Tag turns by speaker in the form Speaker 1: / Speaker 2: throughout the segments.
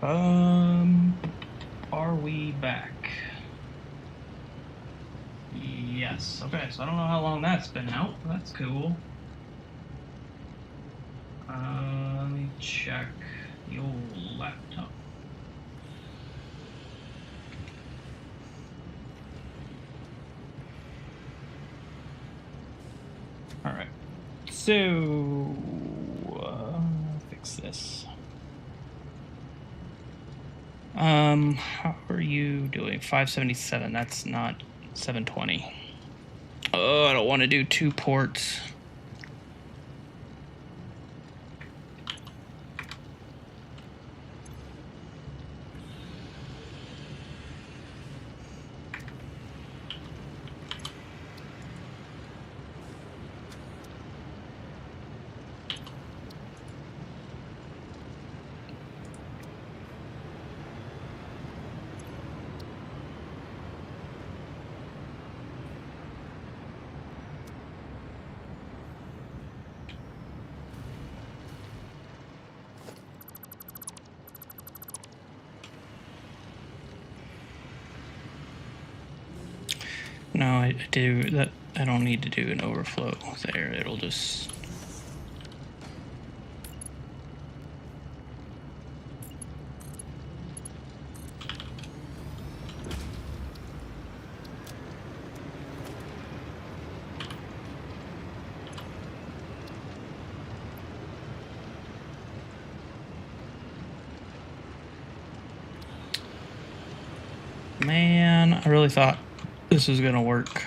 Speaker 1: Are we back? Yes. Okay, so I don't know how long that's been out. That's cool. Let me check the old laptop. All right. So, fix this. How are you doing? 577. That's not 720. Oh, I don't want to do 2 ports. No, I do that. I don't need to do an overflow there. It'll just. Man, I really thought this was gonna work.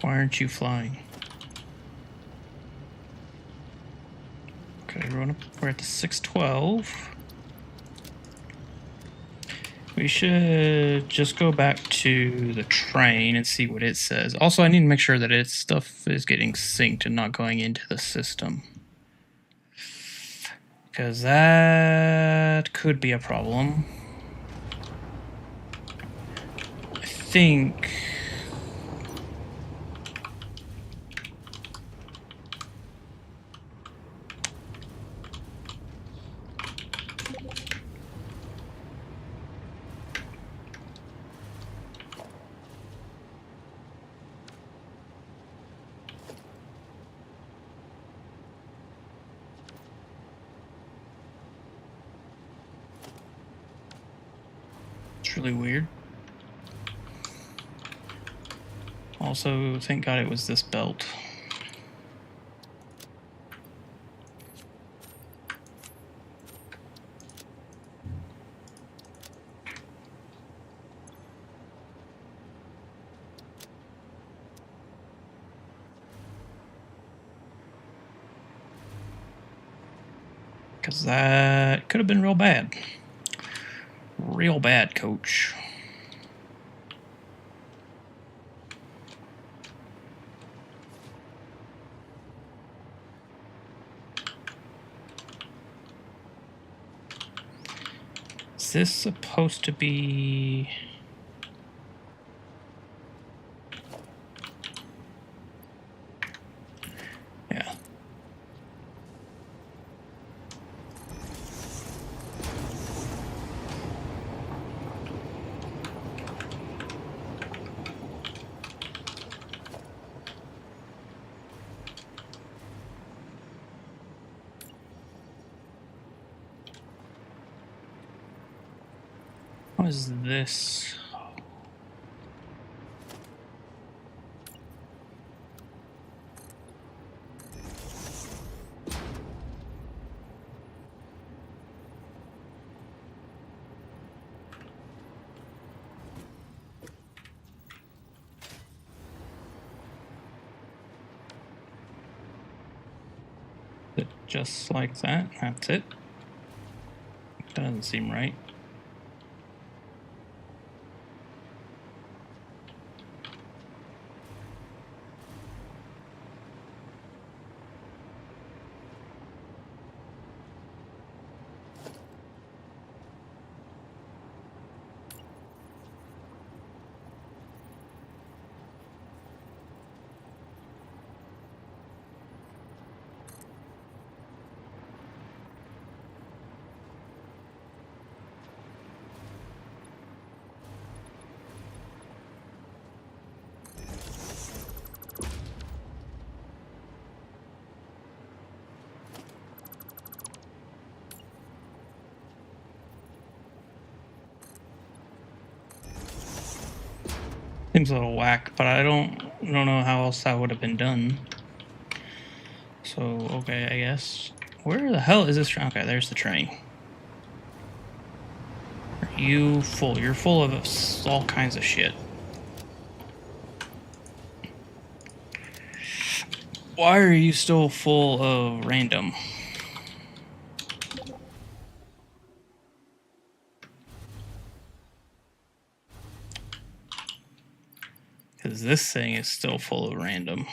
Speaker 1: Why aren't you flying? Okay, we're at the 612. We should just go back to the train and see what it says. Also, I need to make sure that its stuff is getting synced and not going into the system, because that could be a problem. I think. It's really weird. Also, thank God it was this belt. Because that could have been real bad. Real bad, coach. Is this supposed to be... Yeah. What is this? Just like that. That's it. That doesn't seem right. Seems a little whack, but I don't know how else that would have been done. So, okay, I guess. Where the hell is this train? Okay, there's the train. Are you full? You're full of all kinds of shit. Why are you still full of random? Because this thing is still full of random.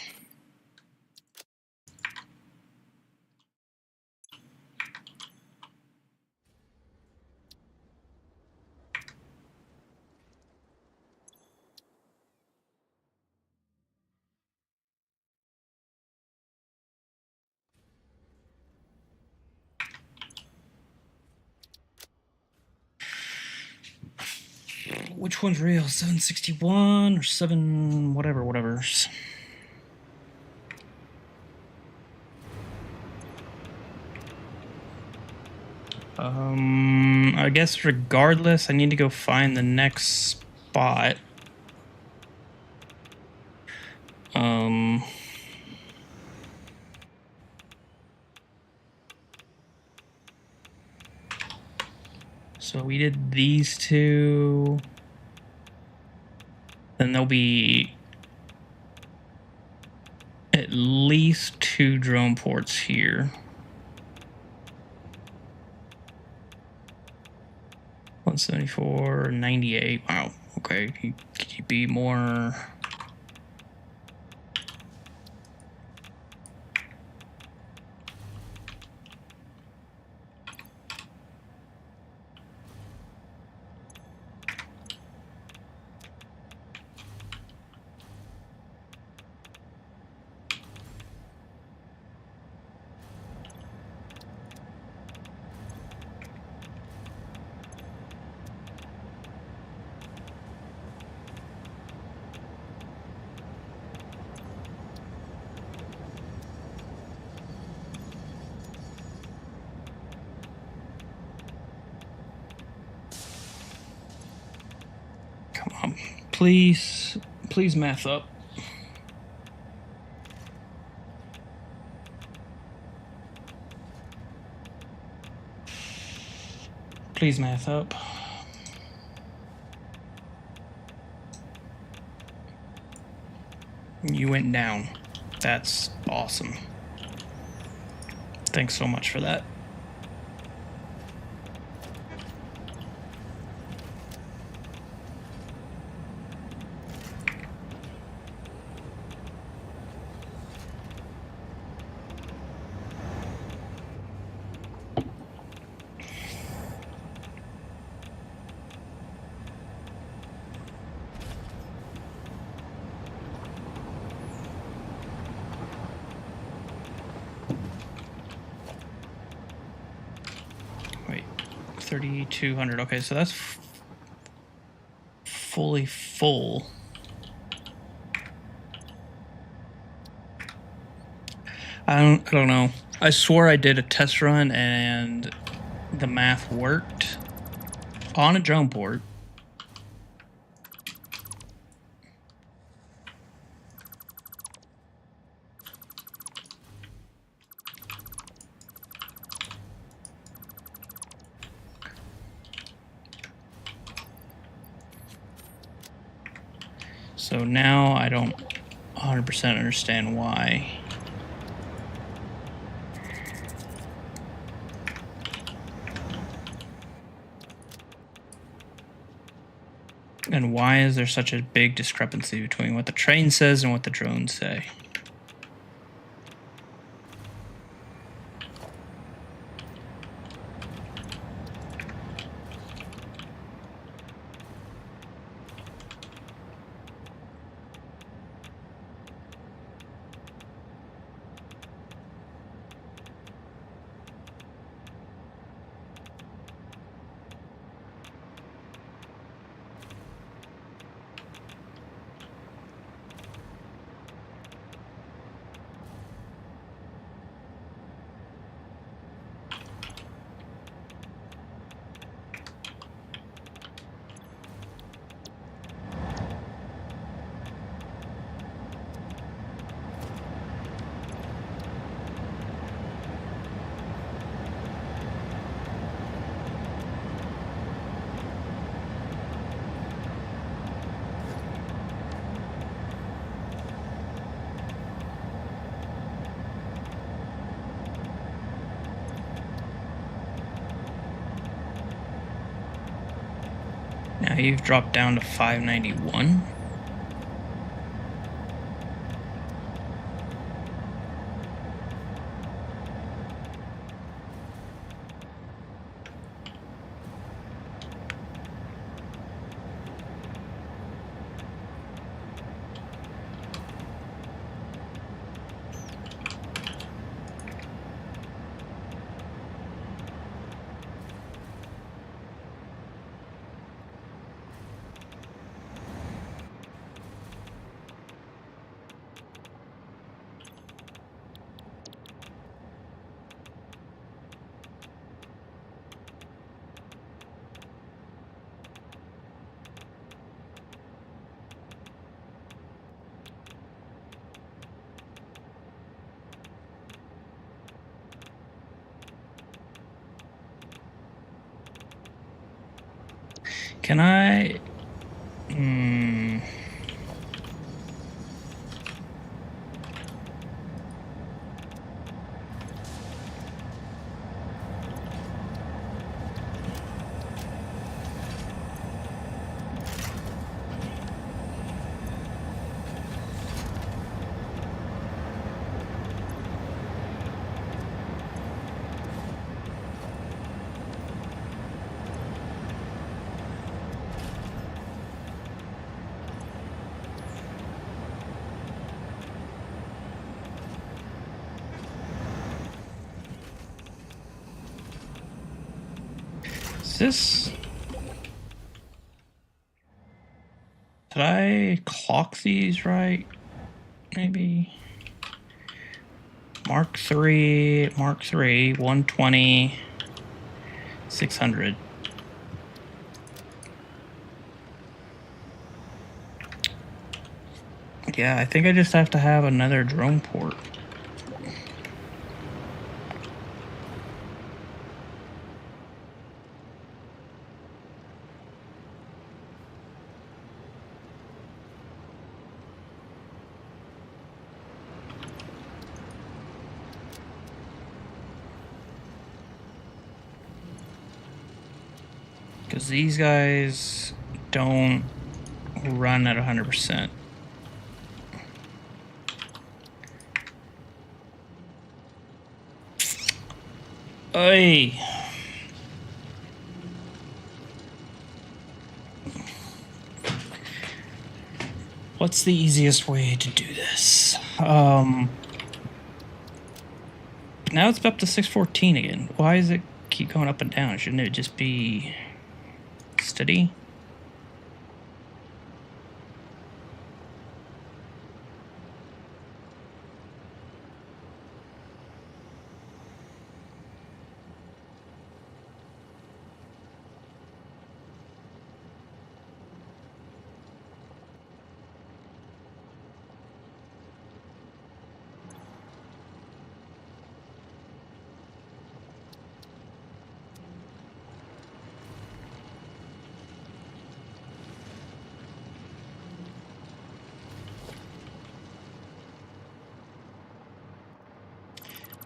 Speaker 1: Which one's real? 761 or 7 whatever's. I guess regardless, I need to go find the next spot. So we did these two. Then there'll be at least 2 drone ports here. 174, 98. Wow. Okay. Could you be more? Come on. Please math up. Please math up. You went down. That's awesome. Thanks so much for that. Wait, 3,200. Okay, so that's fully full. I don't know. I swore I did a test run and the math worked on a drone port. So now I don't 100% understand why. And why is there such a big discrepancy between what the train says and what the drones say? Now you've dropped down to 591. Can I... Is this... Did I clock these right? Maybe... Mark 3, 120, 600. Yeah, I think I just have to have another drone port. Because these guys don't run at 100%. Oy. What's the easiest way to do this? Now it's up to 614 again. Why does it keep going up and down? Shouldn't it just be steady?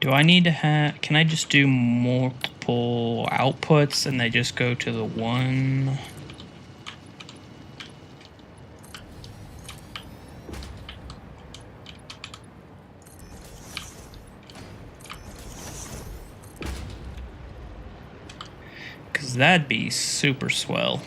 Speaker 1: Do I need to have... Can I just do multiple outputs and they just go to the one? that'd be super swell.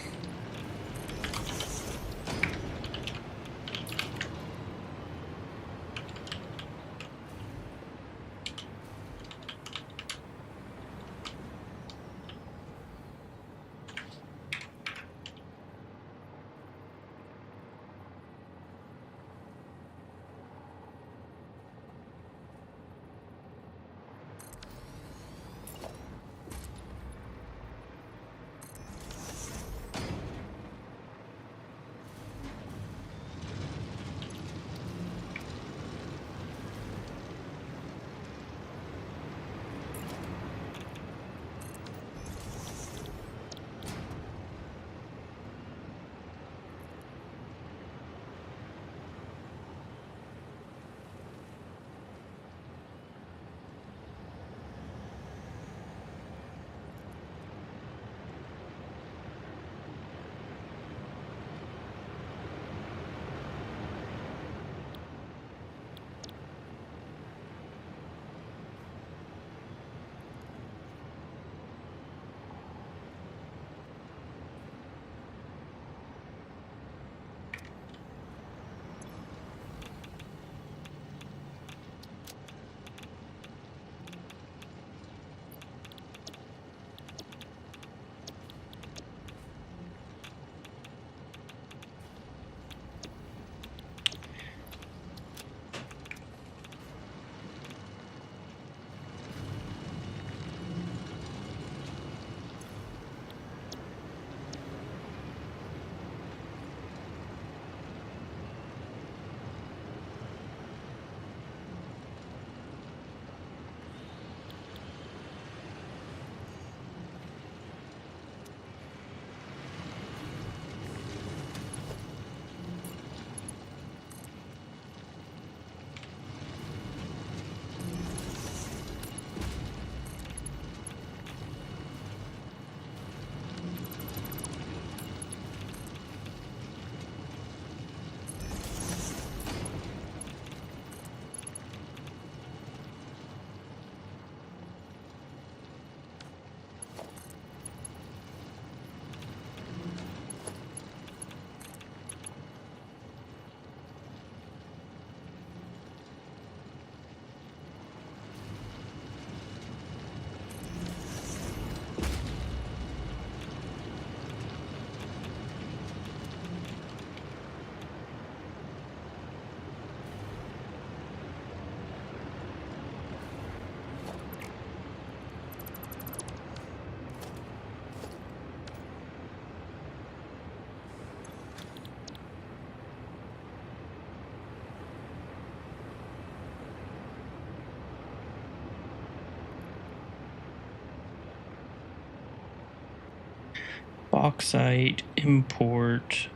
Speaker 1: Bauxite import.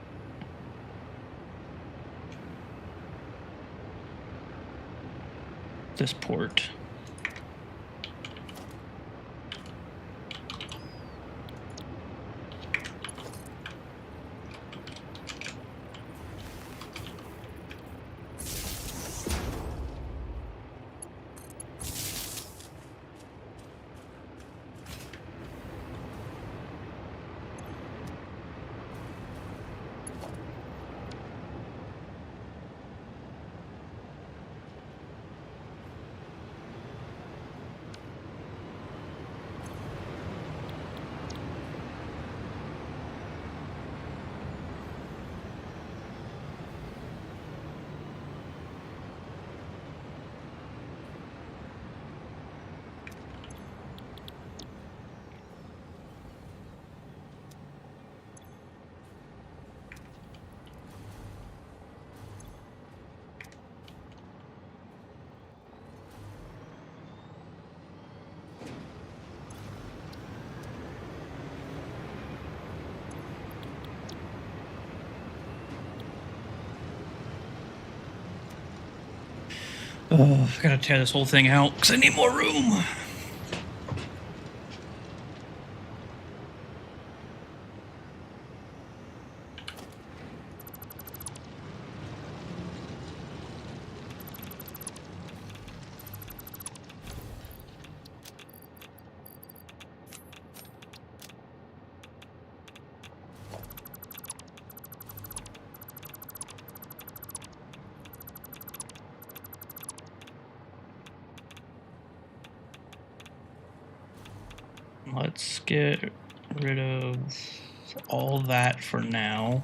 Speaker 1: This port. Oh, I gotta tear this whole thing out because I need more room. Let's get rid of all that for now.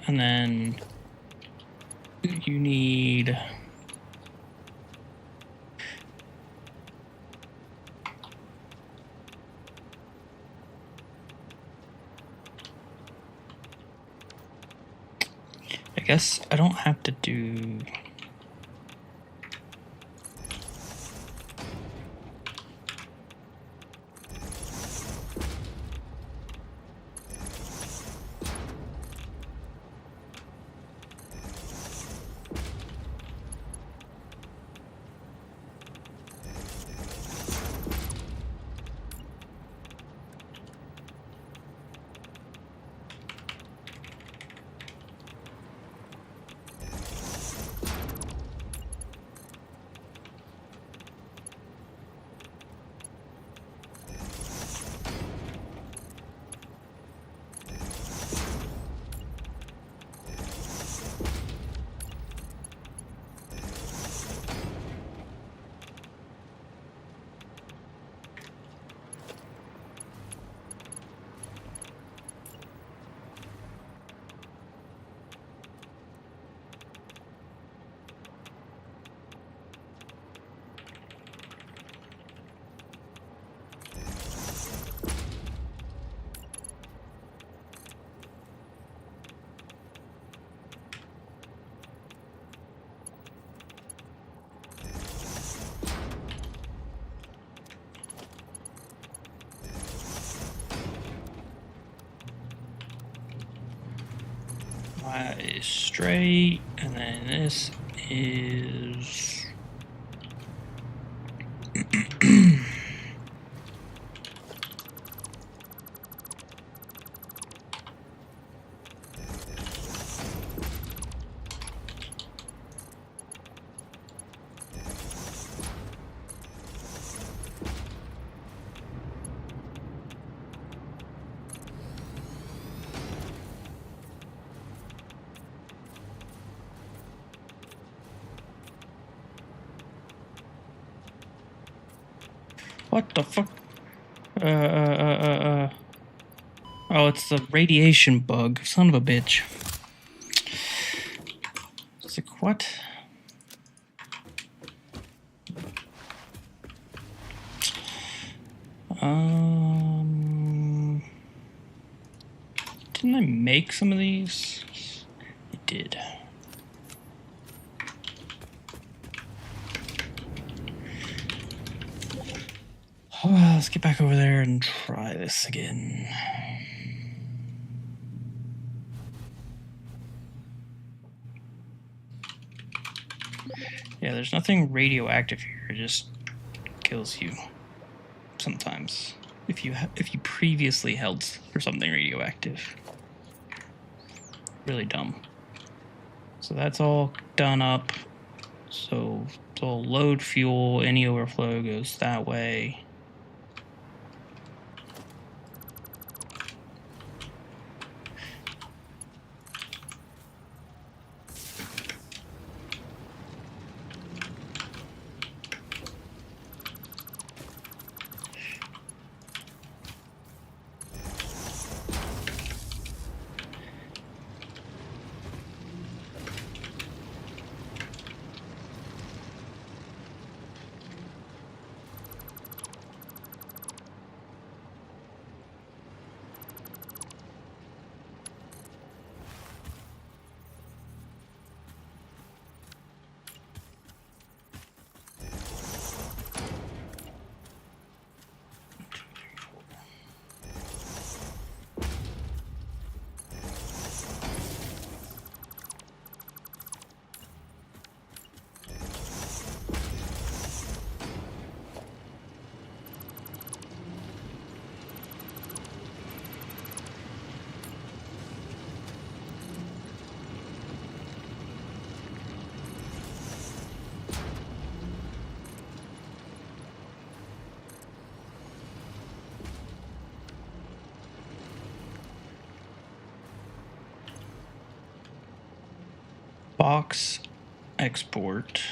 Speaker 1: And then you need I guess I don't have to do is straight, and then this is what the fuck? Oh, it's the radiation bug. Son of a bitch. It's like, what? Didn't I make some of these? I did. Oh, let's get back over there and try this again. Yeah, there's nothing radioactive here. It just kills you sometimes if you previously held for something radioactive. Really dumb. So that's all done up. So it'll load fuel. Any overflow goes that way. Box export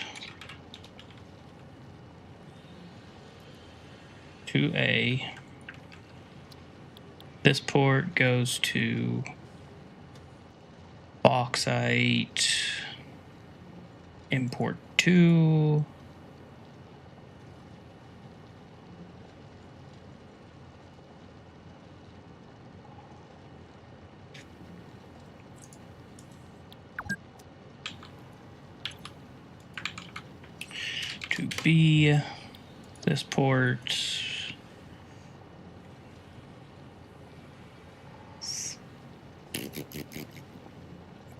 Speaker 1: to A. This port goes to bauxite import 2. To B, this port.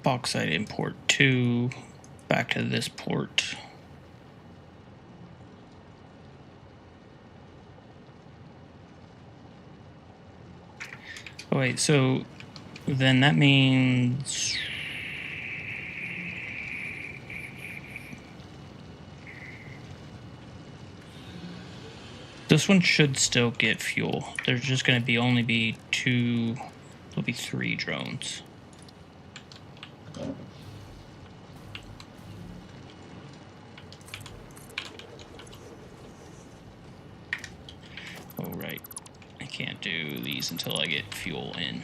Speaker 1: Bauxite import 2 back to this port. Oh wait, so then that means this one should still get fuel. There's just going to only be 2, there'll be 3 drones. Oh, right. I can't do these until I get fuel in.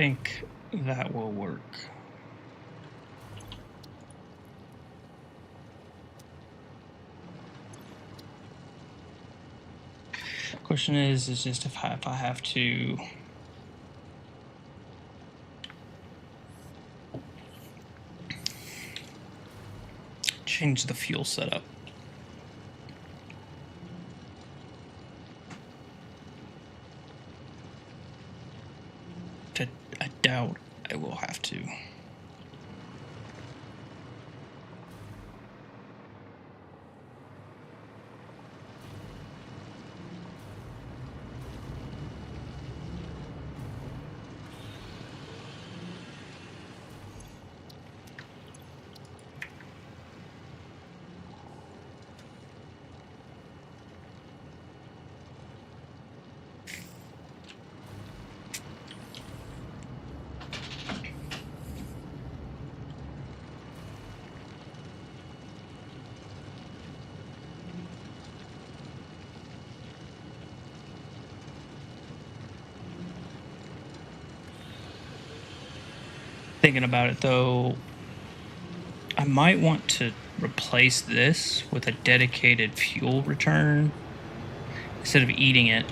Speaker 1: think that will work. Question is just if I have to change the fuel setup. I doubt I will have to. Thinking about it though, I might want to replace this with a dedicated fuel return instead of eating it.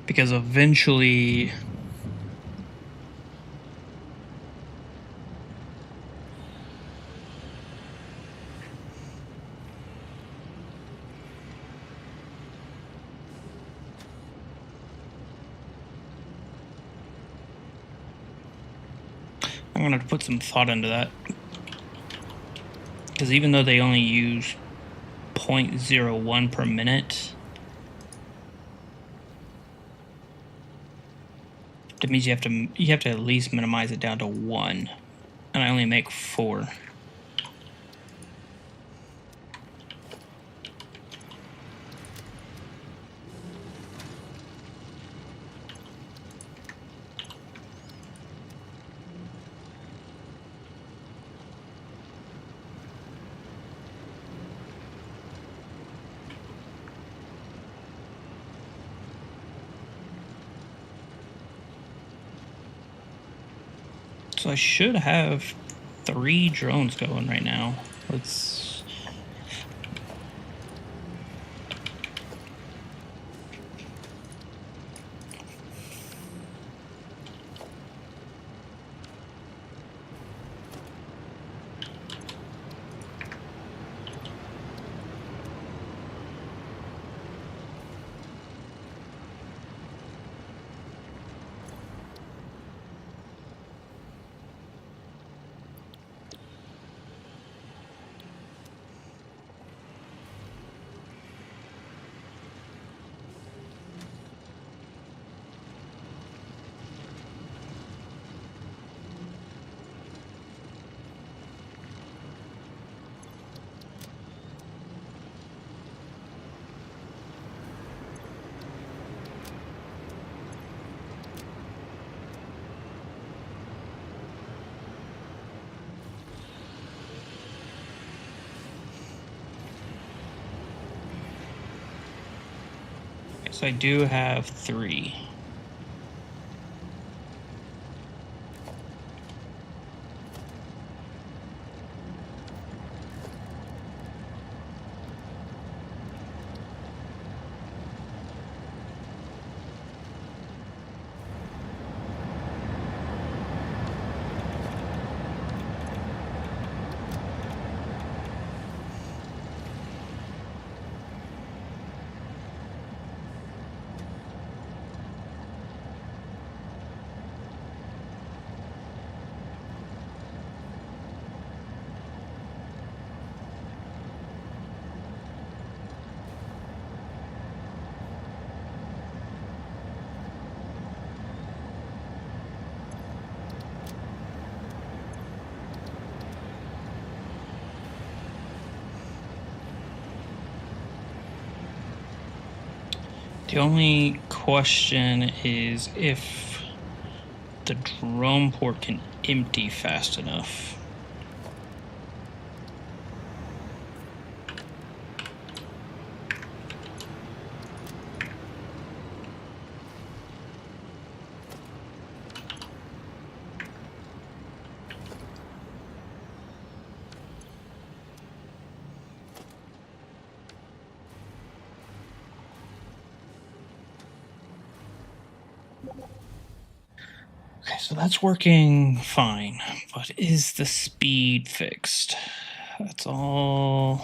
Speaker 1: Because eventually I'm going to put some thought into that. Because even though they only use 0.01 per minute, that means you have to at least minimize it down to 1, and I only make 4. So I should have 3 drones going right now. Let's... So I do have 3. The only question is if the drone port can empty fast enough. Okay, so that's working fine, but is the speed fixed? That's all.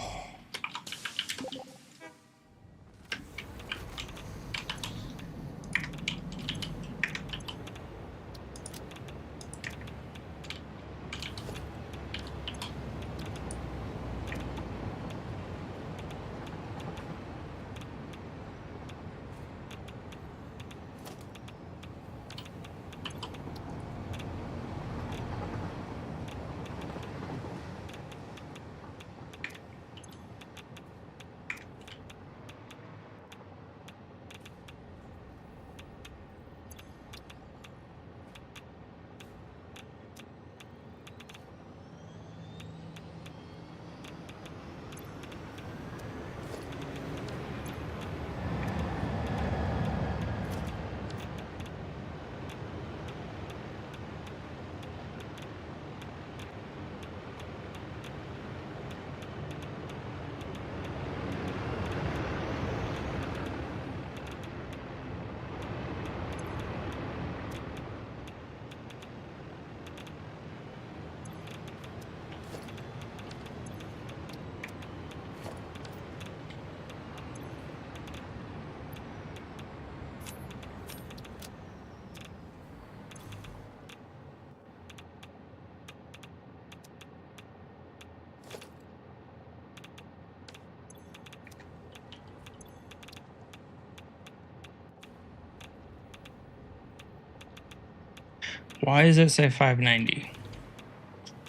Speaker 1: Why does it say 590?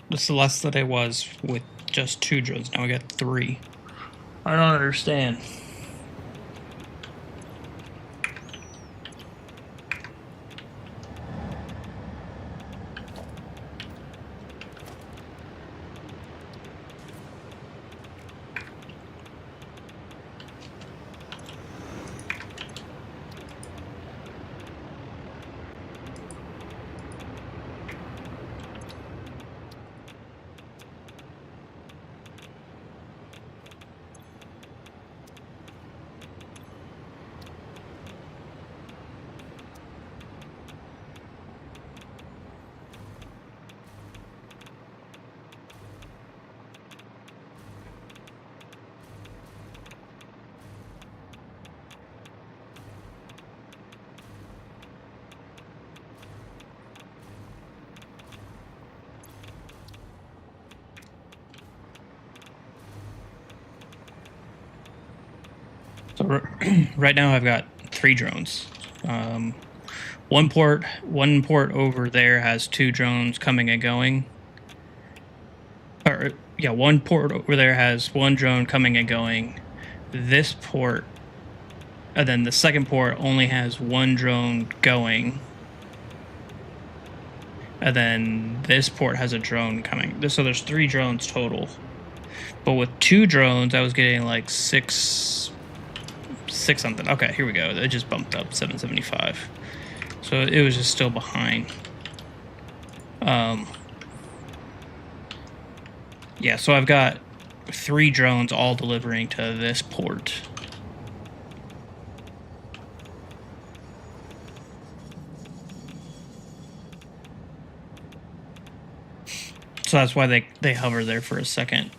Speaker 1: This is less than it was with just 2 drones. Now we got 3. I don't understand. So right now I've got 3 drones. One port over there has 2 drones coming and going. Or yeah, one port over there has 1 drone coming and going. This port, and then the second port only has 1 drone going. And then this port has a drone coming. So there's 3 drones total. But with 2 drones, I was getting like 6 something. Okay, here we go. It just bumped up 775. So it was just still behind. Yeah, so I've got 3 drones all delivering to this port. So that's why they hover there for a second.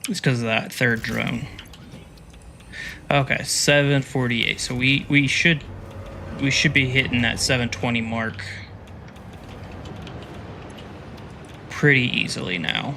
Speaker 1: It's because of that 3rd drone. Okay, 748. So we should be hitting that 720 mark pretty easily now.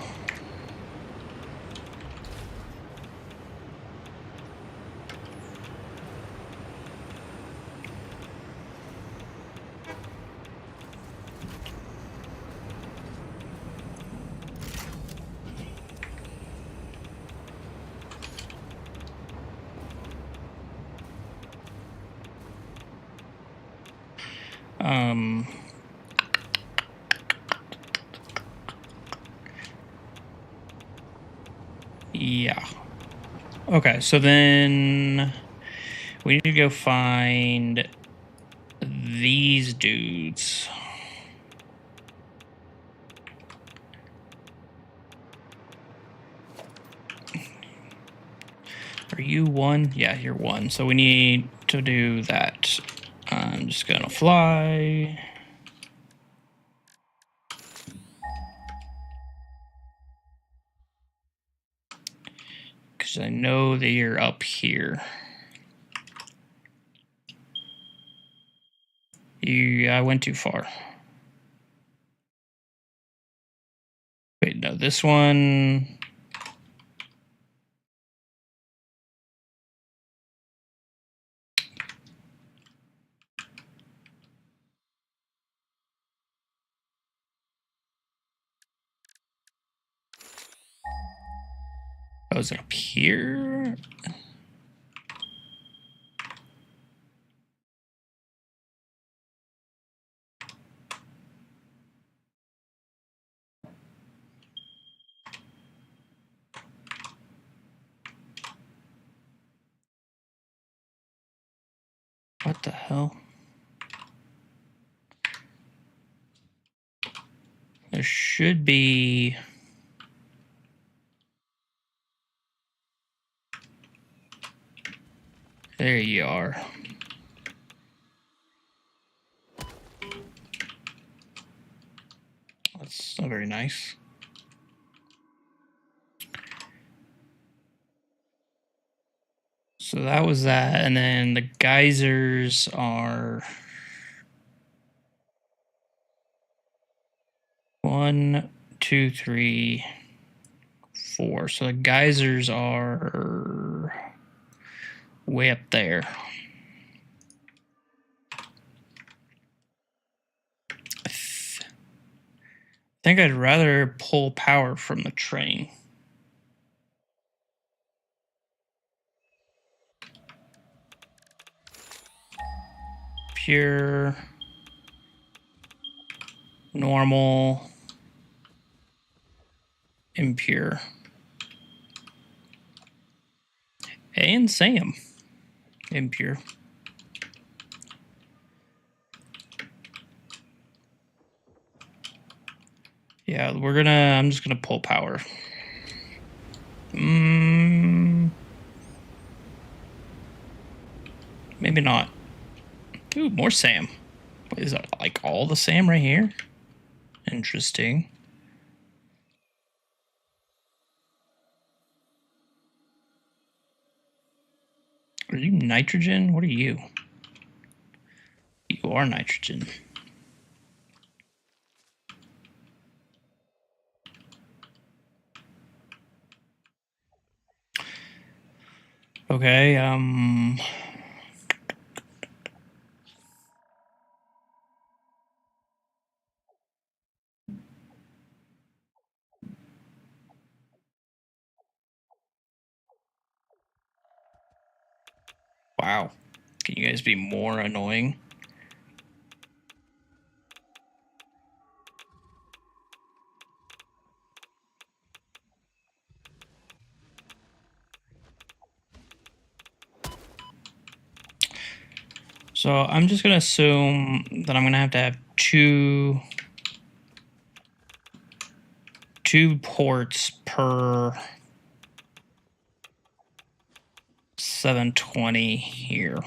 Speaker 1: Yeah. Okay, so then we need to go find these dudes. Are you one? Yeah, you're one. So we need to do that. I'm just gonna fly. Because I know that you're up here. I went too far. Wait, no, this one. Oh, is it up here? What the hell? There should be. There you are. That's not very nice. So that was that, and then the geysers are 1, 2, 3, 4. So the geysers are way up there. I think I'd rather pull power from the train. Pure, normal, impure. And Sam, impure. Yeah, I'm just gonna pull power. Maybe not. Ooh, more Sam. Is that like all the Sam right here? Interesting. Are you nitrogen? What are you? You are nitrogen. Okay, wow. Can you guys be more annoying? So I'm just gonna assume that I'm gonna have two ports per 720 here.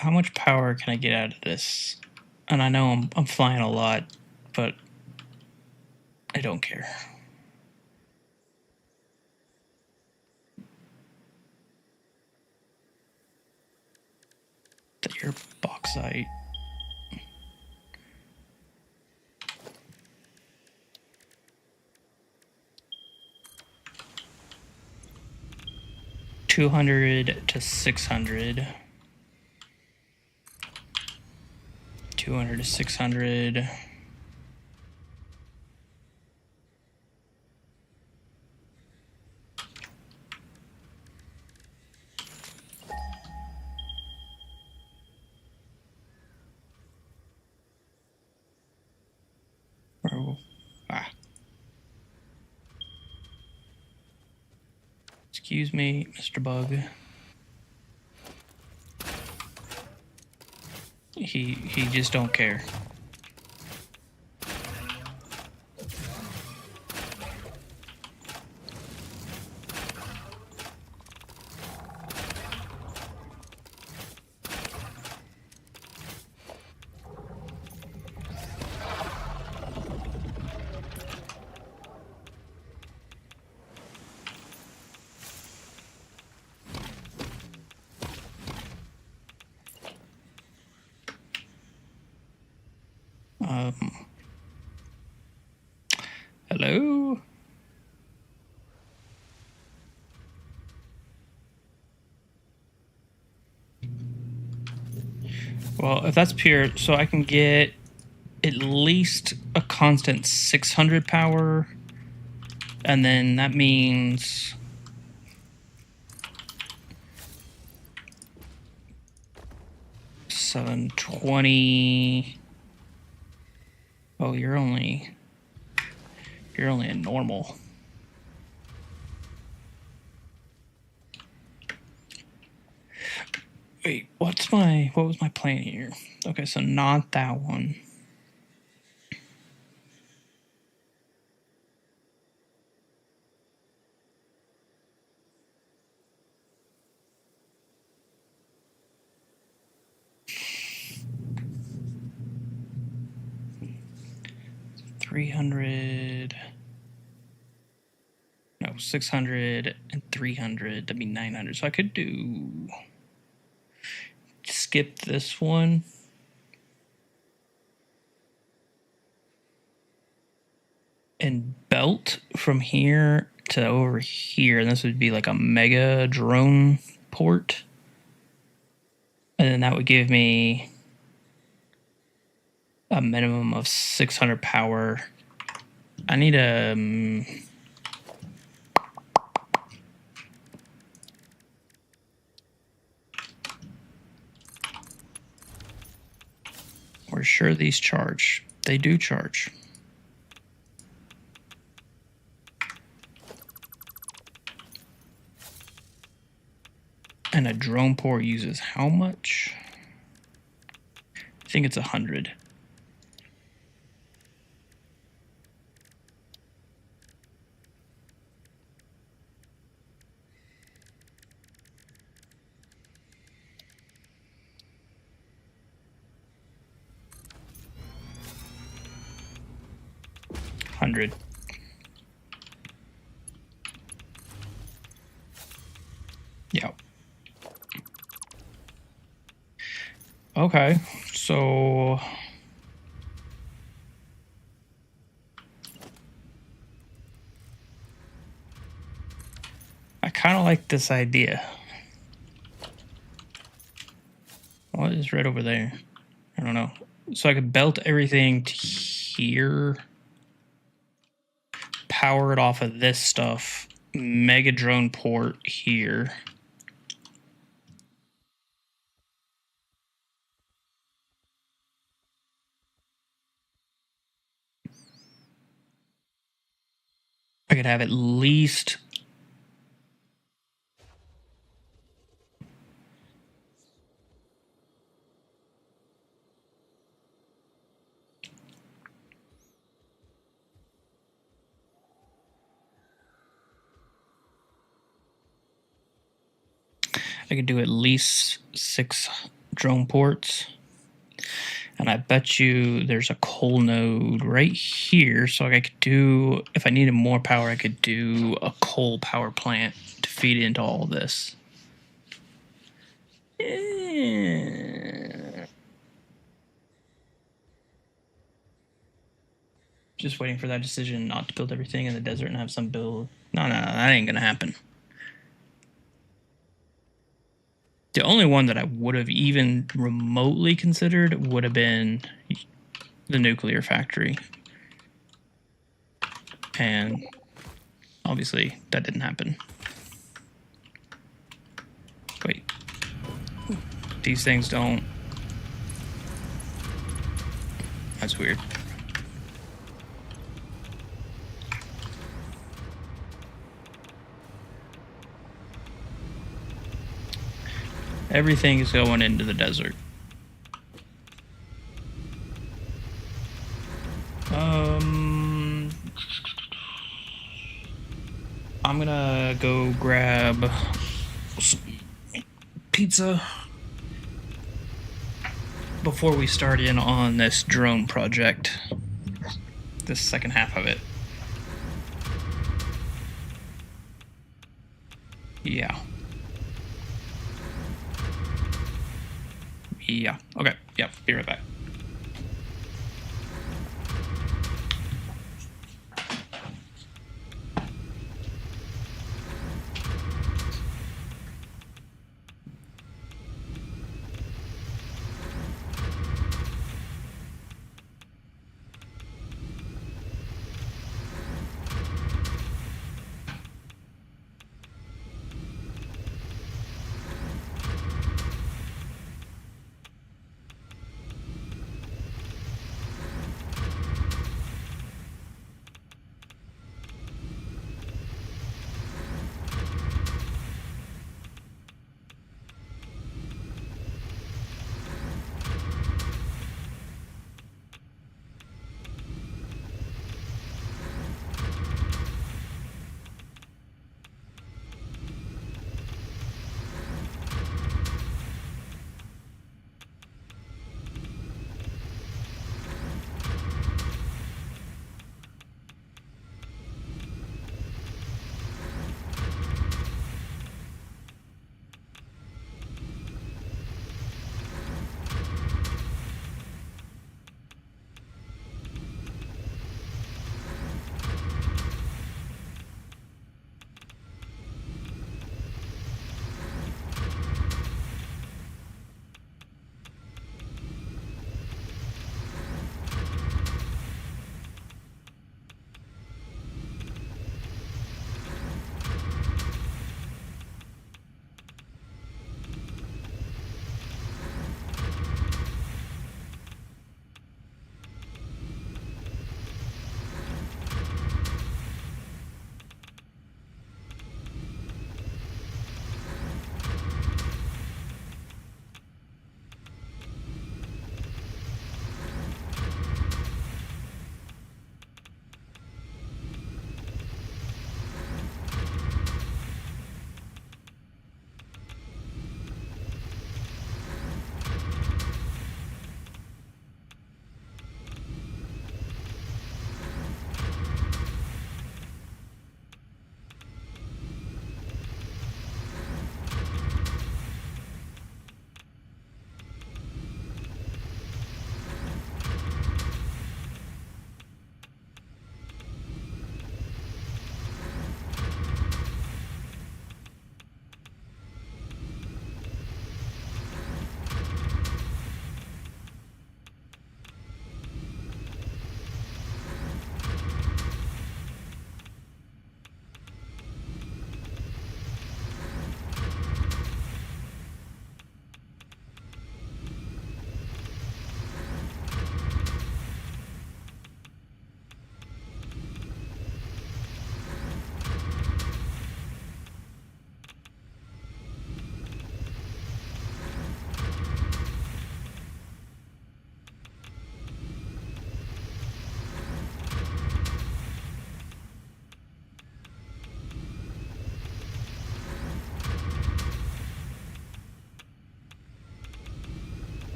Speaker 1: How much power can I get out of this? And I know I'm flying a lot, but I don't care. Your bauxite. 200 to 600. 200 to 600. Excuse me, Mr. Bug. He just don't care. Hello? Well, if that's pure, so I can get at least a constant 600 power, and then that means 720. Oh, you're only a normal. Wait, what was my plan here? Okay, so not that one. $300. No, 600 and 300. That'd be 900. So I could skip this one. And belt from here to over here. And this would be like a mega drone port. And then that would give me a minimum of 600 power. I need a... we're sure these charge. They do charge. And a drone port uses how much? I think it's 100. Yeah. Okay, so I kind of like this idea. What is right over there? I don't know. So I could belt everything to here, power it off of this stuff, mega drone port here. I could have at least I could do at least 6 drone ports. And I bet you there's a coal node right here. So I could do, if I needed more power, I could do a coal power plant to feed into all this. Just waiting for that decision not to build everything in the desert and have some build. No, that ain't gonna happen. The only one that I would have even remotely considered would have been the nuclear factory. And obviously that didn't happen. Wait. These things don't... That's weird. Everything is going into the desert. I'm gonna go grab some pizza before we start in on this drone project, this second half of it. Yeah. Okay. Yeah. Be right back.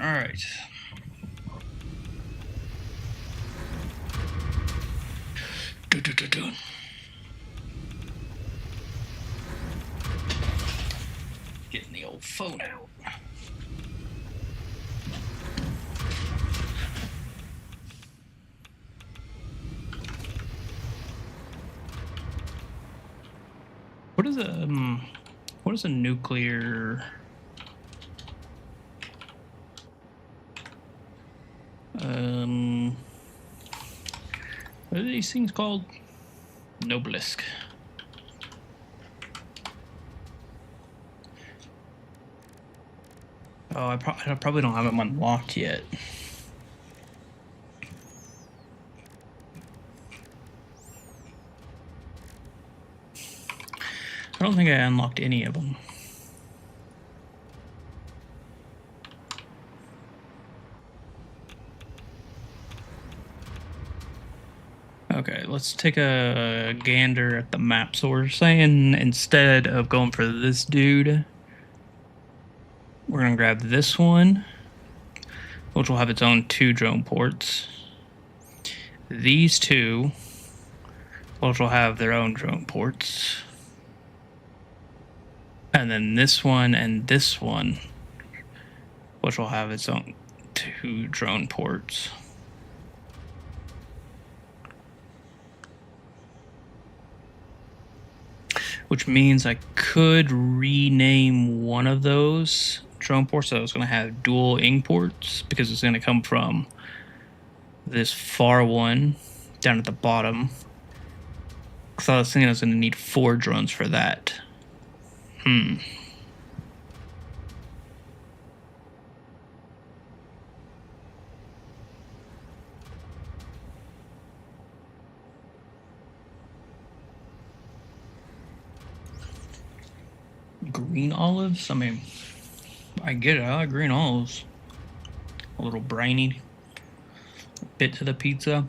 Speaker 1: All right. Getting the old phone out. What is a nuclear? What are these things called? Noblisk. Oh, I probably don't have them unlocked yet. I don't think I unlocked any of them. Okay, let's take a gander at the map. So we're saying instead of going for this dude, we're going to grab this one, which will have its own 2 drone ports. These 2, which will have their own drone ports. And then this one and this one, which will have its own 2 drone ports. Which means I could rename one of those drone ports so it's going to have dual ing ports, because it's going to come from this far one down at the bottom. So I was thinking I was going to need 4 drones for that. Green olives? I mean, I get it. I like green olives. A little briny bit to the pizza.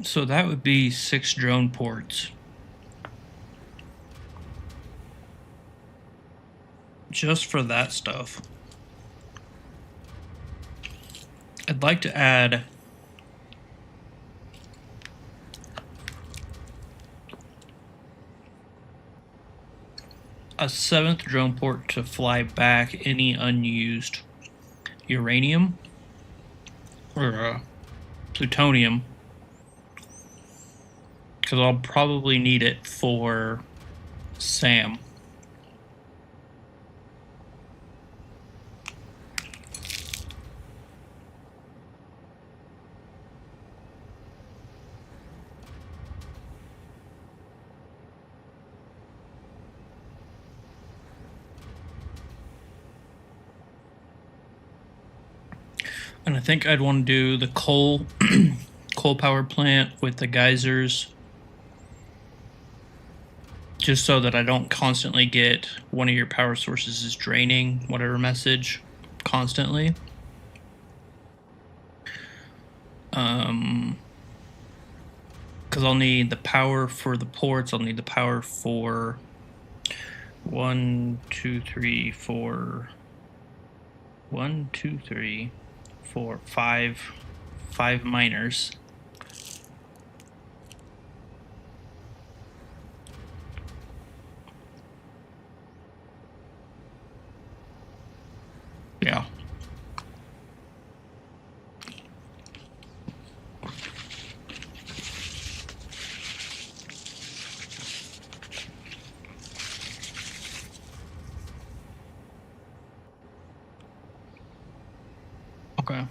Speaker 1: So that would be 6 drone ports. Just for that stuff. I'd like to add a 7th drone port to fly back any unused uranium or plutonium, because I'll probably need it for SAM. And I think I'd want to do the coal power plant with the geysers, just so that I don't constantly get one of your power sources is draining whatever message constantly. Because I'll need the power for the ports. I'll need the power for 1, 2, 3, 4. 1, 2, 3, 4, 5 miners. Yeah. Okay.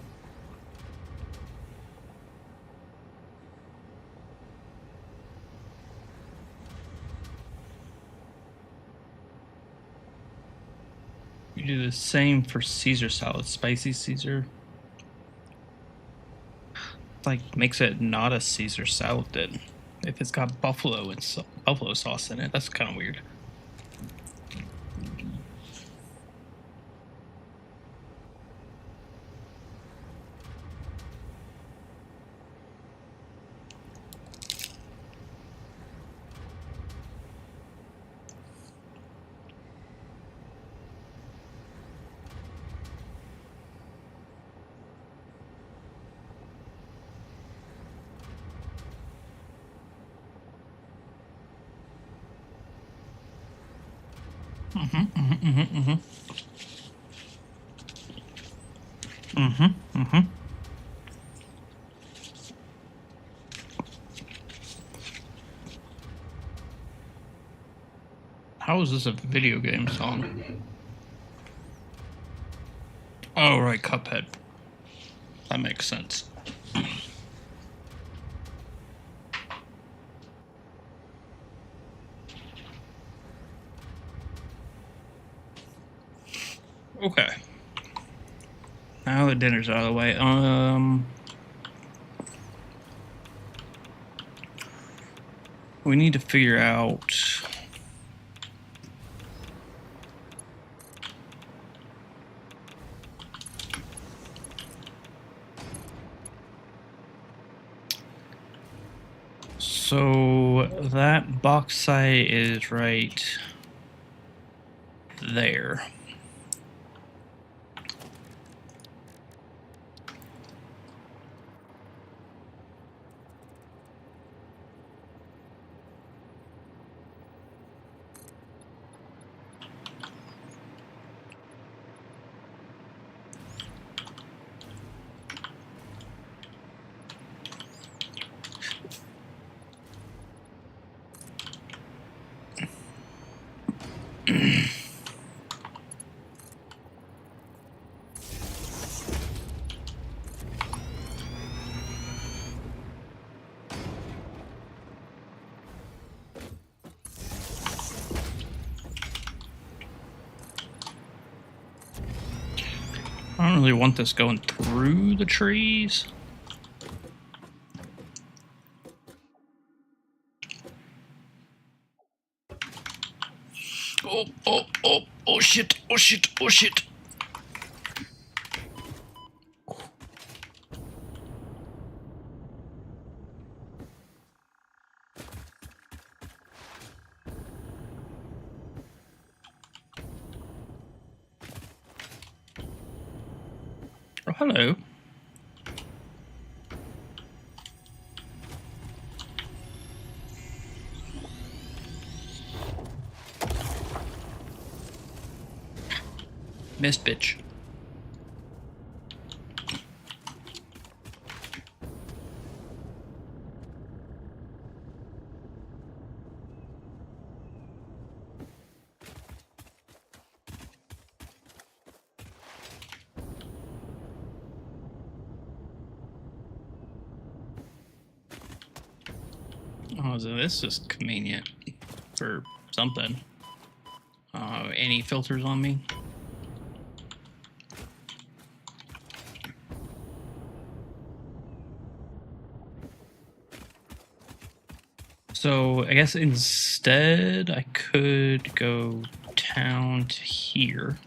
Speaker 1: You do the same for Caesar salad, spicy Caesar. Like, makes it not a Caesar salad then. If it's got buffalo sauce in it, that's kind of weird. How is this a video game song? Oh, right, Cuphead. That makes sense. Okay. Now the dinner's out of the way. We need to figure out. So that box site is right there. I don't really want this going through the trees. Oh shit, oh shit, oh shit. Oh, hello. Missed bitch. Oh, so this is convenient for something. Any filters on me? So I guess instead I could go down to here.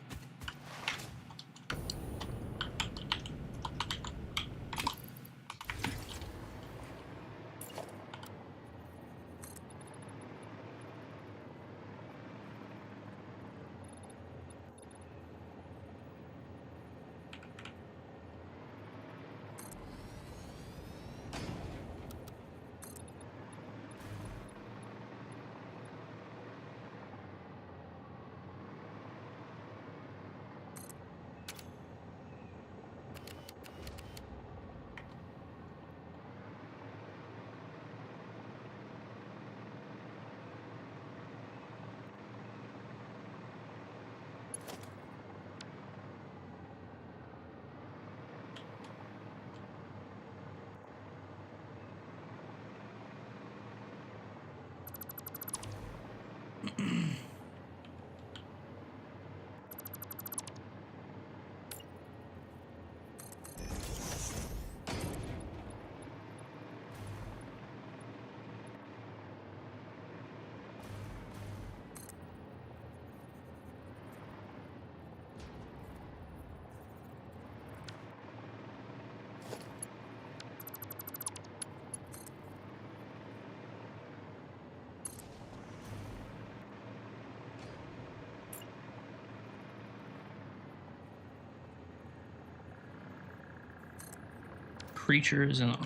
Speaker 1: Creatures and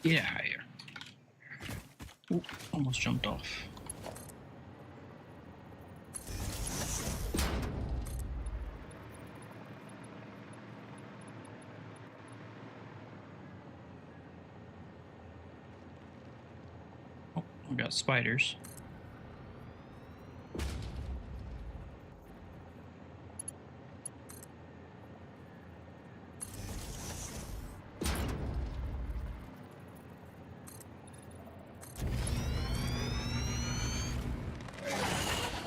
Speaker 1: get out of here. Ooh, almost jumped off. Oh, we got spiders.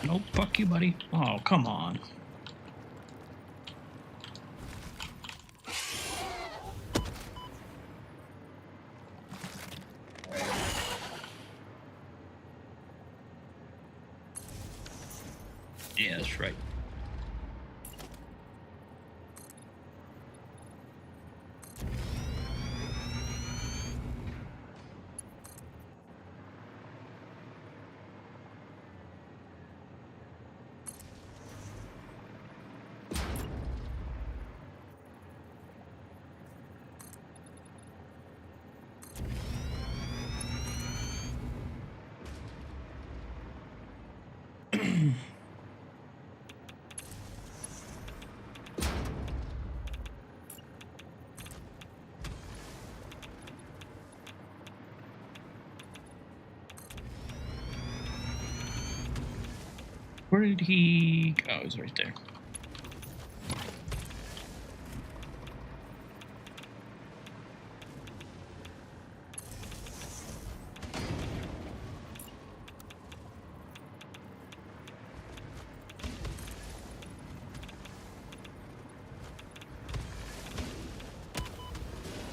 Speaker 1: Nope, fuck you, buddy. Oh, come on. Yeah, that's right. Where did he go? Oh, he's right there.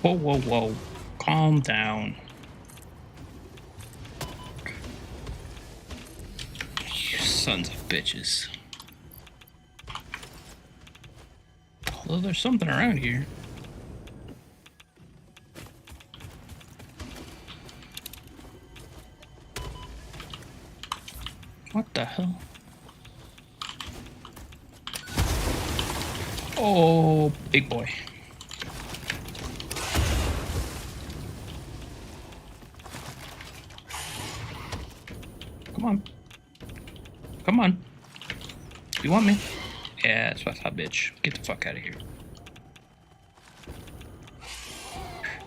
Speaker 1: Whoa, whoa, whoa. Calm down. You sons of bitches. Although there's something around here. What the hell? Oh, big boy. Come on. Come on. You want me? Yeah, that's what I thought, bitch. Get the fuck out of here.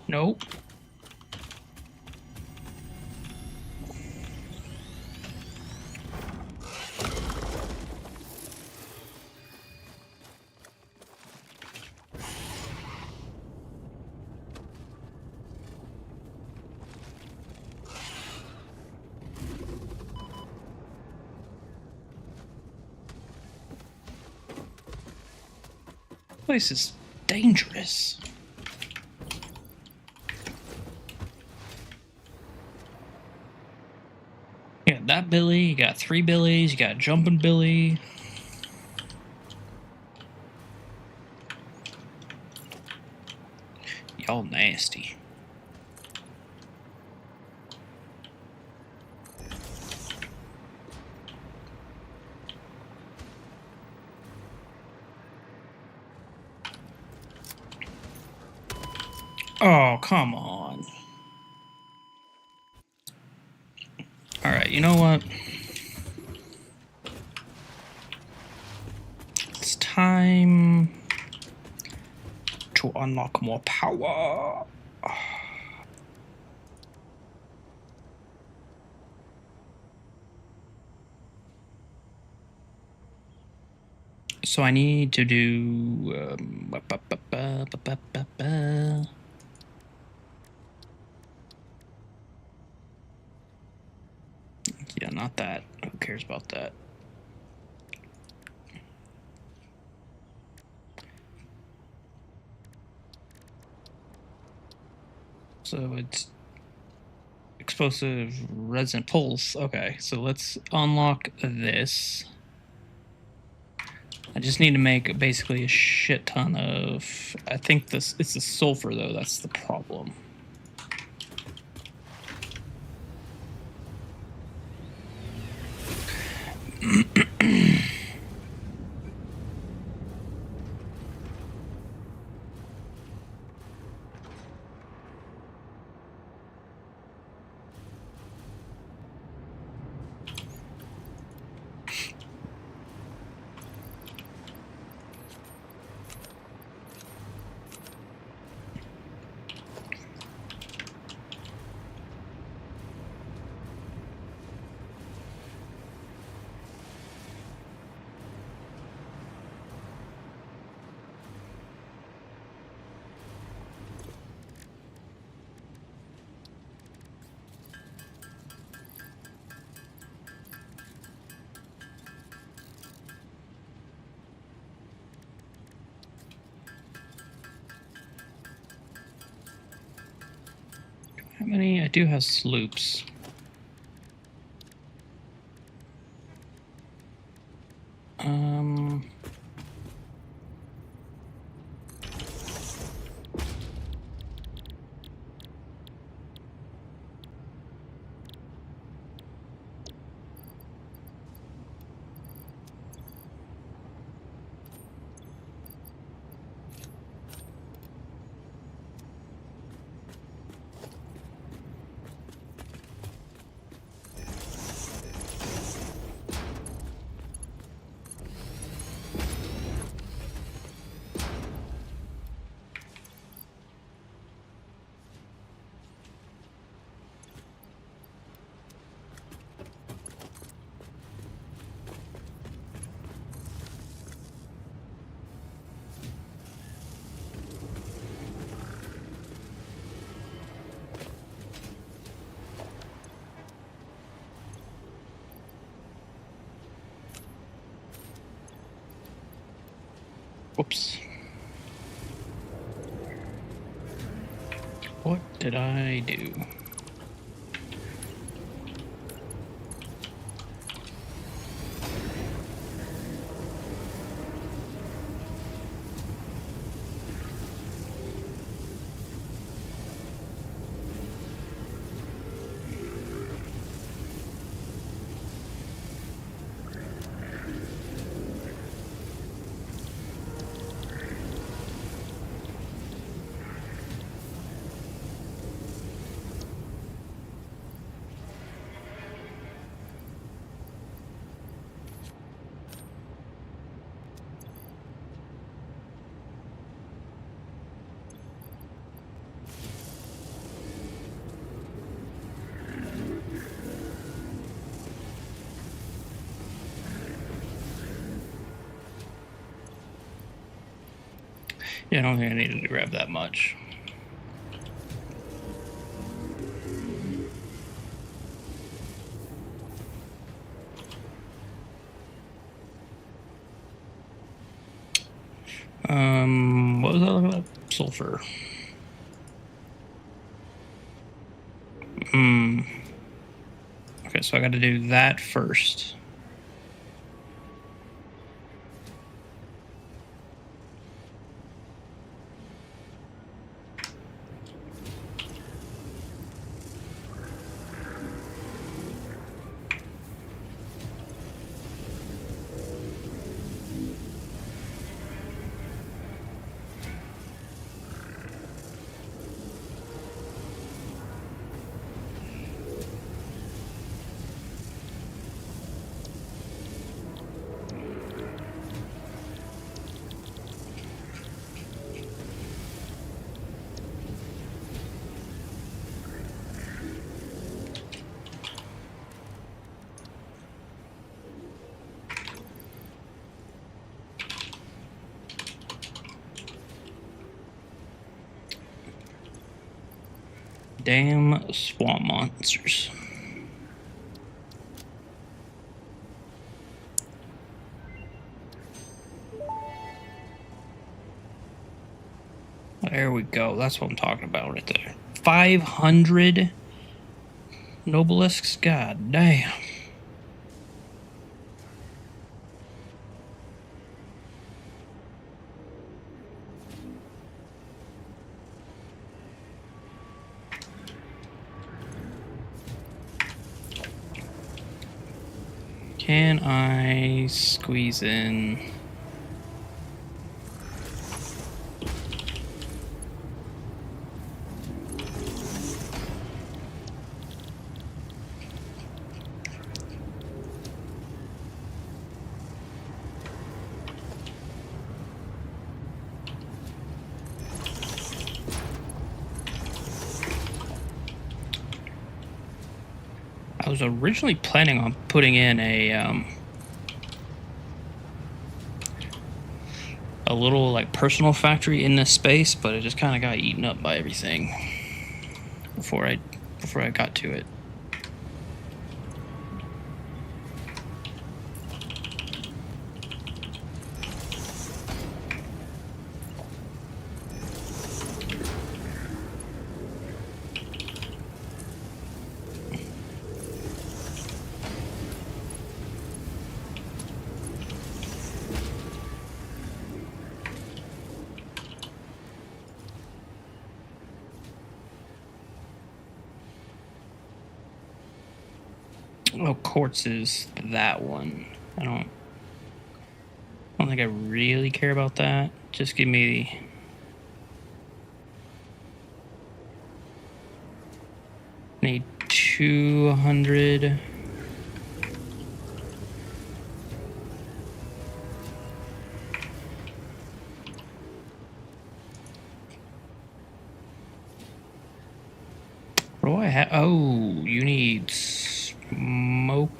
Speaker 1: Nope. This place is dangerous. You got that Billy, you got 3 Billies, you got Jumping Billy. Y'all nasty. Oh, come on. Alright, you know what? It's time to unlock more power. So I need to do... yeah, not that. Who cares about that? So it's explosive resonant pulse. Okay, so let's unlock this. I just need to make basically a shit ton of... I think this it's the sulfur, though. That's the problem. How many? I do have sloops. Whoops. What did I do? Yeah, I don't think I needed to grab that much. What was I looking at? Sulfur. Okay, so I got to do that first. Damn swamp monsters. There we go. That's what I'm talking about right there. 500 Nobelisks? God damn. Can I squeeze in? I was originally planning on putting in a little like personal factory in this space, but it just kind of got eaten up by everything before I got to it. Oh, quartz is that one. I don't think I really care about that. Just give me need 200. What do I have? Oh, you need smoke.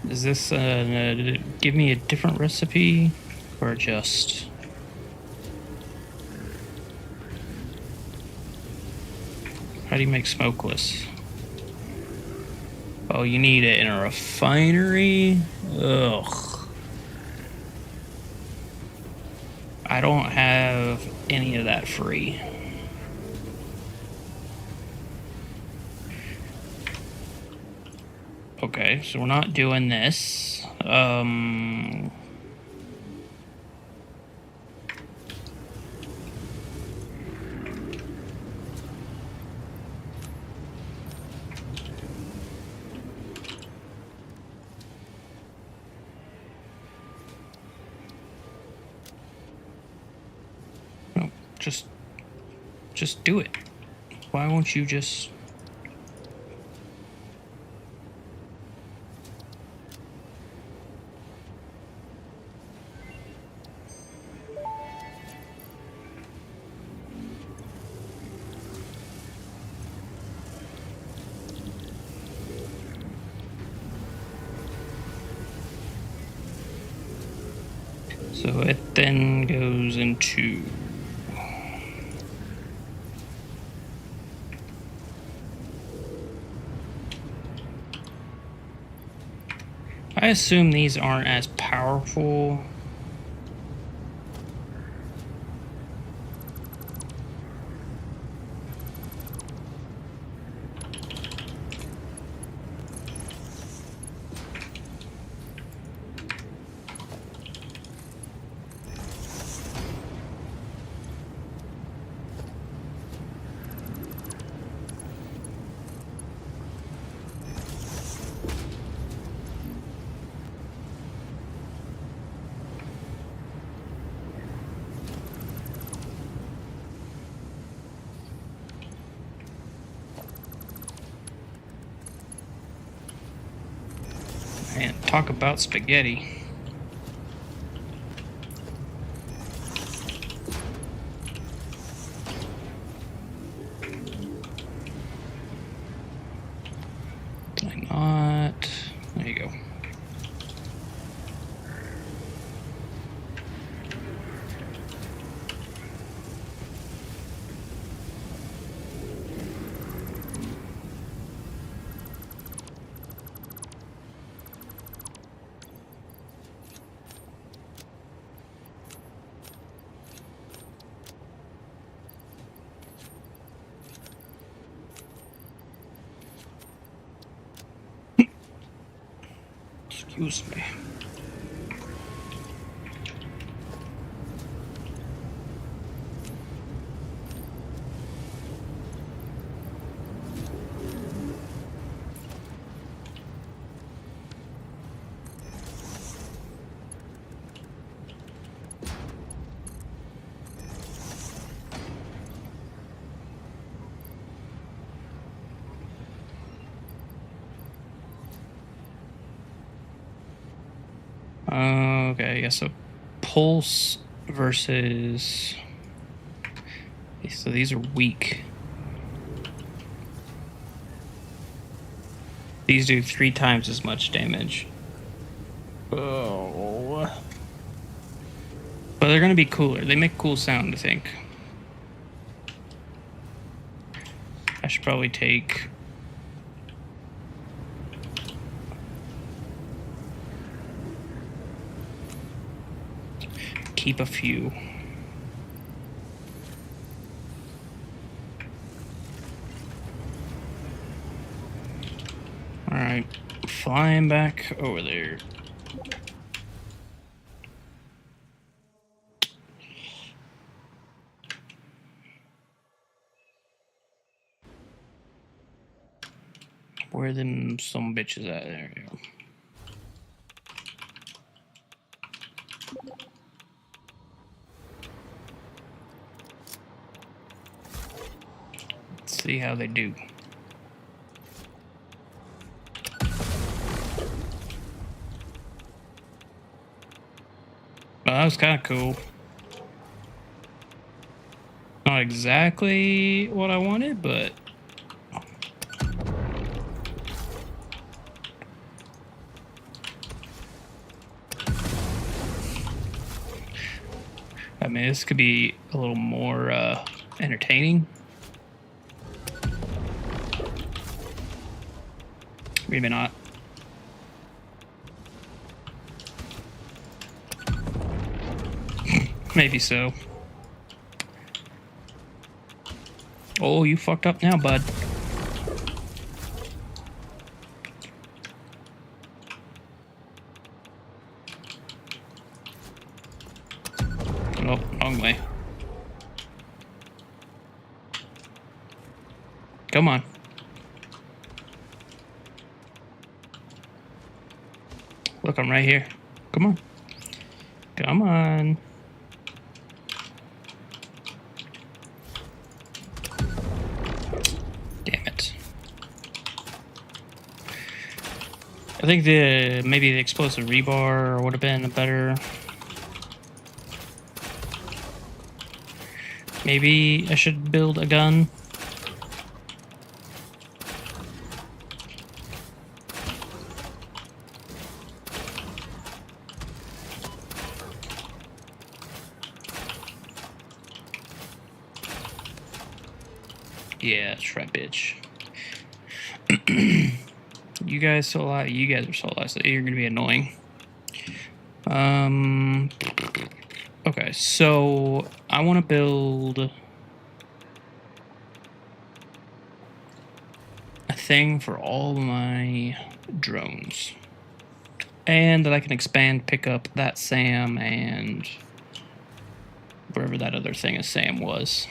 Speaker 1: Is this give me a different recipe or just? How do you make smokeless? Oh, you need it in a refinery? Ugh. I don't have any of that free. Okay, so we're not doing this. No, just do it. Why won't you just? So it then goes into. I assume these aren't as powerful. Man, talk about spaghetti. Why not? There you go. Excuse me. Okay, I guess a pulse versus. So these are weak. These do 3 times as much damage. Oh. But they're gonna be cooler. They make cool sound, I think. I should probably take. Keep a few. Alright, flying back over there. Where them some bitches at? There you go. Let's see how they do. Well, that was kind of cool. Not exactly what I wanted, but I mean, this could be a little more entertaining. Maybe not. Maybe so. Oh, you fucked up now, bud. Oh, wrong way. Come on. Look, I'm right here. Come on. Come on. Damn it. I think maybe the explosive rebar would have been better. Maybe I should build a gun. Yeah, that's right, bitch. You guys still alive? You guys are still alive, so you're gonna be annoying. Okay, so I want to build a thing for all my drones, and that I can expand, pick up that SAM and wherever that other thing is SAM was.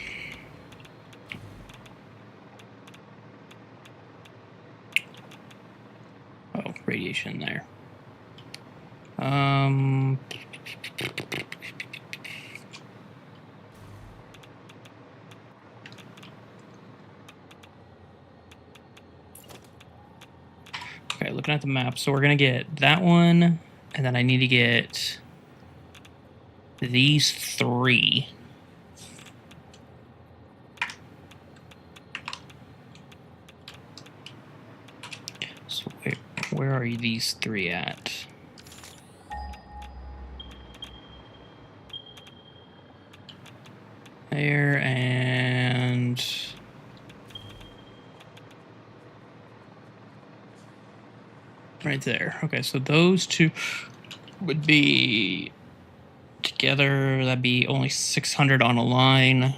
Speaker 1: Oh, radiation there. Okay, looking at the map. So we're going to get that one, and then I need to get these three. So where are these three at? There and right there. Okay, so those two would be together. That'd be only 600 on a line.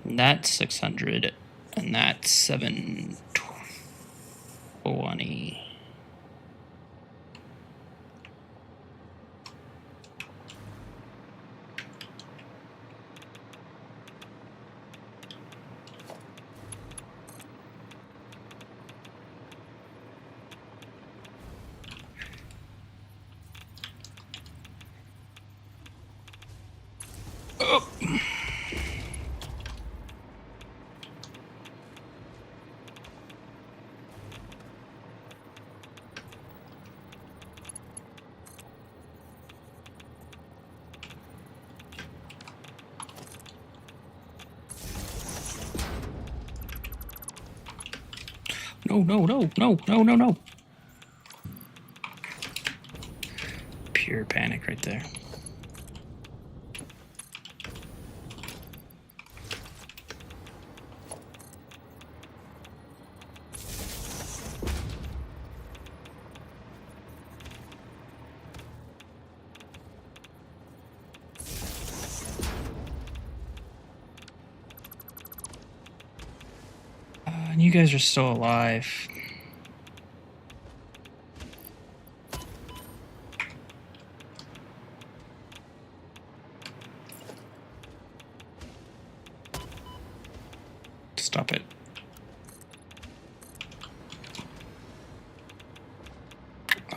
Speaker 1: And that's 600, and that's 720. Oh. No. Pure panic right there. And you guys are still alive. Stop it.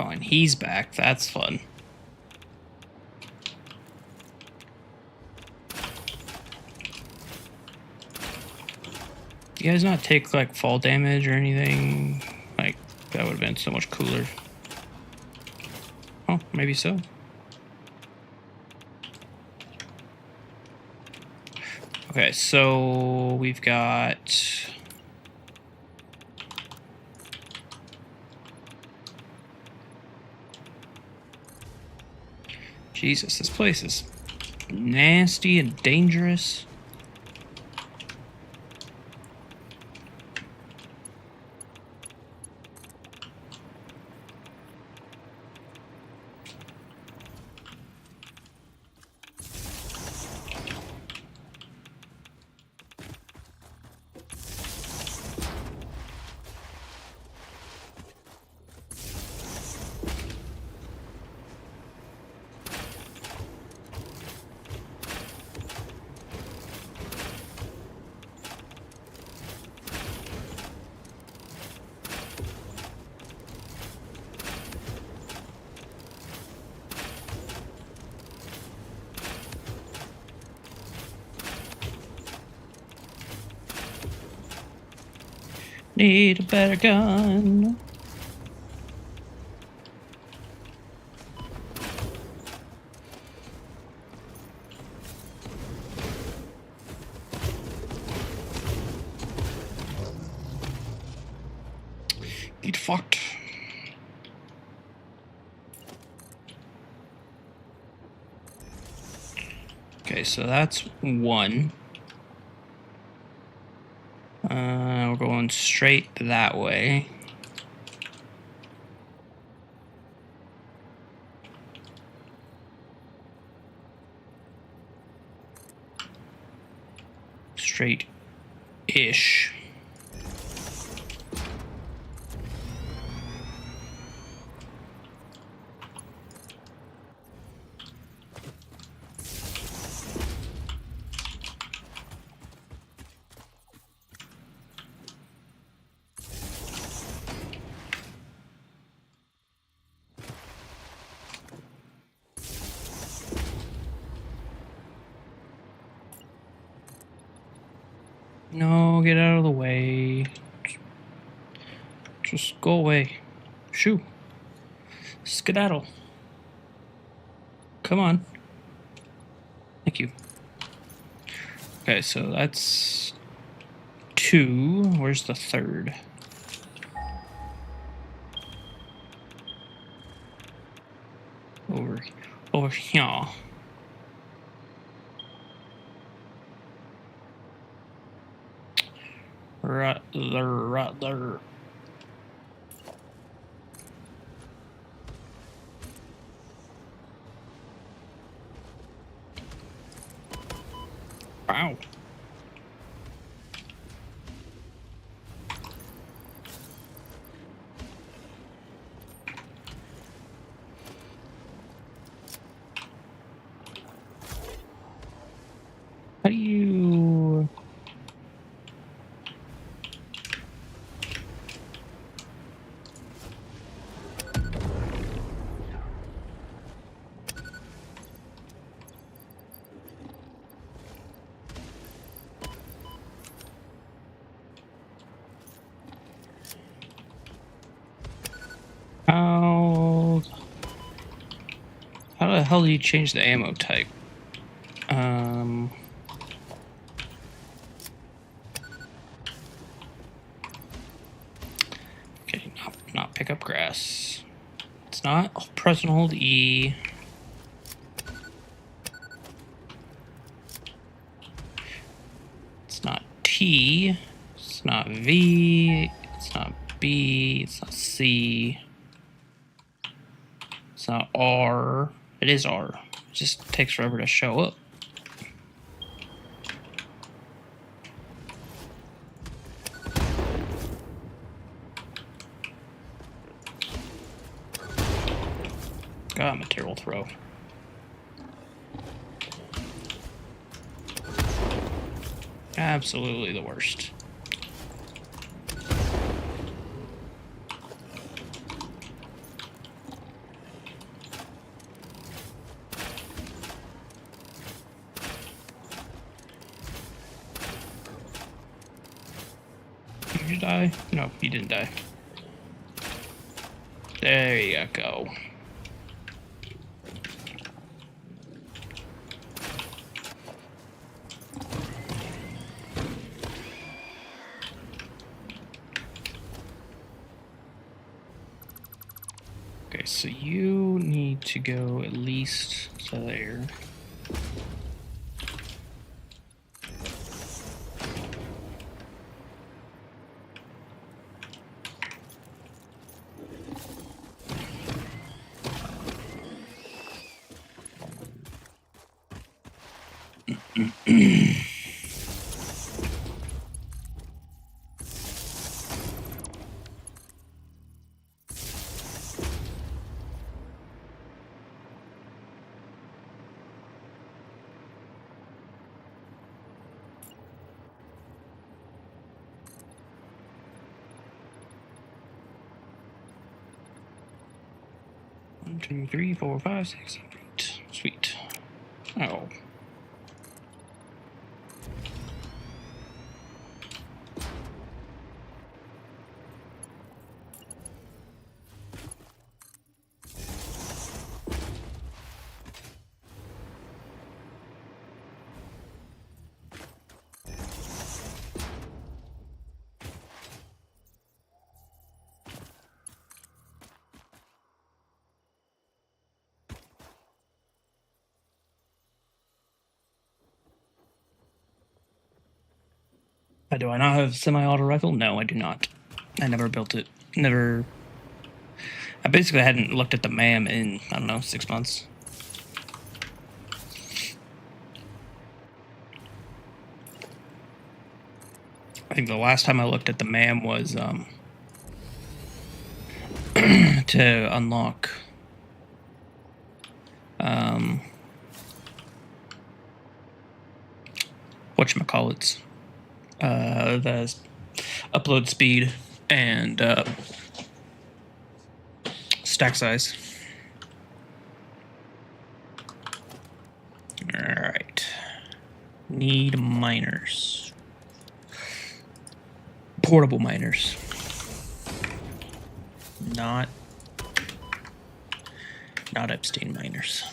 Speaker 1: Oh, and he's back. That's fun. Do you guys not take, like, fall damage or anything? Like, that would have been so much cooler. Oh, maybe so. Okay, so we've got... Jesus, this place is nasty and dangerous. Need a better gun. Get fucked. Okay, so that's one. We're going straight that way. Straight-ish. No, get out of the way. Just go away. Shoo. Skedaddle. Come on. Thank you. Okay, so that's two. Where's the third? Over here. Right there. Wow. How do you... How the hell do you change the ammo type? Okay, not pick up grass. It's not. I'll press and hold E. It's not T. It's not V. It's not B. It's not C. It's not R. It is R. It just takes forever to show up. God, I'm a terrible throw. Absolutely the worst. you die? No, you didn't die. There you go. Okay, so you need to go at least to there. One, two, three, four, five, six, seven, eight. Sweet. Oh. Do I not have semi-auto rifle? No, I do not. I never built it. Never. I basically hadn't looked at the MAM in, I don't know, 6 months. I think the last time I looked at the MAM was to unlock whatchamacallits. The upload speed and stack size. Alright. Need miners. Portable miners. Not Epstein miners.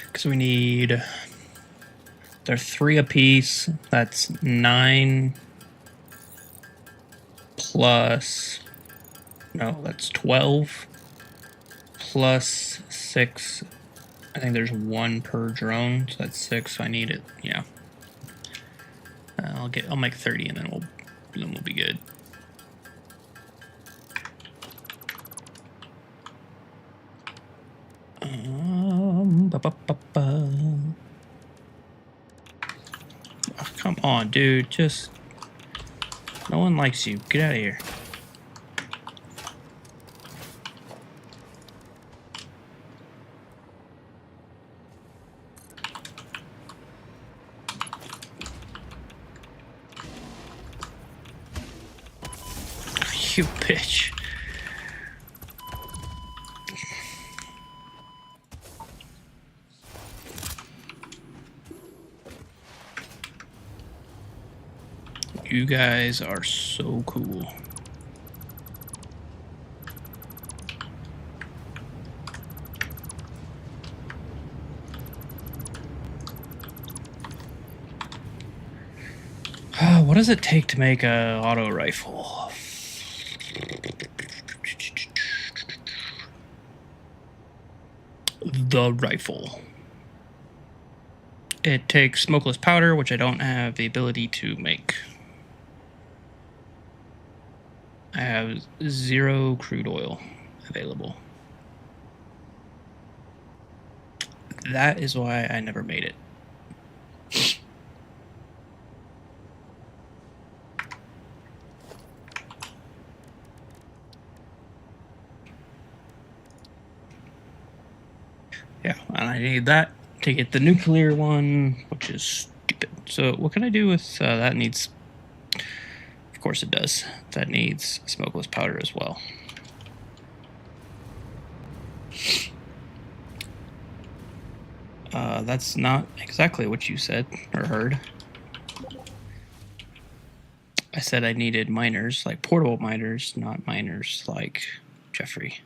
Speaker 1: Because we need... They're 3 apiece. That's 9 plus... No, that's 12 plus 6. I think there's 1 per drone, so that's 6. So I need it. Yeah. I'll make 30, and then we'll be good. Oh, come on, dude. Just... No one likes you. Get out of here. You bitch. You guys are so cool. What does it take to make a auto rifle? The rifle. It takes smokeless powder, which I don't have the ability to make. I have 0 crude oil available. That is why I never made it. Yeah, and I need that to get the nuclear one, which is stupid. So what can I do with that? Needs, of course it does. That needs smokeless powder as well. That's not exactly what you said or heard. I said I needed miners, like portable miners, not miners like Jeffrey.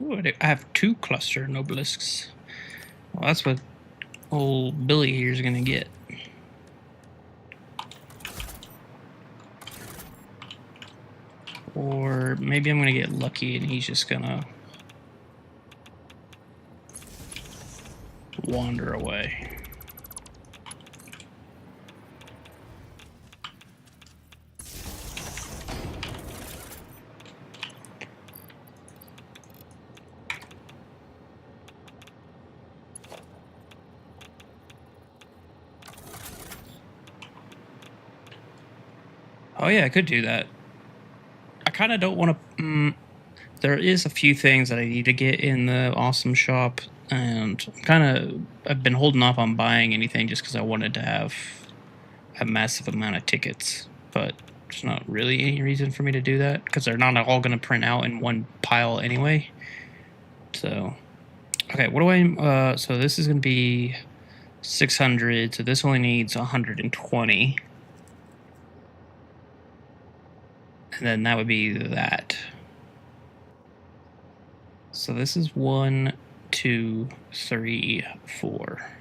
Speaker 1: Ooh, I have 2 cluster nobelisks. Well, that's what old Billy here is gonna get. Or maybe I'm gonna get lucky and he's just gonna wander away. Oh yeah, I could do that. I kind of don't want to. There is a few things that I need to get in the awesome shop, and I've been holding off on buying anything just because I wanted to have a massive amount of tickets. But there's not really any reason for me to do that because they're not all going to print out in one pile anyway. So, okay, what do I? So this is going to be 600. So this only needs 120. And then that would be that. So this is 1, 2, 3, 4.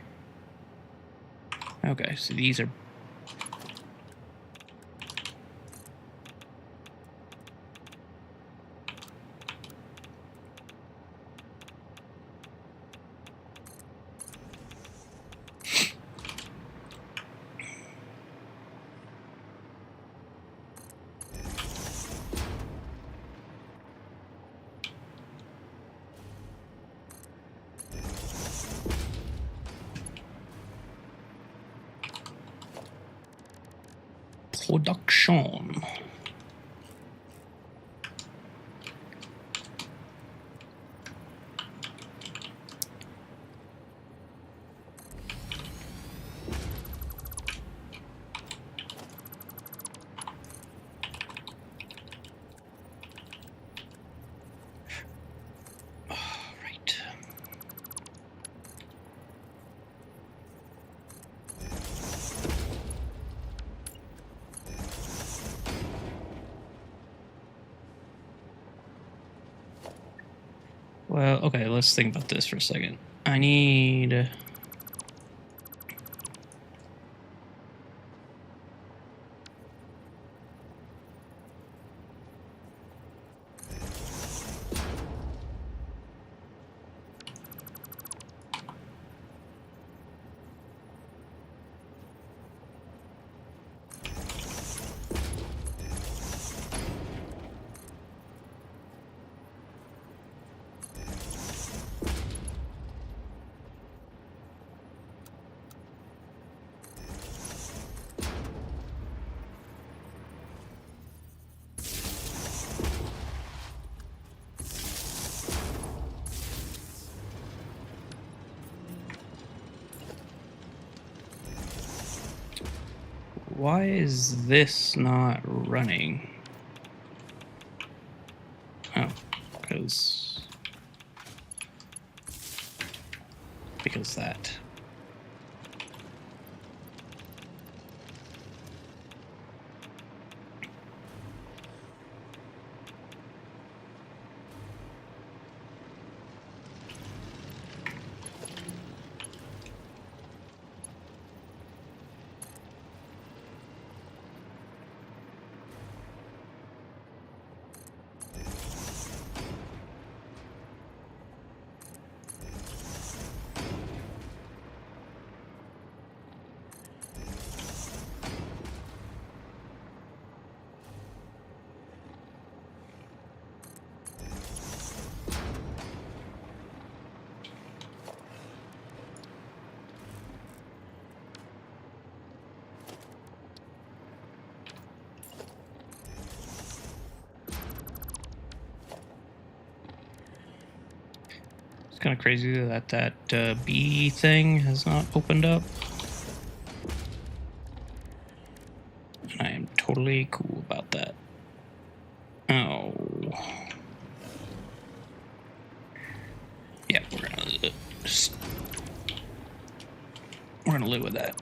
Speaker 1: Okay, so these are. Production. Well, okay, let's think about this for a second. I need. Why is this not running? Oh, because that. It's kind of crazy that bee thing has not opened up. And I am totally cool about that. Oh. Yeah, we're gonna live with that.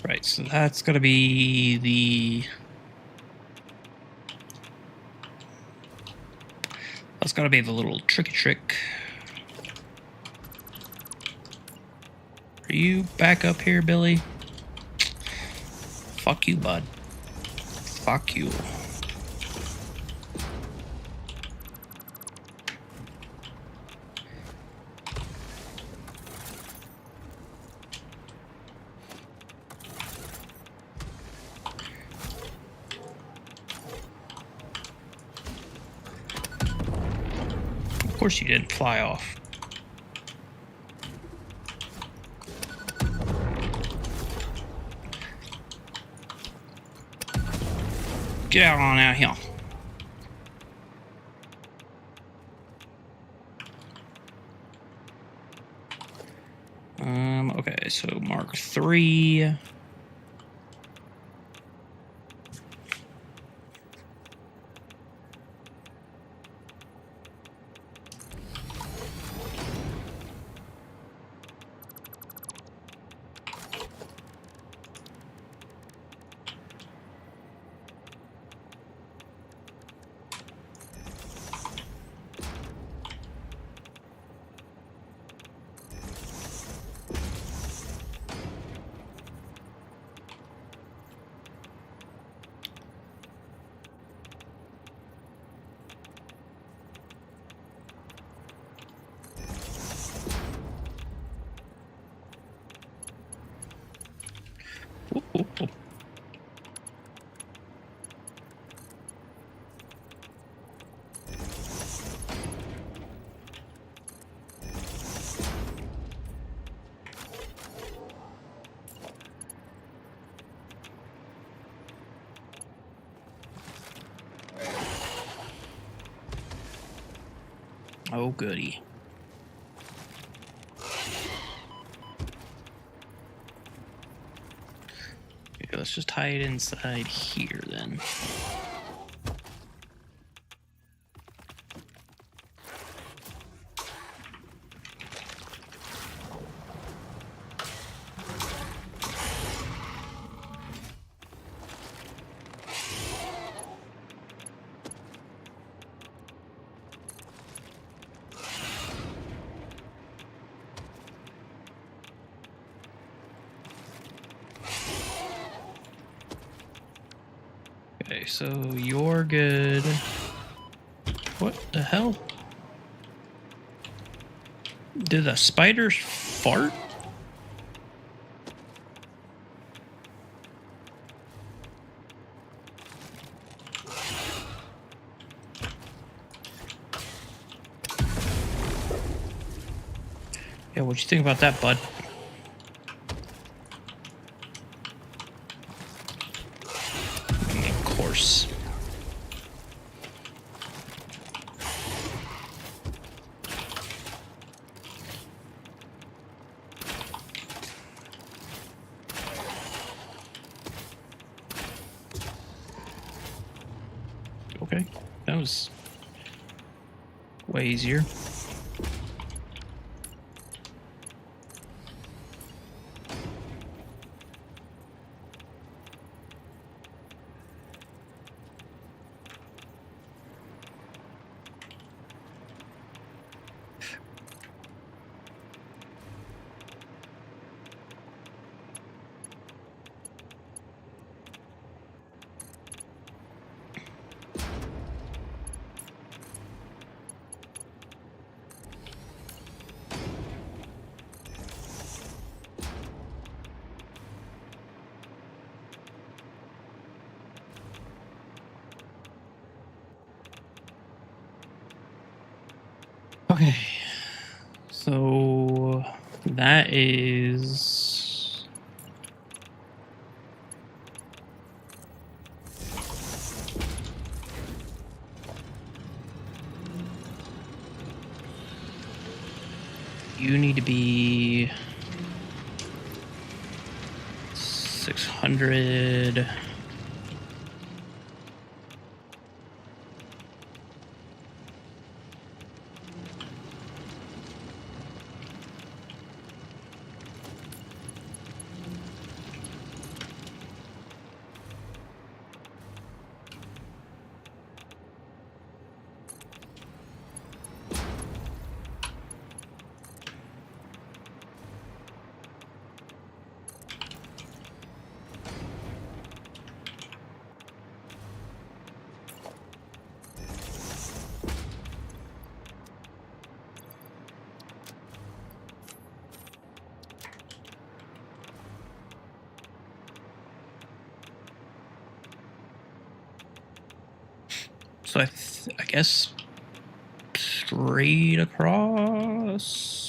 Speaker 1: Right, so that's gonna be the... That's gotta be the little tricky trick. Are you back up here, Billy? Fuck you, bud. Fuck you. Of course you didn't fly off. Get out on out here. Okay, so Mark 3. Oh, goody. Okay, let's just tie it inside here then. Okay, so you're good. What the hell? Did the spiders fart? Yeah, what'd you think about that, bud? Of course. Okay, that was way easier. Okay, so that is you need to be 600. So I guess straight across.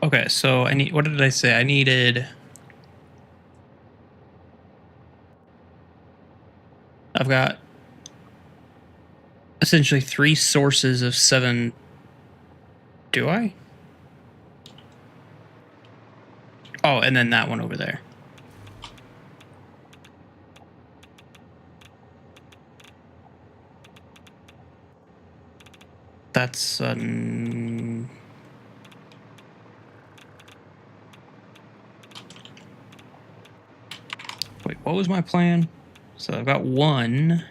Speaker 1: Okay, so I need. What did I say? I needed. I've got essentially 3 sources of 7. Do I? Oh, and then that one over there. That's wait, what was my plan? So I've got 1,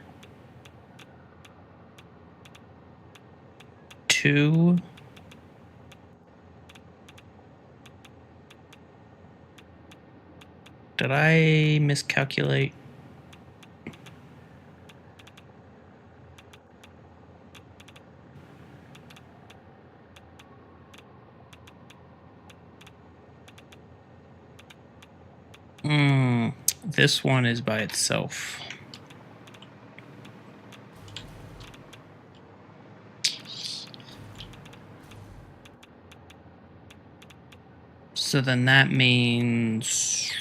Speaker 1: 2. Did I miscalculate? This one is by itself. So then that means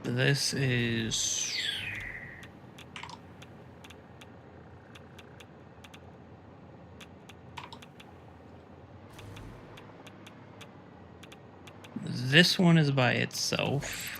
Speaker 1: this is this one is by itself.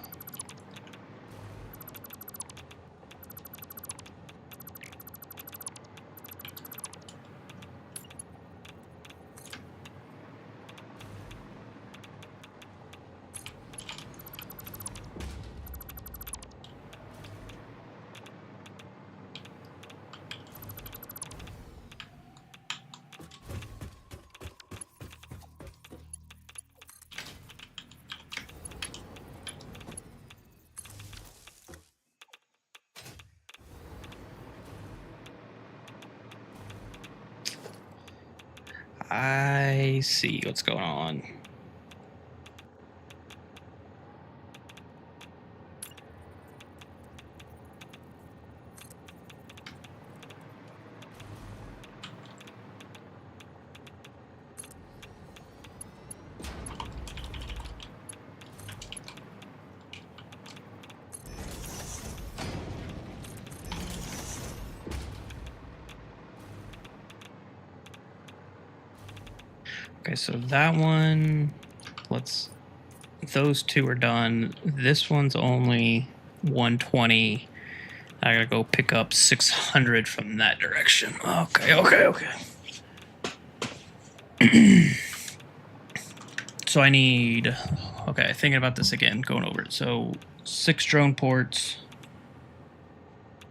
Speaker 1: I see what's going on. Okay, so that one, those 2 are done. This one's only 120. I gotta go pick up 600 from that direction. Okay. So I need, okay, thinking about this again, going over it. So 6 drone ports.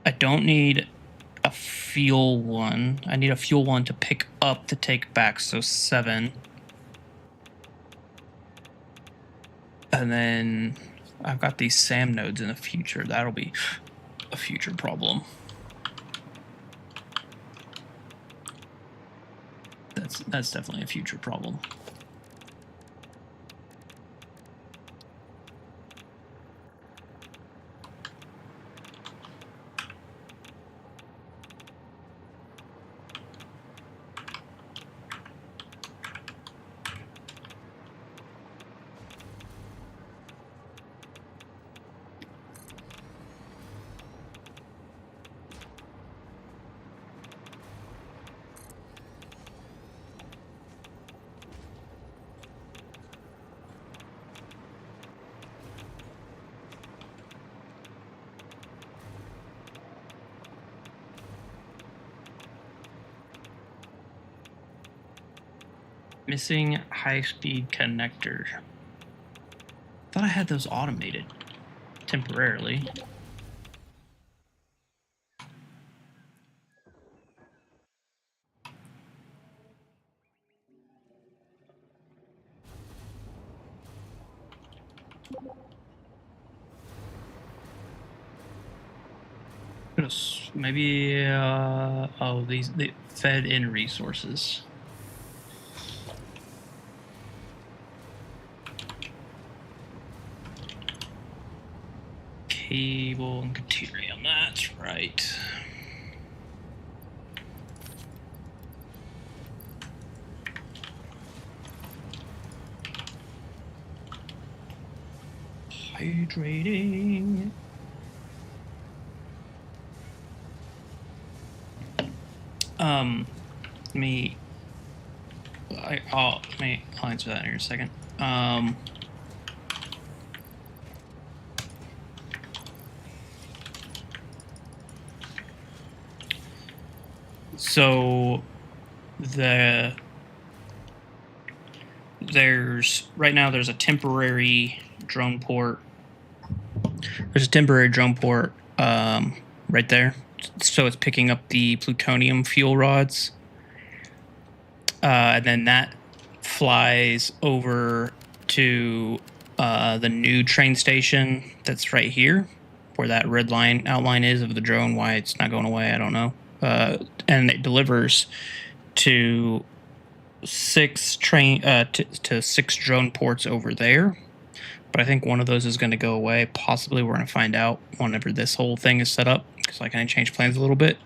Speaker 1: I don't need a fuel one. I need a fuel one to pick up to take back, so 7. And then I've got these SAM nodes in the future. That'll be a future problem. That's definitely a future problem. Missing high-speed connector. Thought I had those automated temporarily. Maybe, oh, they fed in resources. Cable and deuterium, that's right. Hydrating. I'll answer that in a second. So right now there's a temporary drone port. There's a temporary drone port right there. So it's picking up the plutonium fuel rods. And then that flies over to the new train station that's right here, where that red line outline is of the drone. Why it's not going away, I don't know. And it delivers to six drone ports over there. But I think one of those is going to go away. Possibly we're going to find out whenever this whole thing is set up, because I can change plans a little bit.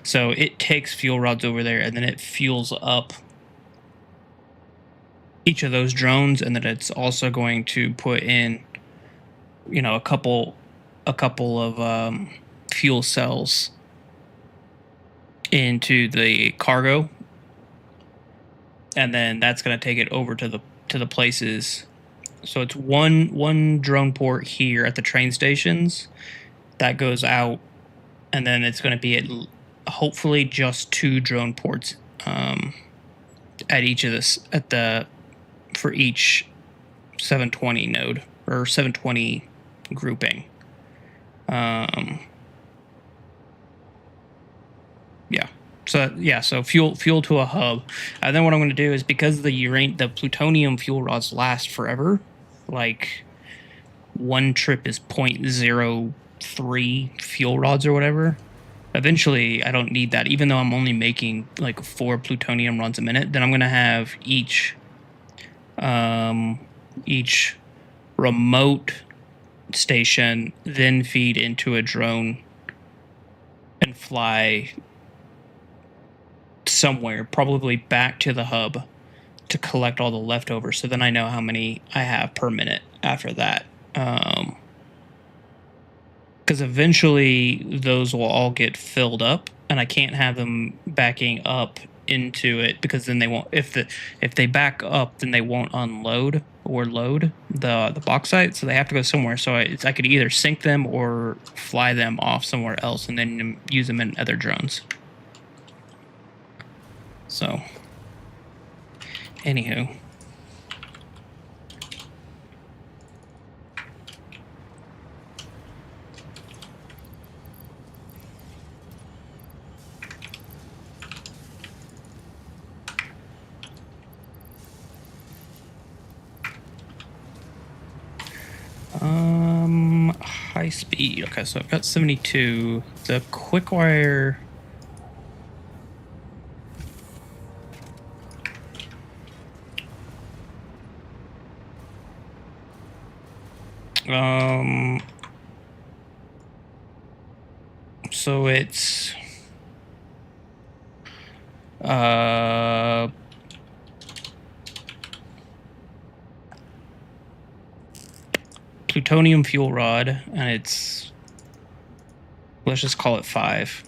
Speaker 1: So it takes fuel rods over there, and then it fuels up each of those drones, and then it's also going to put in, a couple of fuel cells into the cargo, and then that's going to take it over to the places. So it's one drone port here at the train stations that goes out, and then it's going to be at hopefully just 2 drone ports at each of this for each 720 node or 720 grouping. So fuel to a hub. And then what I'm going to do is, because the plutonium fuel rods last forever, like one trip is 0.03 fuel rods or whatever. Eventually, I don't need that, even though I'm only making like 4 plutonium runs a minute. Then I'm going to have each remote station then feed into a drone and fly somewhere, probably back to the hub, to collect all the leftovers. So then I know how many I have per minute after that. Because eventually those will all get filled up, and I can't have them backing up into it, because then they won't. If they back up, then they won't unload or load the bauxite, so they have to go somewhere. So I could either sink them or fly them off somewhere else, and then use them in other drones. So, anywho. High speed. Okay, so I've got 72. The quick wire. So it's plutonium fuel rod, and it's, let's just call it 5,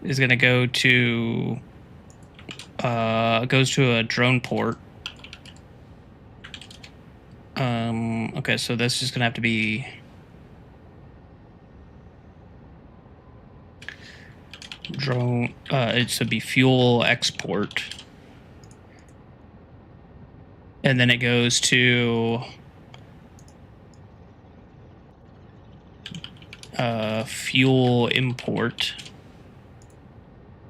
Speaker 1: is going to go to goes to a drone port. Okay, so that's just going to have to be drone. It should be fuel export, and then it goes to fuel import,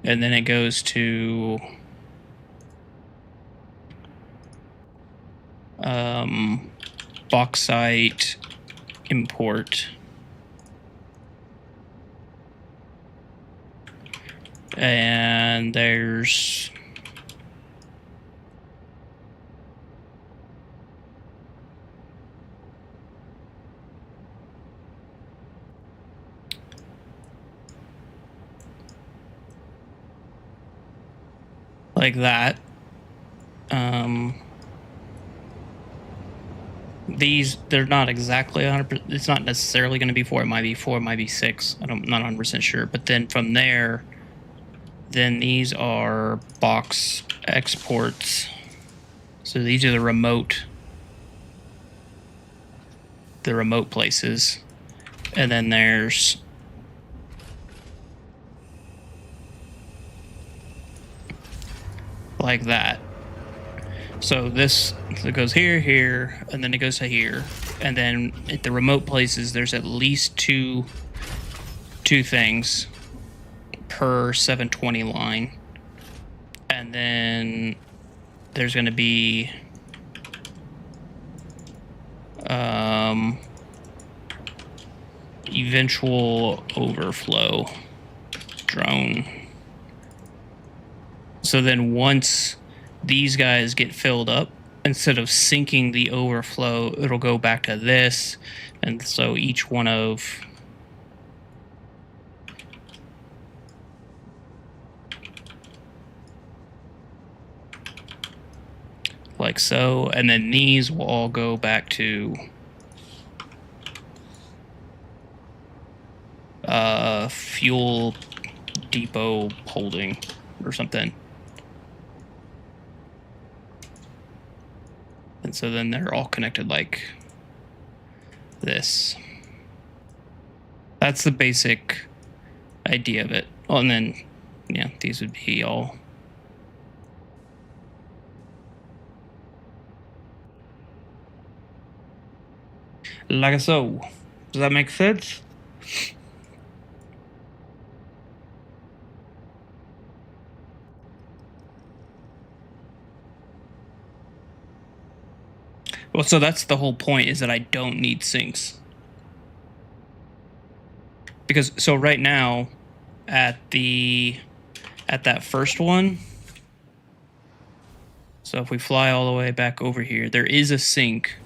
Speaker 1: and then it goes to bauxite import, and there's like that. These, they're not exactly 100%. It's not necessarily going to be 4. It might be 4. It might be 6. I'm not 100% sure. But then from there, then these are box exports. So these are the remote places. And then there's like that. So this, it goes here, here, and then it goes to here. And then at the remote places, there's at least two things per 720 line. And then there's going to be eventual overflow drone. So then once these guys get filled up, instead of sinking the overflow, it'll go back to this. And so each one of like so, and then these will all go back to fuel depot holding or something. And so then they're all connected like this. That's the basic idea of it. Oh, and then, yeah, these would be all. Like so. Does that make sense? Well, so that's the whole point, is that I don't need sinks. Because, so right now, at that first one, so if we fly all the way back over here, there is a sink.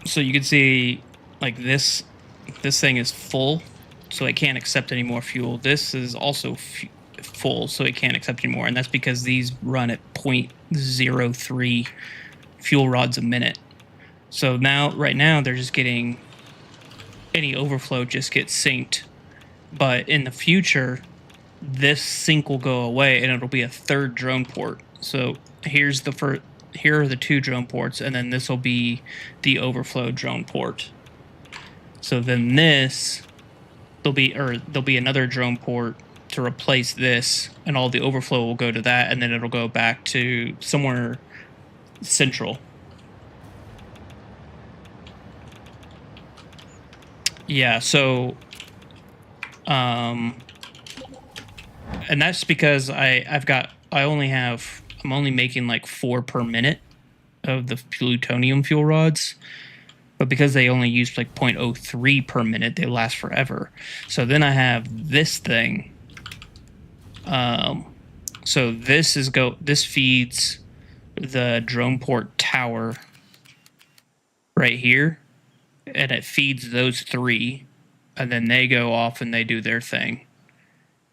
Speaker 1: So you can see, like, this thing is full, so it can't accept any more fuel. This is also full, so it can't accept any more, and that's because these run at 0.03 fuel rods a minute. So now, right now, they're just getting, any overflow just gets synced. But in the future, this sink will go away, and it'll be a third drone port. So here's the first. Here are the 2 drone ports, and then this will be the overflow drone port. So then this, there'll be another drone port to replace this, and all the overflow will go to that, and then it'll go back to somewhere central. Yeah, so and that's because I'm only making like 4 per minute of the plutonium fuel rods, but because they only use like 0.03 per minute, they last forever. So then I have this thing. So this feeds the drone port tower right here, and it feeds those 3, and then they go off and they do their thing.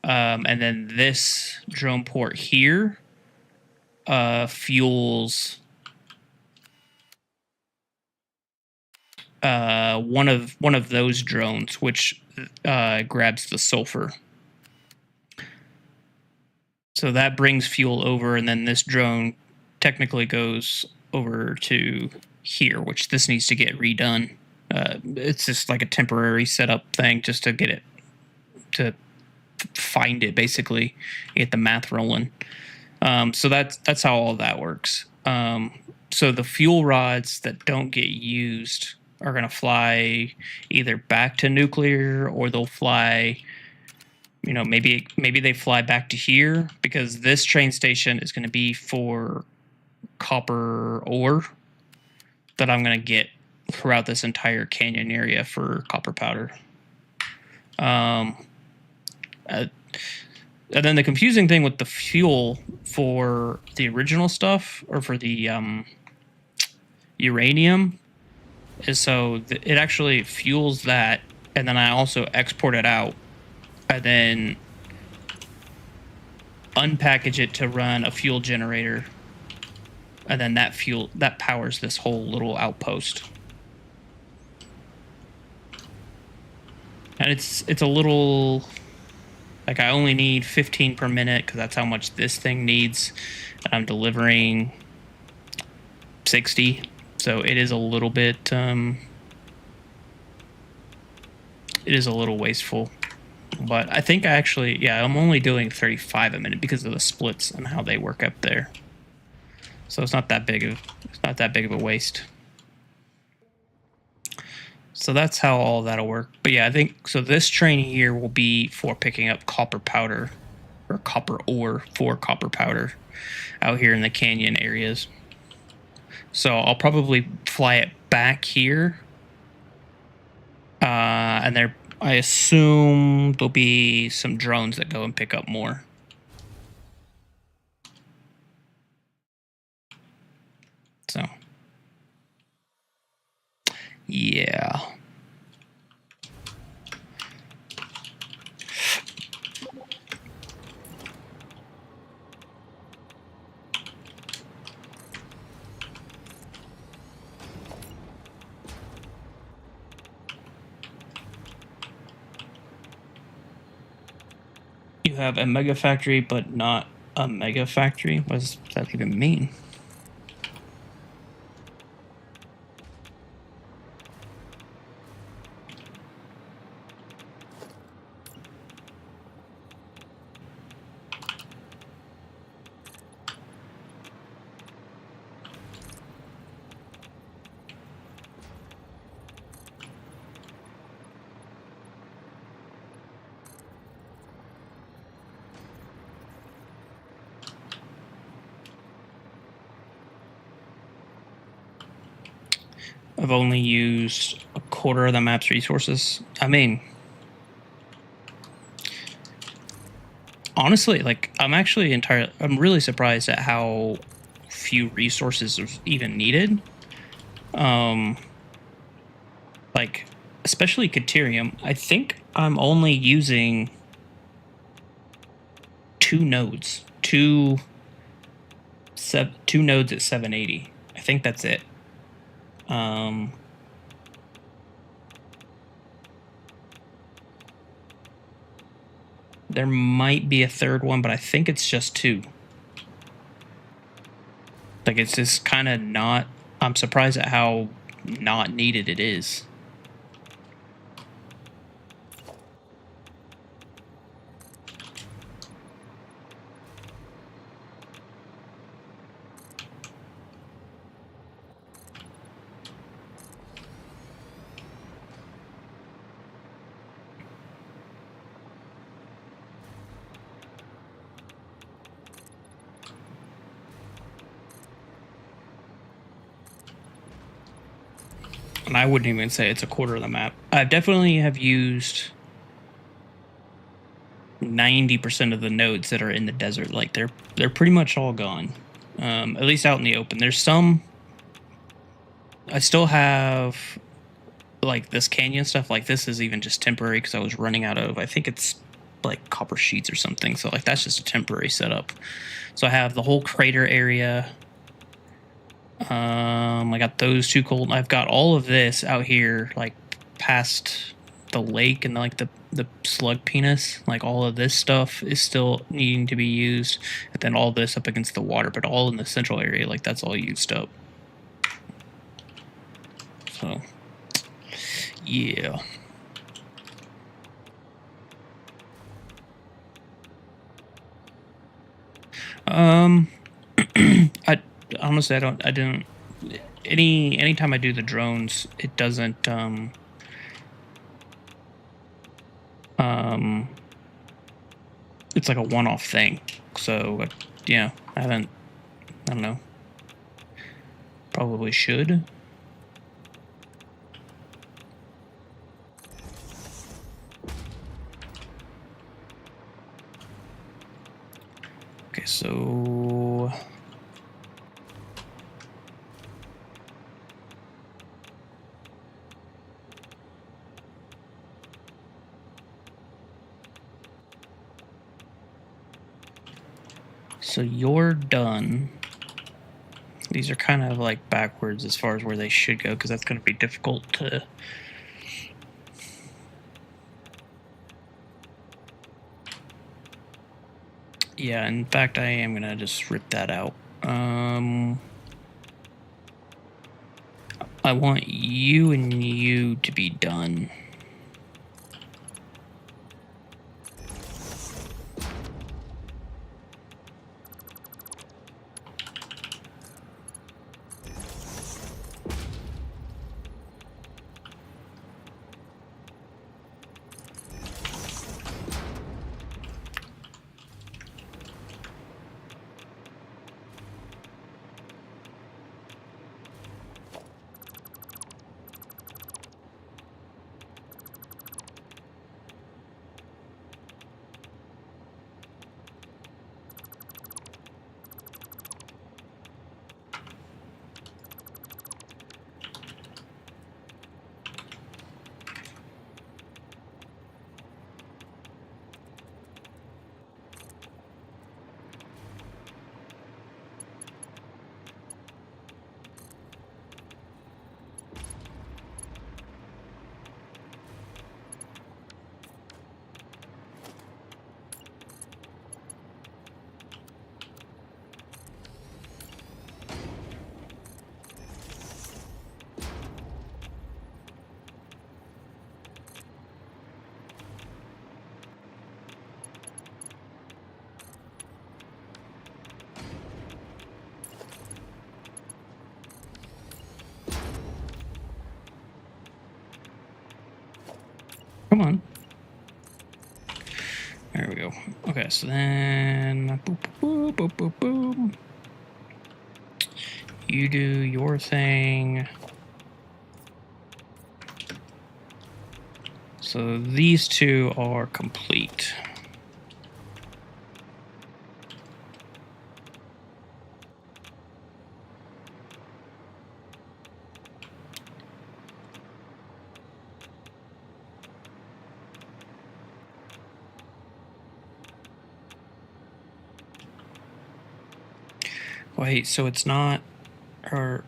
Speaker 1: And then this drone port here fuels one of those drones, which grabs the sulfur. So that brings fuel over, and then this drone technically goes over to here, which this needs to get redone. It's just like a temporary setup thing just to get it, to find it, basically, get the math rolling. So that's how all that works. So the fuel rods that don't get used are going to fly either back to nuclear, or they'll fly, maybe they fly back to here, because this train station is going to be for copper ore that I'm going to get throughout this entire canyon area for copper powder. And then the confusing thing with the fuel for the original stuff, or for the uranium, is so it actually fuels that, and then I also export it out, and then unpackage it to run a fuel generator, and then that powers this whole little outpost. And it's a little, like, I only need 15 per minute because that's how much this thing needs, and I'm delivering 60, so it is a little bit it is a little wasteful. But I think I'm only doing 35 a minute because of the splits and how they work up there. So it's not that big of a waste. So that's how all that'll work. But yeah, I think so. This train here will be for picking up copper powder or copper ore for copper powder out here in the canyon areas. So I'll probably fly it back here. And I assume there'll be some drones that go and pick up more. So, yeah. You have a megafactory, but not a megafactory? What does that even mean? I've only used a quarter of the map's resources. I mean, honestly, like, I'm really surprised at how few resources are even needed. Like, especially Caterium, I think I'm only using 2 nodes. Two nodes at 780. I think that's it. There might be a third one, but I think it's just 2. Like, it's just kind of not... I'm surprised at how not needed it is. And I wouldn't even say it's a quarter of the map. I definitely have used 90% of the nodes that are in the desert. Like, they're pretty much all gone. At least out in the open. There's some... I still have, like, this canyon stuff. Like, this is even just temporary because I was running out of... I think it's, like, copper sheets or something. So, like, that's just a temporary setup. So I have the whole crater area... I got those 2 cold. I've got all of this out here, like, past the lake and, like, the slug penis. Like, all of this stuff is still needing to be used. And then all this up against the water, but all in the central area, like, that's all used up. So, yeah. I honestly, I didn't... Anytime I do the drones, it doesn't, it's like a one-off thing. So, yeah, I don't know. Probably should. Okay, so... So you're done. These are kind of like backwards as far as where they should go, because that's going to be difficult to... Yeah, in fact, I am going to just rip that out. I want you and you to be done. Come on. There we go. Okay, so then... Boop, boop, boop, boop, boop, boop. You do your thing. So these two are complete. Wait, so it's not... Or...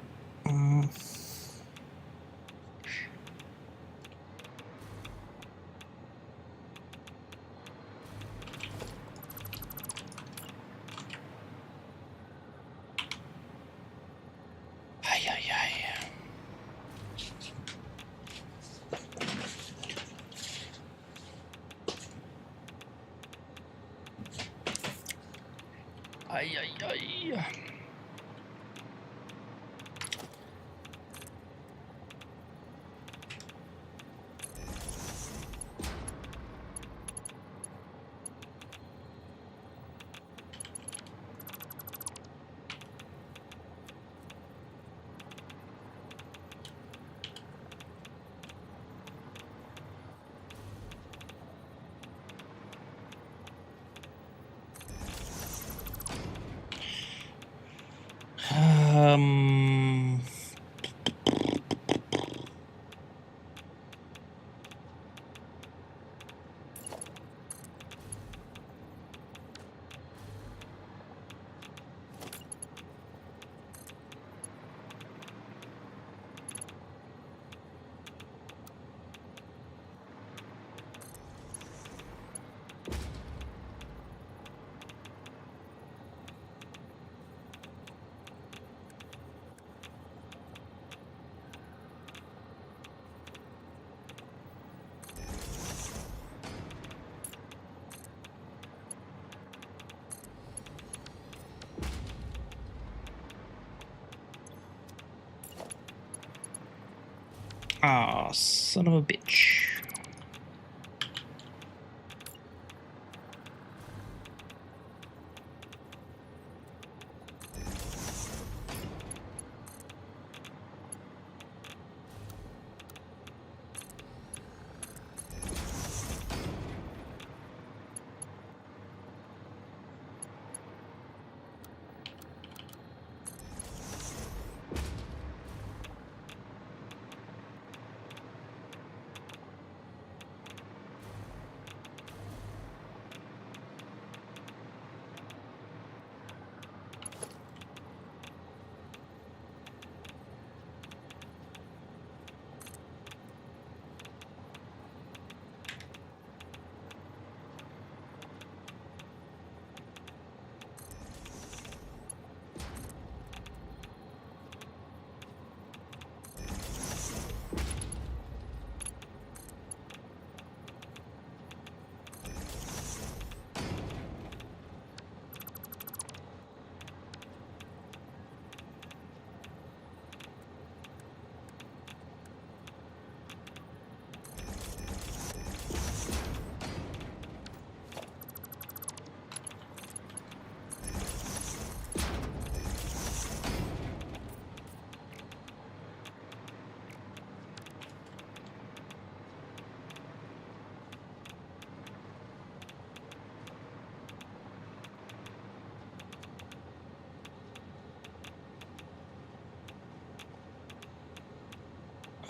Speaker 1: Ah, son of a bitch.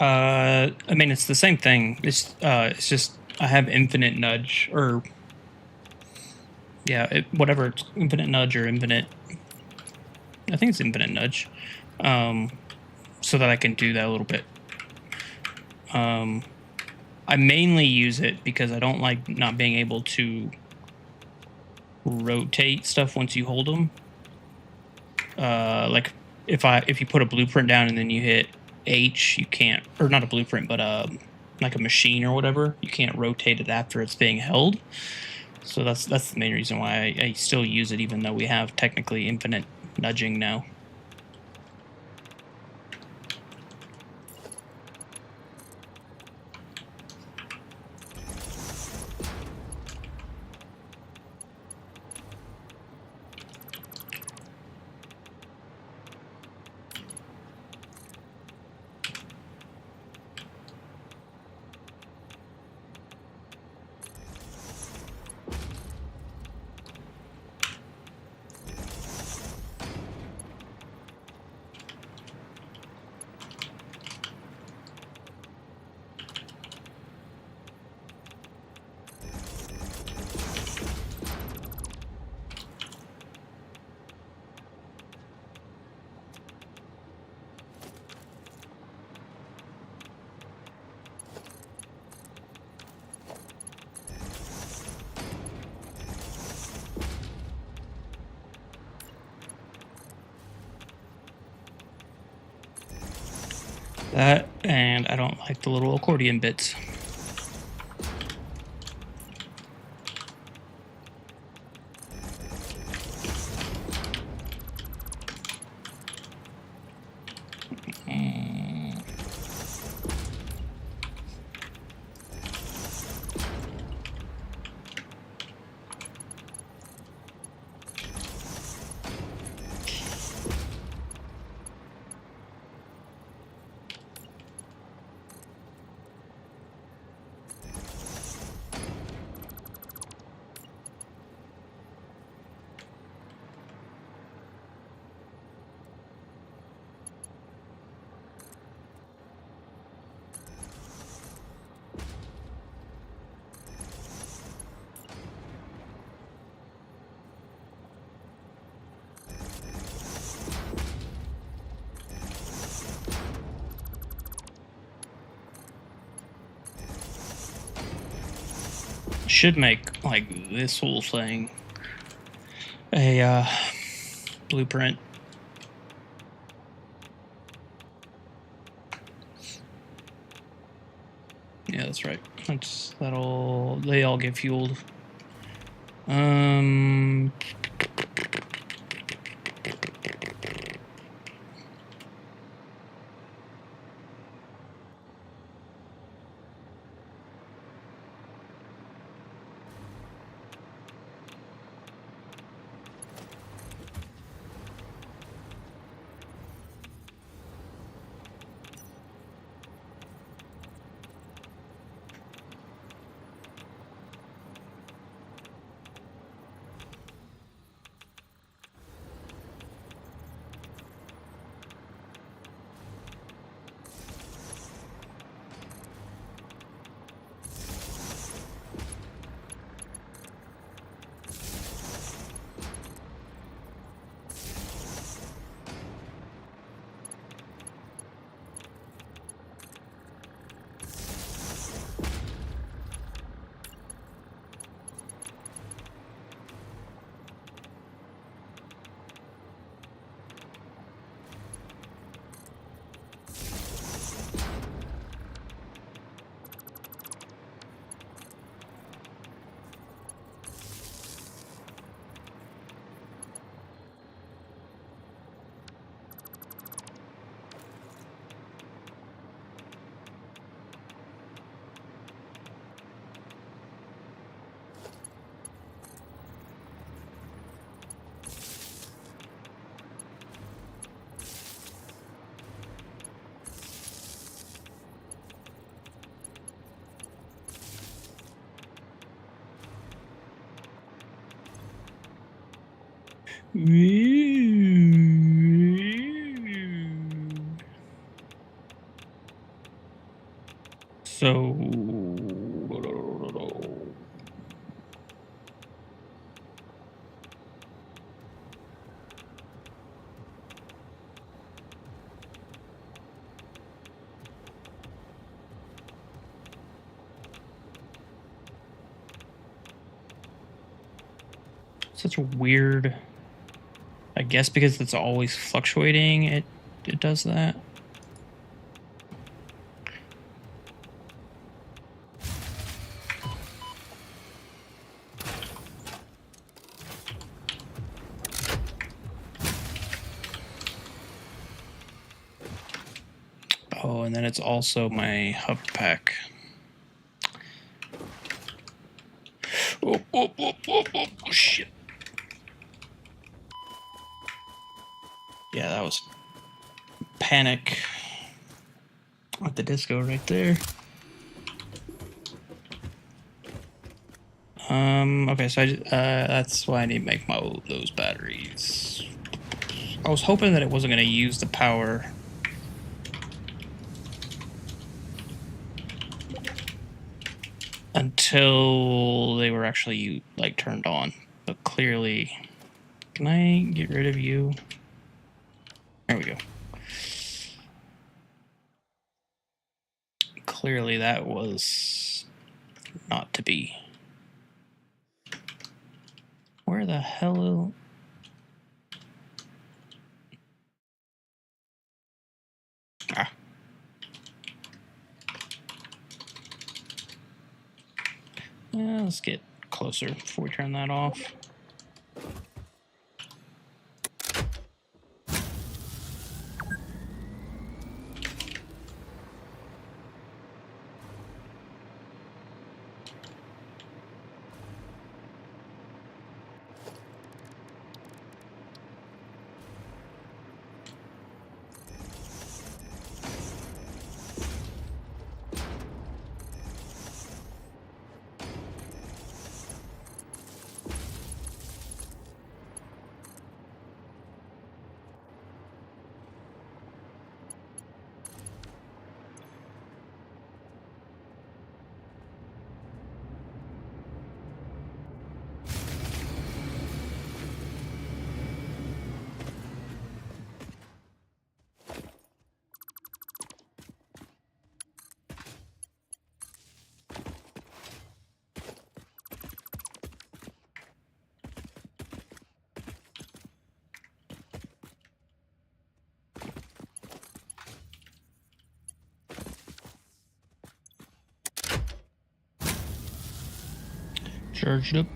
Speaker 1: I mean, it's the same thing. It's just I have infinite nudge, or yeah, whatever. It's infinite nudge or infinite. I think it's infinite nudge, so that I can do that a little bit. I mainly use it because I don't like not being able to rotate stuff once you hold them. Like if you put a blueprint down and then you hit H, you can't, or not a blueprint, but like a machine or whatever, you can't rotate it after it's being held. So that's the main reason why I still use it, even though we have technically infinite nudging now. That, and I don't like the little accordion bits. Should make like this whole thing a blueprint. Yeah, that's right. They all get fueled. Yeah, So such a weird, I guess because it's always fluctuating, it does that. Oh, and then it's also my hub pack. Oh, shit. Yeah, that was panic at the disco right there. Okay, so that's why I need to make those batteries. I was hoping that it wasn't going to use the power. Until they were actually, like, turned on. But clearly... Can I get rid of you? There we go. Clearly that was not to be. Where the hell... Ah. Let's get closer before we turn that off. Charged up.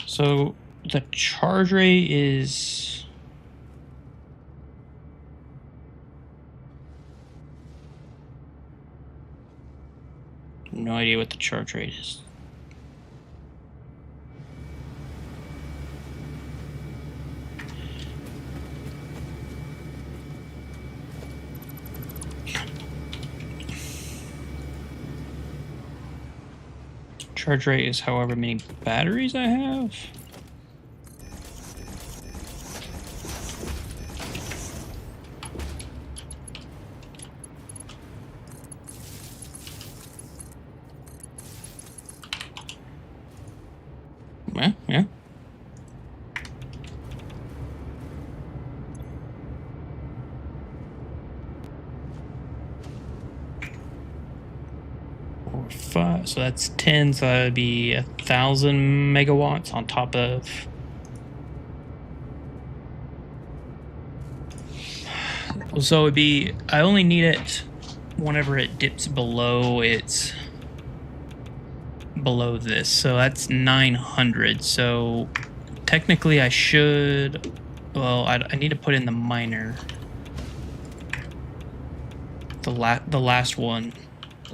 Speaker 1: So the charge rate is... No idea what the charge rate is. Charge rate is however many batteries I have. Yeah. So that's 10, so that would be 1,000 megawatts on top of... So it'd be... I only need it whenever it dips below its... below this, so that's 900. So technically I should... Well, I need to put in the miner. The last one.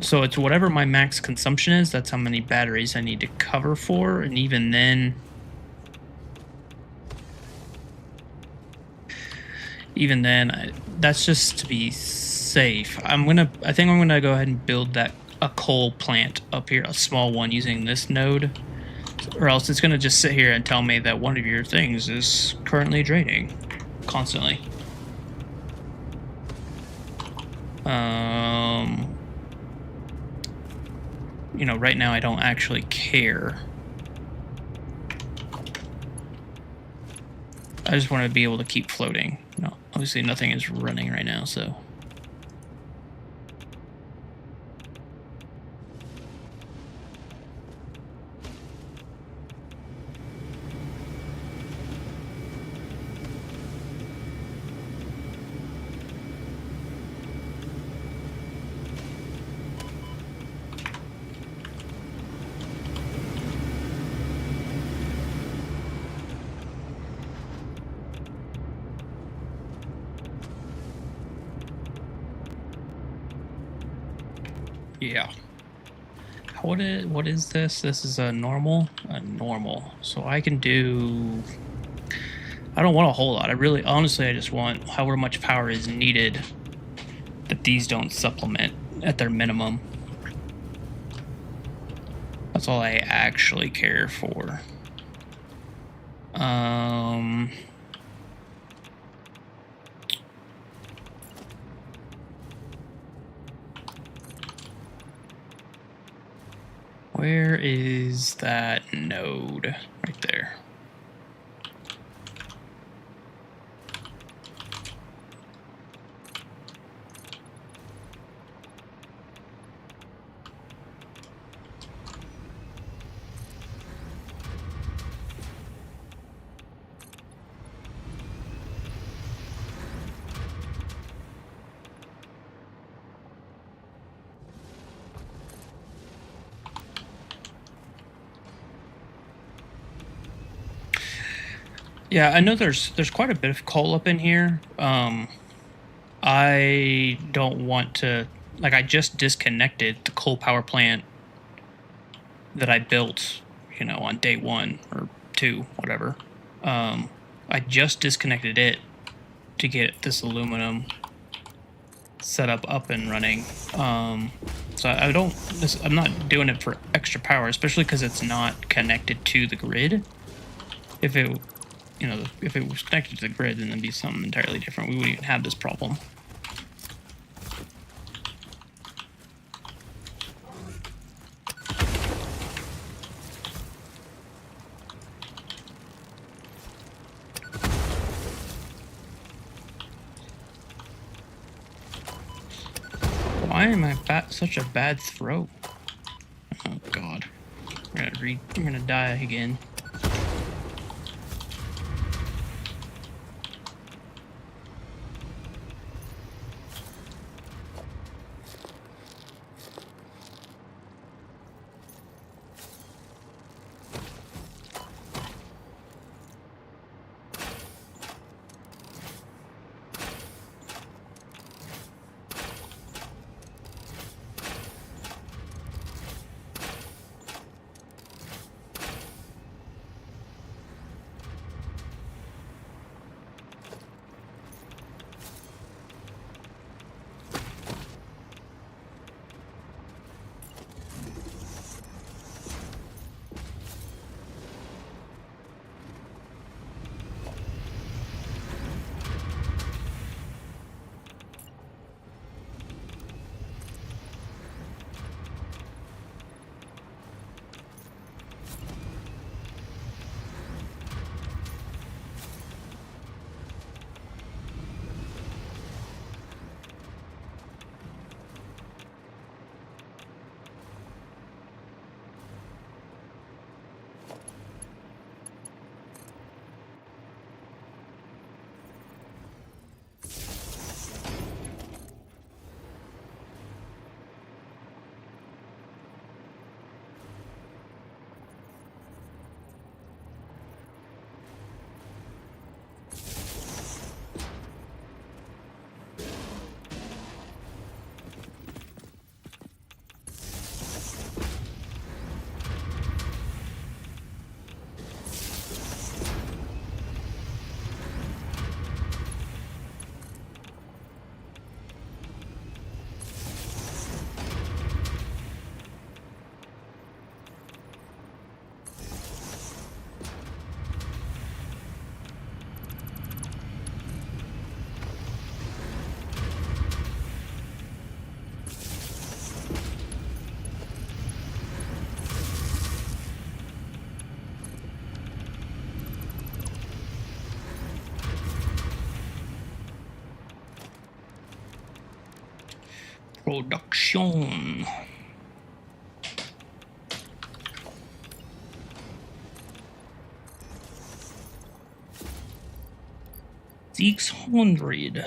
Speaker 1: So it's whatever my max consumption is, that's how many batteries I need to cover for, and even then... that's just to be safe. I think I'm gonna go ahead and build that a coal plant up here, a small one using this node, or else it's going to just sit here and tell me that one of your things is currently draining constantly. You know, right now I don't actually care. I just want to be able to keep floating. No, obviously nothing is running right now, so. Yeah. What is this? This is a normal? A normal. So I can do... I don't want a whole lot. Honestly, I just want however much power is needed that these don't supplement at their minimum. That's all I actually care for. Where is that node? Right there. Yeah, I know there's quite a bit of coal up in here. I don't want to... Like, I just disconnected the coal power plant that I built, you know, on day 1 or 2, whatever. I just disconnected it to get this aluminum setup up and running. So I'm not doing it for extra power, especially because it's not connected to the grid. If it was connected to the grid, then it'd be something entirely different. We wouldn't even have this problem. Why am I such a bad throw? Oh god. I'm gonna die again. Production. 600.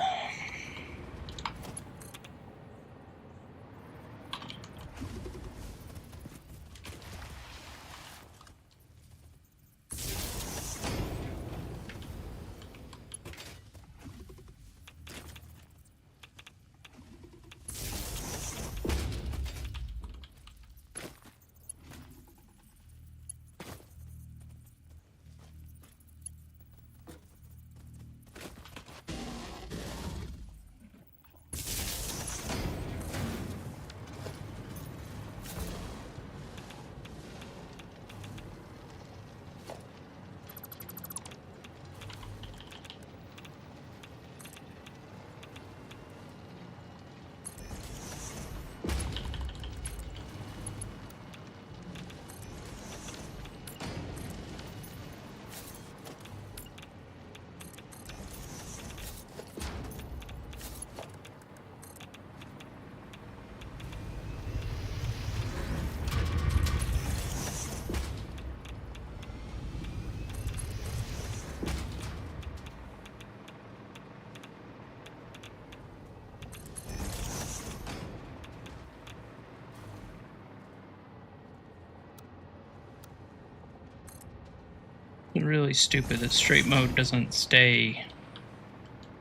Speaker 1: Really stupid that straight mode doesn't stay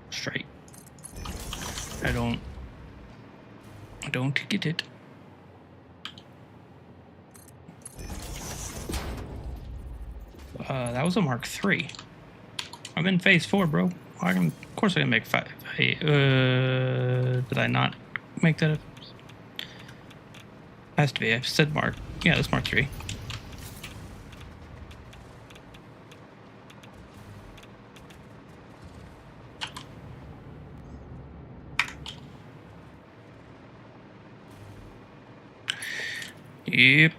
Speaker 1: straight. I don't get it. That was a Mark III. I'm in phase 4, bro. Of course I can make 5. Did I not make that? Has to be. I said Mark. Yeah, that's Mark III. Yep.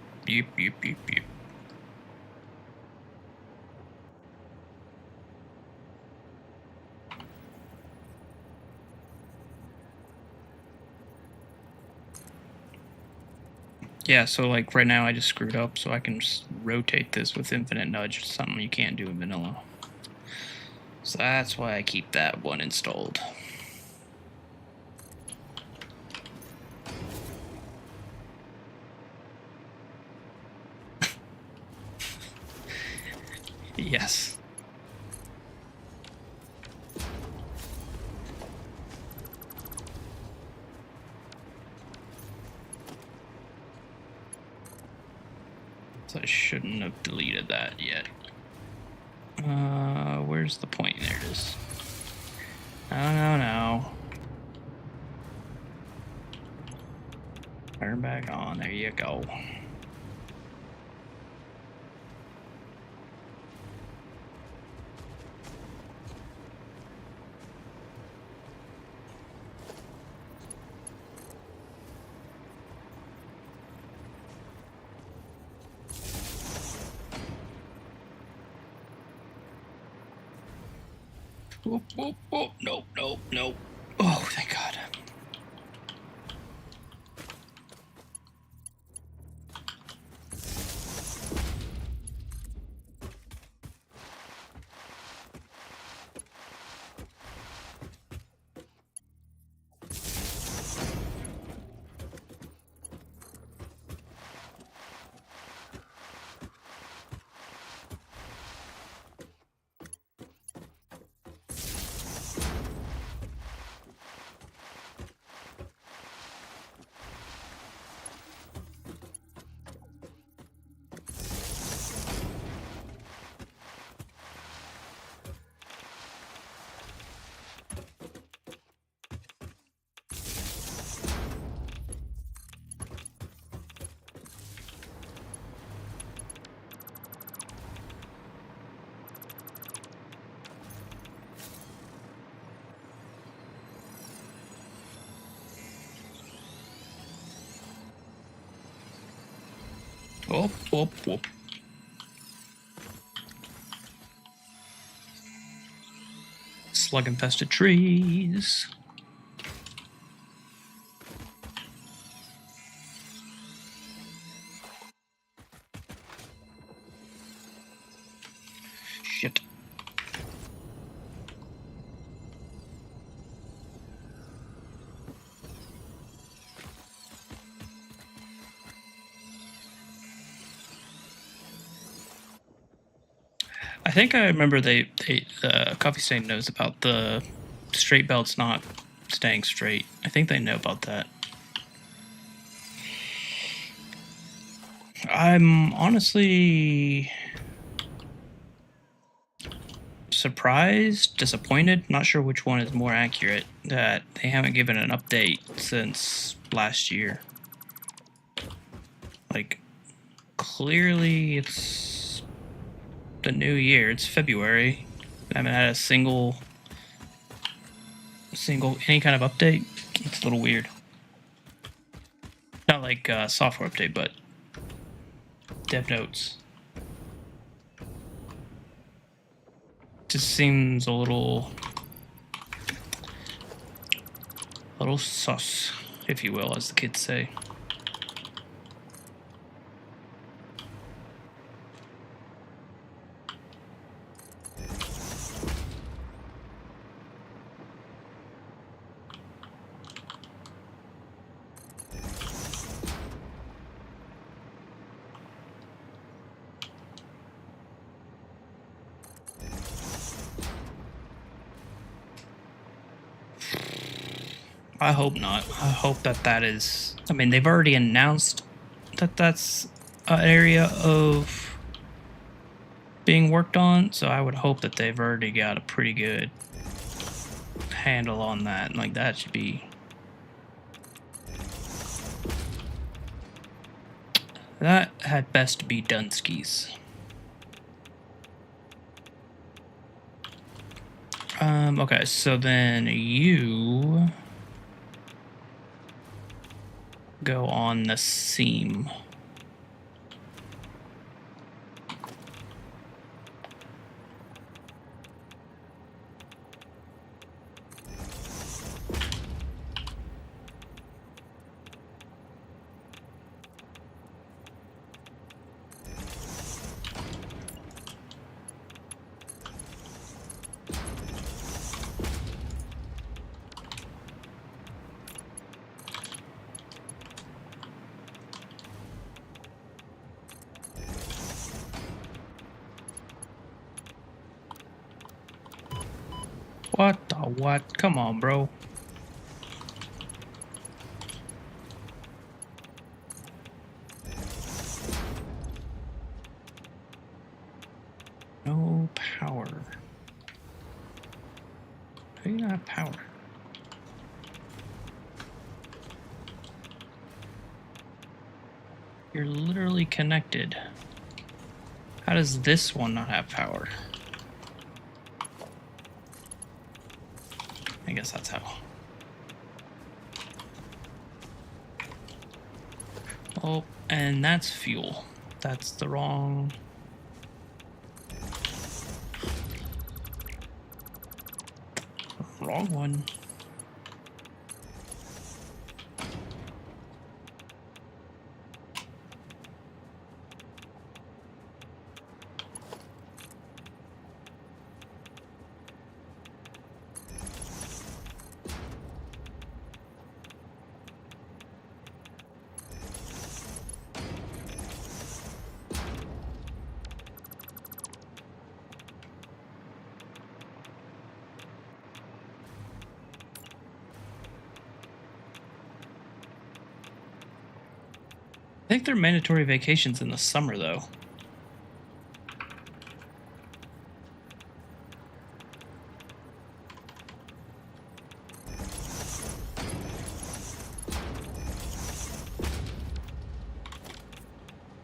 Speaker 1: Yeah, so like right now I just screwed up, so I can just rotate this with infinite nudge, something you can't do in vanilla. So that's why I keep that one installed. Yes. So I shouldn't have deleted that yet. Where's the point? There it is. No. Turn back on. There you go. Oh, nope. Oh, thank God. Oh. Slug-infested trees. think I remember the Coffee Stain knows about the straight belts not staying straight. I think they know about that. I'm honestly surprised, disappointed, not sure which one is more accurate, that they haven't given an update since last year. Like, clearly it's the new year, it's February. I haven't had a single any kind of update. It's a little weird. Not like software update, but dev notes. Just seems a little sus, if you will, as the kids say. I hope not. I hope that is... I mean, they've already announced that that's an area of being worked on, so I would hope that they've already got a pretty good handle on that. Like, that should be... That had best be Dunskies. Okay, so then you go on the seam. What the what? Come on, bro. No power. How do you not have power? You're literally connected. How does this one not have power? I guess that's how. Oh, and that's fuel. That's the wrong... Wrong one. I think they're mandatory vacations in the summer, though.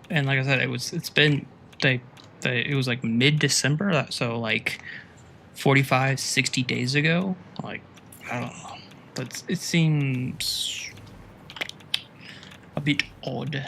Speaker 1: And like I said, it was like mid-December, so like 45, 60 days ago. Like, I don't know. But it seems a bit odd.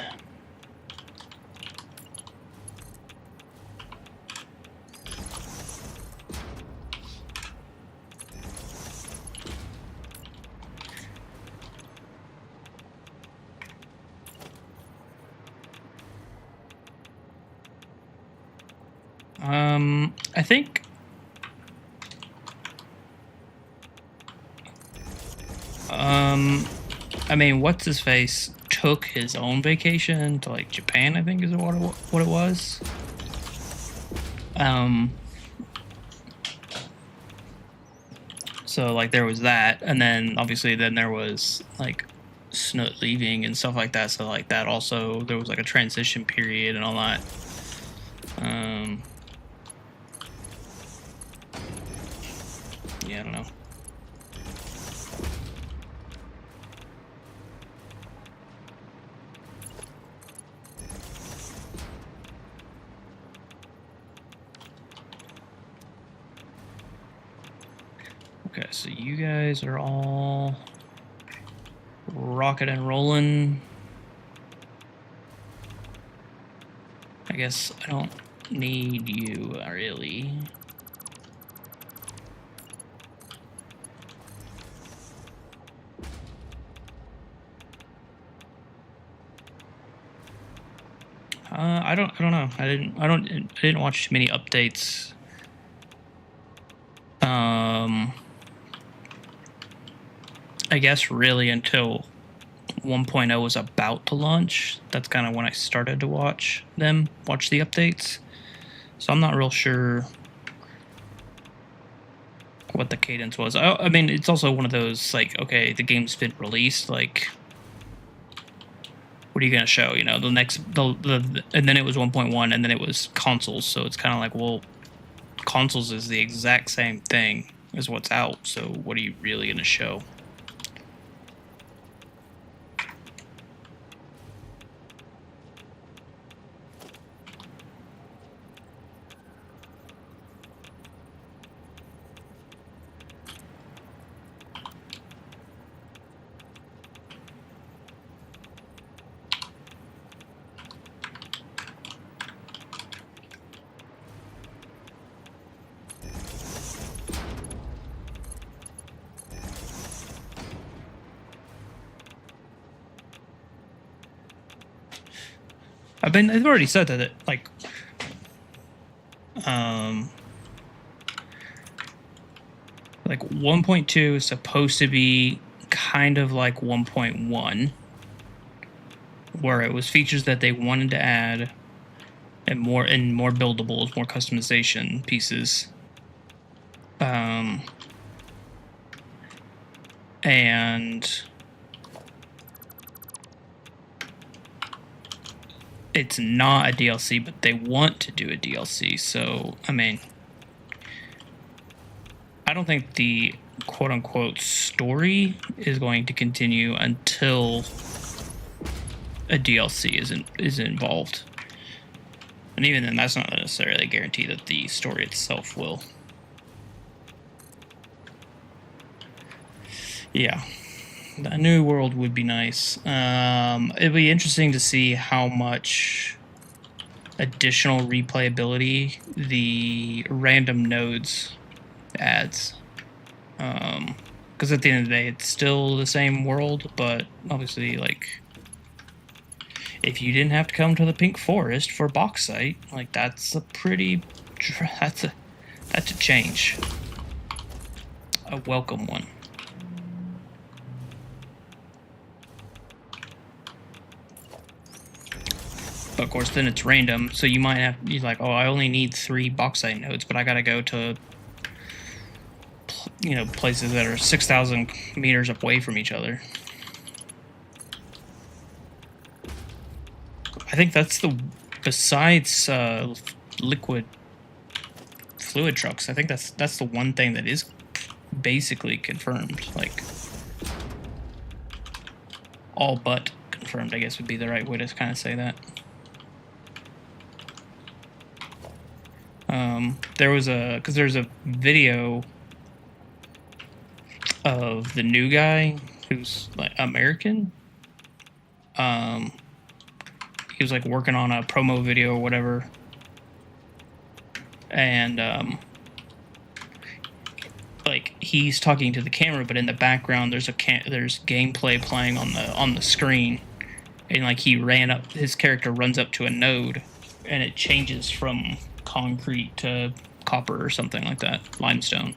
Speaker 1: I think I mean, what's his face took his own vacation to like Japan, I think is what it was. So like there was that, and then obviously then there was like Snoot leaving and stuff like that. So like that also there was like a transition period and all that. Yeah, I don't know. Okay, so you guys are all rocking and rolling. I guess I don't need you, really. I don't know. I didn't watch too many updates. I guess really until 1.0 was about to launch. That's kind of when I started to watch the updates. So I'm not real sure what the cadence was. I mean, it's also one of those, like, okay, the game's been released, like, what are you going to show? You know, and then it was 1.1, and then it was consoles. So it's kind of like, well, consoles is the exact same thing as what's out. So what are you really going to show? I've already said that like 1.2 is supposed to be kind of like 1.1, where it was features that they wanted to add and more buildables, more customization pieces. And it's not a DLC, but they want to do a DLC. So, I mean, I don't think the quote-unquote story is going to continue until a DLC is involved. And even then, that's not necessarily a guarantee that the story itself will. Yeah. A new world would be nice. It'd be interesting to see how much additional replayability the random nodes adds. Because at the end of the day, it's still the same world, but obviously, like, if you didn't have to come to the Pink Forest for bauxite, like, that's a change. A welcome one. But of course, then it's random, so you might have, you're like, oh, I only need 3 bauxite nodes, but I gotta go to, you know, places that are 6,000 meters away from each other. I think that's besides liquid fluid trucks, I think that's the one thing that is basically confirmed, like, all but confirmed, I guess would be the right way to kind of say that. There's a video of the new guy who's like American. He was like working on a promo video or whatever, and like he's talking to the camera, but in the background there's gameplay playing on the screen, and like his character runs up to a node, and it changes from concrete to copper or something like that, limestone.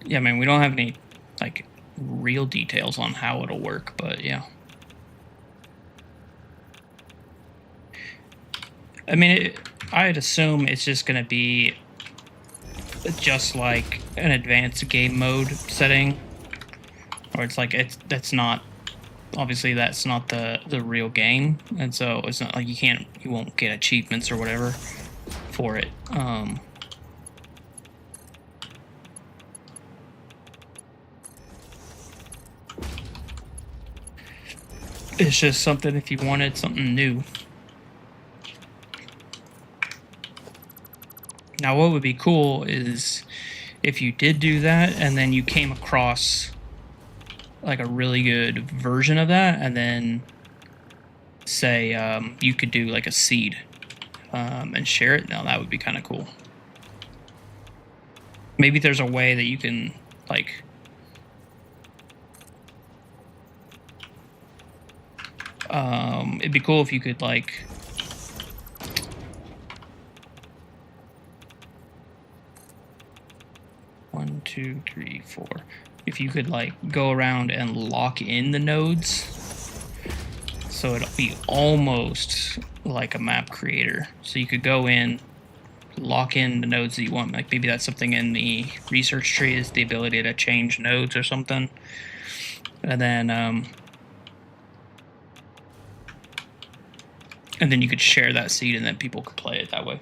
Speaker 1: Yeah, I mean, we don't have any, like, real details on how it'll work, but yeah. I mean, I'd assume it's just going to be just like an advanced game mode setting, or it's like that's not, obviously that's not the real game, and so it's not like you won't get achievements or whatever for it. It's just something if you wanted something new. Now, what would be cool is if you did do that and then you came across like a really good version of that, and then say you could do like a seed and share it. Now, that would be kind of cool. Maybe there's a way that you can like it'd be cool if you could like one, two, three, four. If you could like go around and lock in the nodes, so it'll be almost like a map creator. So you could go in, lock in the nodes that you want. Like maybe that's something in the research tree, is the ability to change nodes or something. And then you could share that seed, and then people could play it that way.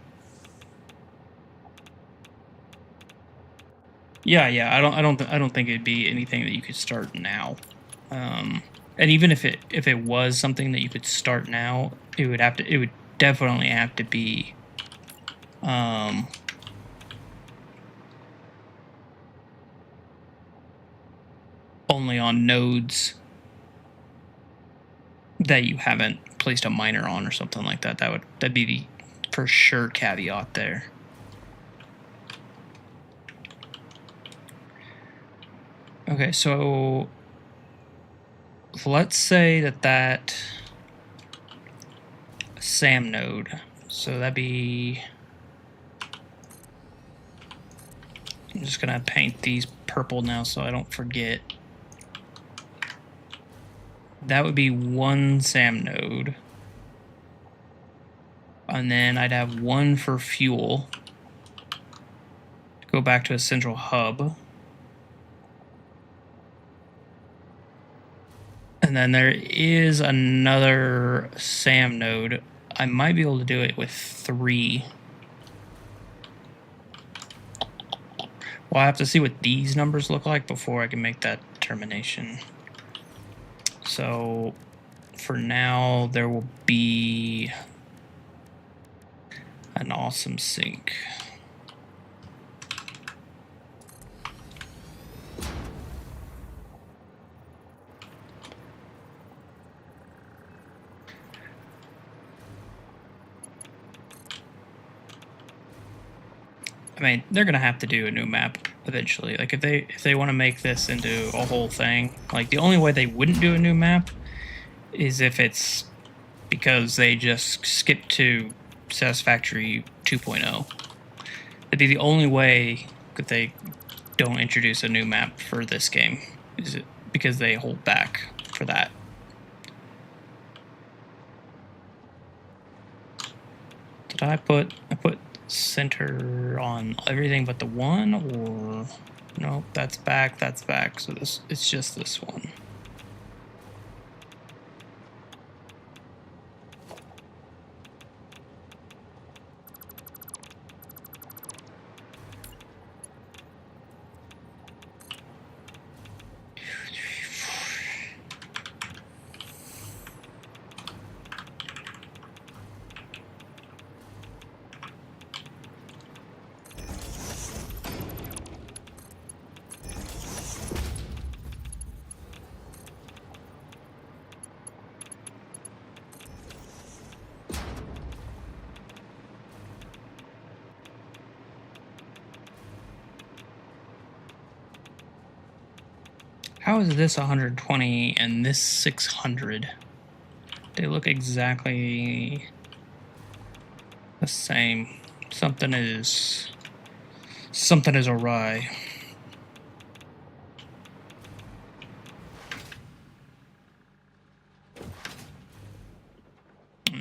Speaker 1: Yeah, I don't think it'd be anything that you could start now. And even if it was something that you could start now, it would definitely have to be only on nodes that you haven't placed a miner on or something like that. That'd be the for sure caveat there. Okay, so let's say that SAM node, so that'd be, I'm just gonna paint these purple now so I don't forget. That would be one SAM node, and then I'd have one for fuel to go back to a central hub. And then there is another SAM node. I might be able to do it with 3. Well, I have to see what these numbers look like before I can make that determination. So for now, there will be an awesome sync. I mean, they're gonna have to do a new map eventually. Like if they want to make this into a whole thing, like the only way they wouldn't do a new map is if it's because they just skipped to Satisfactory 2.0. It'd be the only way that they don't introduce a new map for this game, is it because they hold back for that. Did I put center on everything but the one, or no? That's back, so it's just this one. How is this 120 and this 600? They look exactly the same. Something is awry.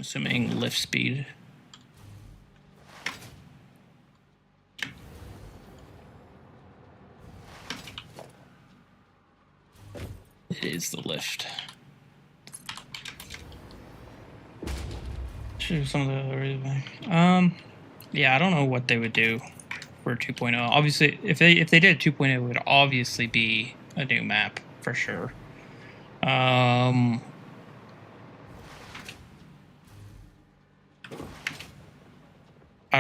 Speaker 1: assuming lift speed. It is the lift. Some of the yeah, I don't know what they would do for 2.0. Obviously, if they did 2.0, it would obviously be a new map for sure. I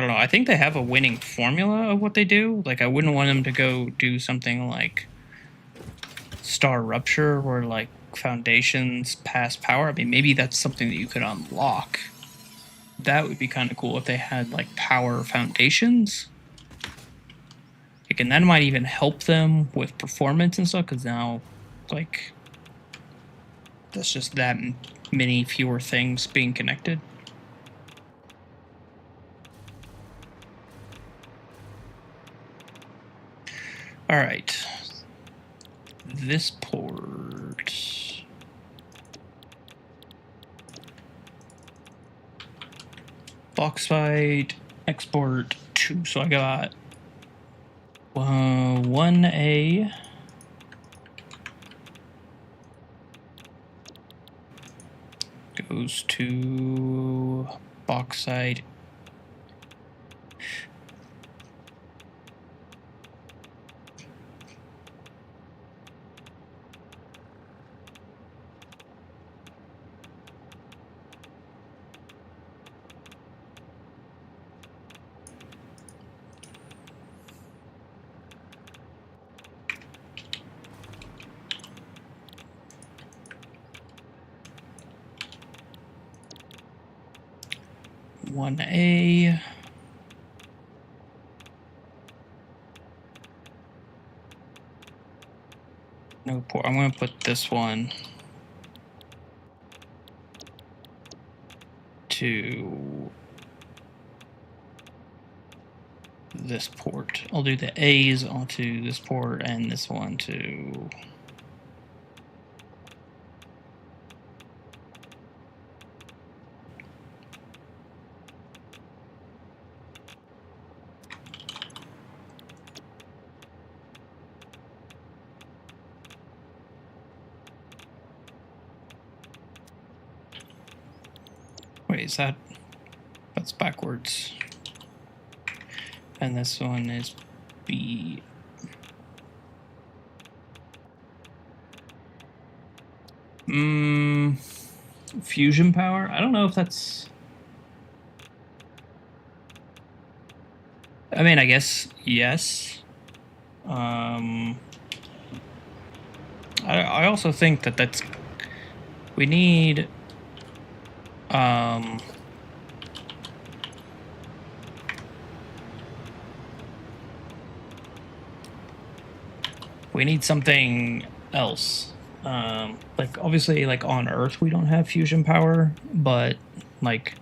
Speaker 1: don't know. I think they have a winning formula of what they do. Like, I wouldn't want them to go do something like Star Rupture or like Foundations Past Power. I mean, maybe that's something that you could unlock. That would be kind of cool if they had like Power Foundations. Like, and that might even help them with performance and stuff, because now, like, that's just that many fewer things being connected. All right. This port. Bauxite export 2. So I got 1A. Goes to bauxite. One A. No port. I'm going to put this one to this port. I'll do the A's onto this port and this one to wait, is that's backwards. And this one is B. Fusion power? I don't know if that's... I mean, I guess yes. I also think that that's... We need... we need something else. Like, obviously, like, on Earth, we don't have fusion power, but, like,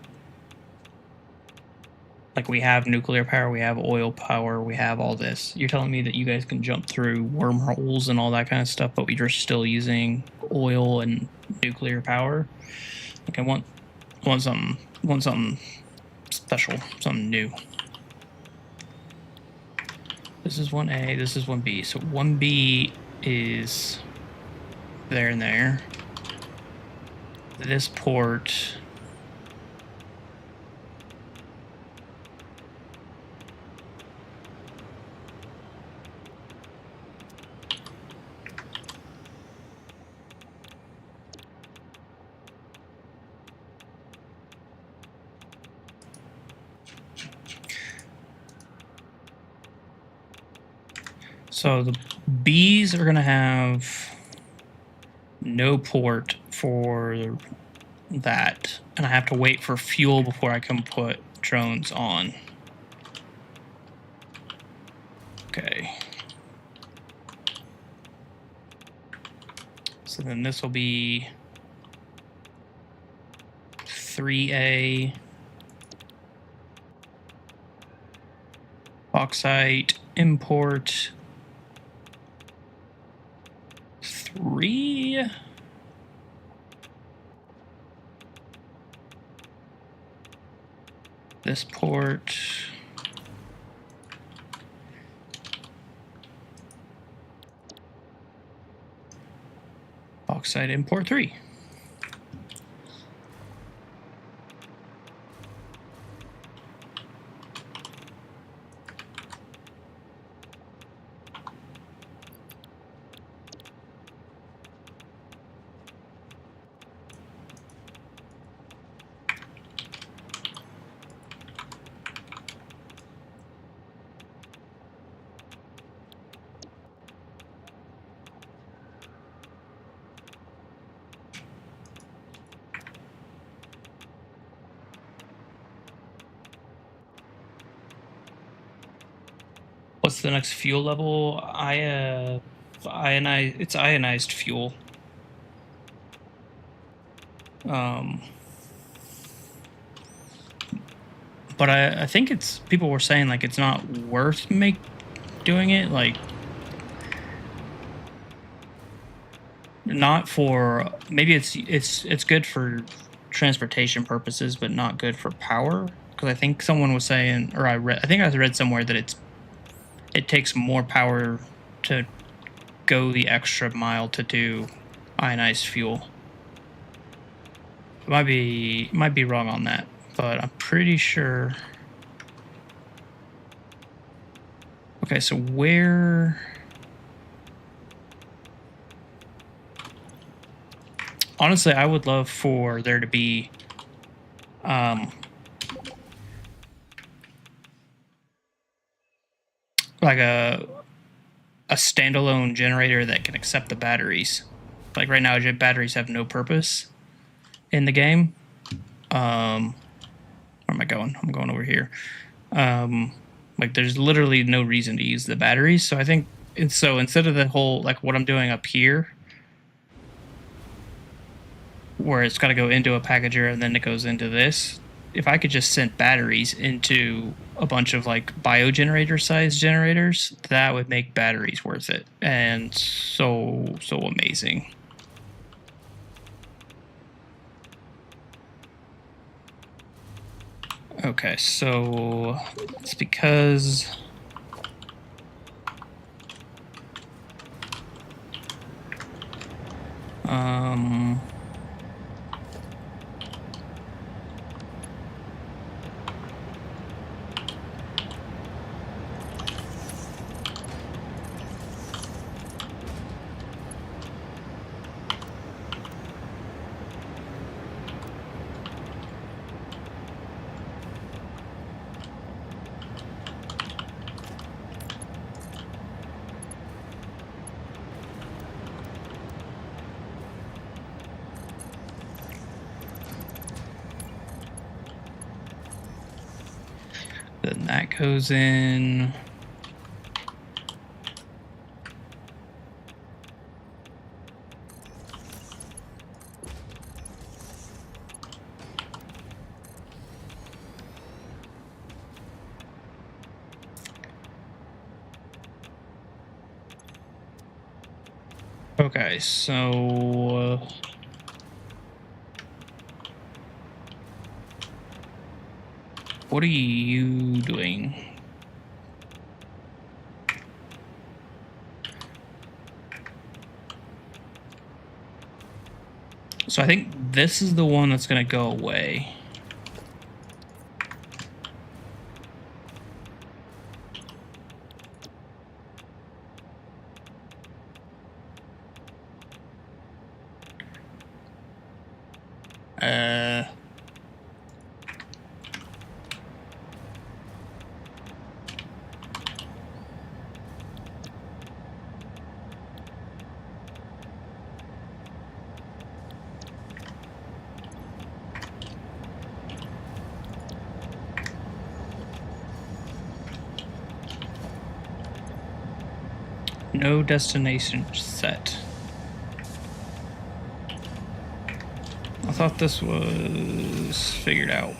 Speaker 1: we have nuclear power, we have oil power, we have all this. You're telling me that you guys can jump through wormholes and all that kind of stuff, but we're still using oil and nuclear power? Like, I want something special, something new. This is 1A, this is 1B. So 1B is there and there. This port... So the B's are going to have no port for that, and I have to wait for fuel before I can put drones on. Okay. So then this will be 3A. Bauxite import 3. This port. Bauxite import 3. What's the next fuel level? It's ionized fuel. But I think people were saying like it's not worth doing it, like not for, maybe it's good for transportation purposes, but not good for power. Because I think someone was saying, or I read somewhere that it takes more power to go the extra mile to do ionized fuel. Might be wrong on that, but I'm pretty sure. Okay, so where? Honestly, I would love for there to be like a standalone generator that can accept the batteries. Like right now, batteries have no purpose in the game. Where am I going? I'm going over here. Like there's literally no reason to use the batteries. So I think instead of the whole, like what I'm doing up here, where it's got to go into a packager and then it goes into this, if I could just send batteries into a bunch of like biogenerator size generators, that would make batteries worth it. And so amazing. Okay, so it's because then that goes in. Okay, so what are you doing? So I think this is the one that's going to go away. No destination set. I thought this was figured out.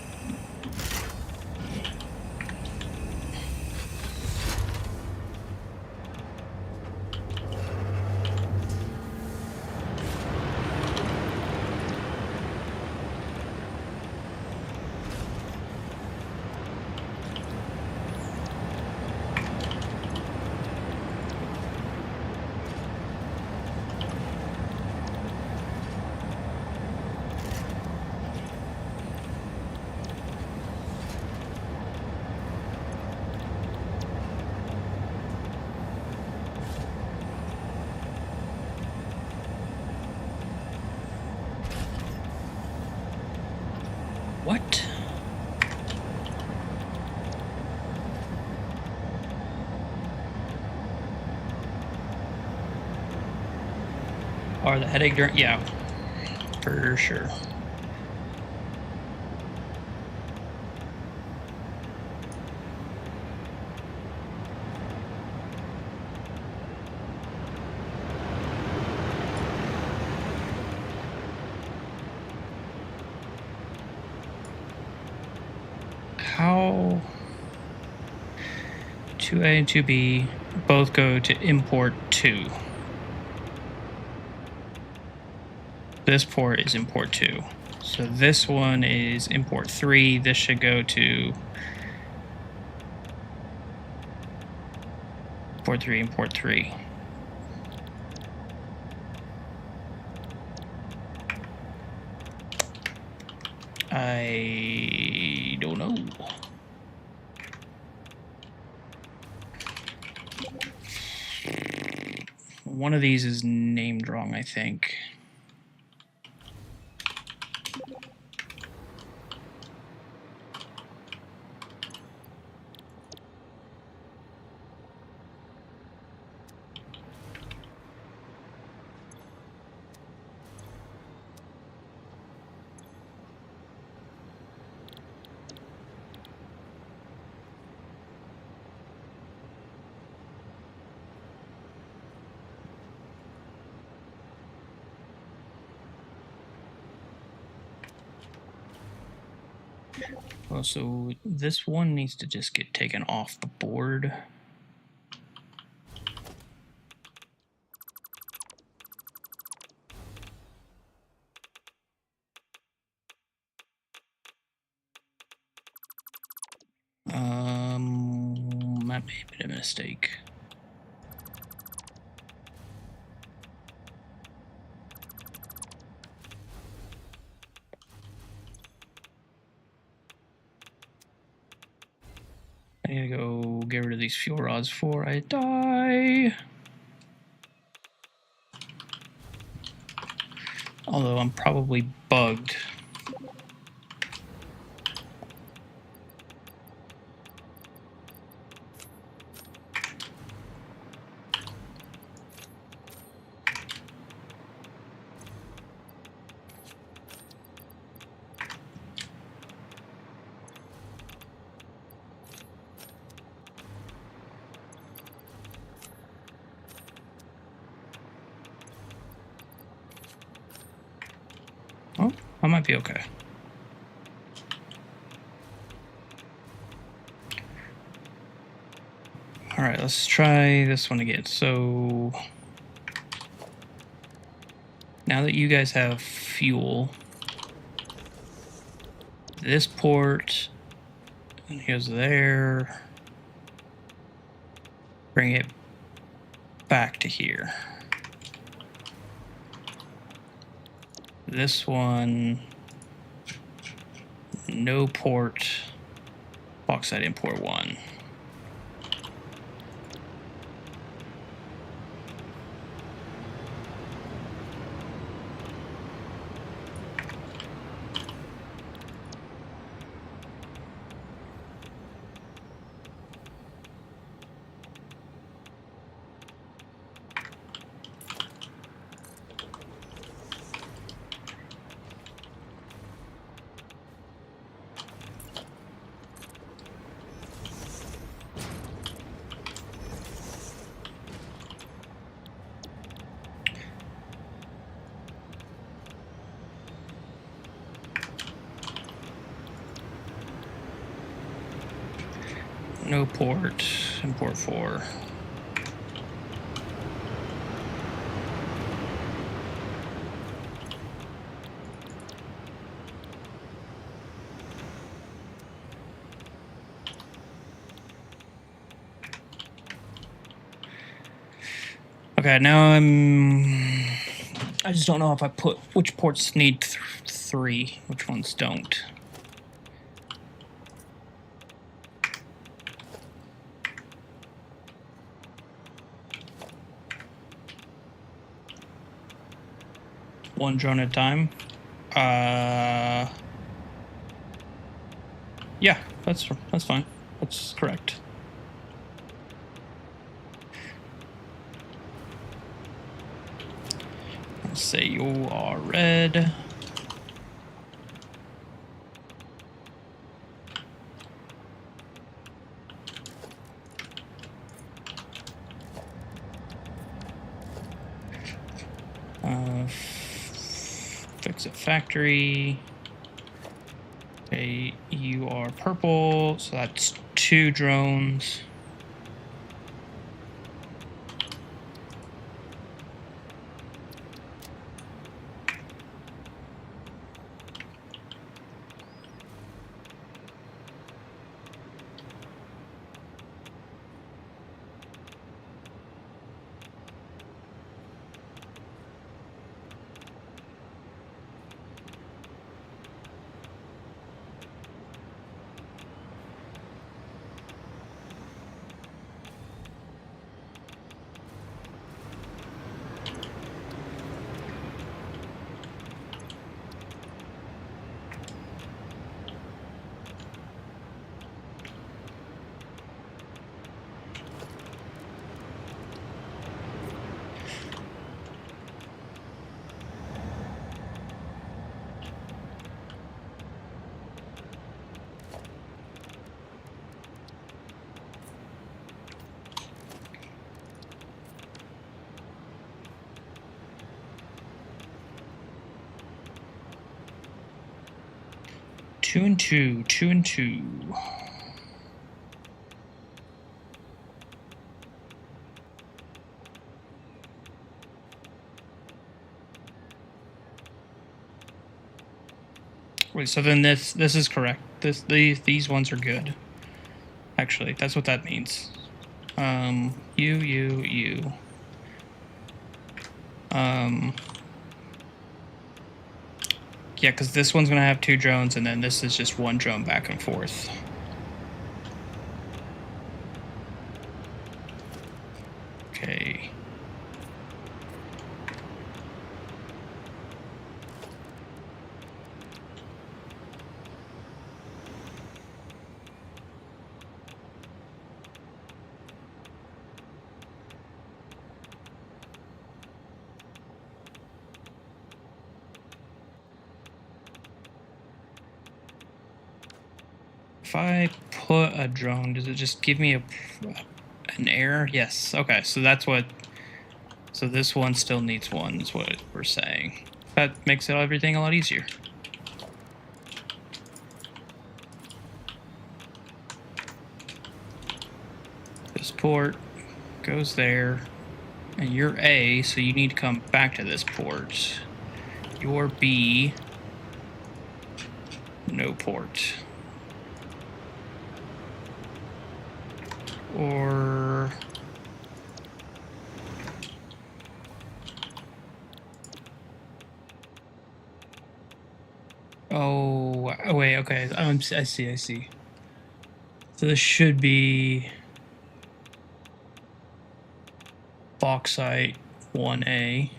Speaker 1: What? Or the headache during? Yeah, for sure. How 2A and 2B both go to import 2. This port is import 2. So this one is import 3. This should go to import 3, import 3. I don't know. One of these is named wrong, I think. Well, so this one needs to just get taken off the board. That may have been a mistake. I need to go get rid of these fuel rods before I die. Although I'm probably bugged. Oh, I might be okay. All right, let's try this one again. So now that you guys have fuel, this port goes there. Bring it back to here. This one, no port, bauxite import 1. No port, import 4. Okay, now I just don't know if I put which ports need 3, which ones don't. One drone at a time. Yeah, that's fine. That's correct. Let's say you are red. Fix it factory. Okay, you are purple, so that's 2 drones. Two and two. Wait, so then this is correct. These ones are good. Actually, that's what that means. You. Yeah, because this one's gonna have 2 drones, and then this is just 1 drone back and forth. Okay. If I put a drone, does it just give me an error? Yes. Okay, so that's what... So this one still needs 1, is what we're saying. That makes everything a lot easier. This port goes there, and you're A, so you need to come back to this port. You're B, no port. Or... Oh, wait, okay. I see. So this should be bauxite 1A.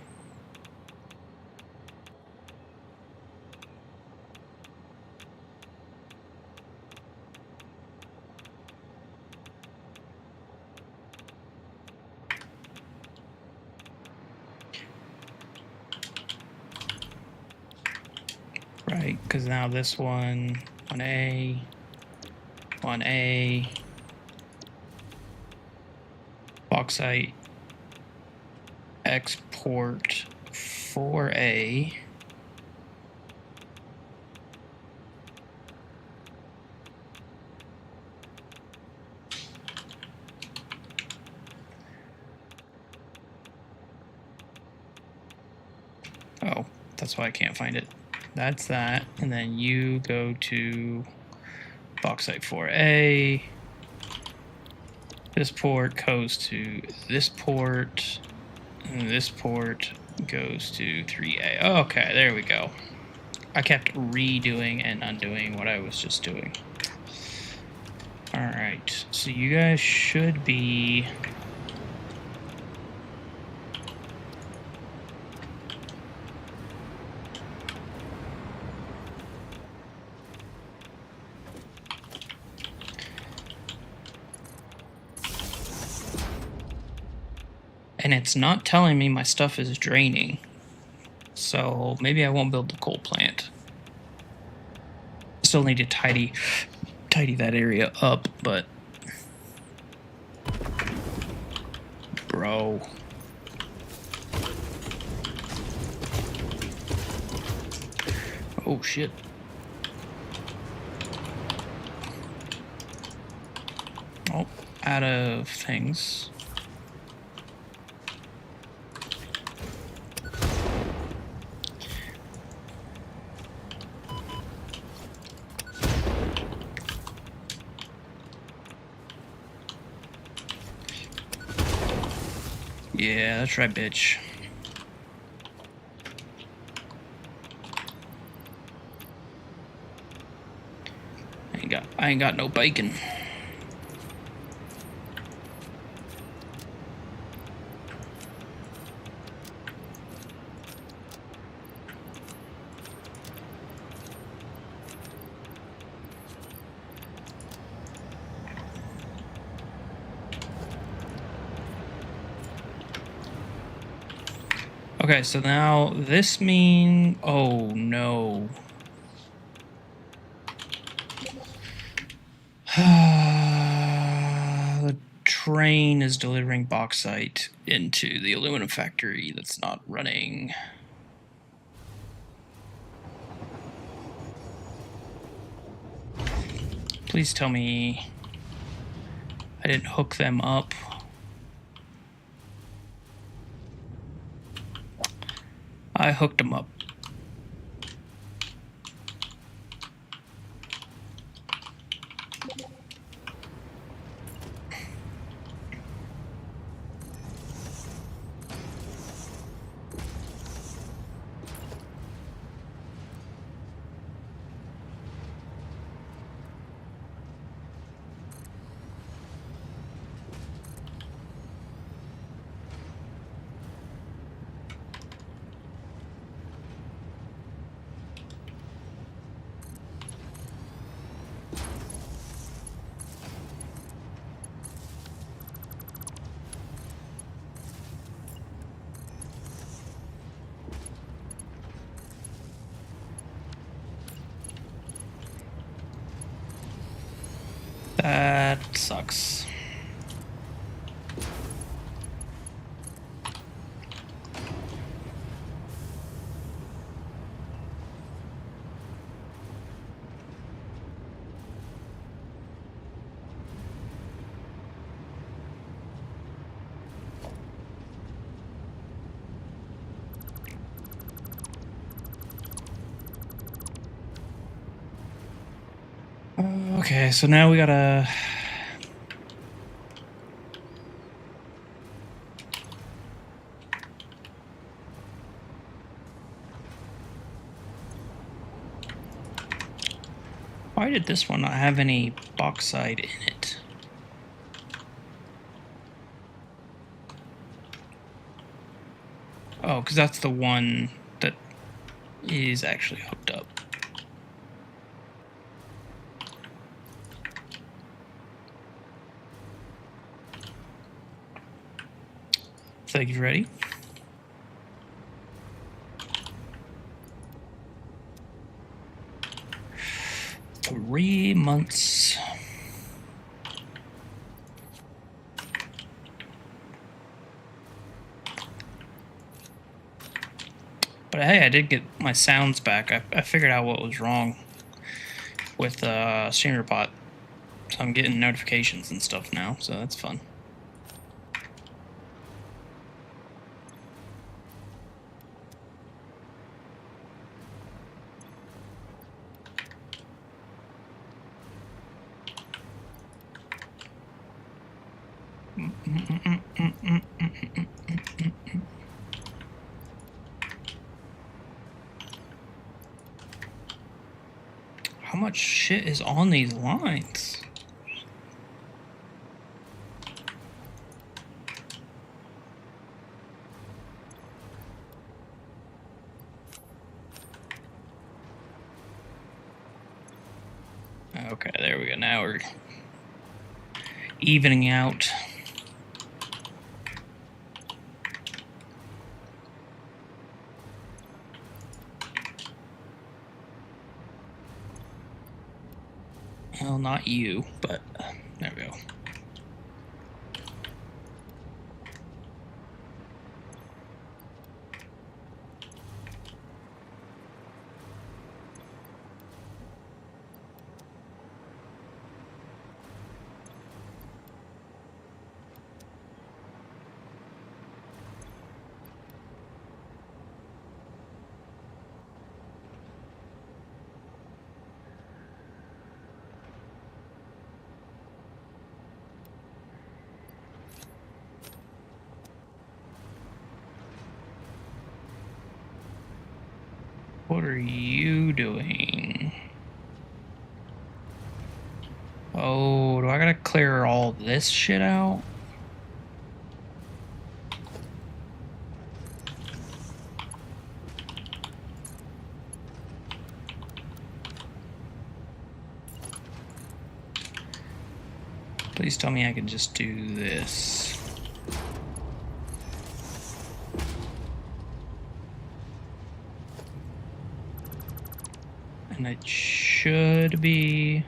Speaker 1: Right, because now this one, 1A, bauxite, export 4A. Oh, that's why I can't find it. That's that, and then you go to bauxite 4A. This port goes to this port, and this port goes to 3A. Oh, okay, there we go. I kept redoing and undoing what I was just doing. Alright, so you guys should be... And it's not telling me my stuff is draining. So maybe I won't build the coal plant. Still need to tidy that area up, but bro. Oh shit. Oh, out of things. Yeah, that's right, bitch. I ain't got no bacon. Okay, so now this mean... Oh, no. The train is delivering bauxite into the aluminum factory that's not running. Please tell me I didn't hook them up. I hooked them up. That sucks. Okay, so now we gotta... Why did this one not have any bauxite in it? Oh, because that's the one that is actually hooked up. Thank you, ready? Three months. But hey, I did get my sounds back. I figured out what was wrong with Streamer Pot. So I'm getting notifications and stuff now, so that's fun. How much shit is on these lines? Okay, there we go. Now we're evening out. Well, not you, but there we go. What are you doing? Oh, do I gotta clear all this shit out? Please tell me I can just do this. And it should be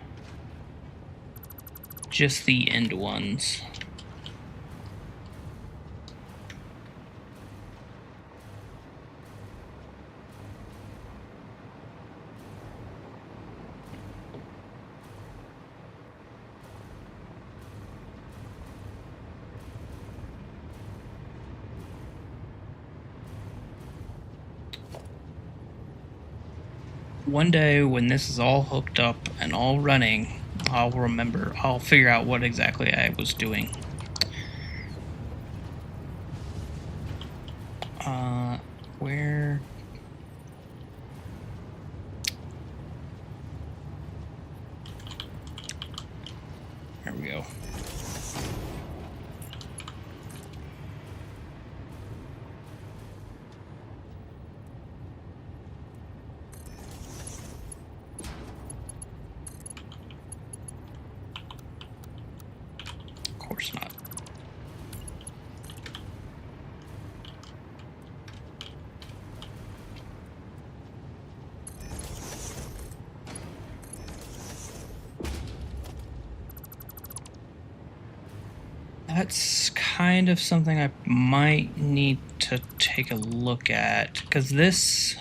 Speaker 1: just the end ones. One day when this is all hooked up and all running, I'll figure out what exactly I was doing. Where? There we go. Of course not. That's kind of something I might need to take a look at, because this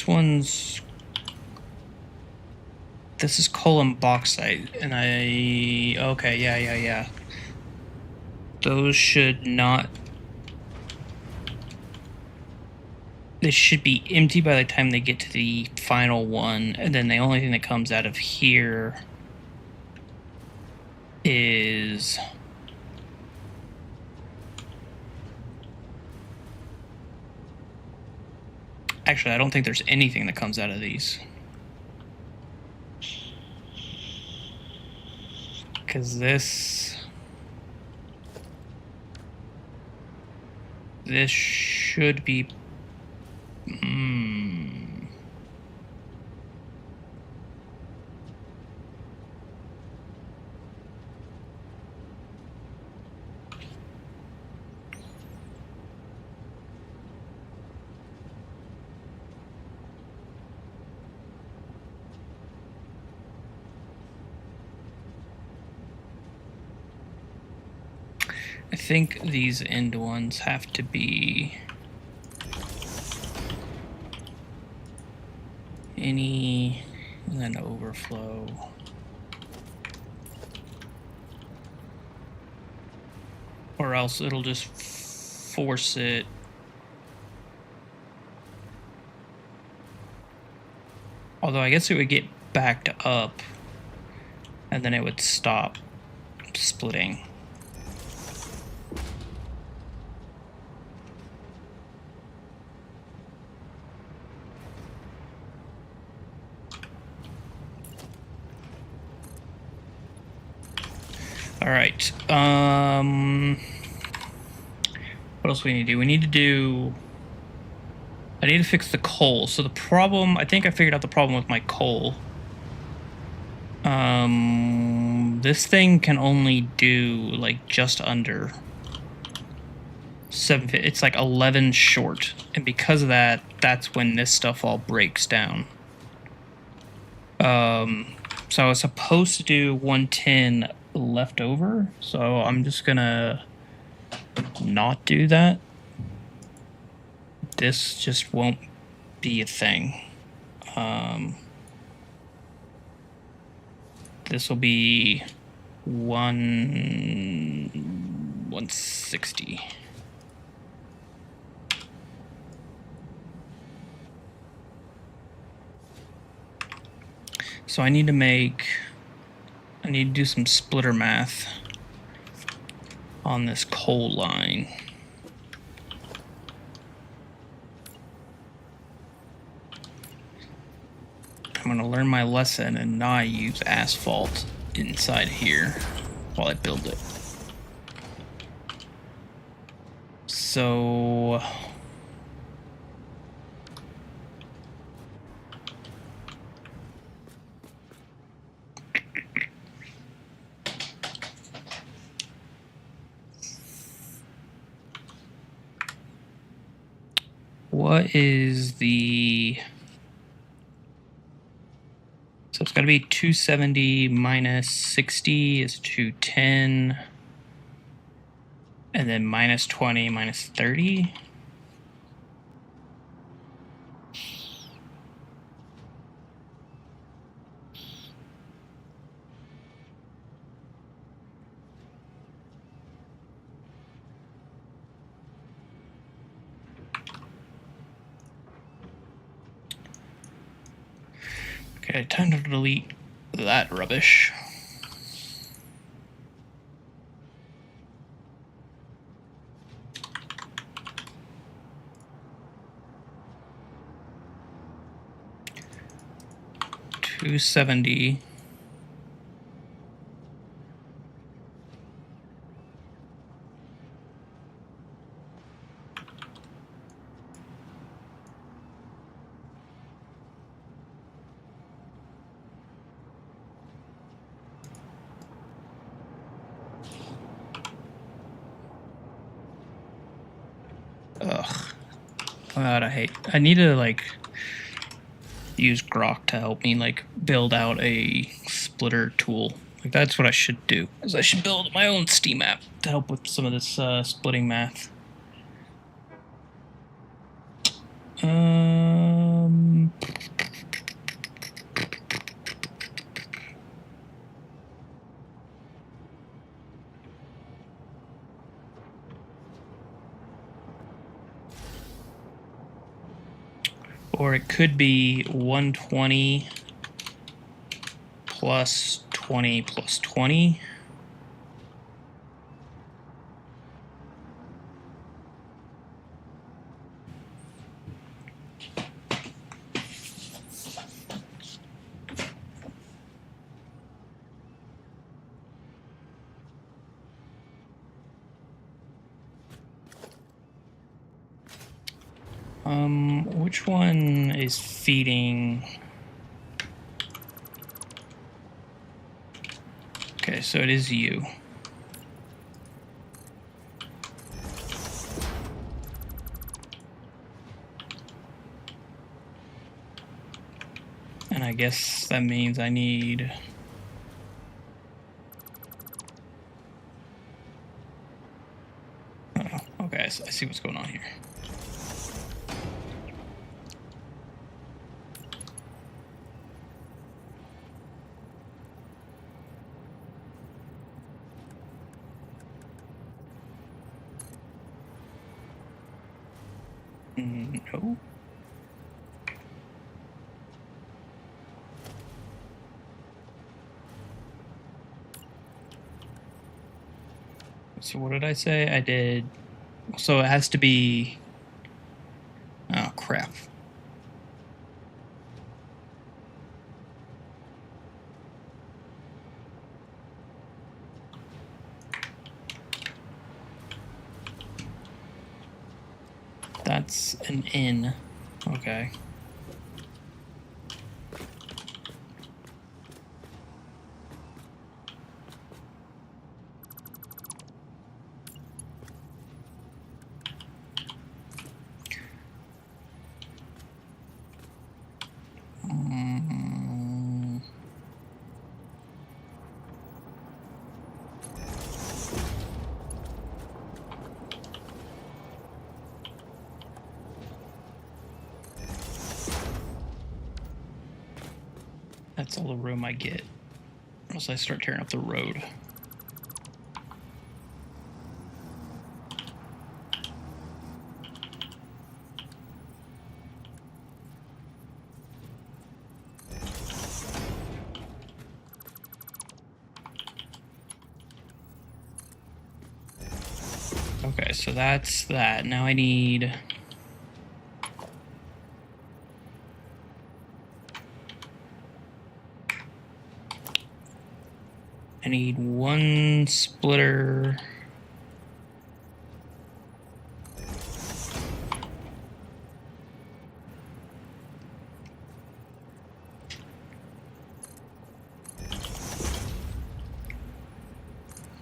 Speaker 1: one's, this is coal and bauxite, and okay, yeah. Those should not, they should be empty by the time they get to the final one, and then the only thing that comes out of here is actually, I don't think there's anything that comes out of these, because this should be I think these end ones have to be any, and then overflow. Or else it'll just force it. Although I guess it would get backed up and then it would stop splitting. All right. What else we need to do? We need to do, I need to fix the coal. So the problem, I think I figured out the problem with my coal. This thing can only do like just under It's like 11 short, and because of that, that's when this stuff all breaks down. So I was supposed to do 110 left over, so I'm just gonna not do that. This just won't be a thing. This will be 160. So I need to do some splitter math on this coal line. I'm gonna learn my lesson and not use asphalt inside here while I build it. So what is the... So it's got to be 270 minus 60 is 210. And then minus 20 minus 30. Okay, time to delete that rubbish. $270. Ugh. God, I need to like use Grok to help me like build out a splitter tool. Like that's what I should do. Is I should build my own Steam app to help with some of this splitting math. Or it could be 120 plus 20 plus 20. Which one is feeding? Okay, so it is you. And I guess that means I need... Oh, okay, I see what's going on here. No. So what did I say? I did... So it has to be... Oh, crap. That's an in. Okay. That's all the room I get. Unless I start tearing up the road. Okay, so that's that. Now I need... I need one splitter.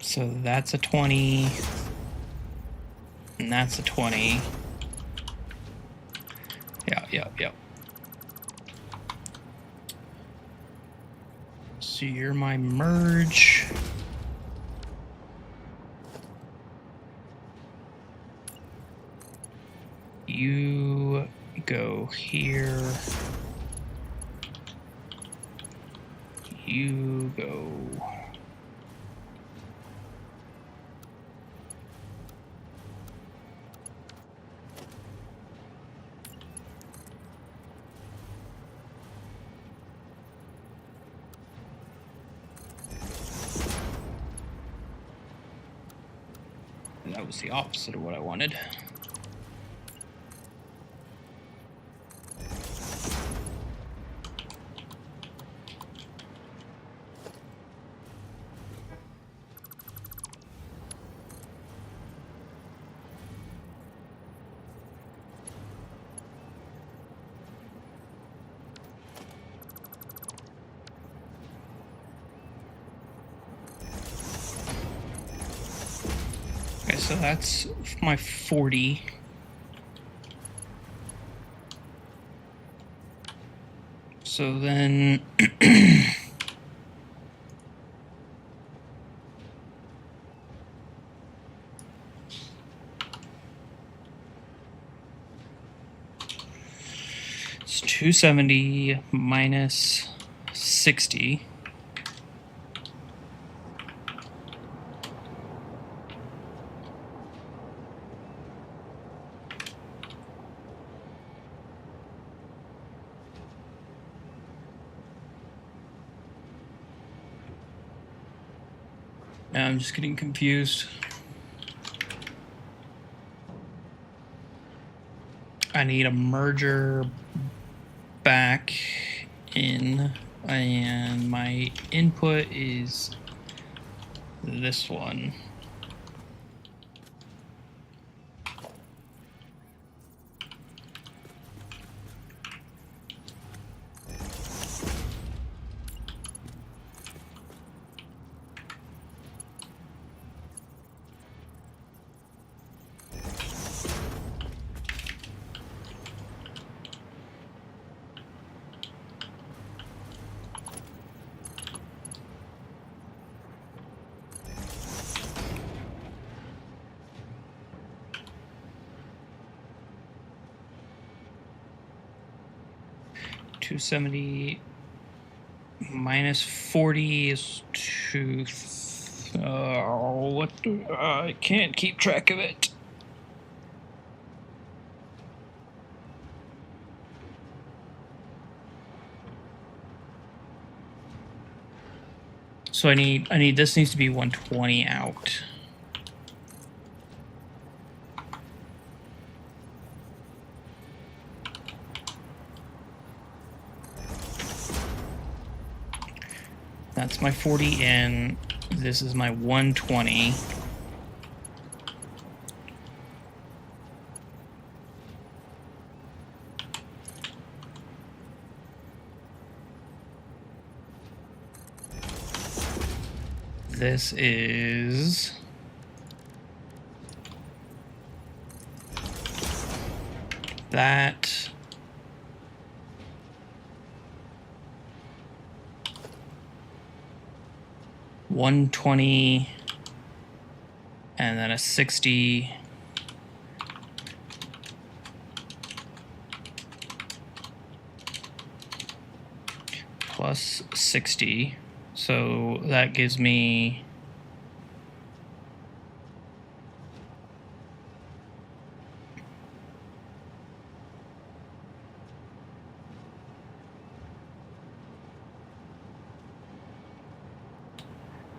Speaker 1: So that's a 20. And that's a 20. Yeah. So you're my merge. You go here. You go. That was the opposite of what I wanted. So that's my 40. So then it's 270 minus 60. Now I'm just getting confused. I need a merger back in, and my input is this one. $270 minus 40 is I can't keep track of it. So I need this needs to be 120 out. That's my 40 in. This is my 120. This is that. $120 and then a 60. plus 60. So that gives me...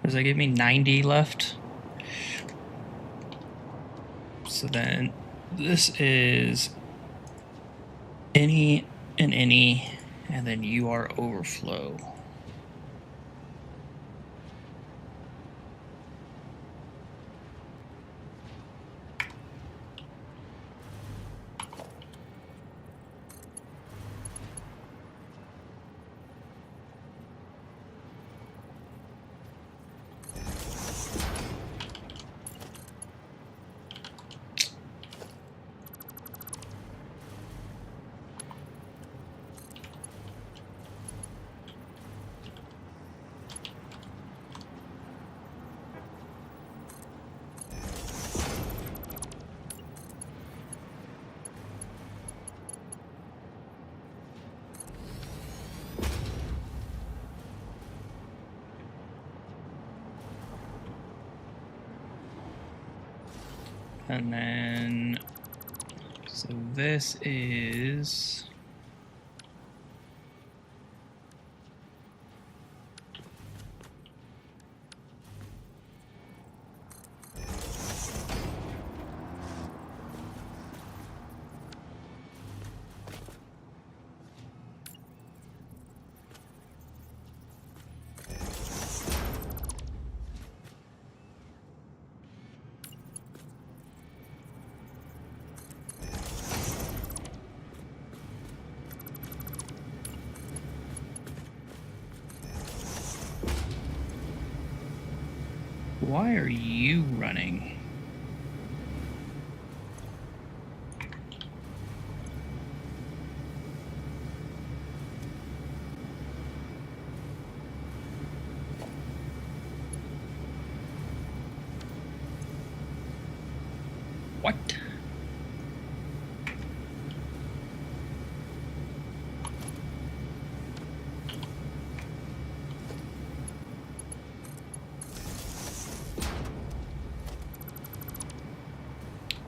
Speaker 1: Does that give me 90 left? So then this is any and any, and then you are overflow. And then, so this is... Why are you running? What?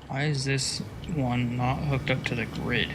Speaker 1: Why is this one not hooked up to the grid?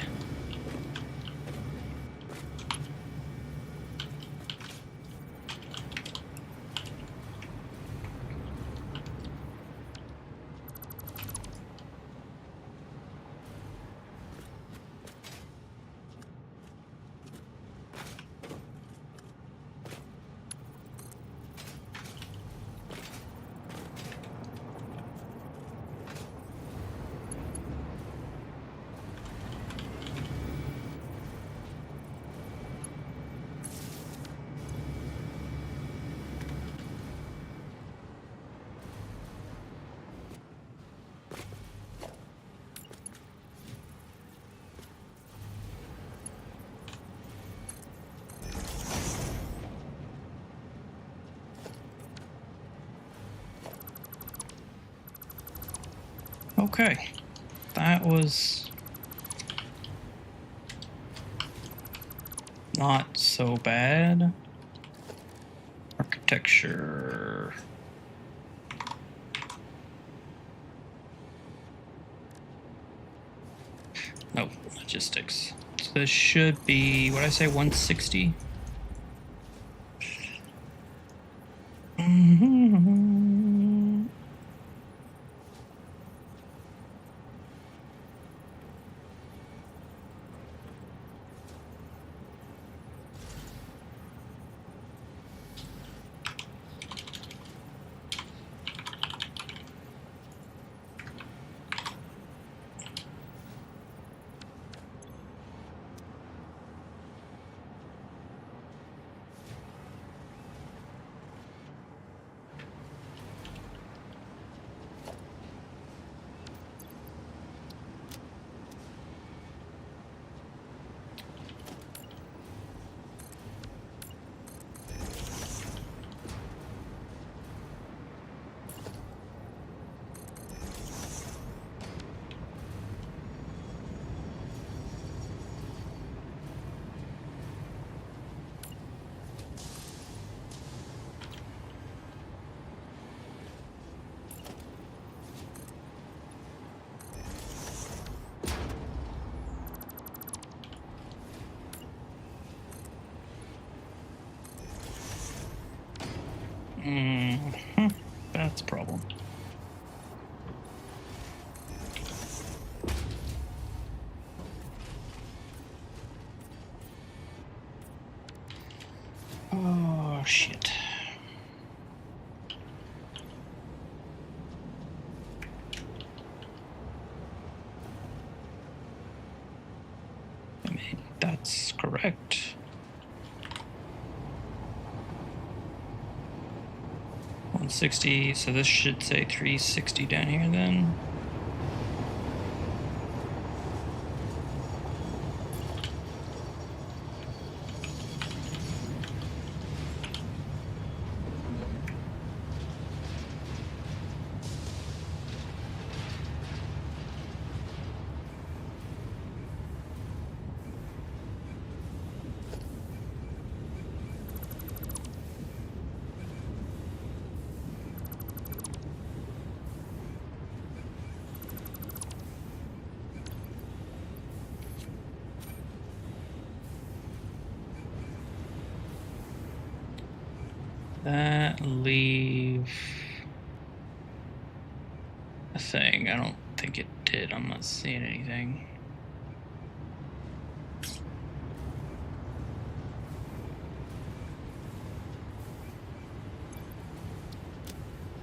Speaker 1: Okay, that was not so bad. Architecture. No, logistics. So this should be, what did I say, 160? That's correct. 160, so this should say 360 down here then. That leave a thing. I don't think it did. I'm not seeing anything.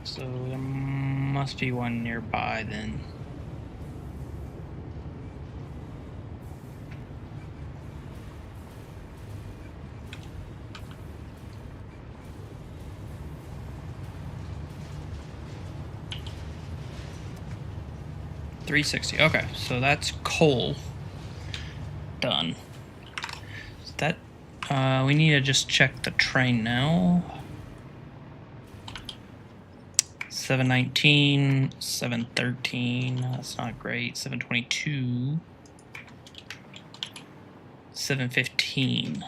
Speaker 1: So there must be one nearby then. $360. Okay, so that's coal. Done. That we need to just check the train now. 719, 713. That's not great. 722. 715.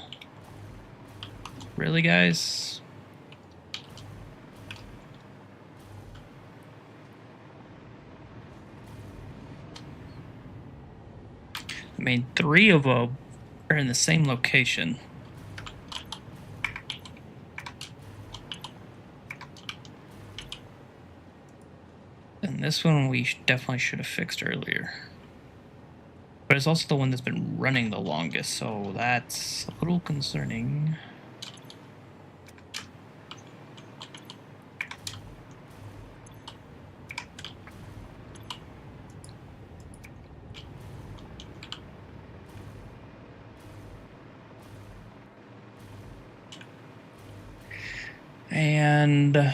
Speaker 1: Really, guys? I mean, 3 of them are in the same location. And this one we definitely should have fixed earlier. But it's also the one that's been running the longest, so that's a little concerning. And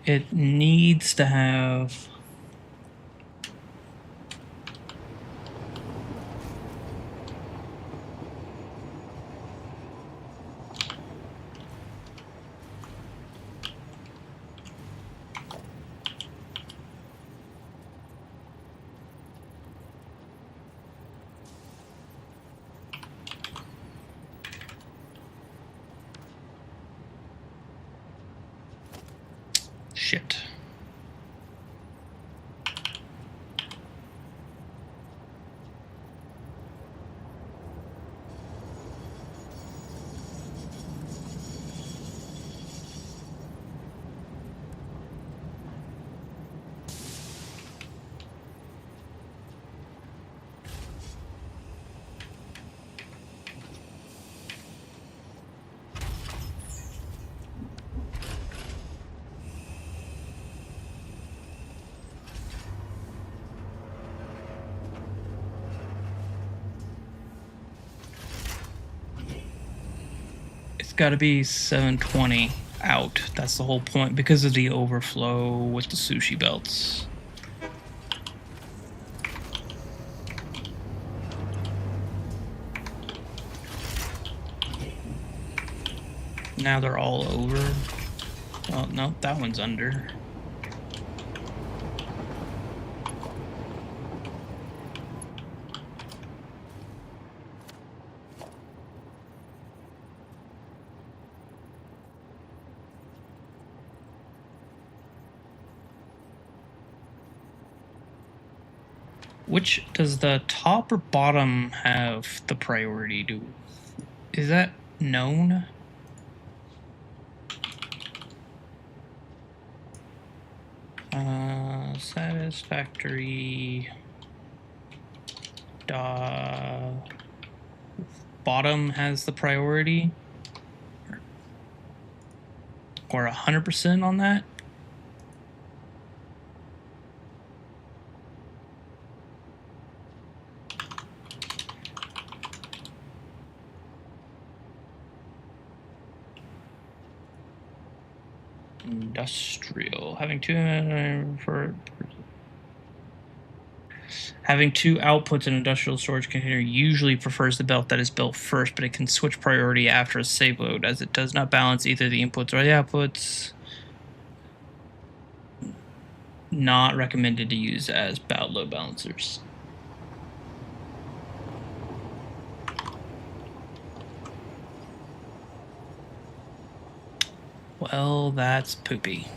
Speaker 1: it needs to have shit. Got to be 720 out. That's the whole point, because of the overflow with the sushi belts. Now they're all over. Oh, no, that one's under. Which does the top or bottom have the priority to? Is that known? Satisfactory. Bottom has the priority. or 100% on that. Industrial. Having two outputs in an industrial storage container usually prefers the belt that is built first, but it can switch priority after a save load, as it does not balance either the inputs or the outputs. Not recommended to use as load balancers. Well, that's poopy.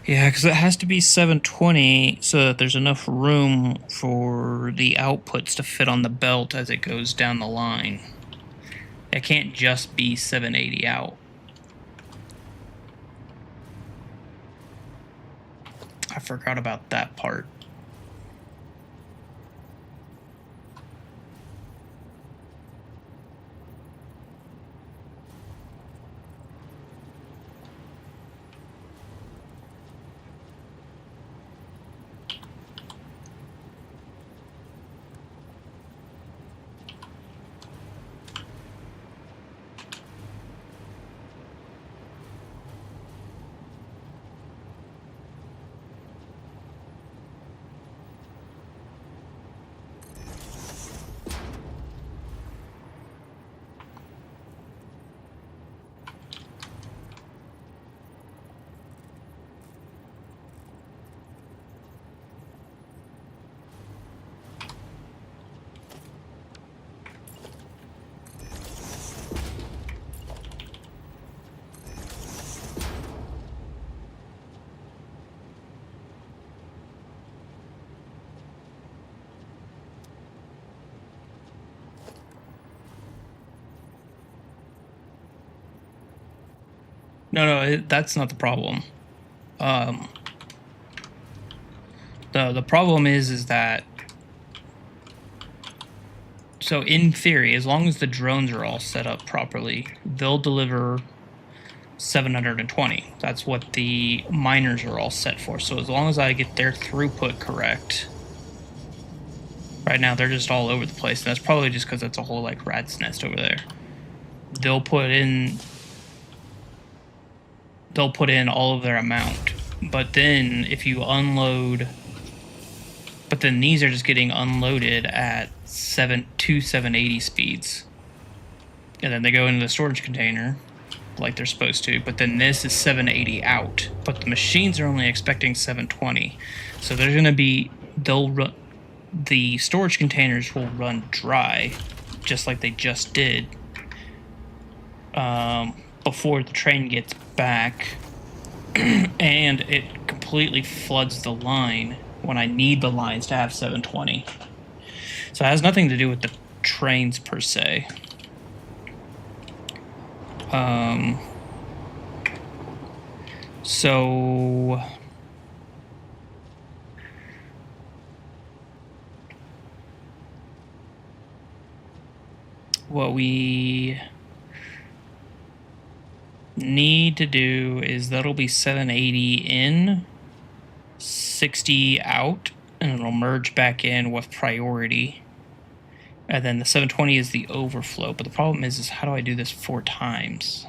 Speaker 1: Yeah, because it has to be 720 so that there's enough room for the outputs to fit on the belt as it goes down the line. It can't just be 780 out. I forgot about that part. No, that's not the problem. The problem is that, so in theory, as long as the drones are all set up properly, they'll deliver 720. That's what the miners are all set for. So as long as I get their throughput correct, right now they're just all over the place. And that's probably just because it's a whole like rat's nest over there. They'll put in all of their amount, but then if you unload, but then these are just getting unloaded at 780 speeds, and then they go into the storage container like they're supposed to, but then this is 780 out, but the machines are only expecting 720. So there's going to be, the storage containers will run dry just like they just did before the train gets back, and it completely floods the line when I need the lines to have 720. So it has nothing to do with the trains per se. So what we need to do is that'll be 780 in, 60 out, and it'll merge back in with priority. And then the 720 is the overflow. But the problem is how do I do this 4 times?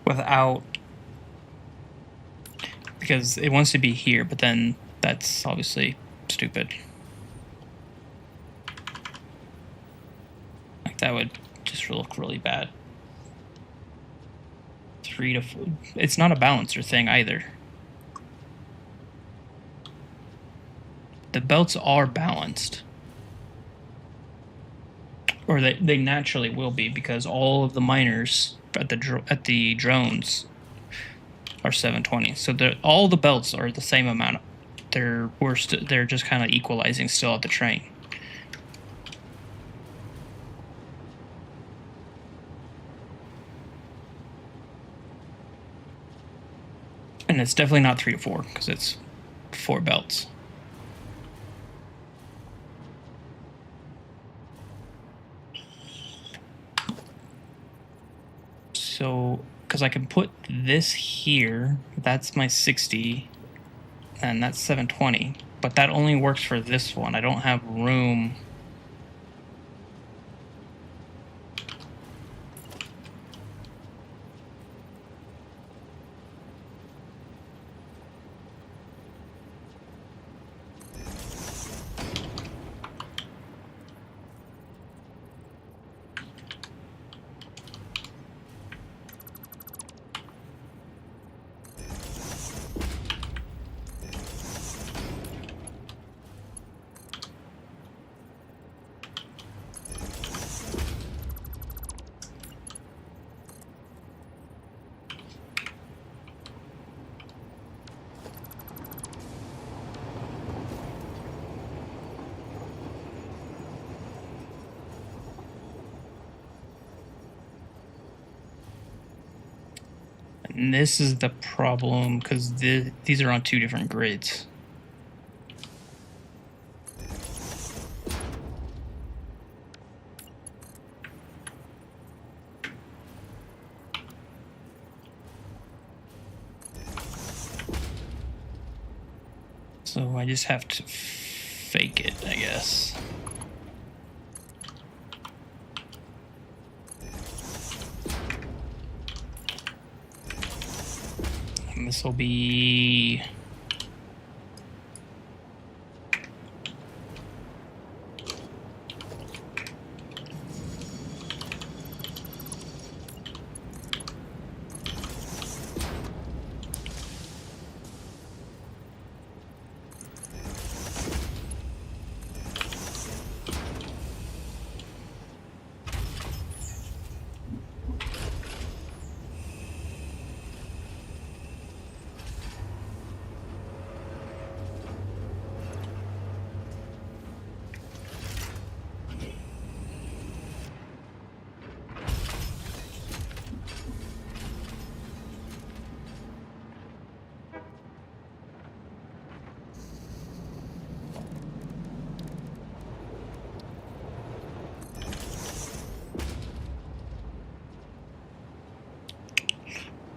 Speaker 1: Without, because it wants to be here, but then that's obviously stupid. Like that would just look really bad. 3 to 4. It's not a balancer thing either. The belts are balanced, or they naturally will be, because all of the miners at the drones are 720. So all the belts are the same amount. They're just kind of equalizing still at the train. And it's definitely not 3 to 4 because it's 4 belts. So, because I can put this here, that's my 60, and that's 720, but that only works for this one. I don't have room. And this is the problem because these are on 2 different grids. So I just have to fake it, I guess. And this will be...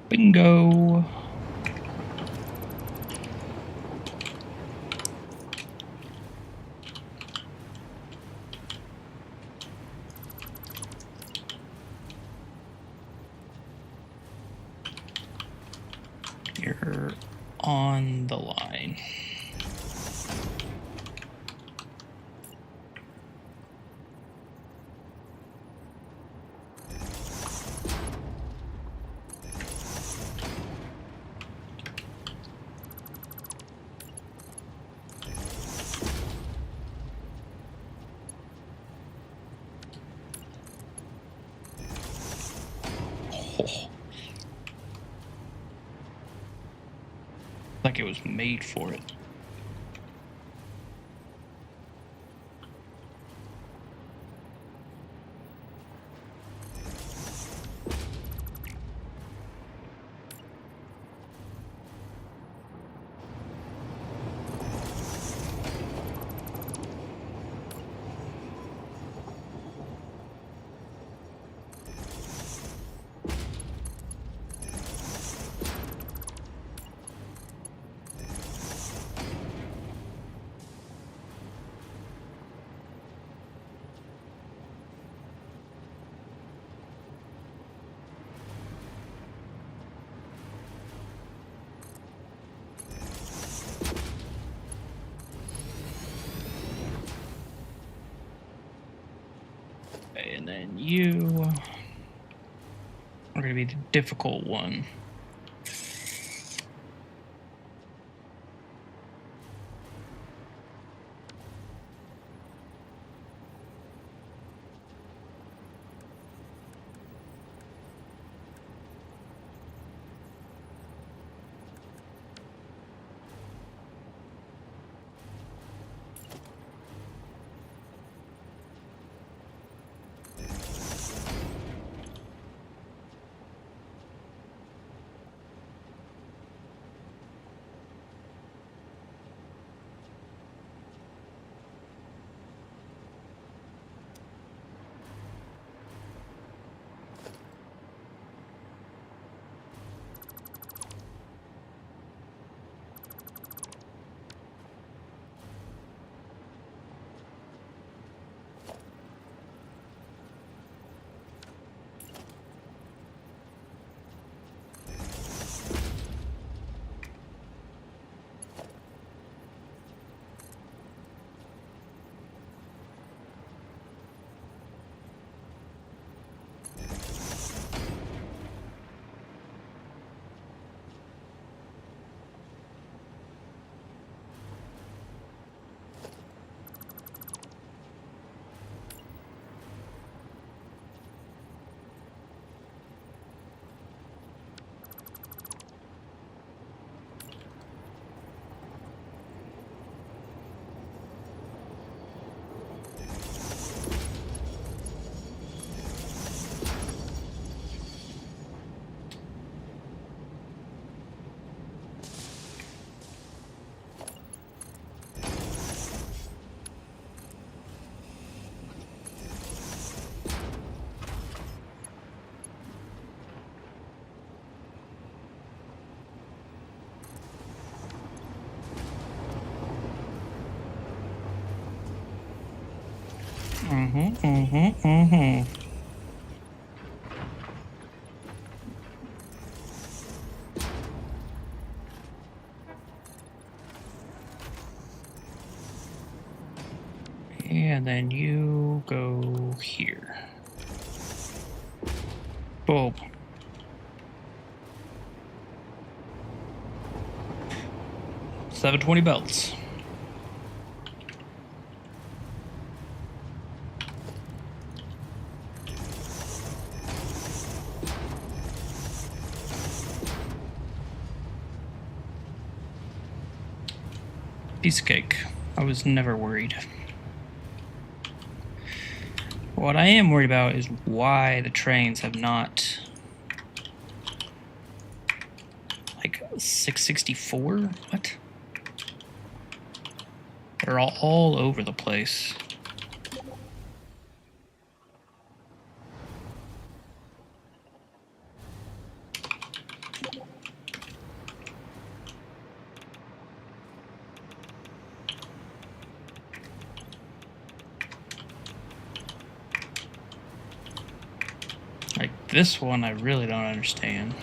Speaker 1: Bingo! You're on the line. Oh. Like it was made for it. Okay, and then you are going to be the difficult one. And then you go here. Boom. $720 belts. Piece of cake. I was never worried. What I am worried about is why the trains have not, like, 664? What? They're all over the place. Like, this one I really don't understand.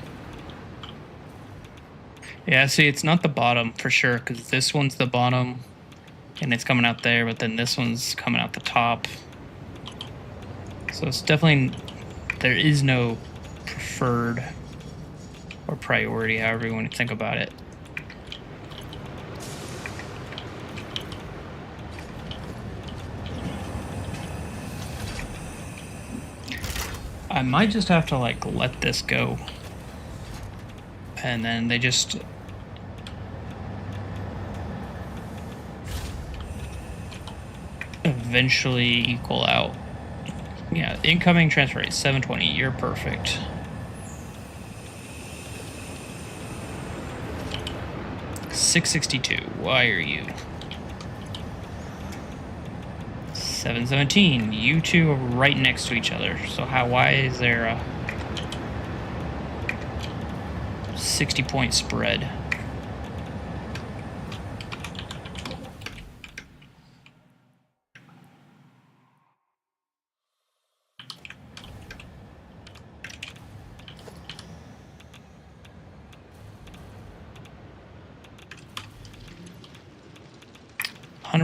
Speaker 1: Yeah, see, it's not the bottom for sure, because this one's the bottom, and it's coming out there, but then this one's coming out the top. So it's definitely, there is no preferred or priority, however you want to think about it. I might just have to, like, let this go. And then they just eventually equal out. Yeah, incoming transfer rate, 720. You're perfect. $662. Why are you? 717. You two are right next to each other. So why is there a 60-point spread?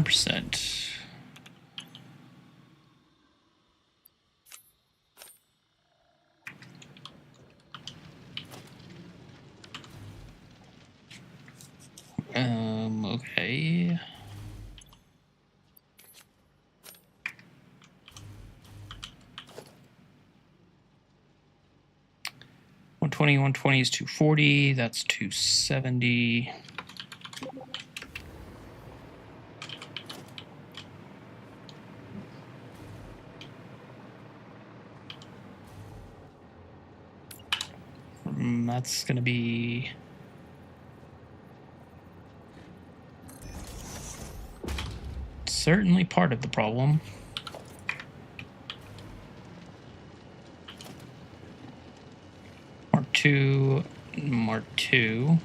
Speaker 1: %. Okay. $120 is $240. That's $270. That's gonna be certainly part of the problem. Mark 2, Mark 2.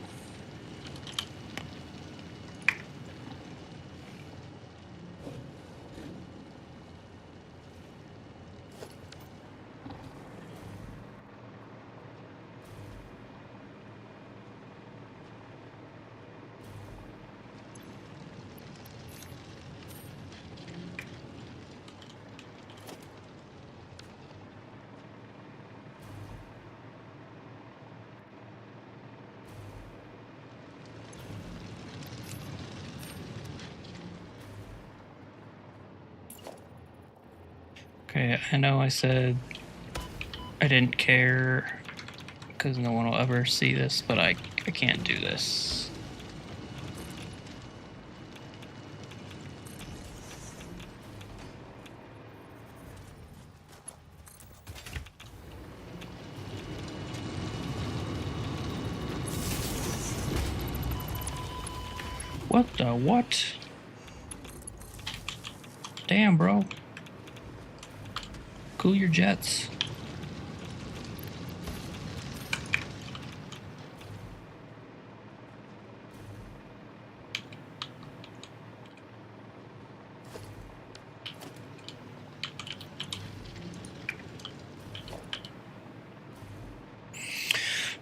Speaker 1: Okay, I know I said I didn't care because no one will ever see this, but I can't do this. What the what? Damn, bro. Cool your jets.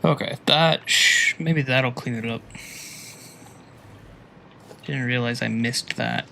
Speaker 1: Okay, maybe that'll clean it up. Didn't realize I missed that.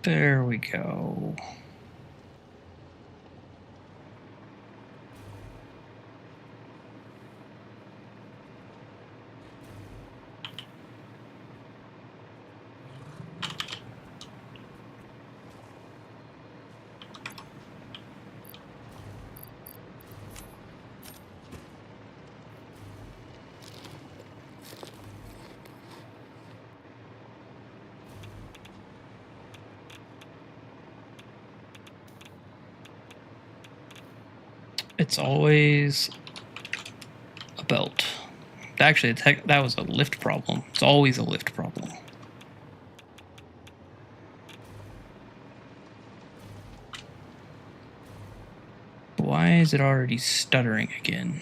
Speaker 1: There we go. It's always a belt. Actually, that was a lift problem. It's always a lift problem. Why is it already stuttering again?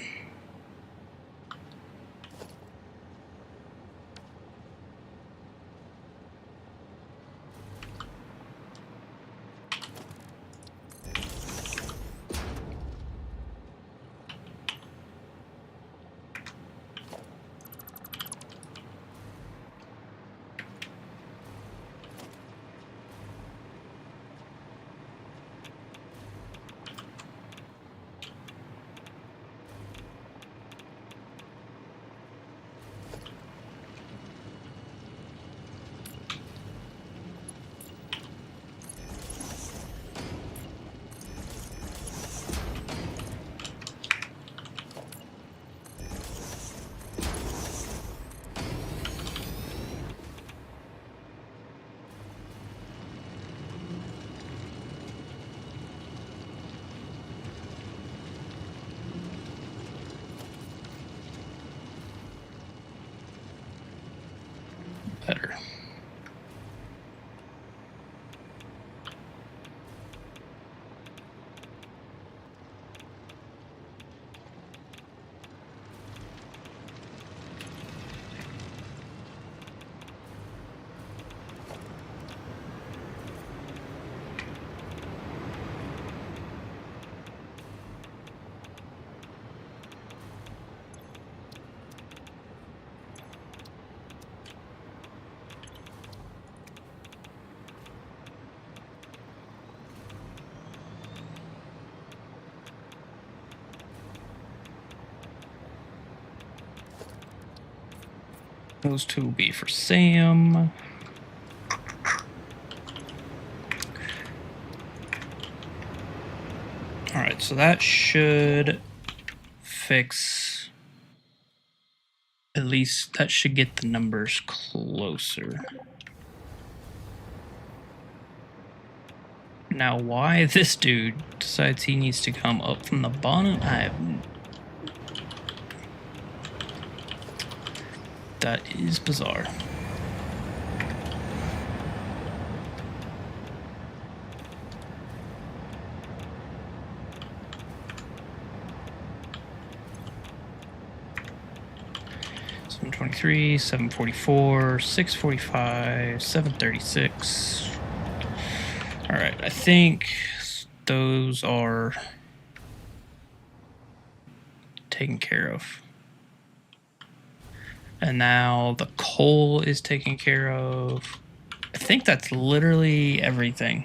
Speaker 1: Better. Those two will be for Sam. Alright, so that should fix... At least that should get the numbers closer. Now, why this dude decides he needs to come up from the bottom, that is bizarre. $723, $744, $645, $736. All right, I think those are taken care of. And now the coal is taken care of. I think that's literally everything.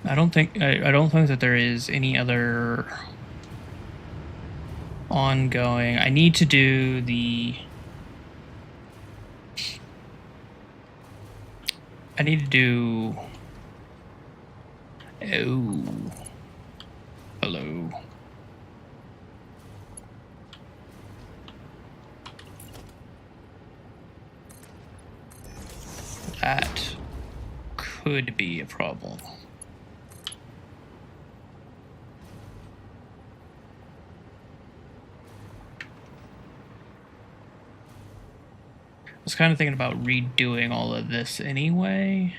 Speaker 1: I don't think that there is any other ongoing. I need to do the... I need to do... Oh. Hello. that could be a problem. I was kind of thinking about redoing all of this anyway.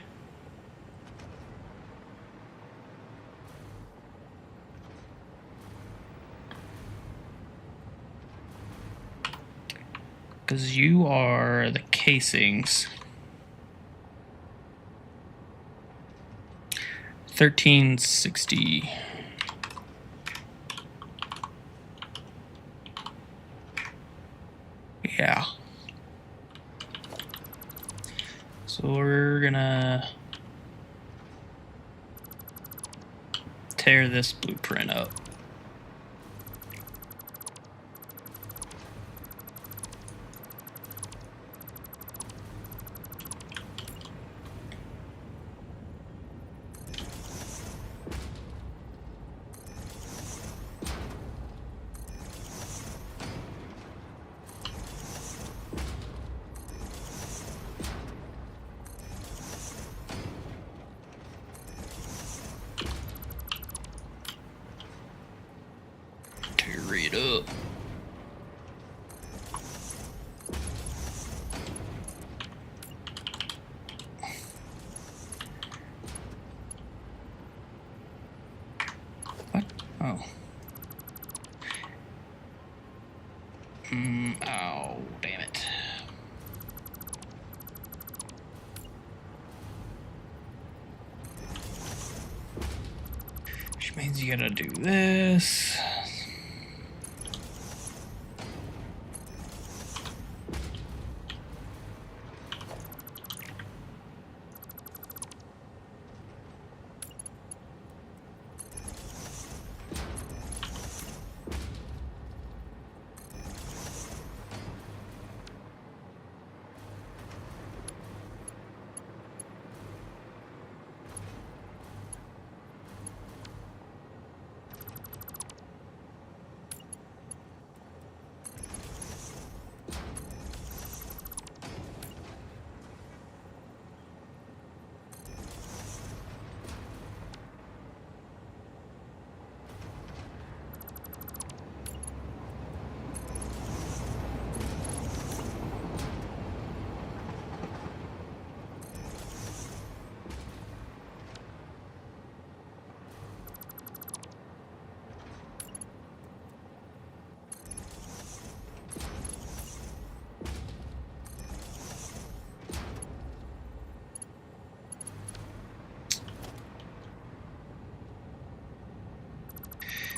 Speaker 1: Because you are the casings. 1360. Yeah. So we're gonna tear this blueprint up. Tear it up. What? Oh. Oh, damn it. Which means you gotta do this.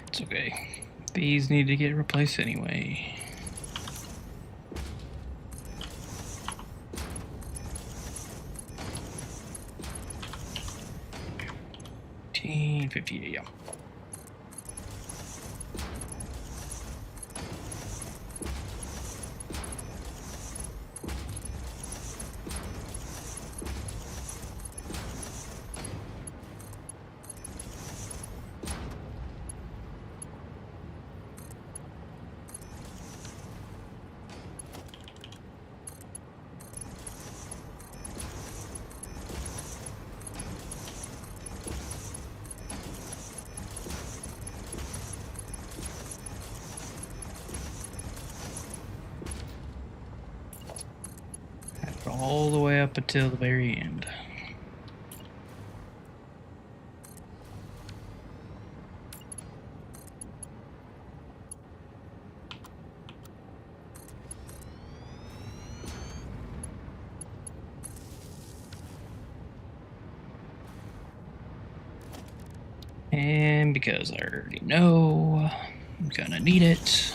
Speaker 1: It's okay. These need to get replaced anyway. $1,558, yeah. All the way up until the very end. And because I already know I'm gonna need it.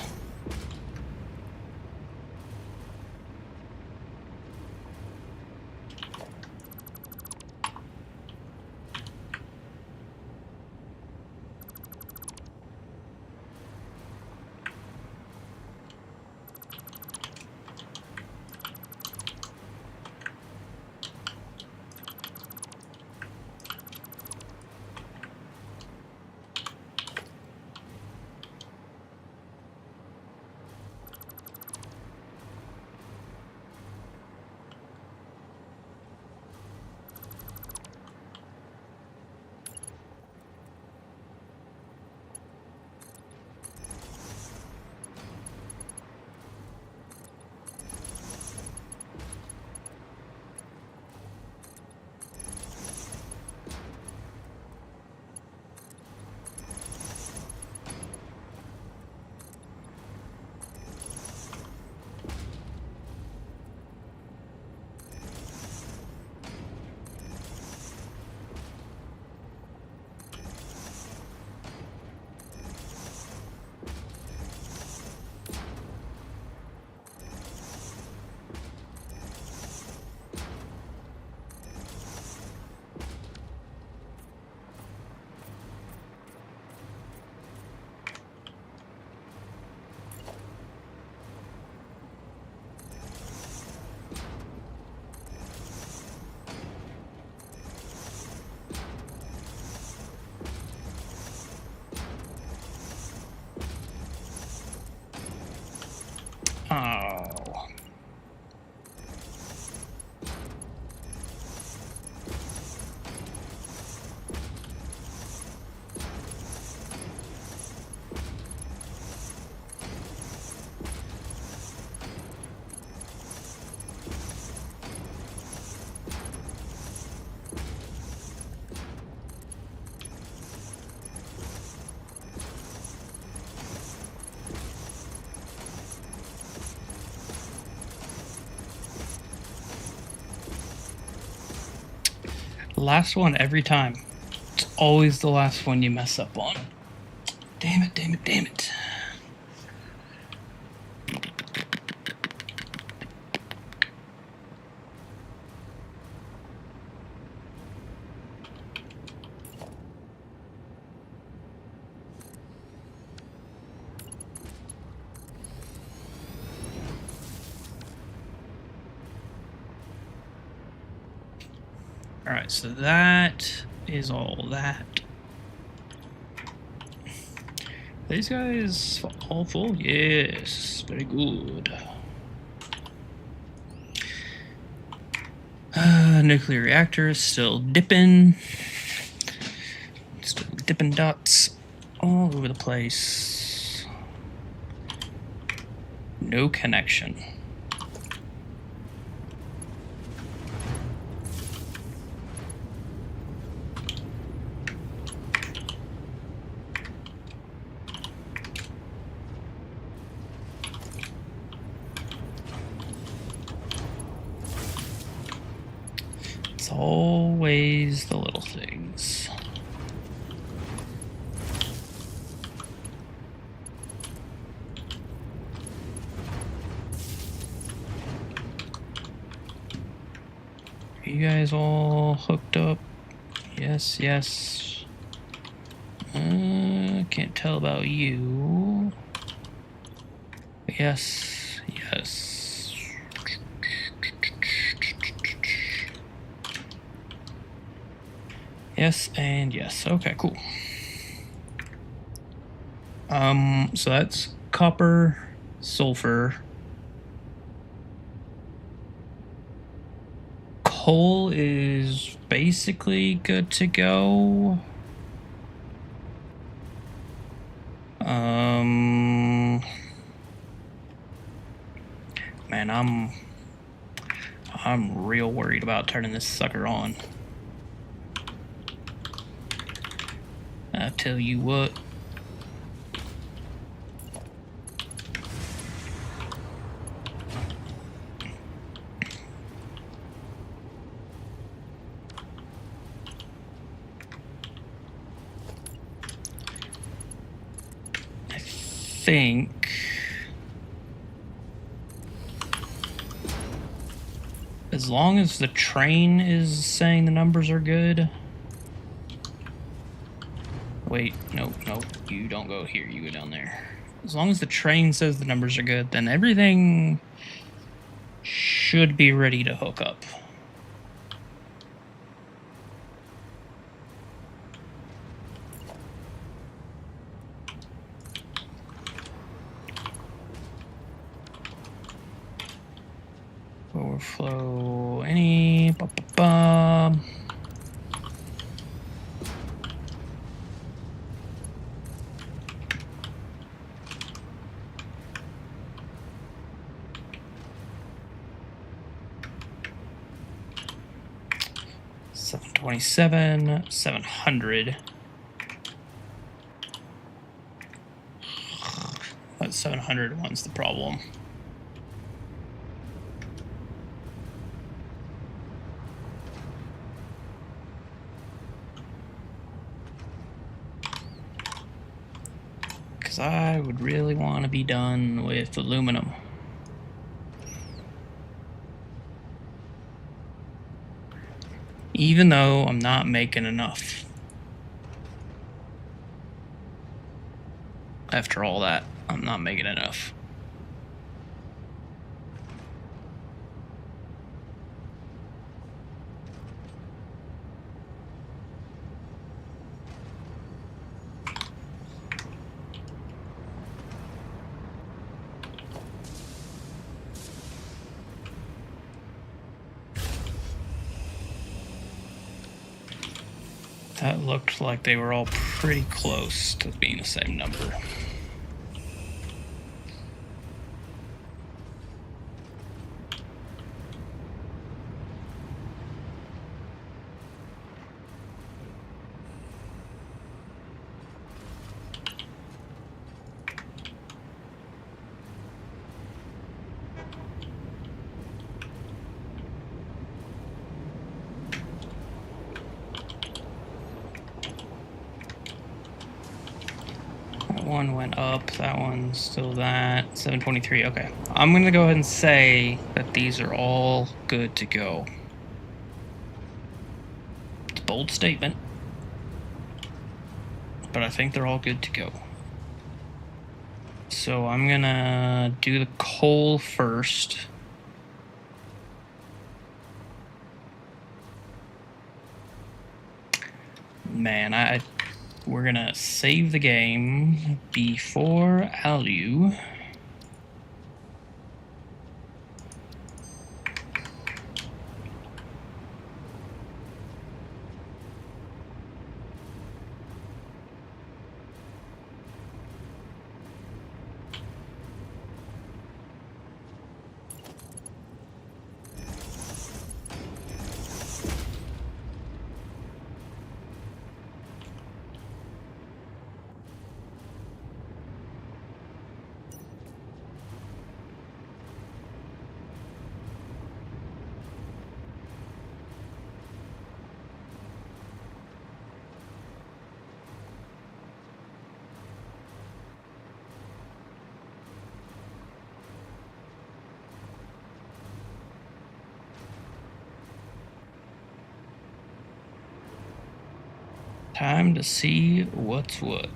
Speaker 1: Oh. Last one every time. It's always the last one you mess up on. Damn it, damn it, damn it. Alright, so that is all that. These guys all full? Yes, very good. Nuclear reactor is still dipping. Still dipping dots all over the place. No connection. It's always the little things. Are you guys all hooked up? Yes, yes. Can't tell about you. Yes, yes. Yes and yes. Okay, cool. So that's copper, sulfur. Coal is basically good to go. Man, I'm real worried about turning this sucker on. I tell you what. I think as long as the train is saying the numbers are good. Wait, no, you don't go here, you go down there. As long as the train says the numbers are good, then everything should be ready to hook up. Overflow any. $727, 700. That 700 one's the problem. Because I would really want to be done with aluminum. Even though I'm not making enough. After all that, I'm not making enough. That looked like they were all pretty close to being the same number. One went up, that one's still that. 723, okay. I'm gonna go ahead and say that these are all good to go. It's a bold statement, but I think they're all good to go. So I'm gonna do the coal first. Man, we're gonna save the game before Alu. Time to see what's what.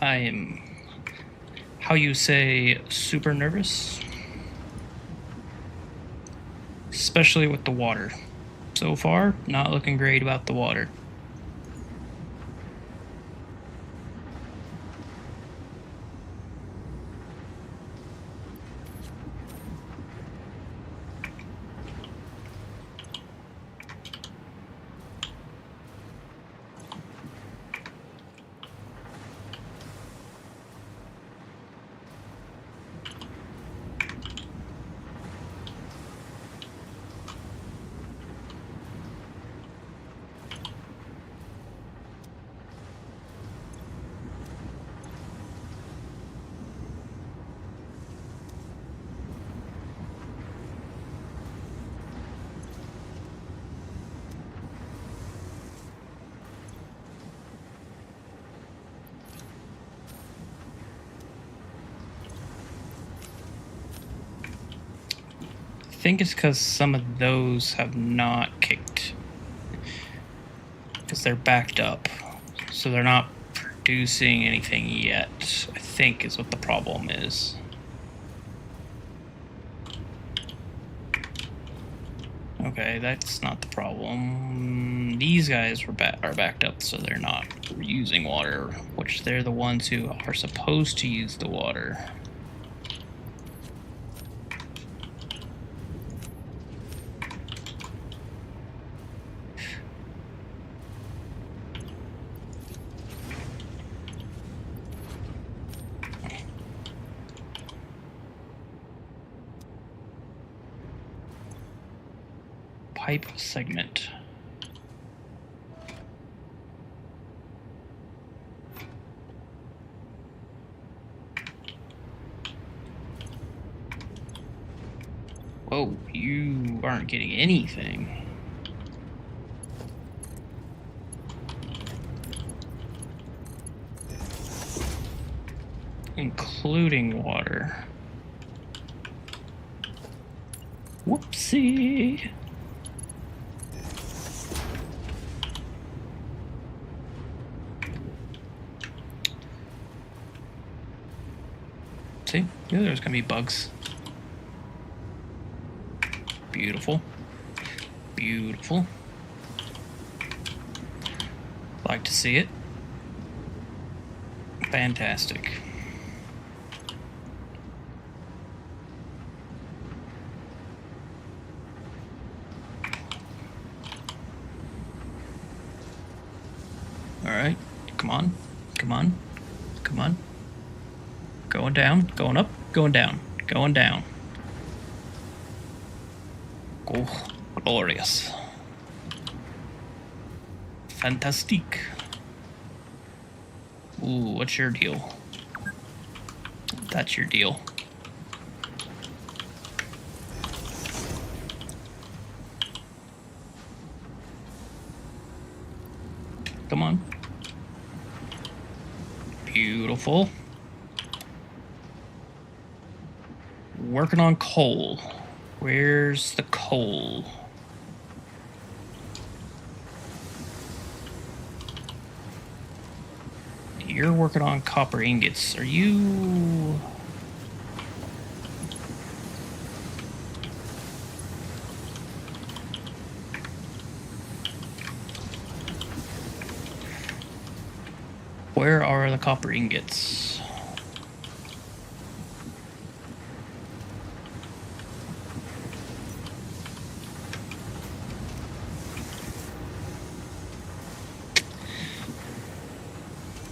Speaker 1: I am, how you say, super nervous. Especially with the water. So far, not looking great about the water. I think it's because some of those have not kicked. Because they're backed up. So they're not producing anything yet, I think is what the problem is. Okay, that's not the problem. These guys are backed up, so they're not using water, which they're the ones who are supposed to use the water. Pipe segment. Whoa, you aren't getting anything. Including water. see. See, knew there was gonna be bugs. Beautiful. Beautiful. Like to see it. Fantastic. All right, come on, come on, come on. Going down, going up, going down, going down. Oh, glorious. Fantastique. Ooh, what's your deal? That's your deal. Come on. Beautiful. Working on coal. Where's the coal? You're working on copper ingots. Are you... Where are the copper ingots?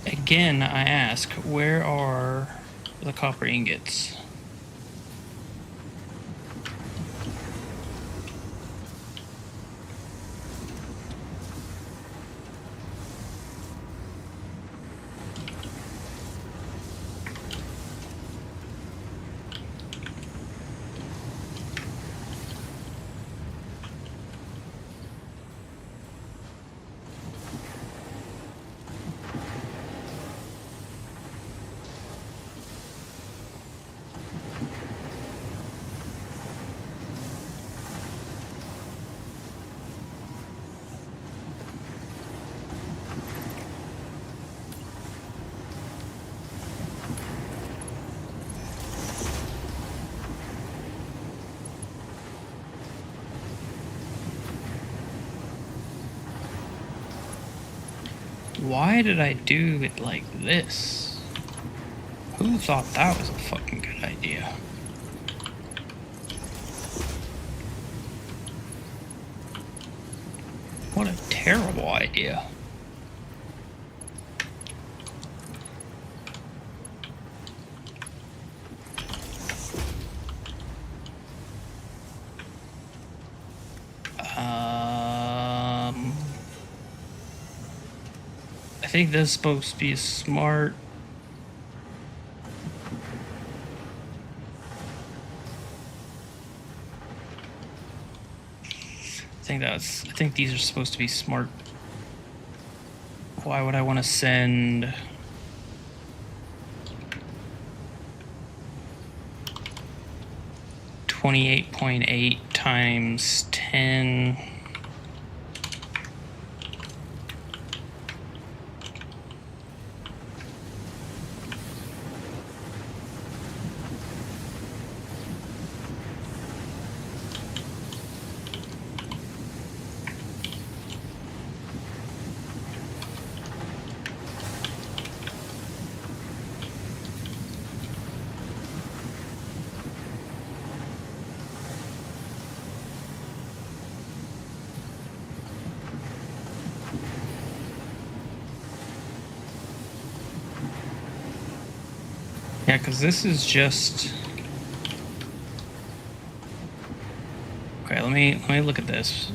Speaker 1: Again, I ask, where are the copper ingots? Why did I do it like this? Who thought that was a fucking good idea? What a terrible idea. I think this is supposed to be smart. I think these are supposed to be smart. Why would I want to send... $28.8 times 10... Yeah, because this is just... Okay, let me look at this.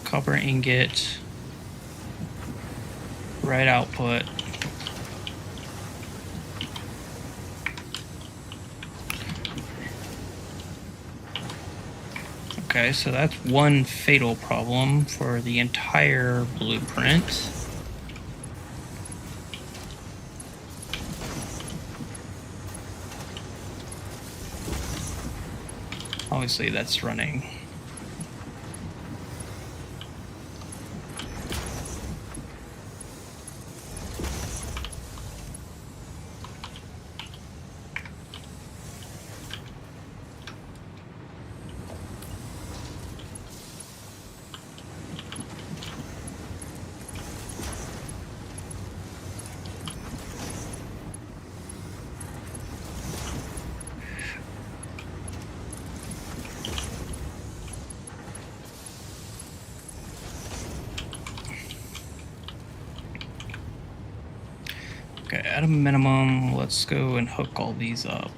Speaker 1: Copper ingot, right output. Okay, so that's one fatal problem for the entire blueprint. Obviously, that's running. Okay, at a minimum, let's go and hook all these up.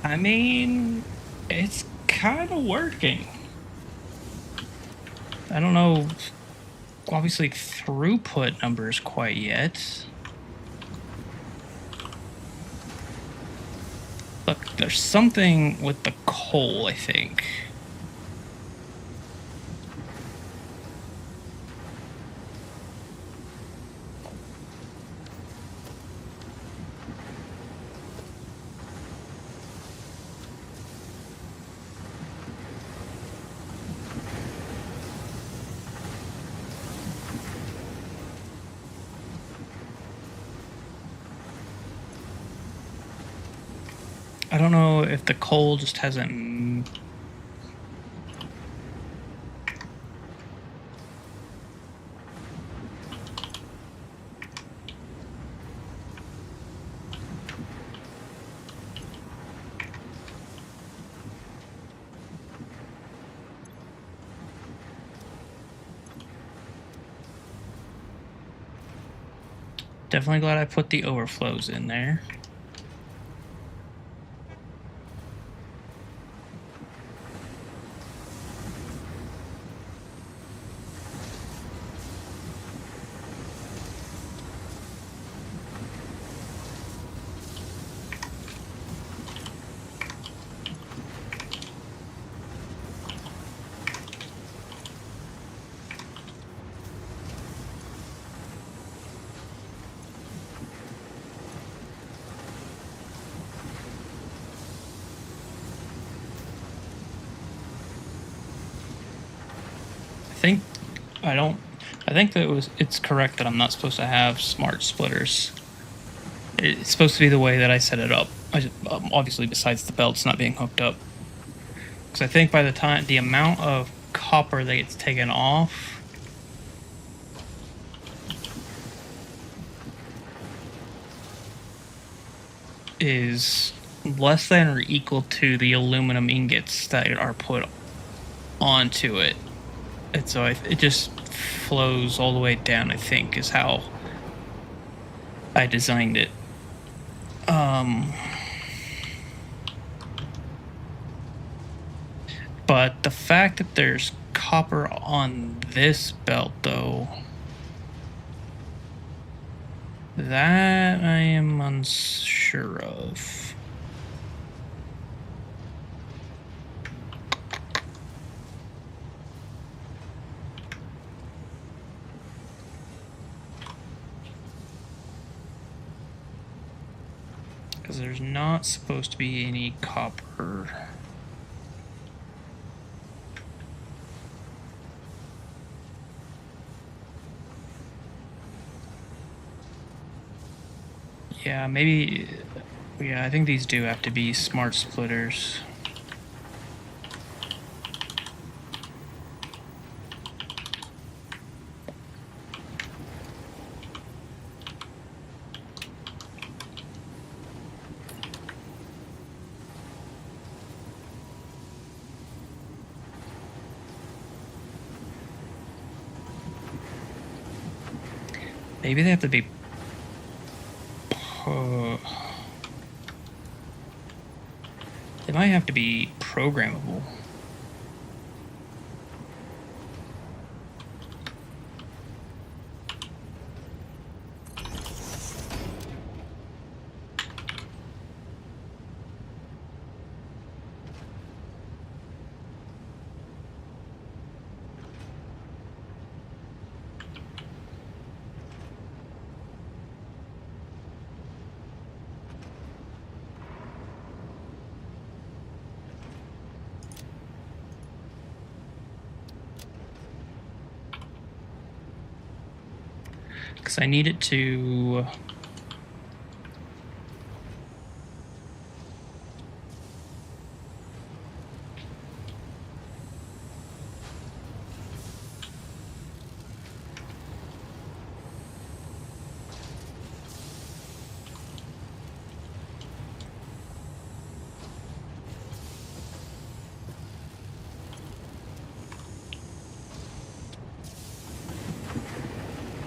Speaker 1: I mean, it's kind of working. I don't know, obviously, throughput numbers quite yet. Look, there's something with the coal, I think. I don't know if the coal just hasn't... Definitely glad I put the overflows in there. I think that it's correct that I'm not supposed to have smart splitters. It's supposed to be the way that I set it up. Obviously, besides the belts not being hooked up. Because I think by the time, the amount of copper that gets taken off is less than or equal to the aluminum ingots that are put onto it. And so it just flows all the way down, I think, is how I designed it. But the fact that there's copper on this belt, though, that I am unsure of. Because there's not supposed to be any copper. Yeah, maybe Yeah, I think these do have to be smart splitters. Maybe they have to be... they might have to be programmable. Because I need it to...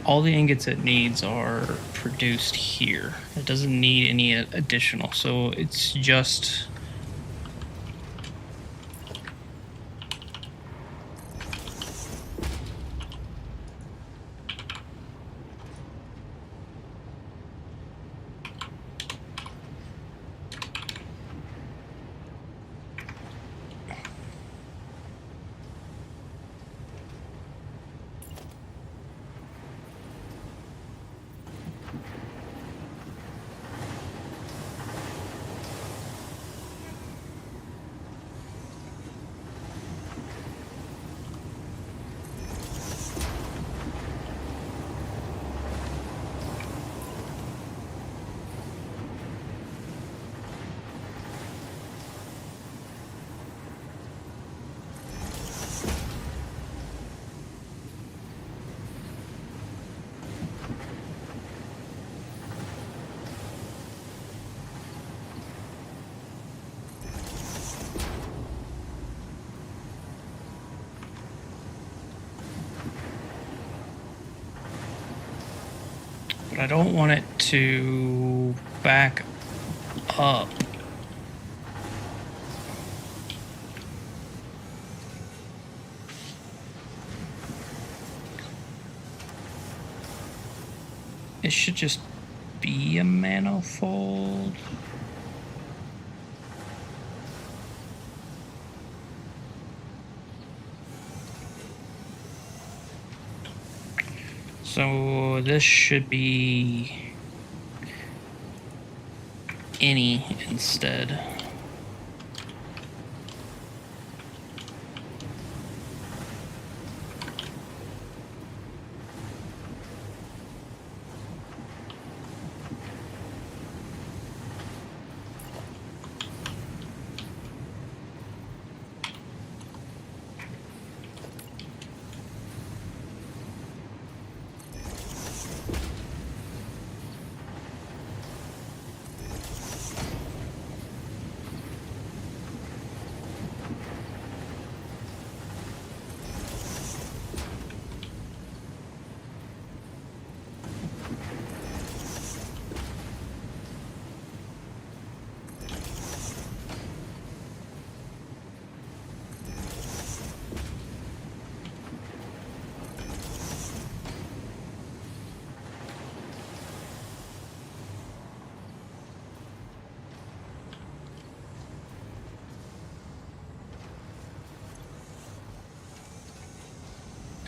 Speaker 1: all the ingots it needs are produced here. It doesn't need any additional, so it's just... But I don't want it to back up. It should just be a manifold. So this should be any instead.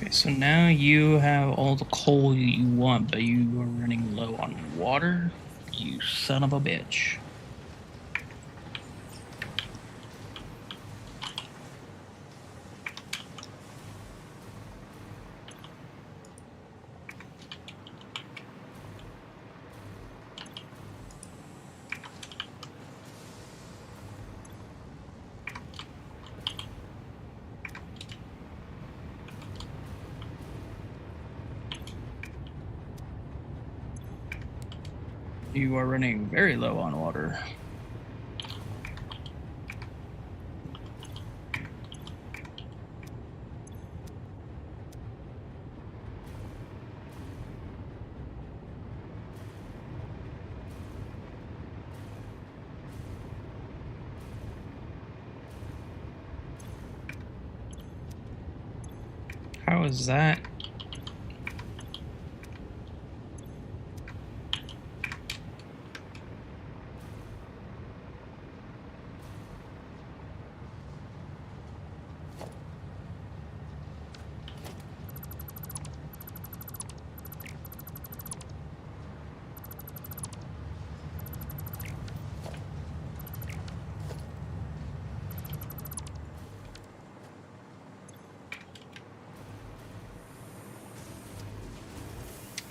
Speaker 1: Okay, so now you have all the coal you want, but you are running low on water. You son of a bitch. You are running very low on water. How is that?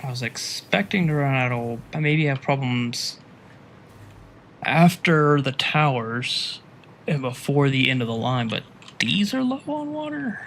Speaker 1: I was expecting to run out of, maybe have problems after the towers and before the end of the line, but these are low on water.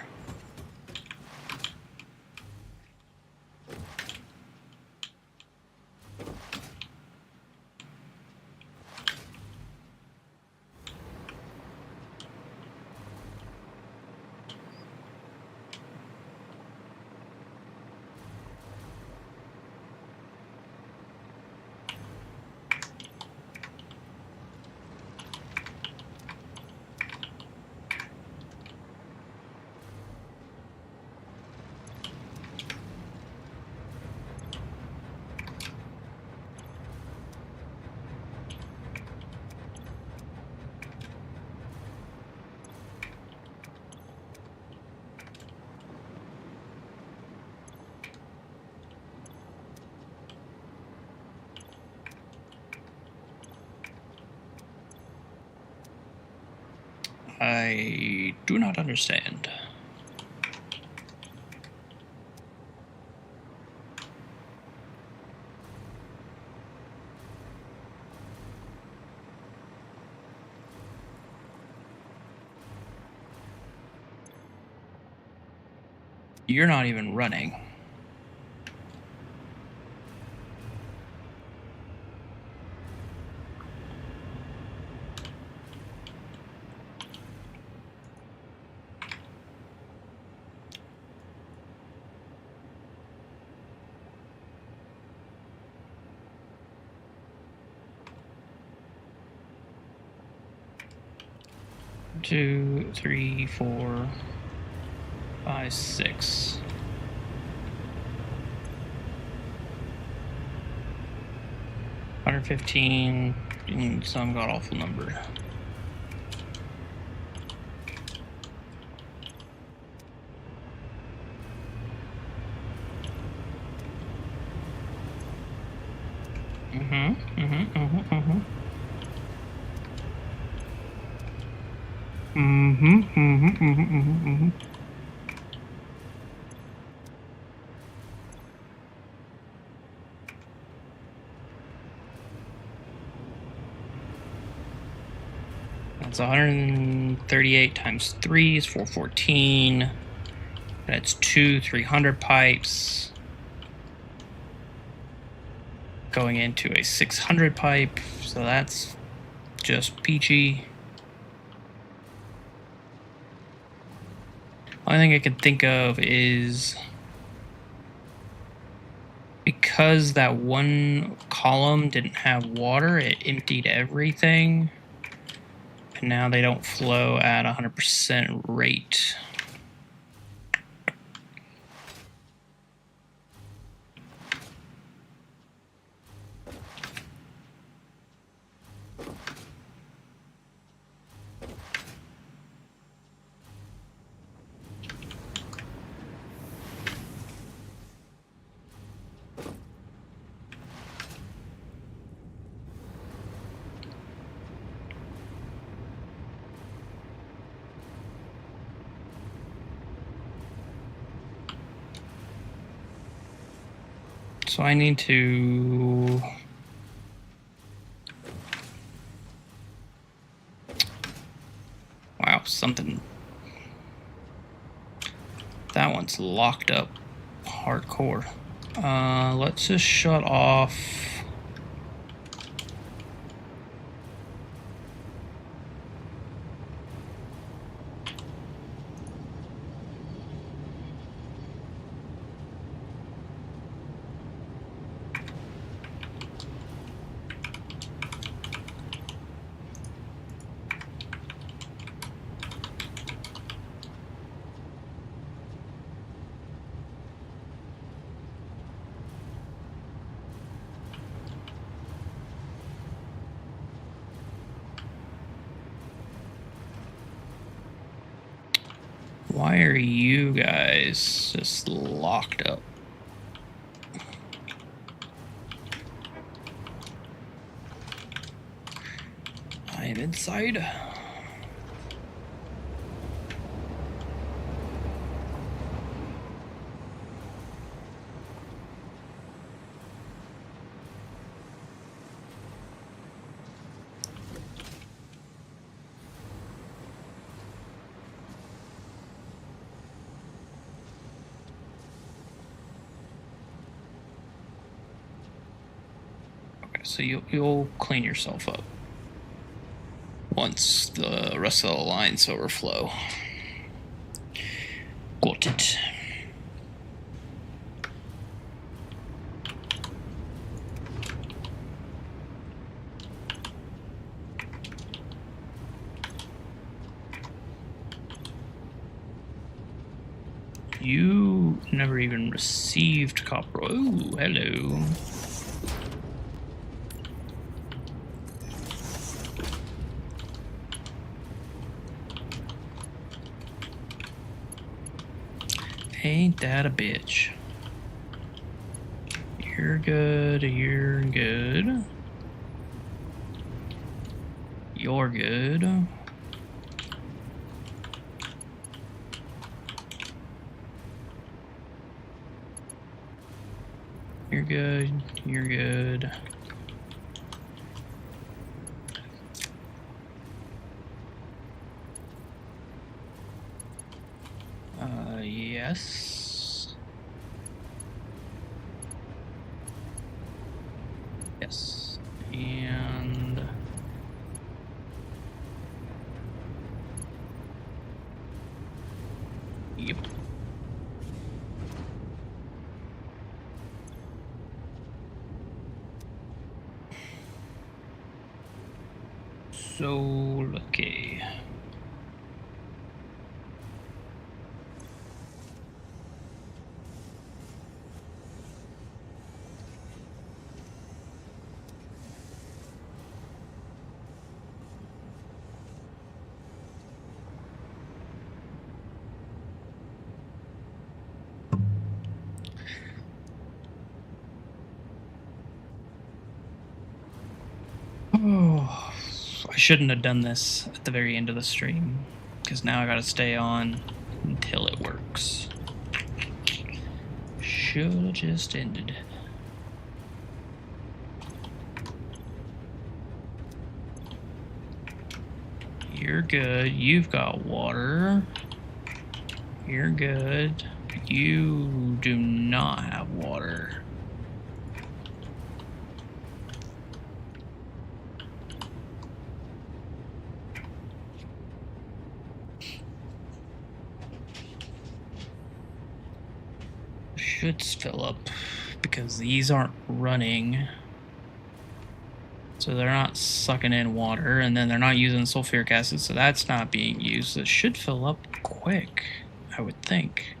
Speaker 1: I do not understand. You're not even running. Two, three, 4, 5, 6. $115, some god awful number. That's 138 times 3 is 414. That's 2 300 pipes going into a 600 pipe, so that's just peachy. Only thing I can think of is because that one column didn't have water, it emptied everything, and now they don't flow at 100% rate. So I need to something. That one's locked up hardcore. Let's just shut off Why are you guys just locked up? I'm inside. So you'll clean yourself up once the rest of the lines overflow. Got it. You never even received copper. Oh, hello. Ain't that a bitch? You're good, you're good. You're good. You're good, you're good. Yes. Yes. And yep. So lucky. Oh, I shouldn't have done this at the very end of the stream, because now I gotta stay on until it works. Should have just ended. You're good. You've got water. You're good. You do not have water. Should fill up because these aren't running. So they're not sucking in water, and then they're not using sulfuric acid, so that's not being used. It should fill up quick, I would think.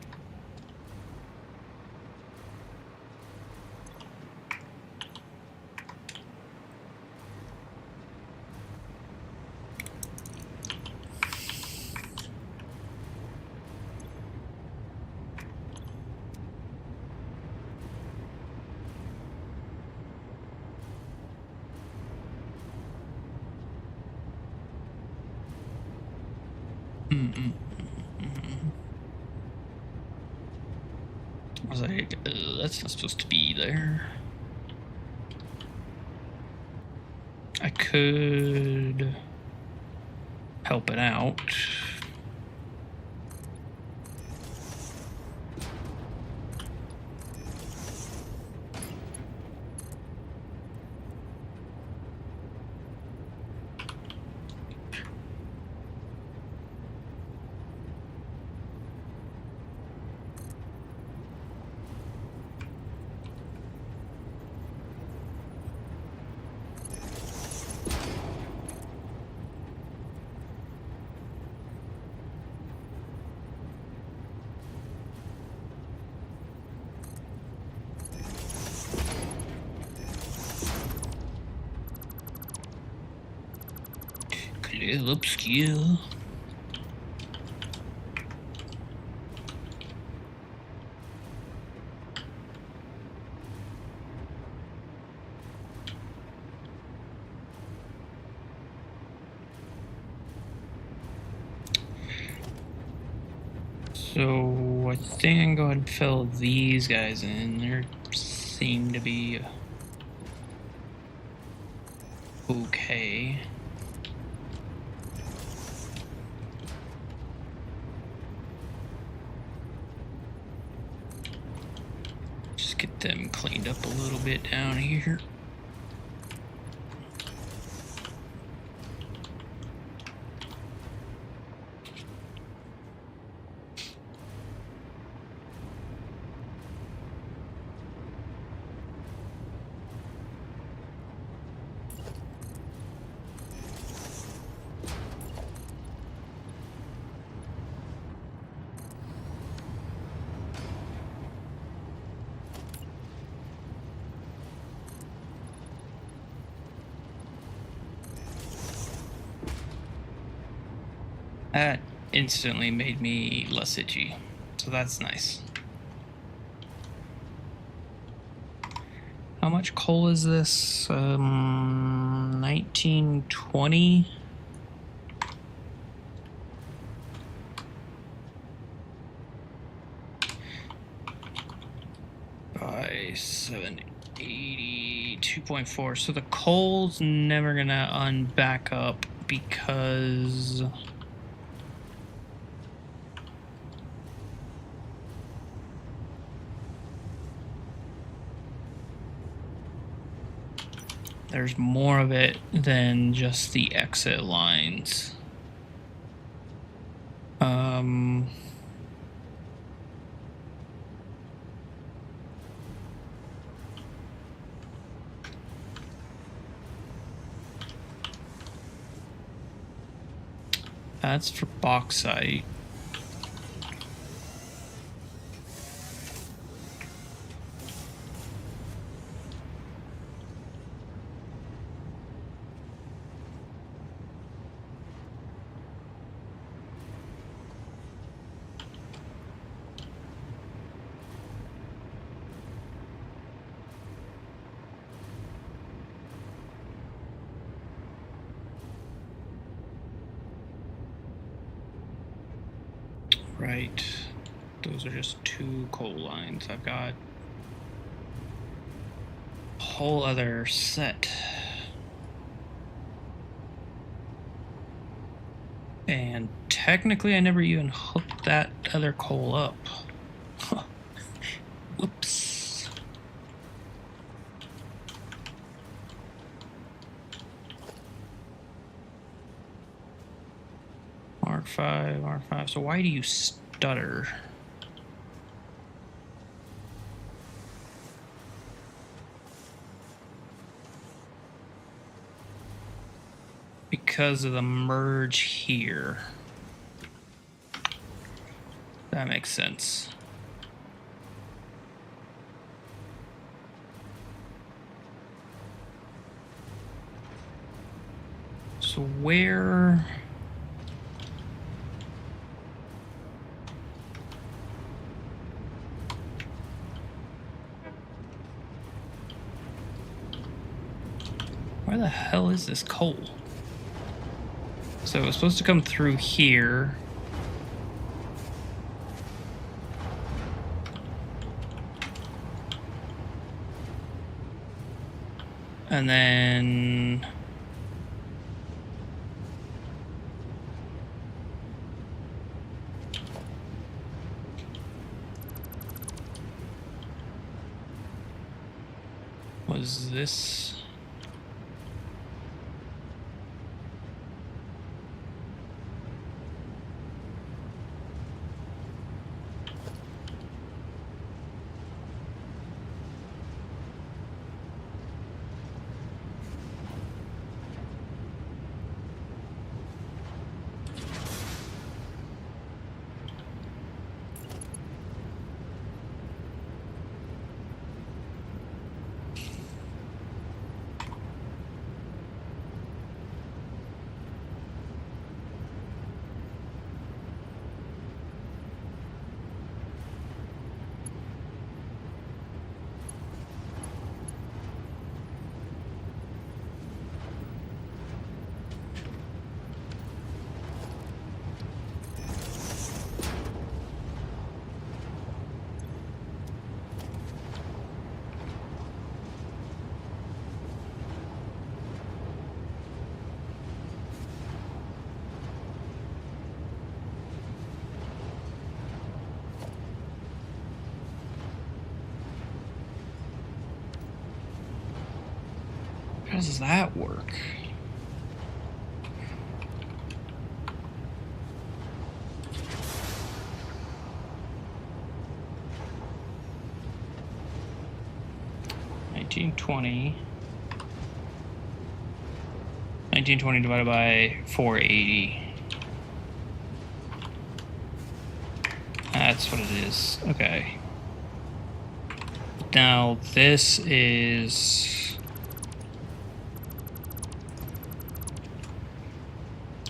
Speaker 1: I was like, that's not supposed to be there. I could help it out. Clear up skill. So I think I can go ahead and fill these guys in. They seem to be okay. Just get them cleaned up a little bit down here. That instantly made me less itchy, so that's nice. How much coal is this? 1920. By 780, 2.4. So the coal's never gonna unback up because there's more of it than just the exit lines. That's for bauxite. Right. Those are just 2 coal lines. I've got a whole other set. And technically I never even hooked that other coal up. Whoops. Mark 5, Mark 5. So why do you stutter? Because of the merge here. That makes sense. So where... where the hell is this coal? So it was supposed to come through here. And then... was this... How does that work? $19.20 divided by 480. That's what it is. Okay. Now this is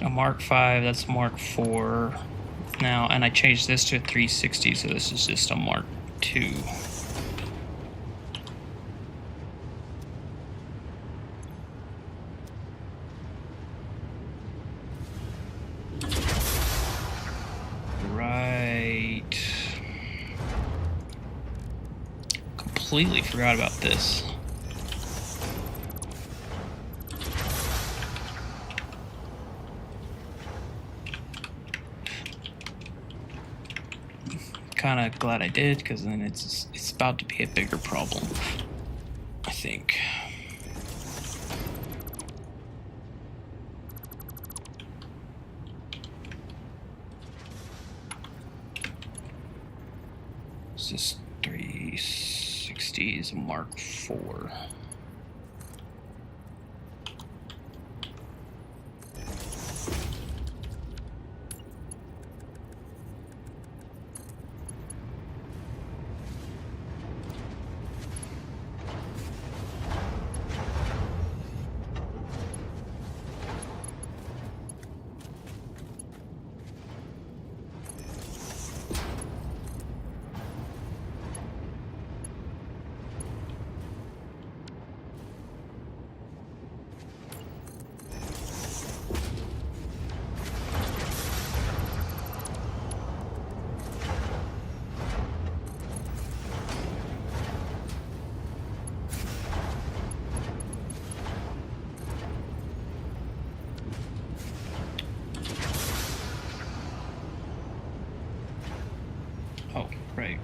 Speaker 1: a Mark 5. That's Mark 4. Now, and I changed this to a 360, so this is just a Mark 2. Completely forgot about this. Kind of glad I did, because then it's about to be a bigger problem, I think. This is 360 is a Mark 4. Oh, right.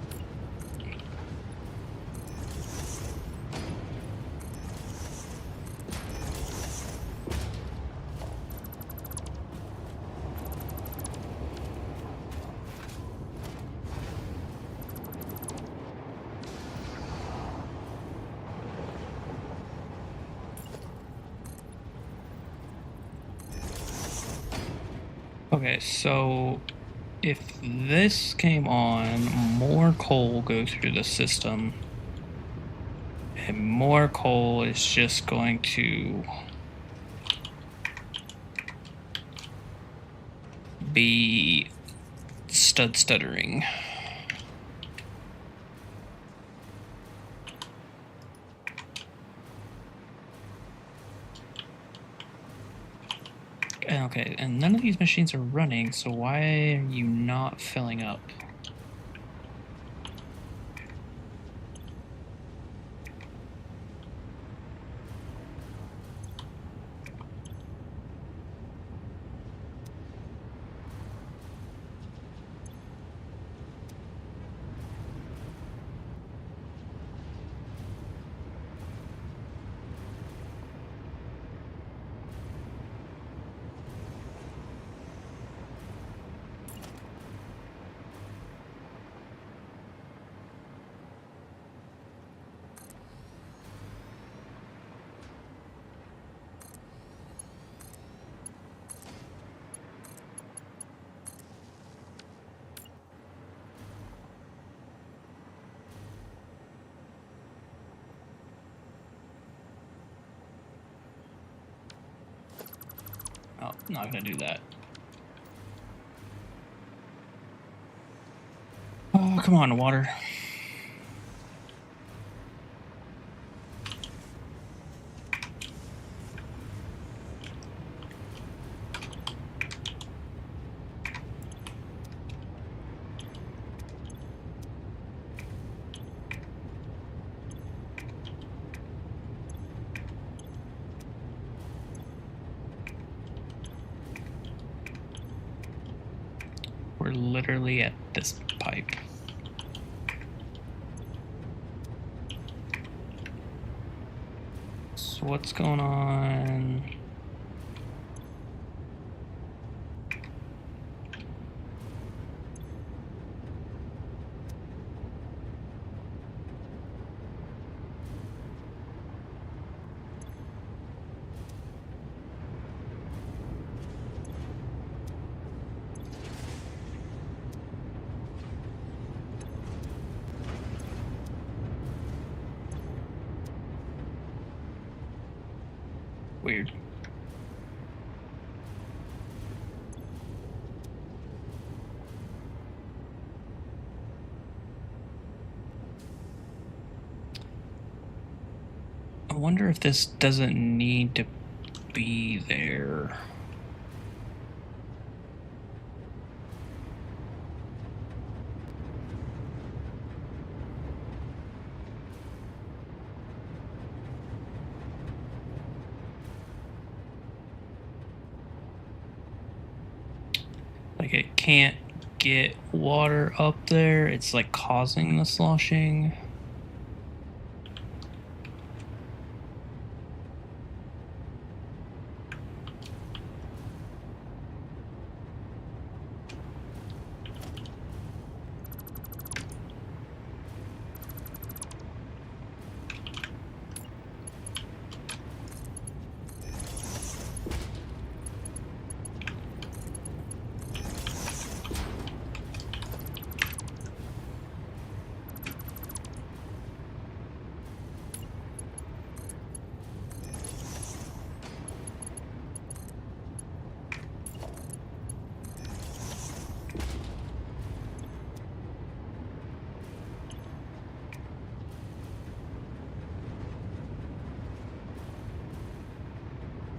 Speaker 1: Okay, so if this came on, more coal goes through the system, and more coal is just going to be stuttering. Okay, and none of these machines are running, so why are you not filling up? Oh, not gonna do that. Oh, come on, water. We're literally at this pipe. So what's going on? Weird. I wonder if this doesn't need to be there. Like it can't get water up there. It's like causing the sloshing.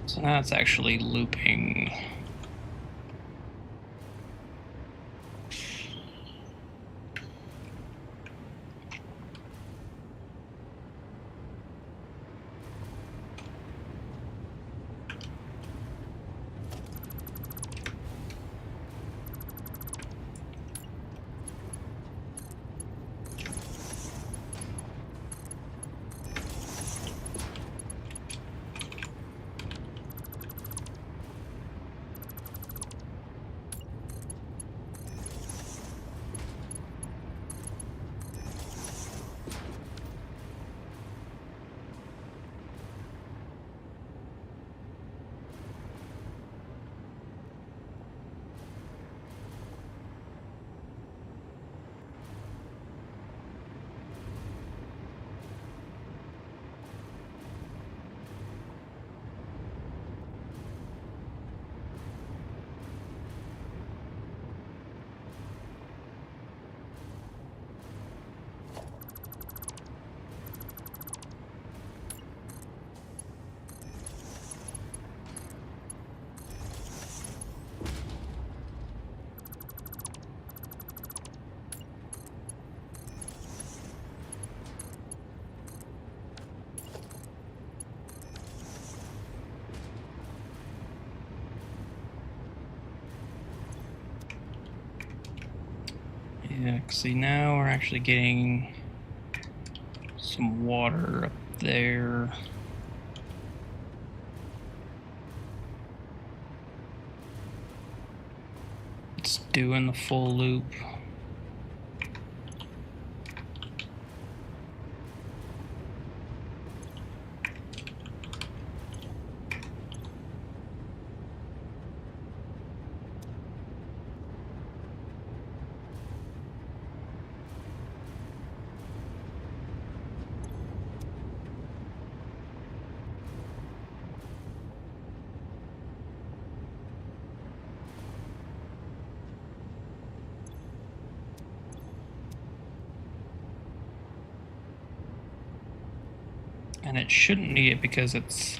Speaker 1: So now it's actually looping. Yeah, see now we're actually getting some water up there. It's doing the full loop. And it shouldn't need it because it's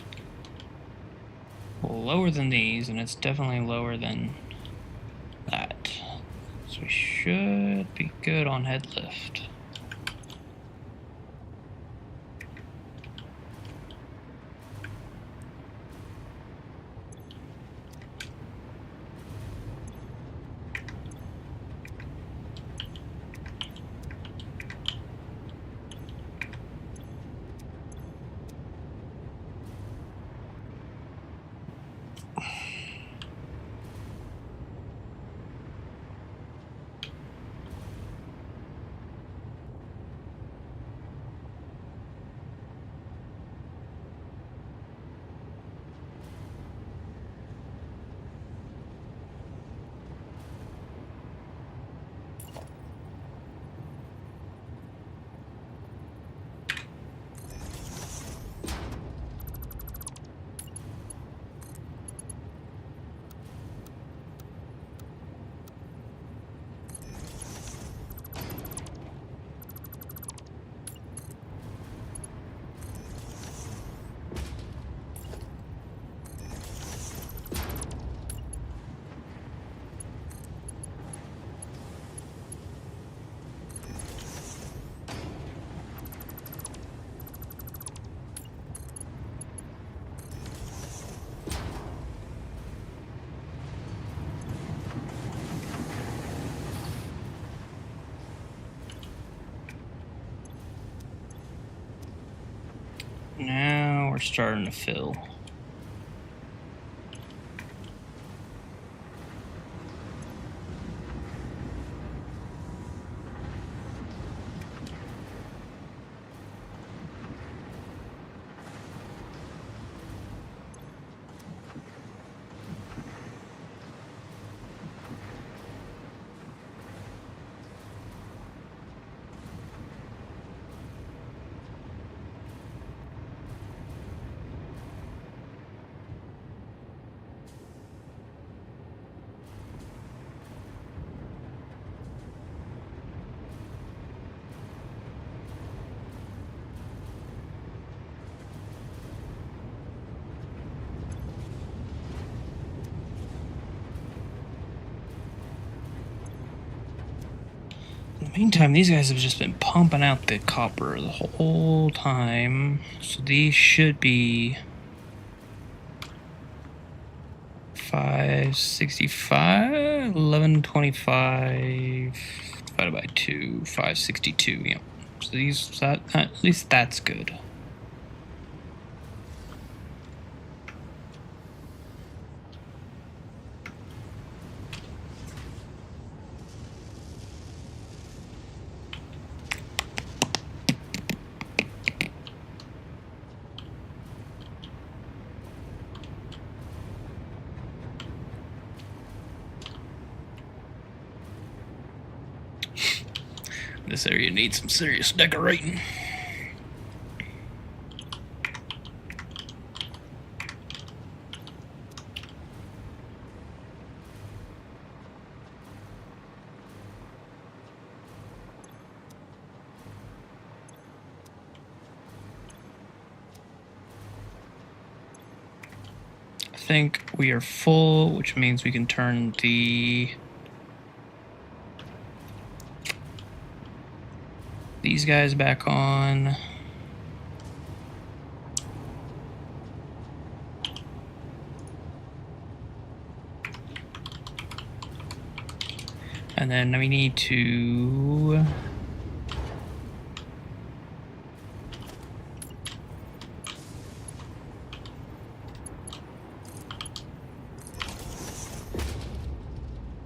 Speaker 1: lower than these, and it's definitely lower than that. So we should be good on head lift. starting to fill. In the meantime, these guys have just been pumping out the copper the whole time. So these should be 565, 1125 divided by 2, 562. Yeah. So these, at least that's good. This area needs some serious decorating. I think we are full, which means we can turn these guys back on. And then we need to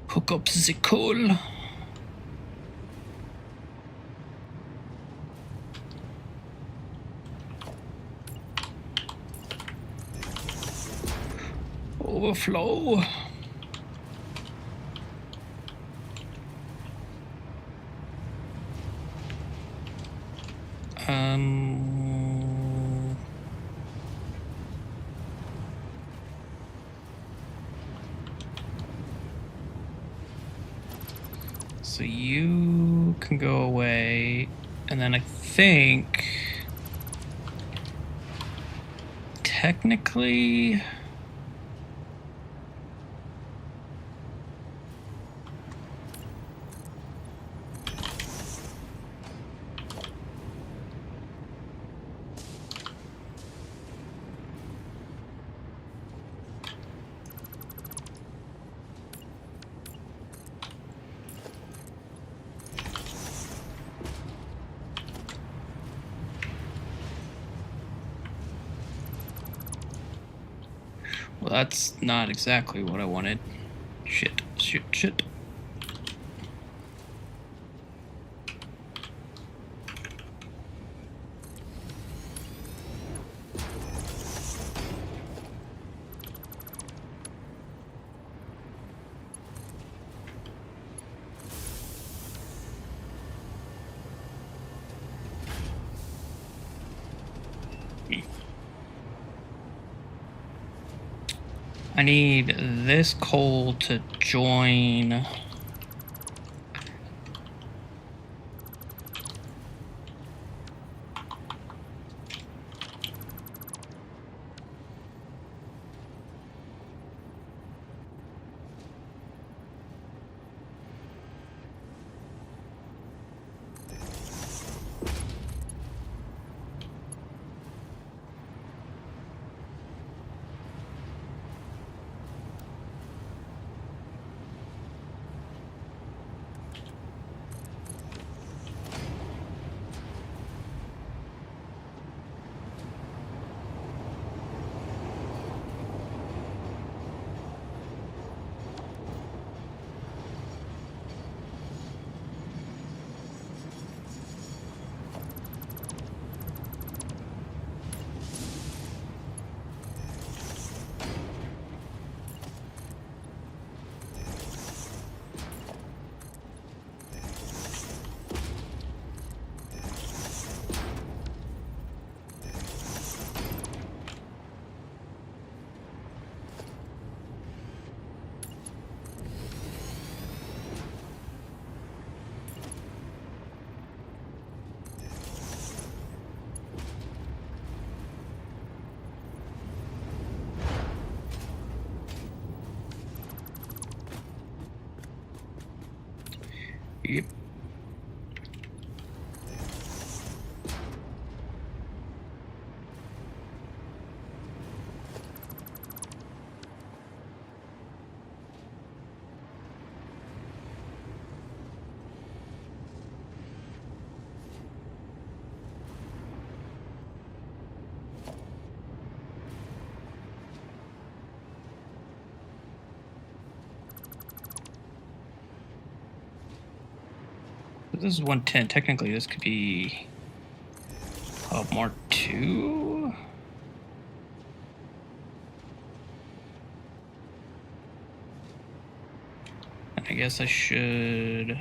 Speaker 1: hook up the coal. Overflow. So you can go away, and then I think technically well, that's not exactly what I wanted. Shit. I need this coal to join. Yep. This is 110. Technically, this could be Mark 2. And I guess I should.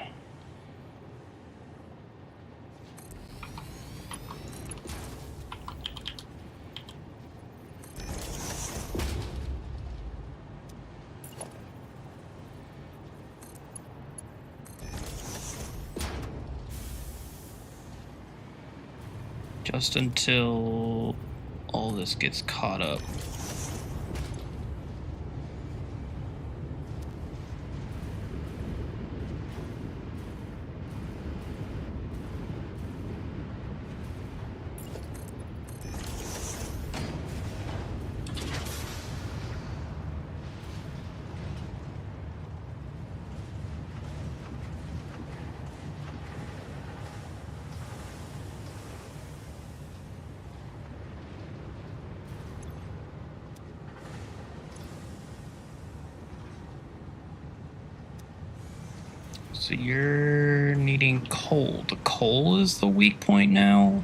Speaker 1: Just until all this gets caught up. So you're needing coal. The coal is the weak point now.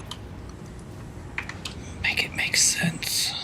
Speaker 1: Make it make sense.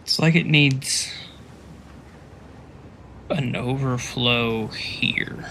Speaker 1: It's like it needs an overflow here.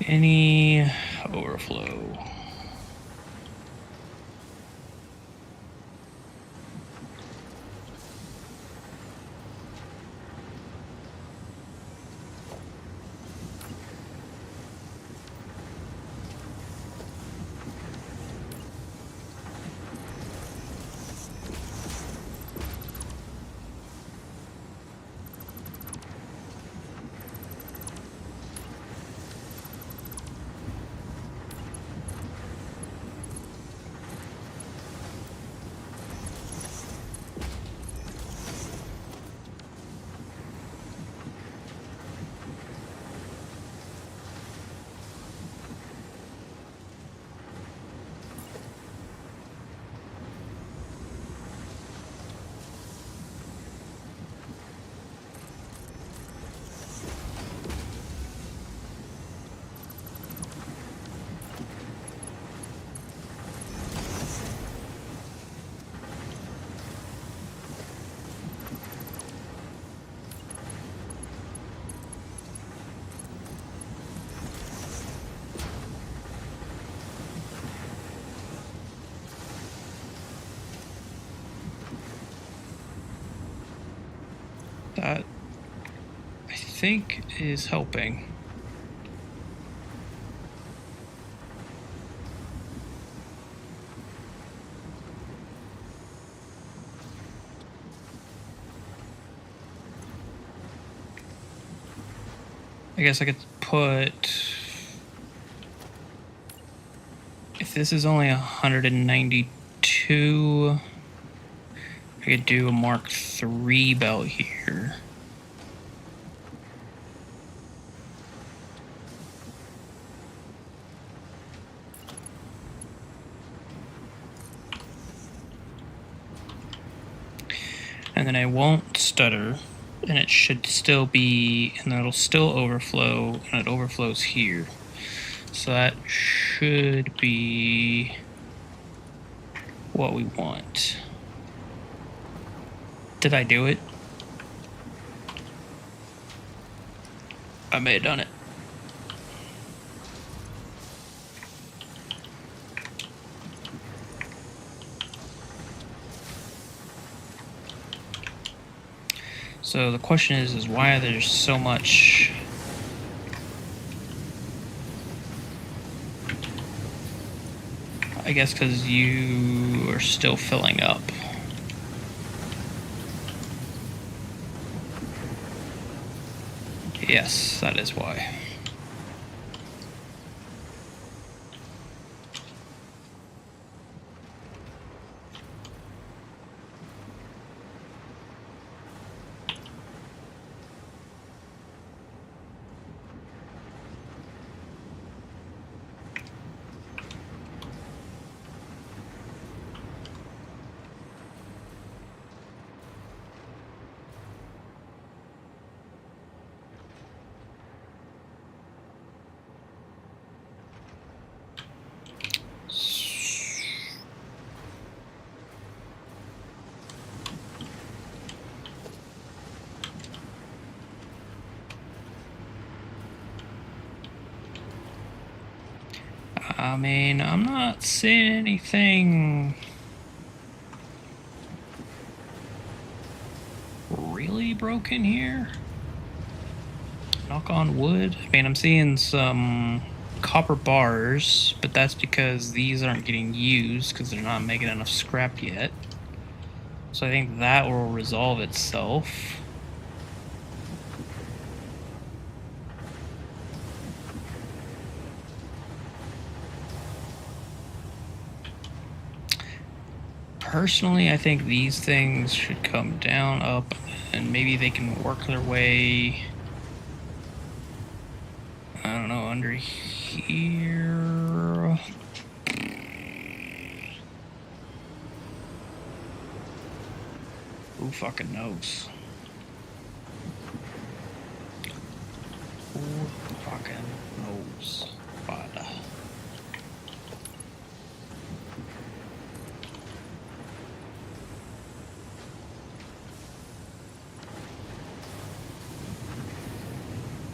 Speaker 1: Any overflow? That, I think, is helping. I guess I could put, if this is only 192, I could do a Mark III belt here. And then I won't stutter, and it should still be, and then it'll still overflow, and it overflows here. So that should be what we want. Did I do it? I may have done it. So the question is why there's so much. I guess because you are still filling up. Yes, that is why. I mean, I'm not seeing anything really broken here. Knock on wood. I mean, I'm seeing some copper bars, but that's because these aren't getting used because they're not making enough scrap yet. So I think that will resolve itself. Personally, I think these things should come down, up, and maybe they can work their way, I don't know, under here. Who fucking knows? Who fucking knows? But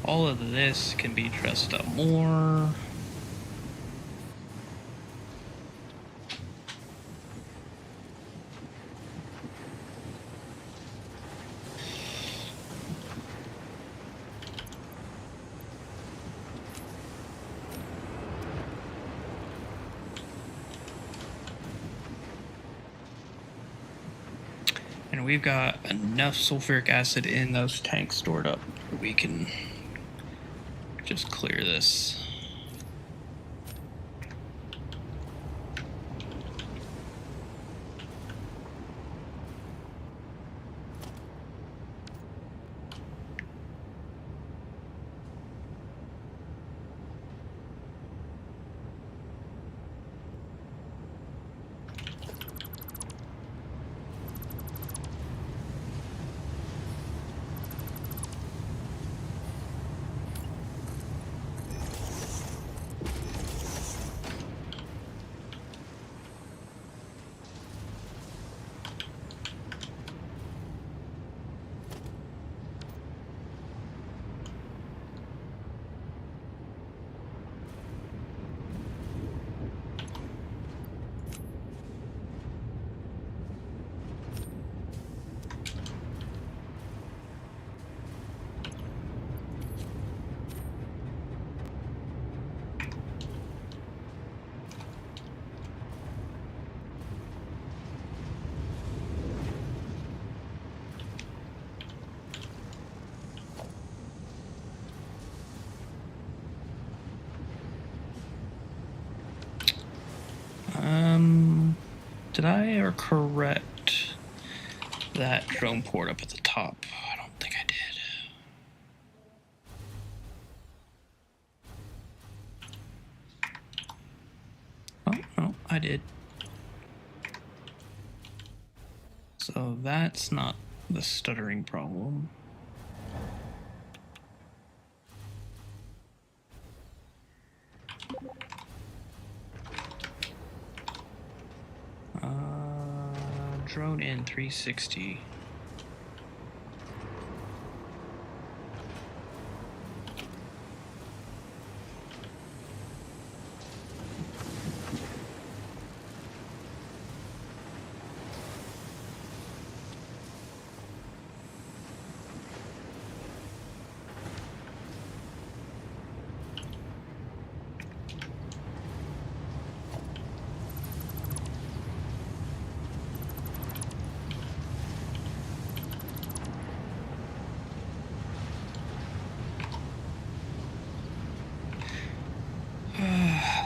Speaker 1: all of this can be dressed up more. And we've got enough sulfuric acid in those tanks stored up. We can just clear this. Did I ever correct that drone port up at the top? I don't think I did. Oh, no, I did. So that's not the stuttering problem. Drone in 360.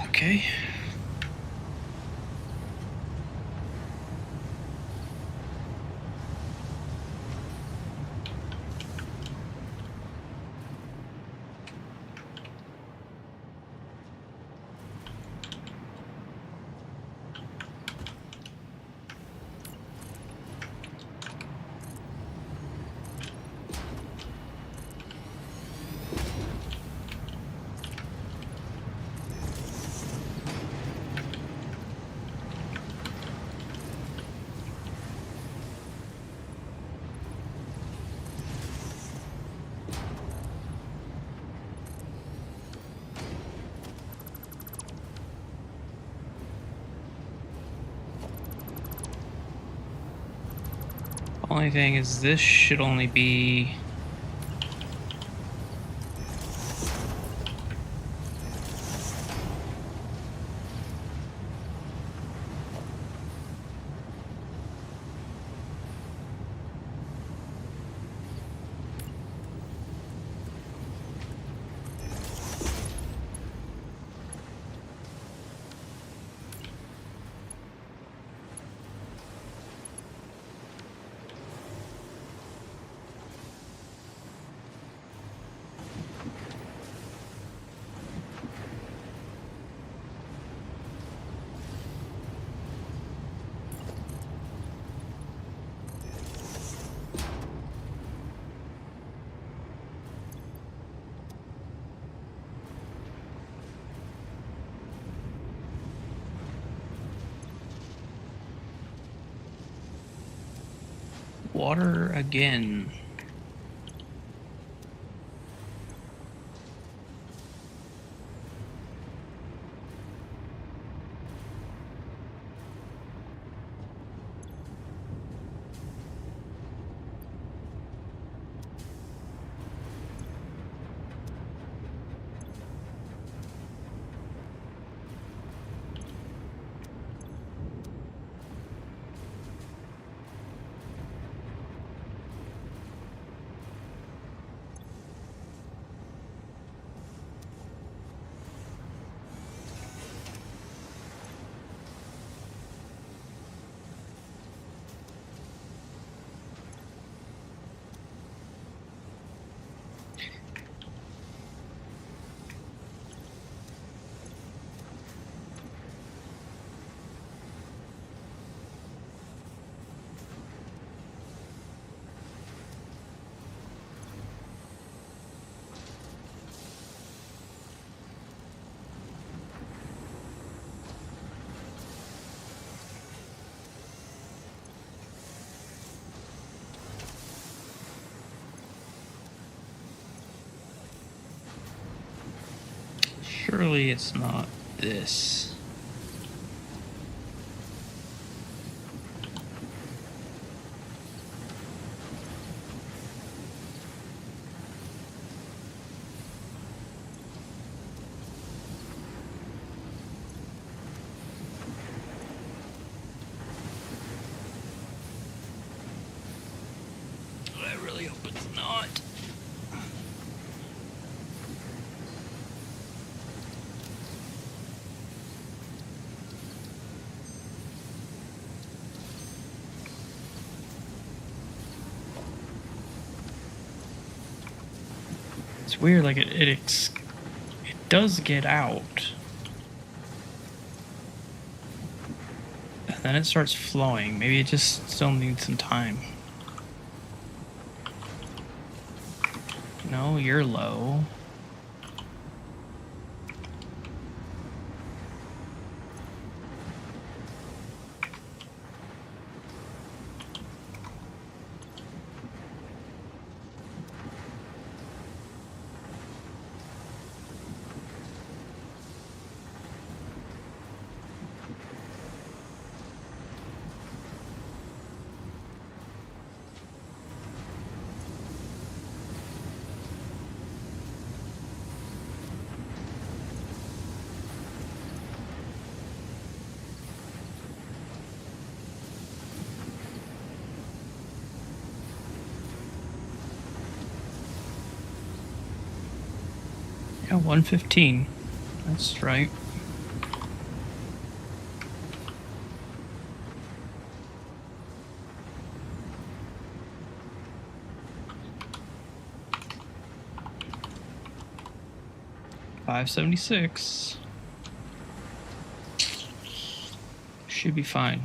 Speaker 1: Okay. Only thing is this should only be... Water again. Surely it's not this. I really hope it's not. It's weird, like it does get out. And then it starts flowing. Maybe it just still needs some time. No, you're low. Yeah, 115. That's right. $576. Should be fine.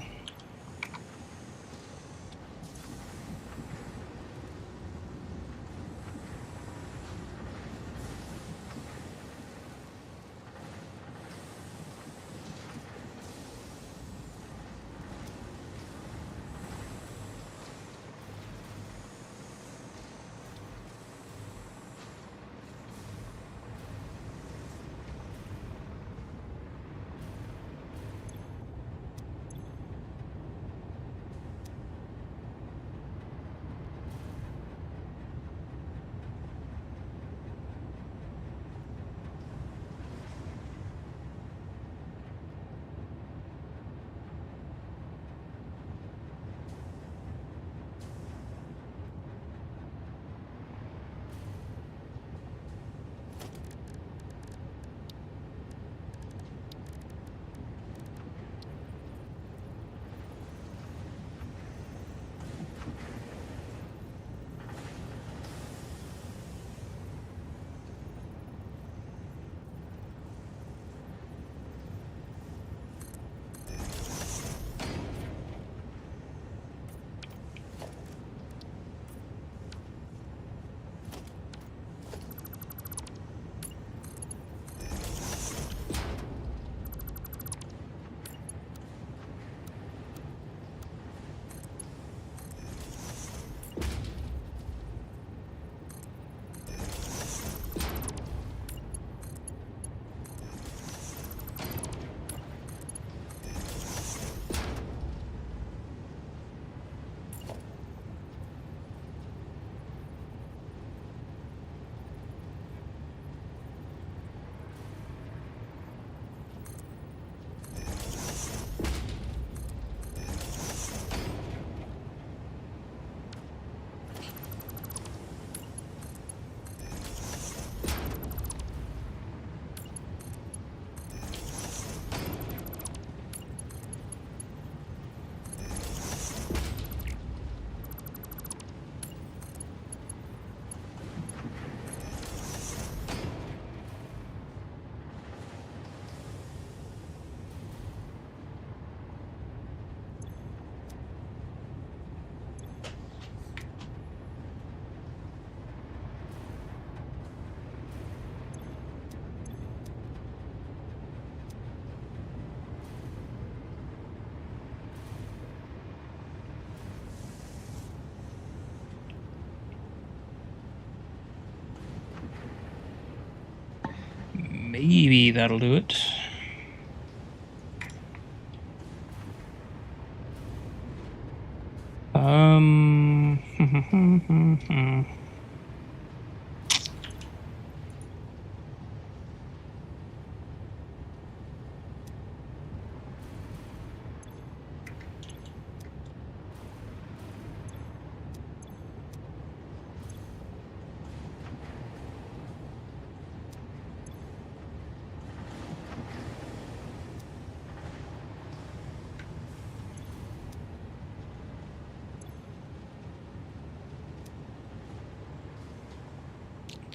Speaker 1: Maybe that'll do it.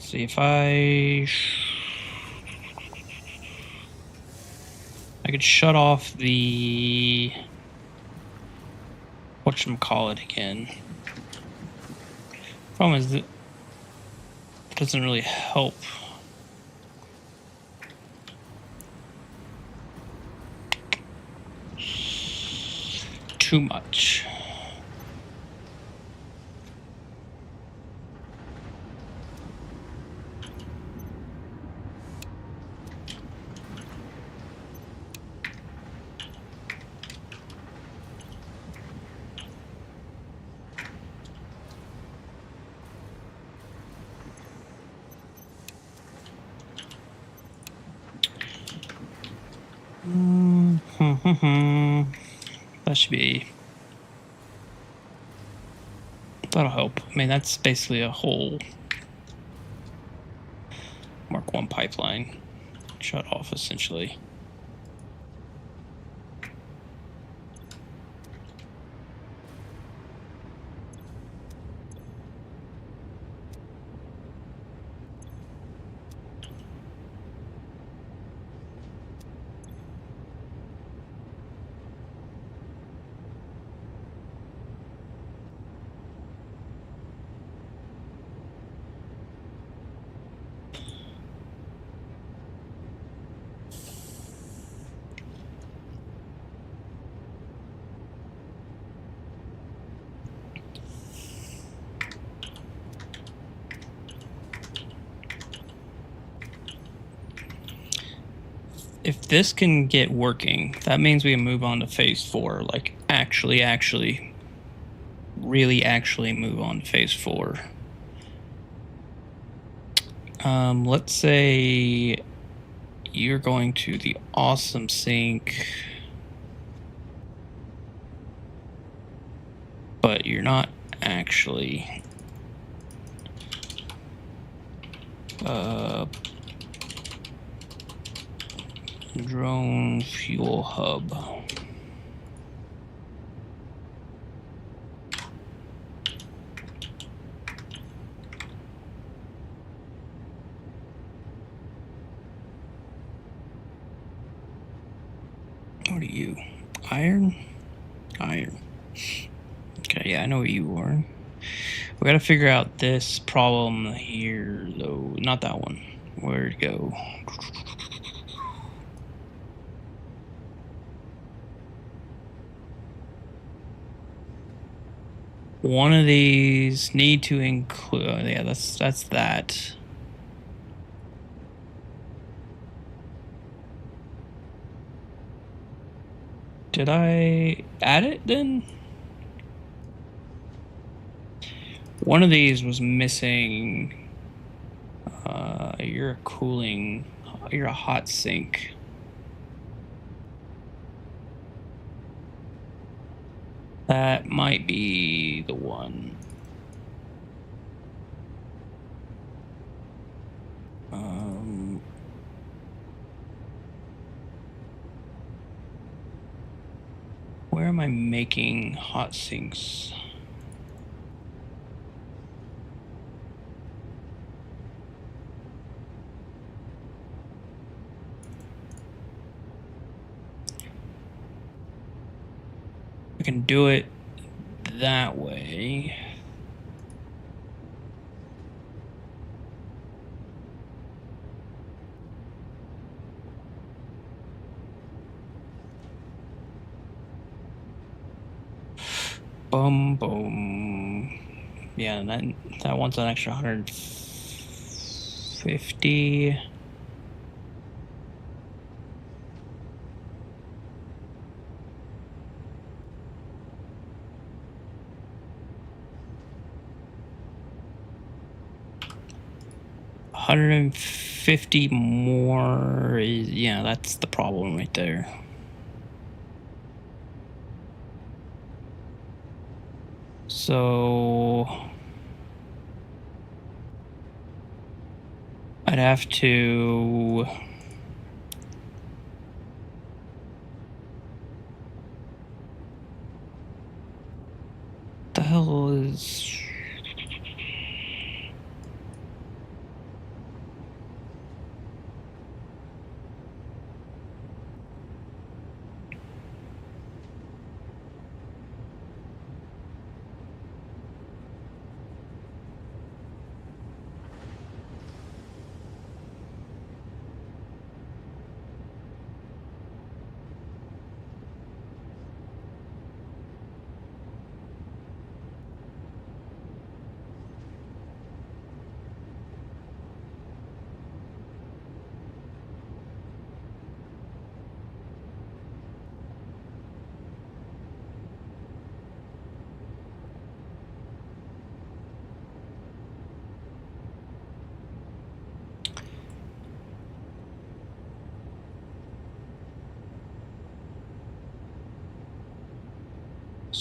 Speaker 1: see if I could shut off the whatchamacallit again. Problem is that it doesn't really help. Too much. That should be. That'll help. I mean, that's basically a whole Mark 1 pipeline shut off, essentially. If this can get working, that means we can move on to phase 4. Like, really move on to phase 4. Let's say you're going to the awesome sink, but you're not actually. Drone fuel hub. What are you? Iron? Iron. Okay, yeah, I know where you are. We gotta figure out this problem here, though. Not that one. Where'd it go? One of these need to include. Oh, yeah, that's that. Did I add it then? One of these was missing. You're a cooling. You're a hot sink. That might be the one. Where am I making hot sinks? I can do it that way. Boom, boom. Yeah, that wants an extra 150. $150 more is, yeah, that's the problem right there. So I'd have to the hell is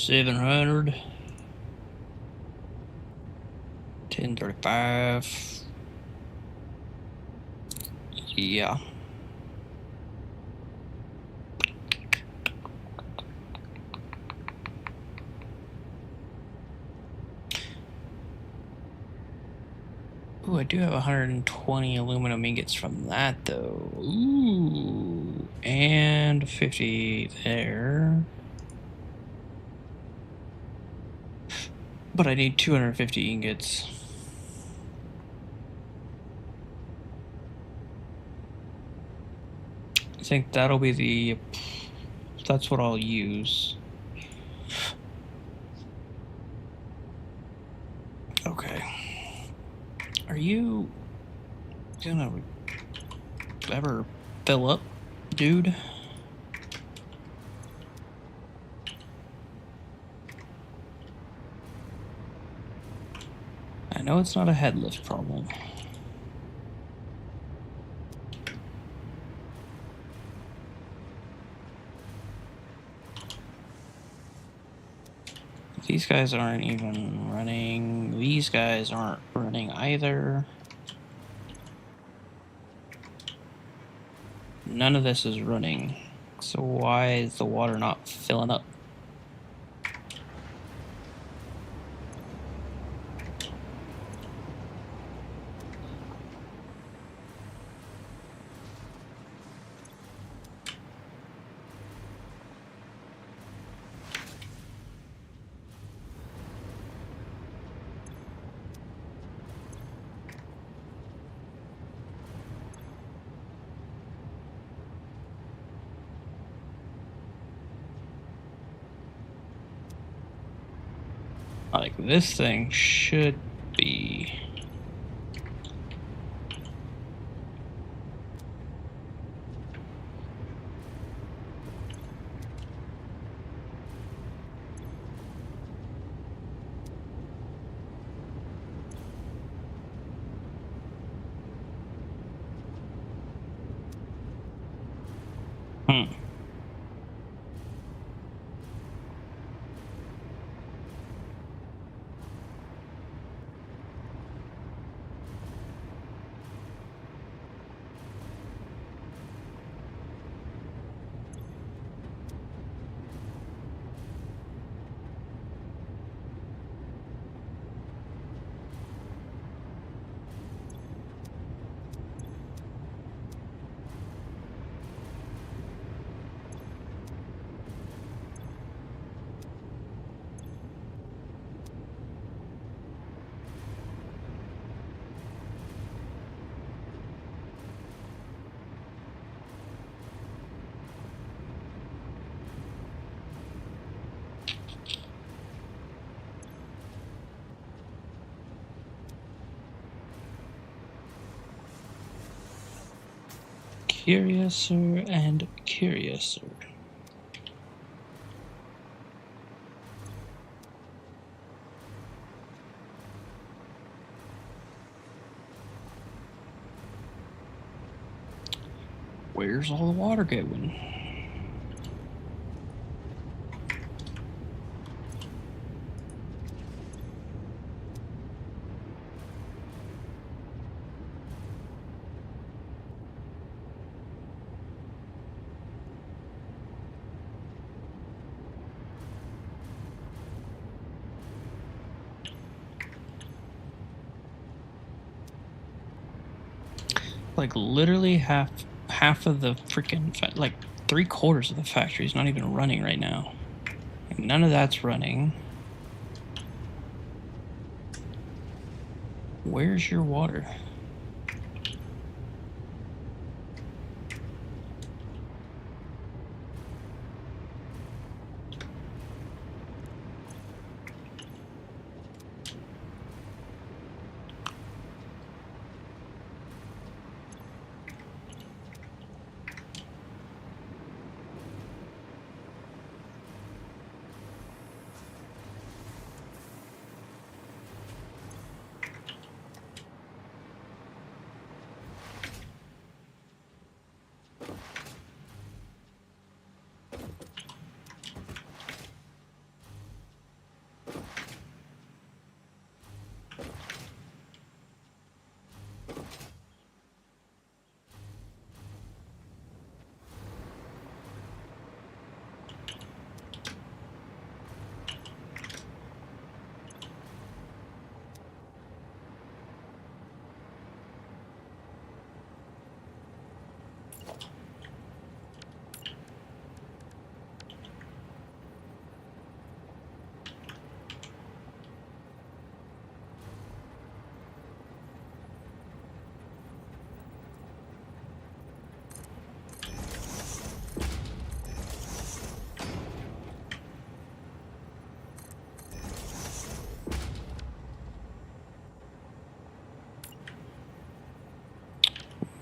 Speaker 1: 700. 1035. Yeah. Ooh, I do have 120 aluminum ingots from that, though. Ooh, and 50 there. But I need 250 ingots. I think that'll be the... That's what I'll use. Okay. Are you gonna ever fill up, dude? I know it's not a head lift problem. These guys aren't even running. These guys aren't running either. None of this is running. So why is the water not filling up? Like, this thing should be... Curiouser and curiouser. Where's all the water going? Like, literally half of the freaking, like, 3/4 of the factory is not even running right now. And none of that's running. Where's your water?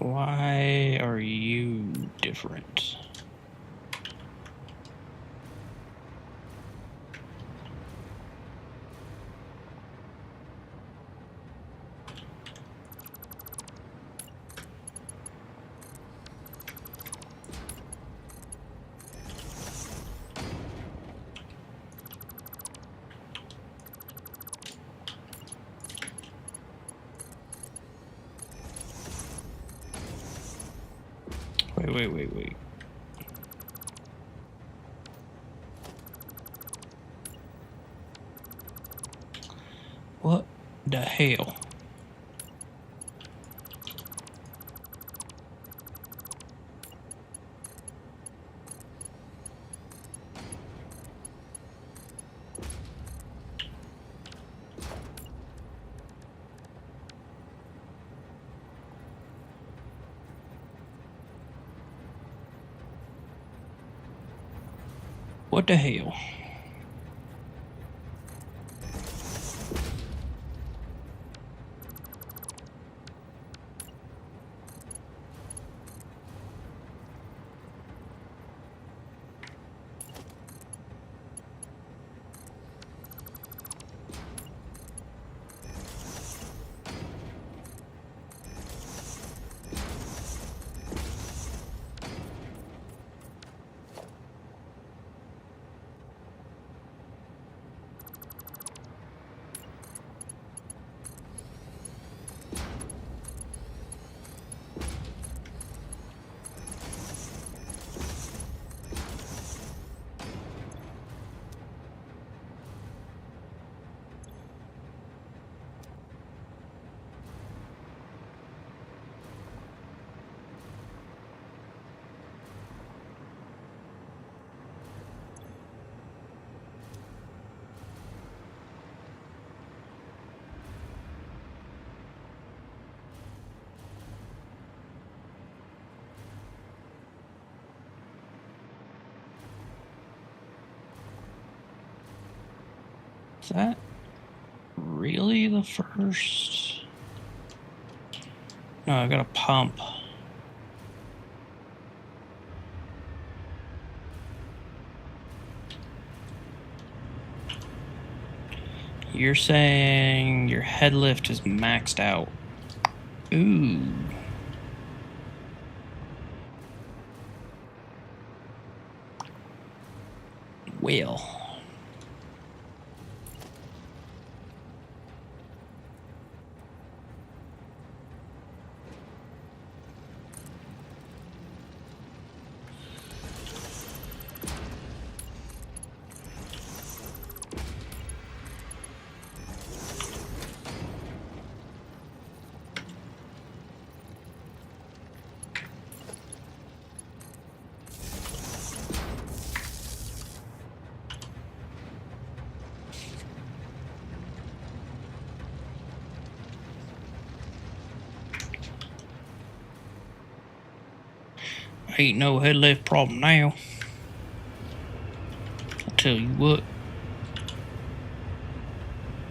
Speaker 1: Why are you different? Wait. What the hell? What the hell? Is that really the first? No, I got a pump. You're saying your head lift is maxed out. Ooh. Well. Ain't no head lift problem now. I'll tell you what.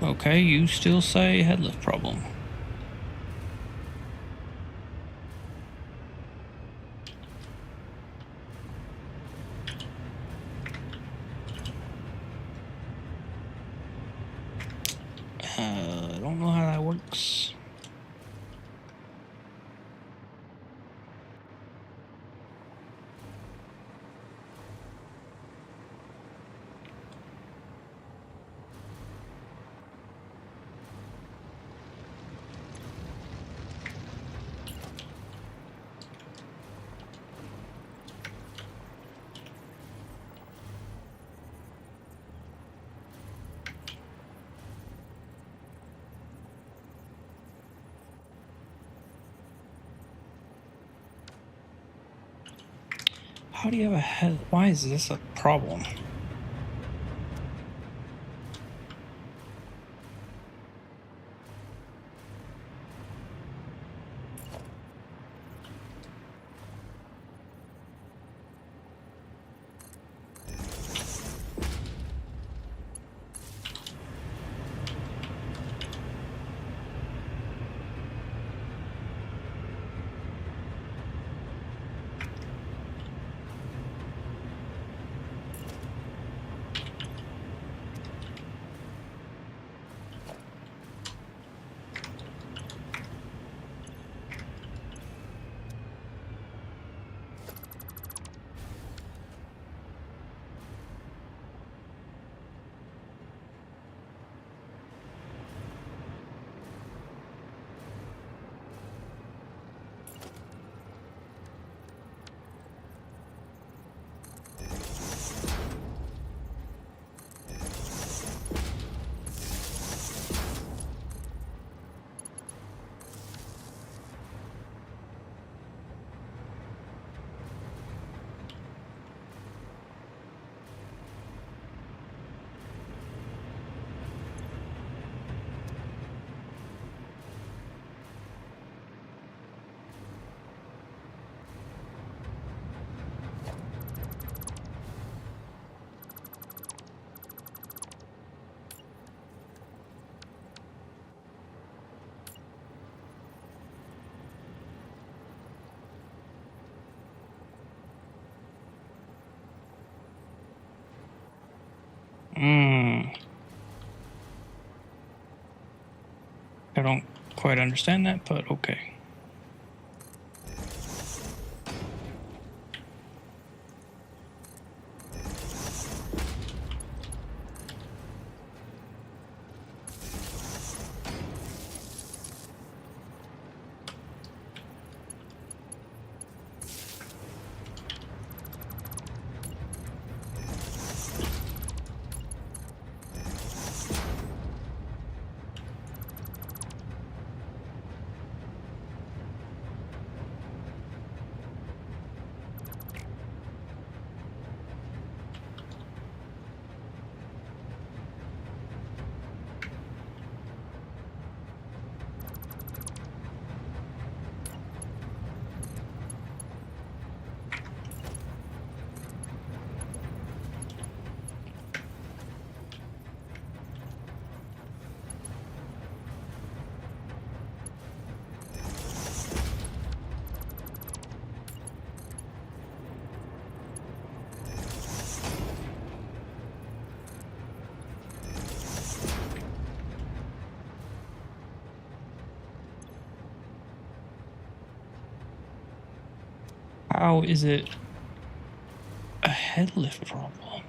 Speaker 1: Okay, you still say head lift problem. I don't know how that works. How do you have a head? Why is this a problem? I don't quite understand that, but okay. How is it a headlift problem?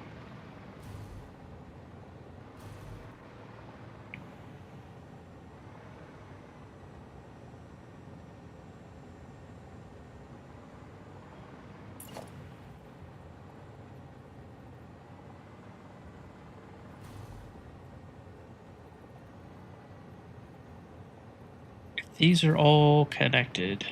Speaker 1: If these are all connected.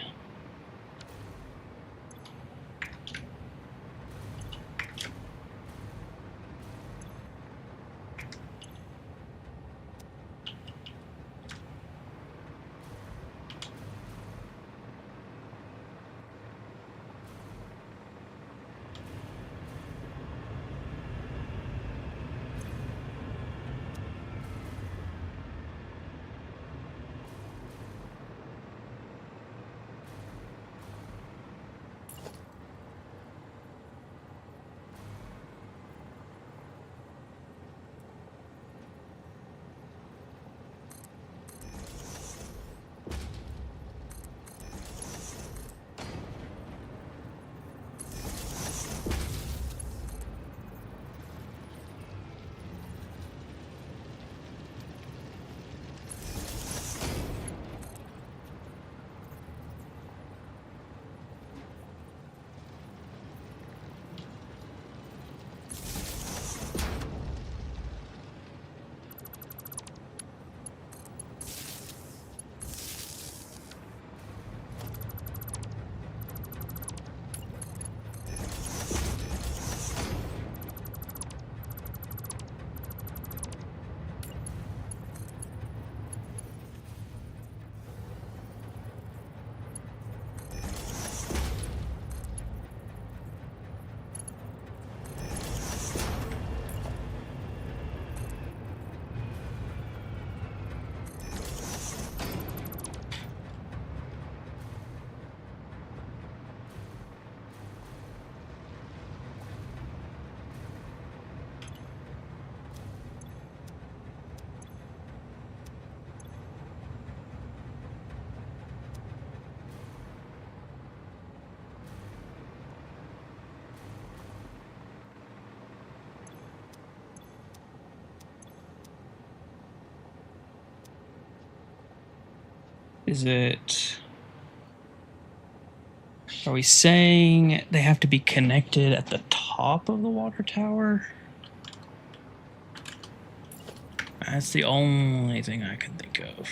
Speaker 1: Is it... Are we saying they have to be connected at the top of the water tower? That's the only thing I can think of.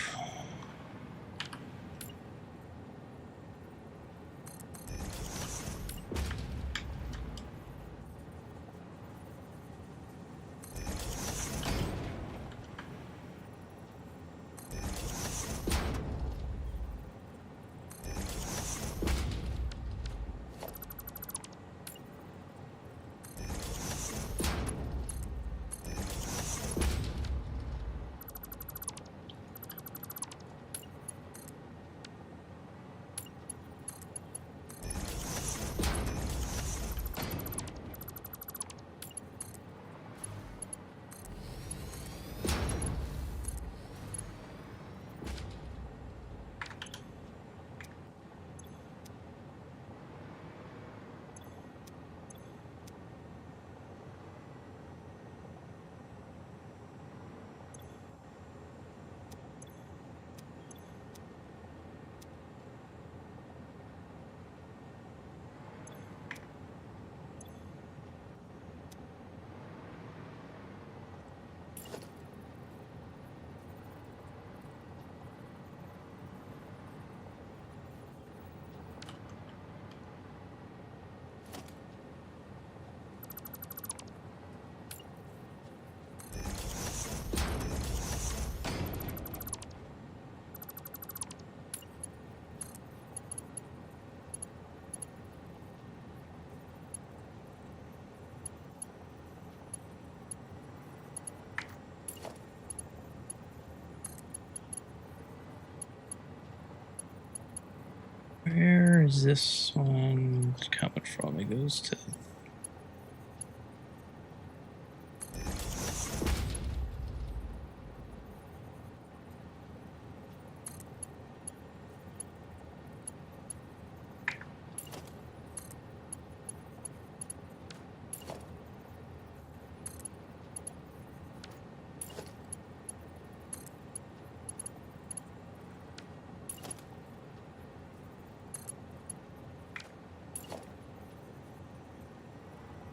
Speaker 1: Where is this one coming from? It goes to...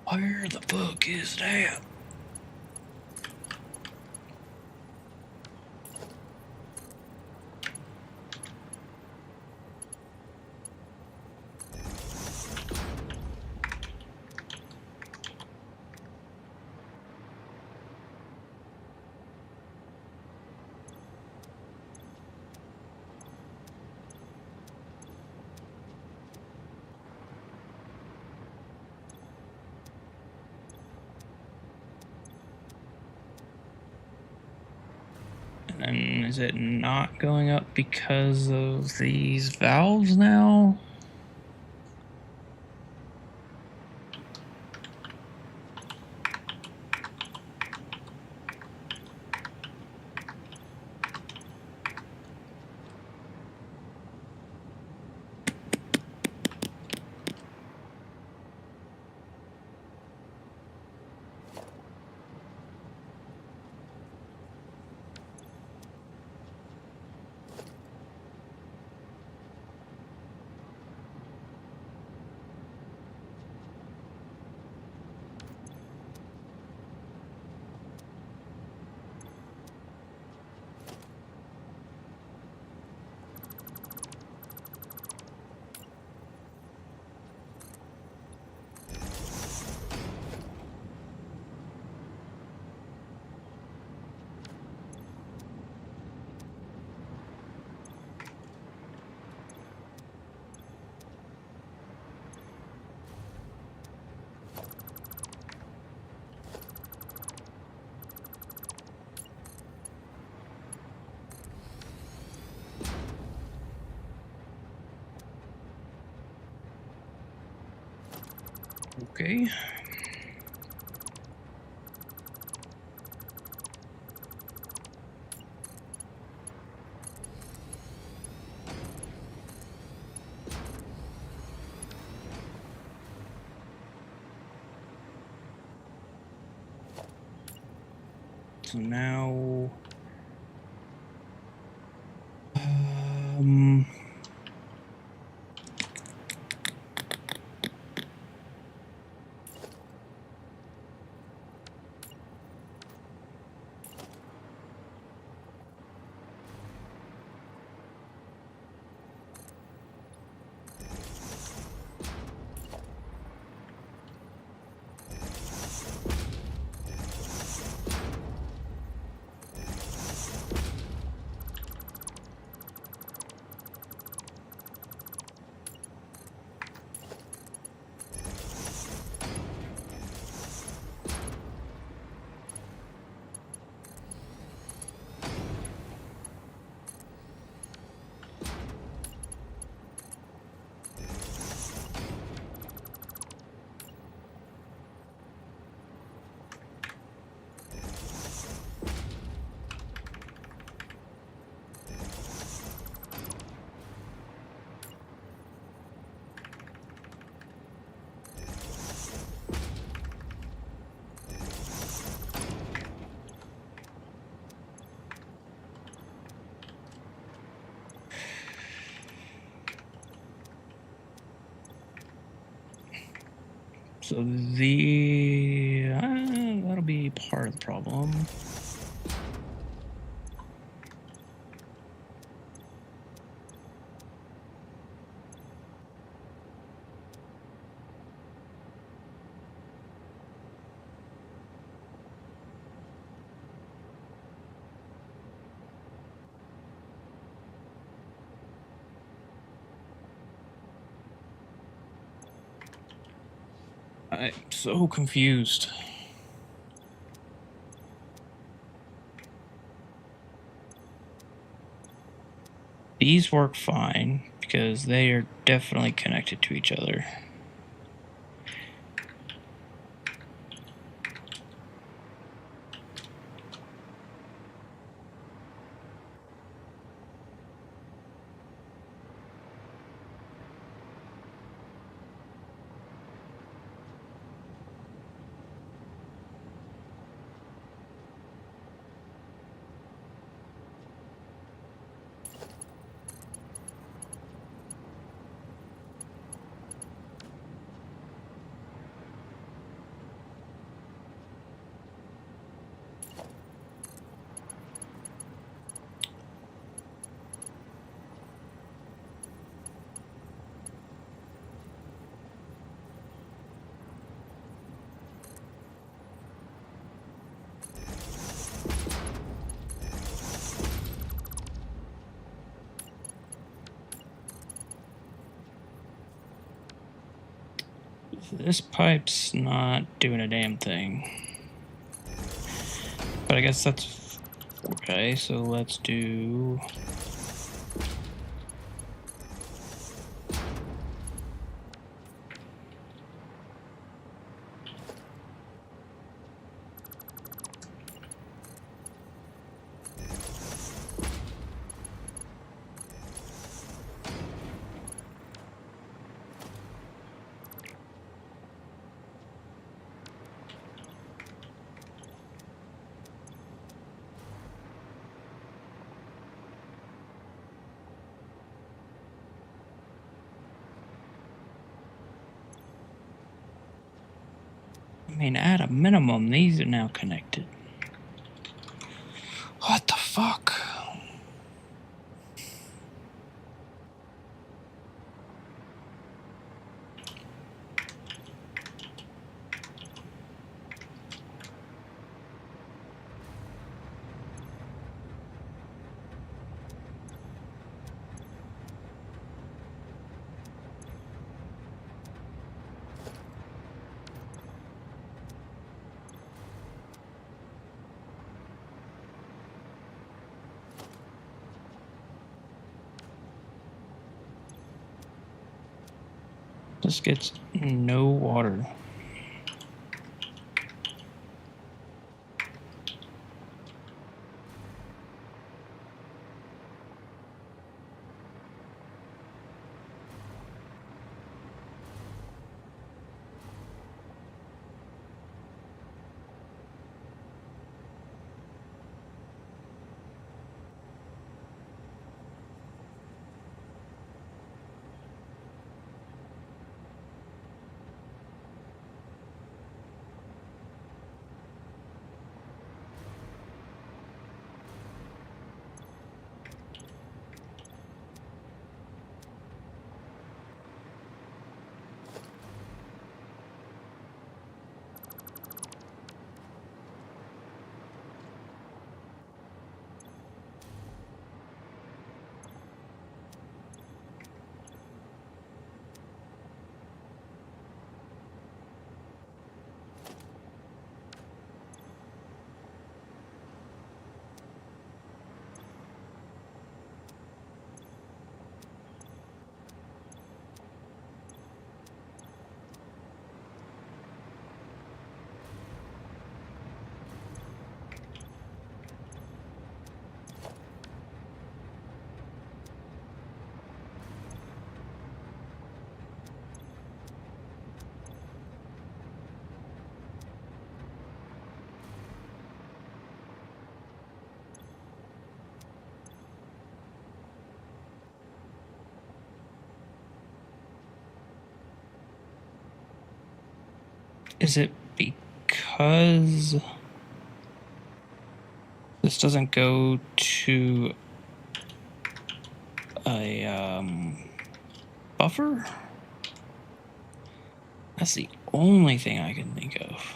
Speaker 1: Where the fuck is that? And is it not going up because of these valves now? Okay. So now... So that'll be part of the problem. I'm so confused. These work fine because they are definitely connected to each other. This pipe's not doing a damn thing. But I guess that's okay, so let's do... I mean, at a minimum, these are now connected. What the fuck? This gets no water. Is it because this doesn't go to a buffer? That's the only thing I can think of.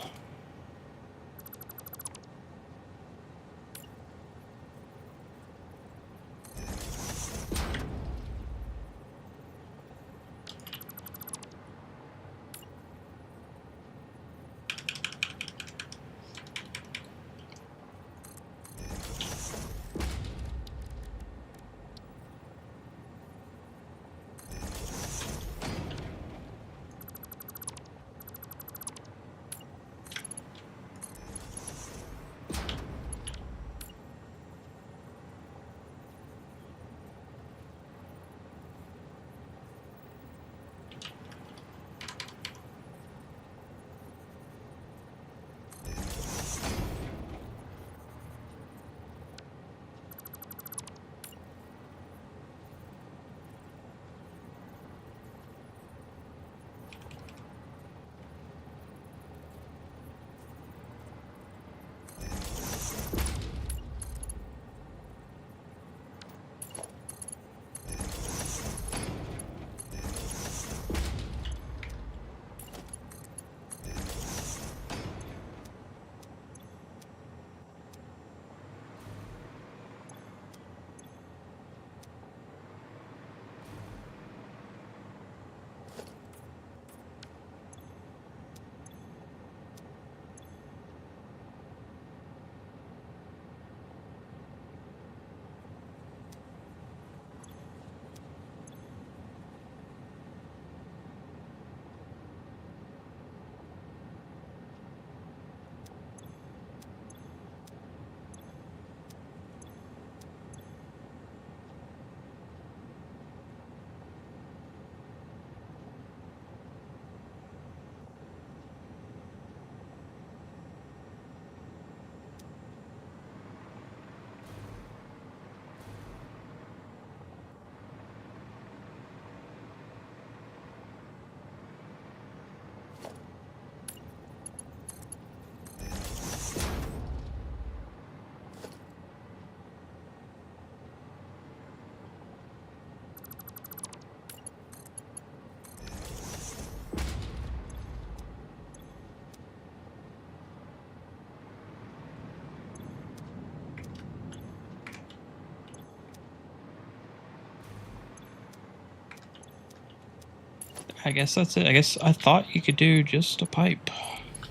Speaker 1: I guess that's it. I guess I thought you could do just a pipe.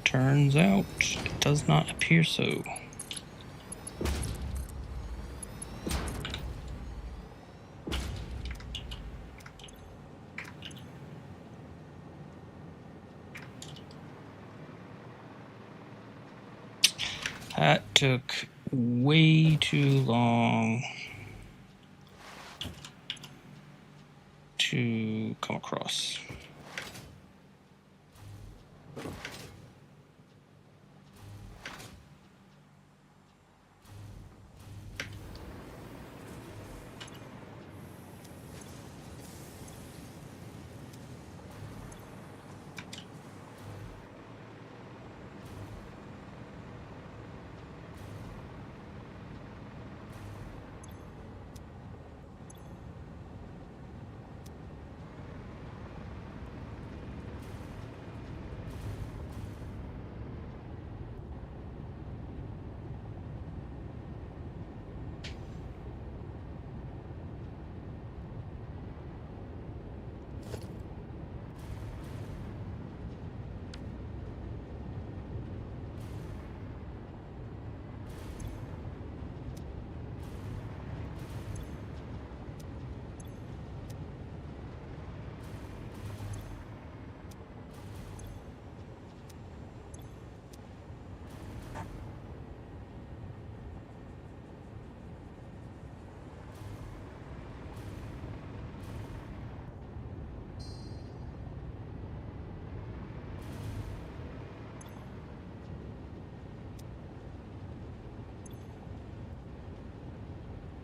Speaker 1: Turns out it does not appear so. That took way too long to come across.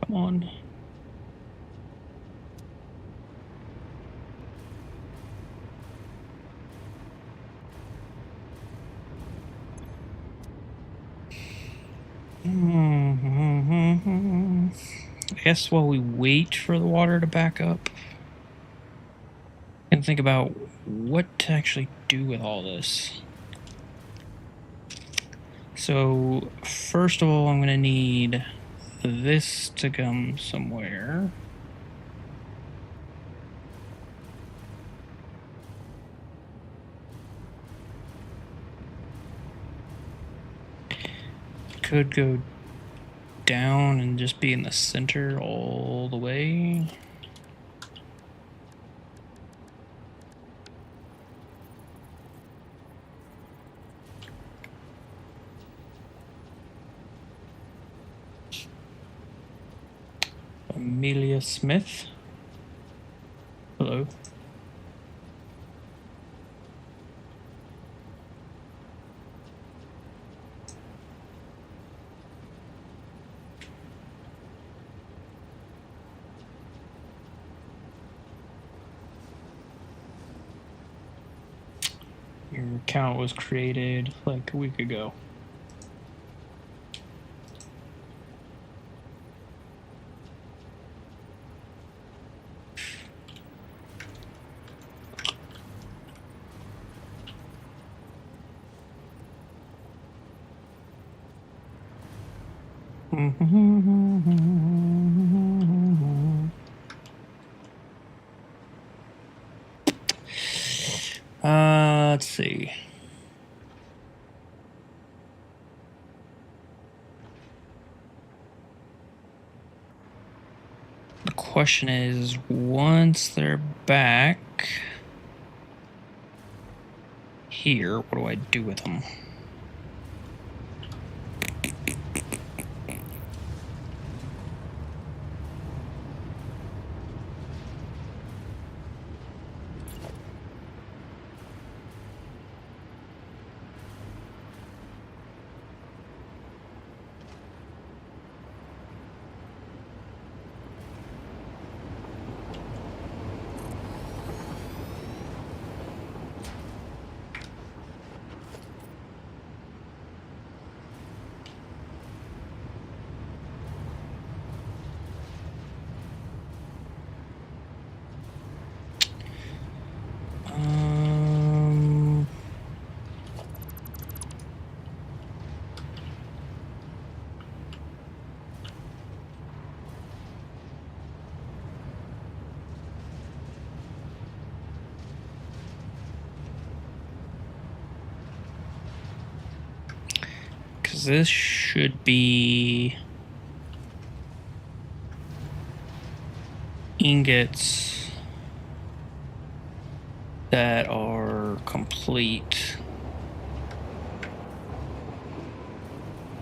Speaker 1: Come on. I guess while we wait for the water to back up, and think about what to actually do with all this. So first of all, I'm going to need this to come somewhere. Could go down and just be in the center all the way. Amelia Smith. Hello. Your account was created like a week ago. Let's see. The question is, once they're back here, what do I do with them? this should be ingots that are complete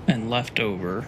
Speaker 1: and left over.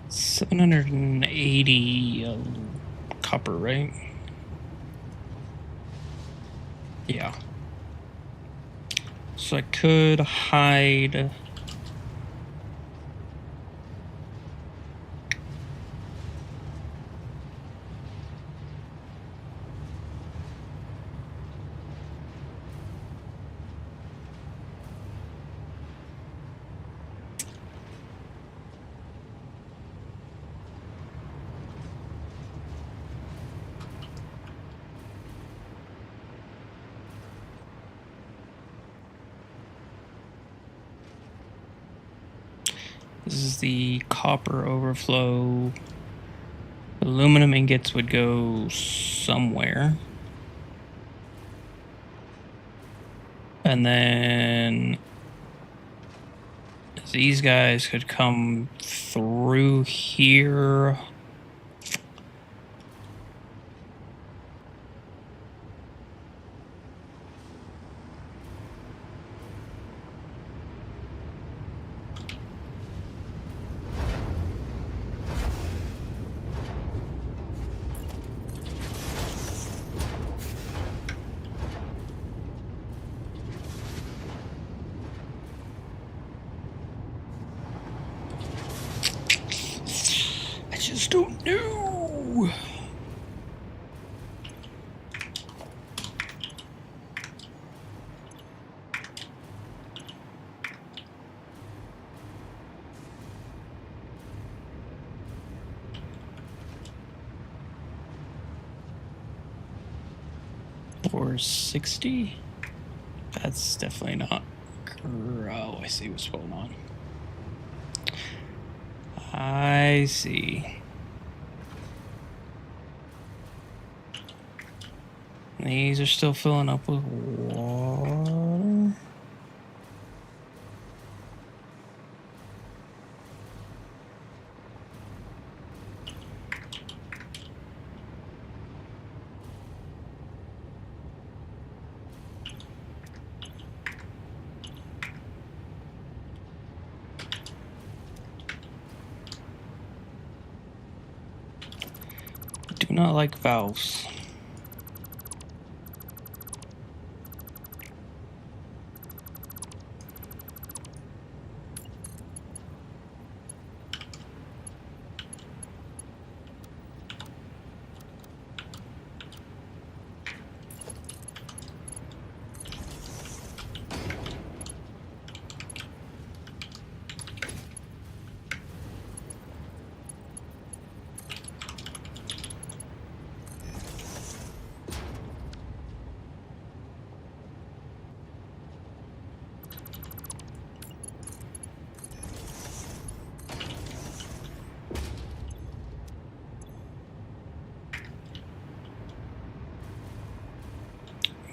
Speaker 1: $780 copper, right? Yeah. So I could hide. This is the copper overflow. Aluminum ingots would go somewhere. And then these guys could come through here. I just don't know. $460? That's definitely not. Oh, I see what's going on. I see. These are still filling up with water. Do not like valves.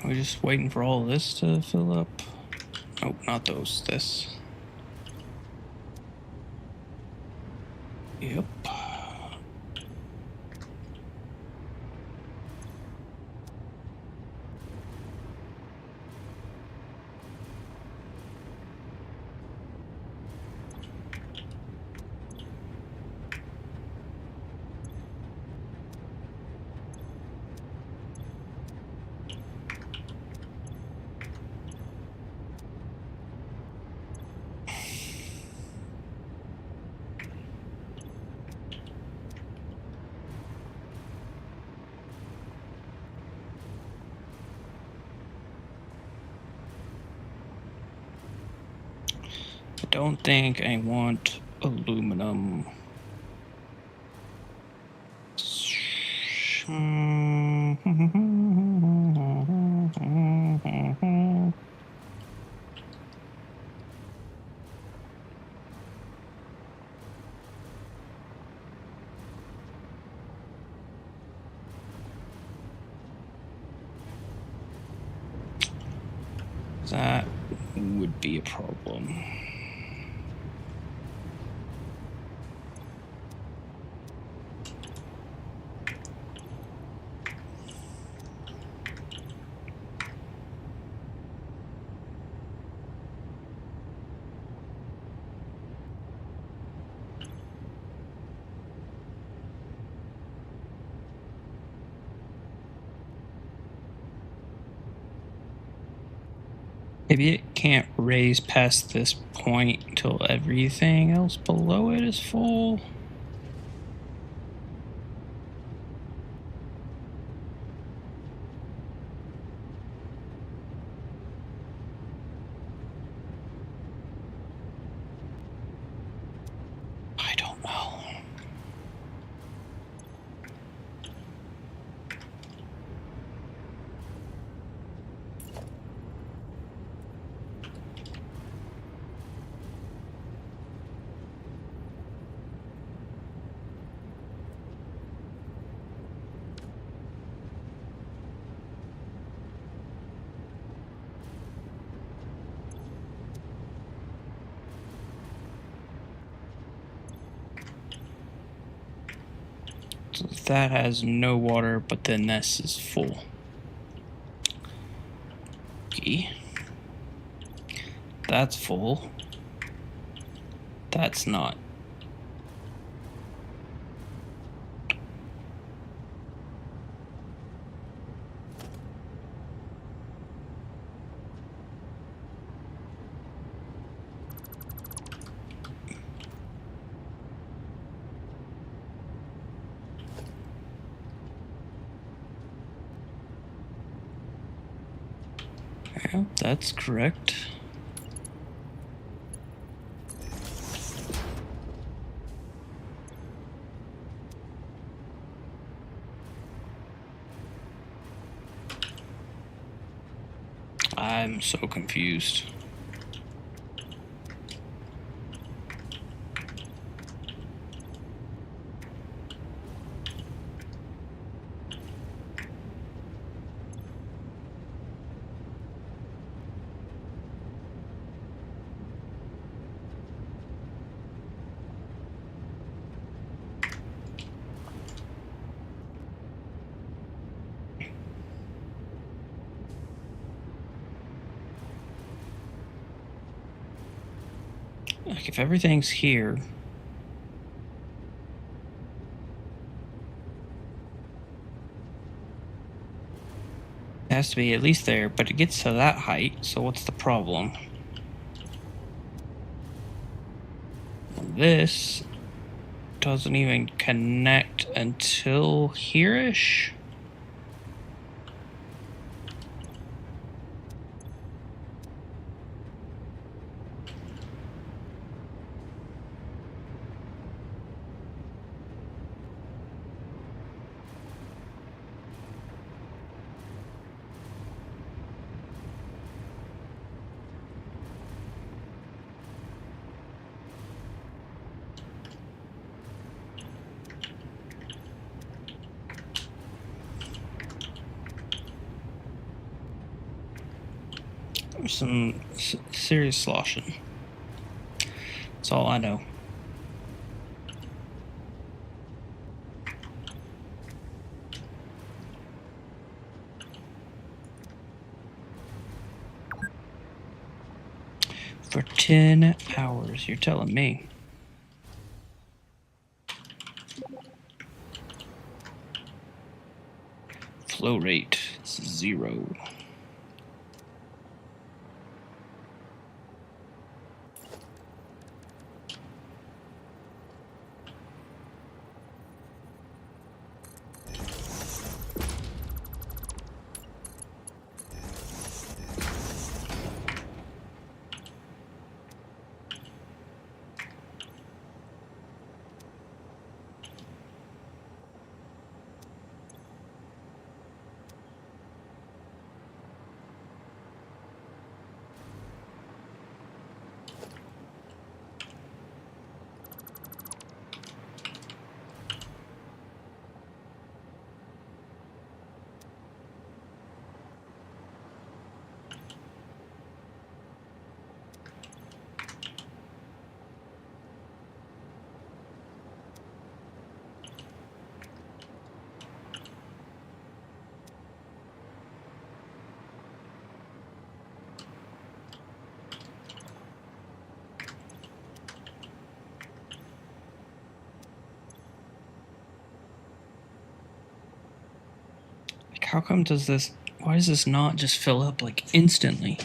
Speaker 1: We're just waiting for all of this to fill up. Oh, not those. This. Yep. don't think I want aluminum. That would be a problem. Maybe it can't raise past this point until everything else below it is full. I don't know. So that has no water, but then this is full. Okay. That's full. That's not. Yeah, that's correct. I'm so confused. Like, if everything's here, it has to be at least there, but it gets to that height, so what's the problem? This doesn't even connect until here-ish. Some serious sloshing. That's all I know. For 10 hours, you're telling me. Flow rate is 0. how come does this... Why does this not just fill up, like, instantly?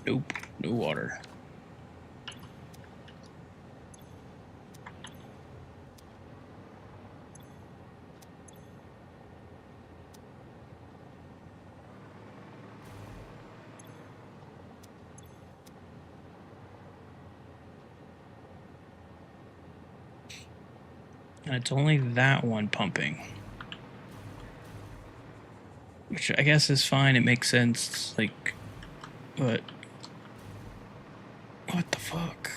Speaker 1: Nope, no water. And it's only that one pumping. Which I guess is fine, it makes sense, like, but... What the fuck?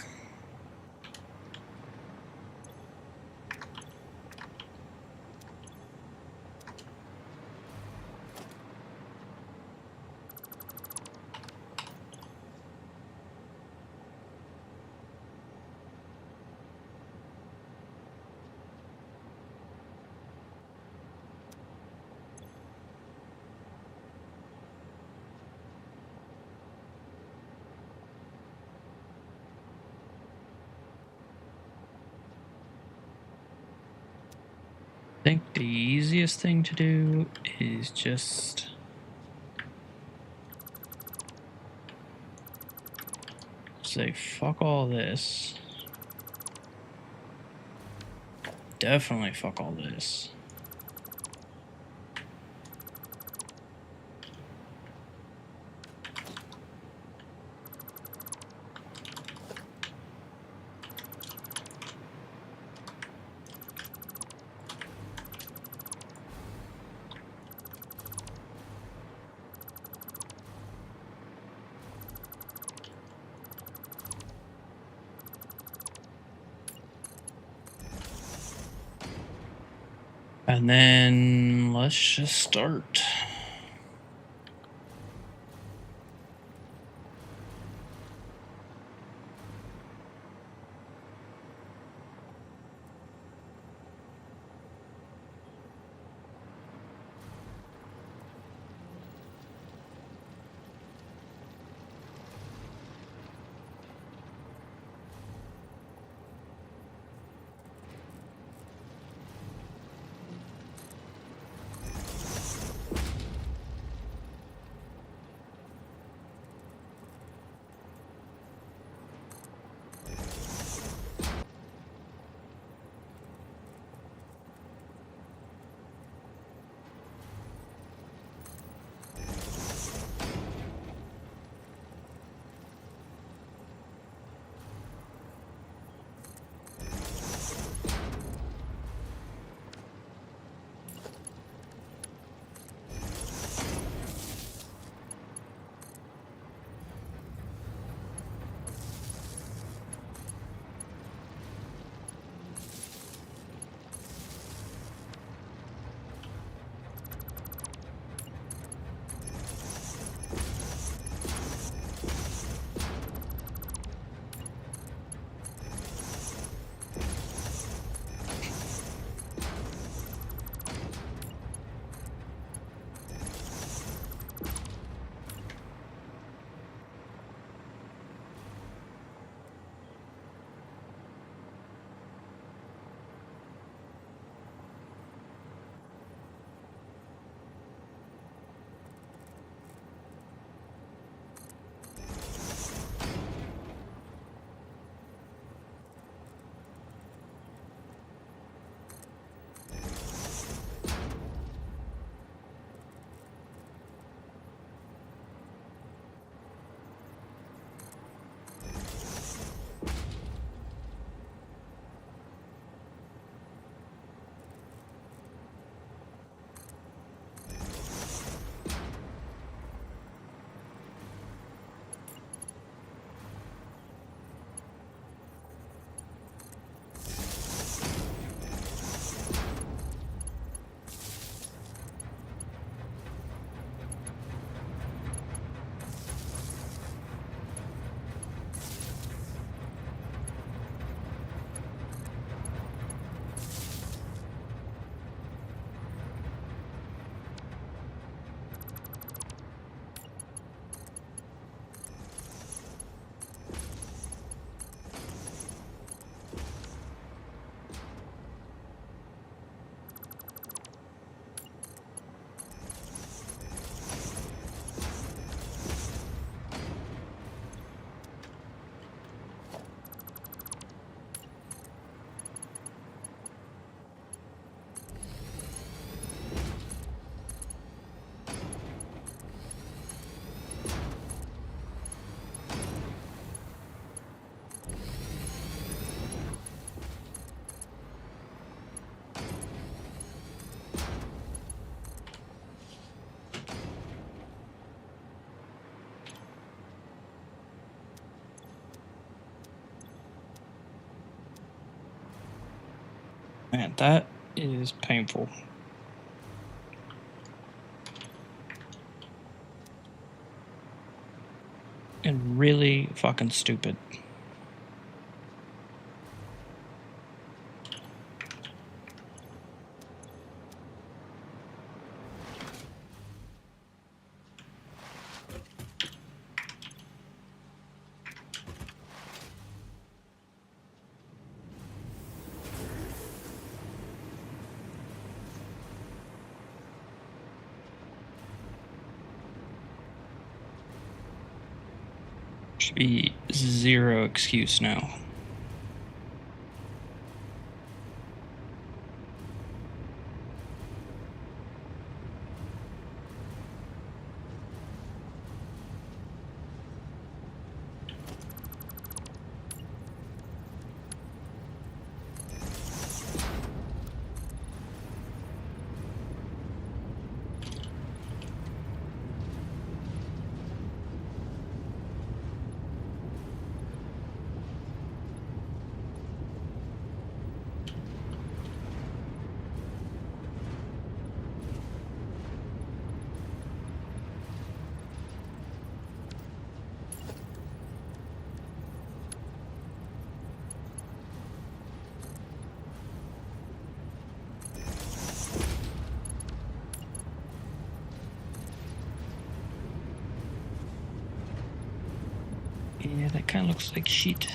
Speaker 1: I think the easiest thing to do is just say fuck all this. Definitely fuck all this. And then let's just start. Man, that is painful. And really fucking stupid. Should be zero excuse now. Yeah, that kind of looks like shit.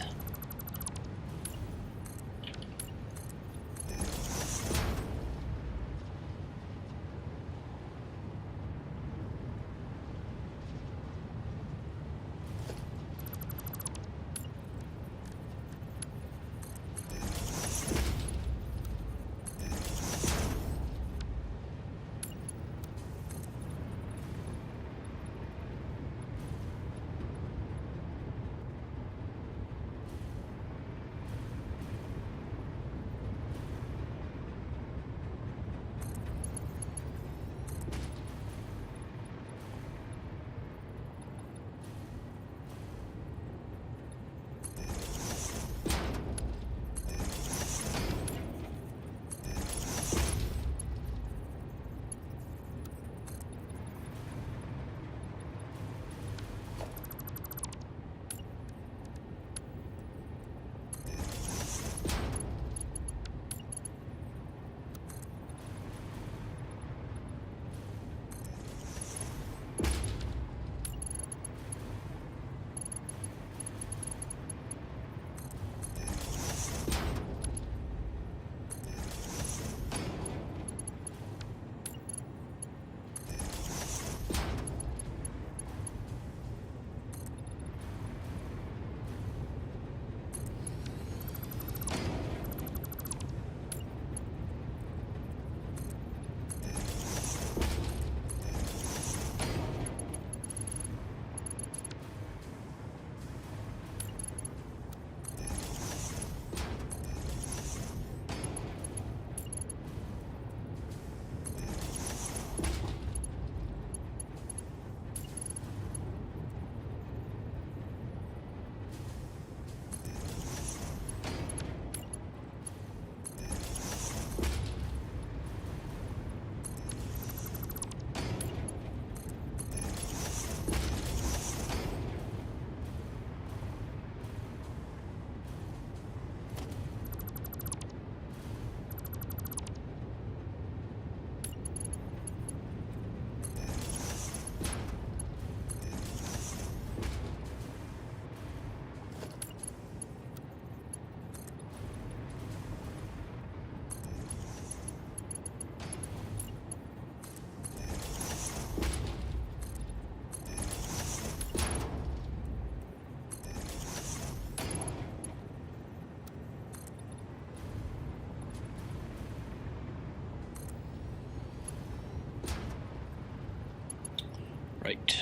Speaker 1: Right.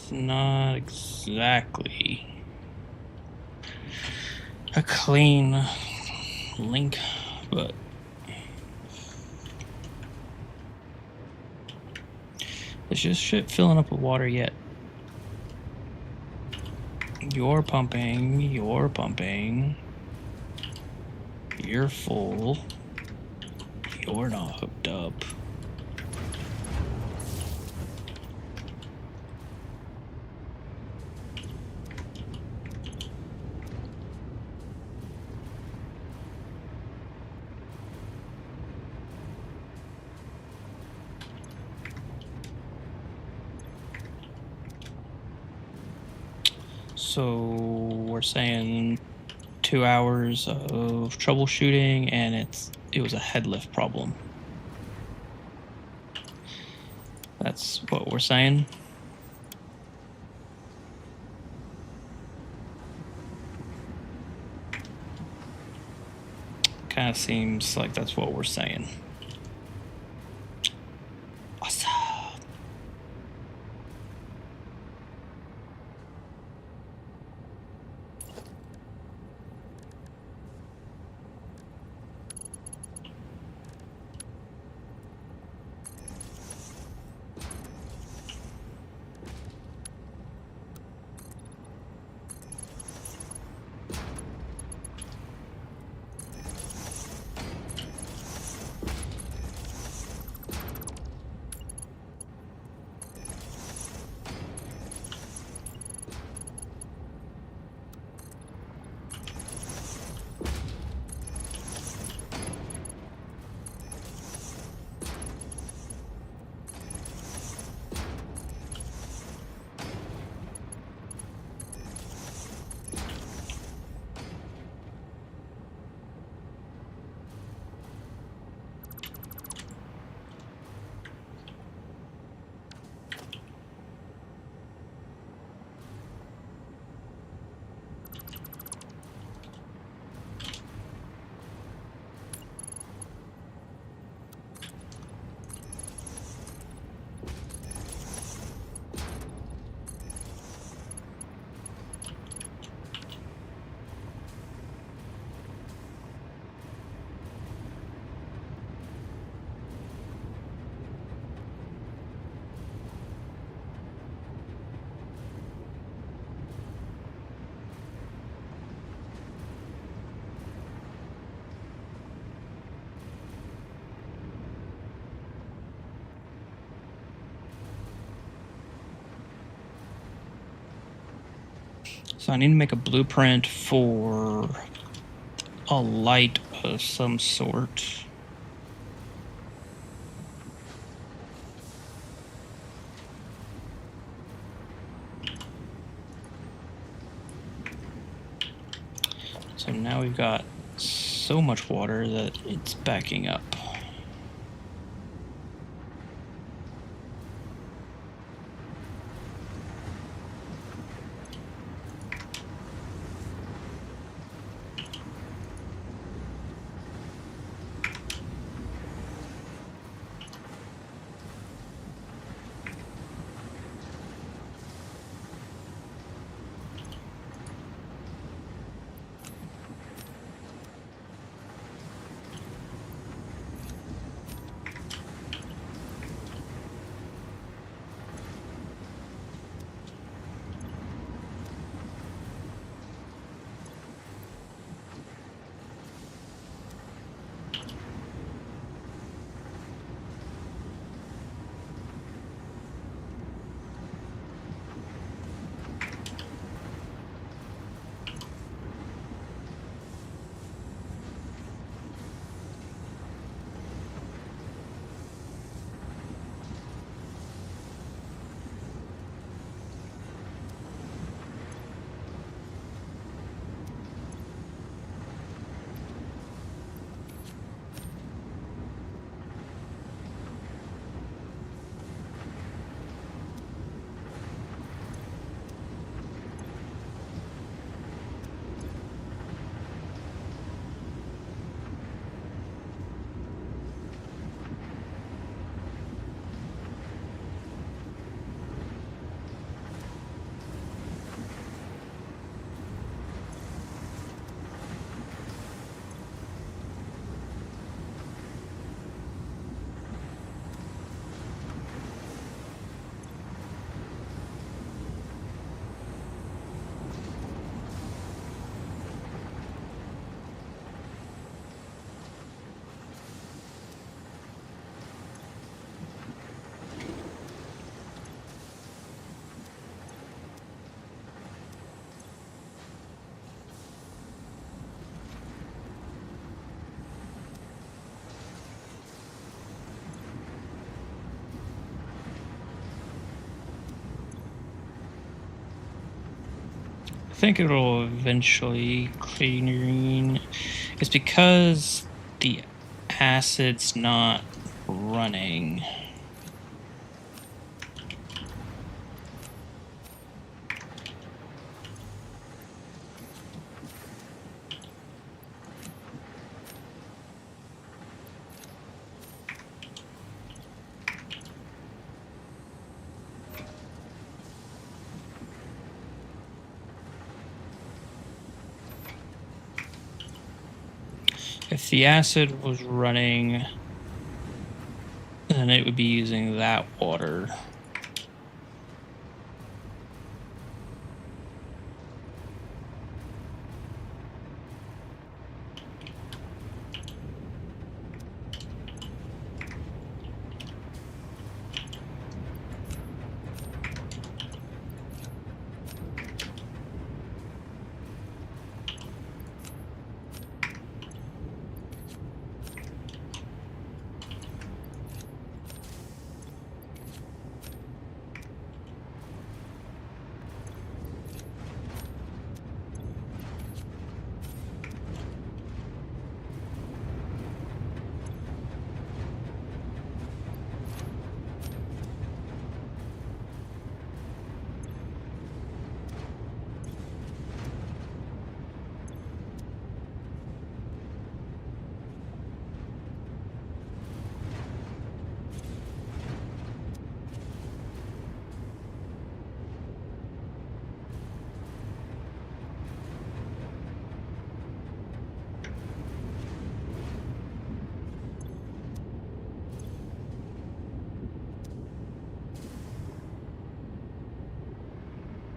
Speaker 1: It's not exactly a clean link, but it's just shit filling up with water yet. You're pumping, you're pumping. You're full. You're not hooked up. So we're saying 2 hours of troubleshooting, and it was a head lift problem. That's what we're saying. Kind of seems like that's what we're saying. Awesome. So I need to make a blueprint for a light of some sort. So now we've got so much water that it's backing up. think it'll eventually clean. It's because the acid's not running. If the acid was running, then it would be using that water.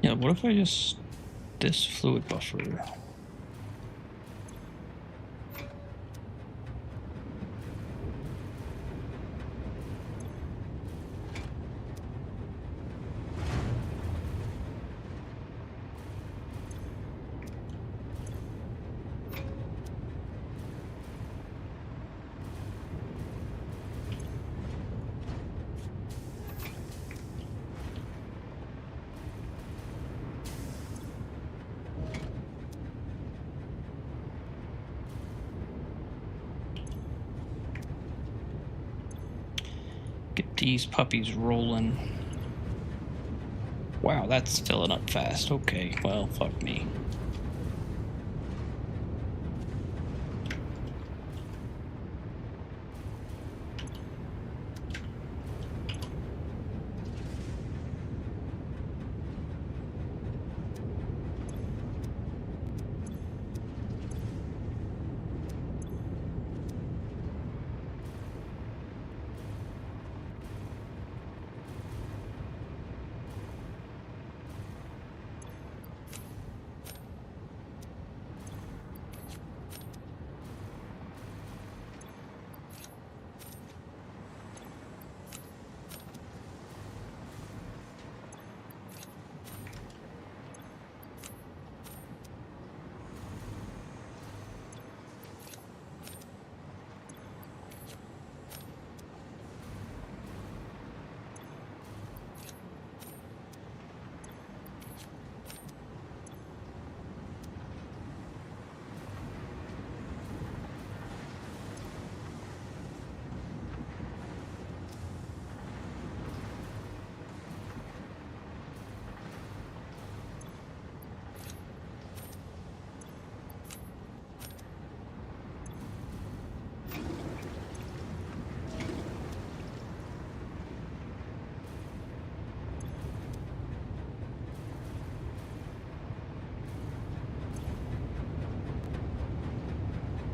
Speaker 1: Yeah, what if I just this fluid buffer? Get these puppies rolling. Wow, that's filling up fast. Okay, well, fuck me.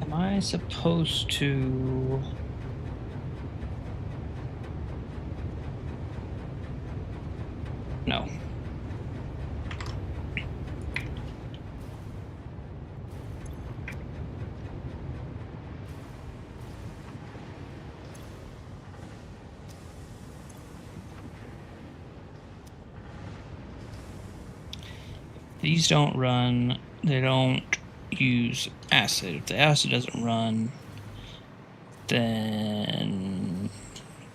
Speaker 1: Am I supposed to... No. These don't run, they don't use acid. If the acid doesn't run, then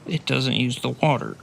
Speaker 1: it doesn't use the water.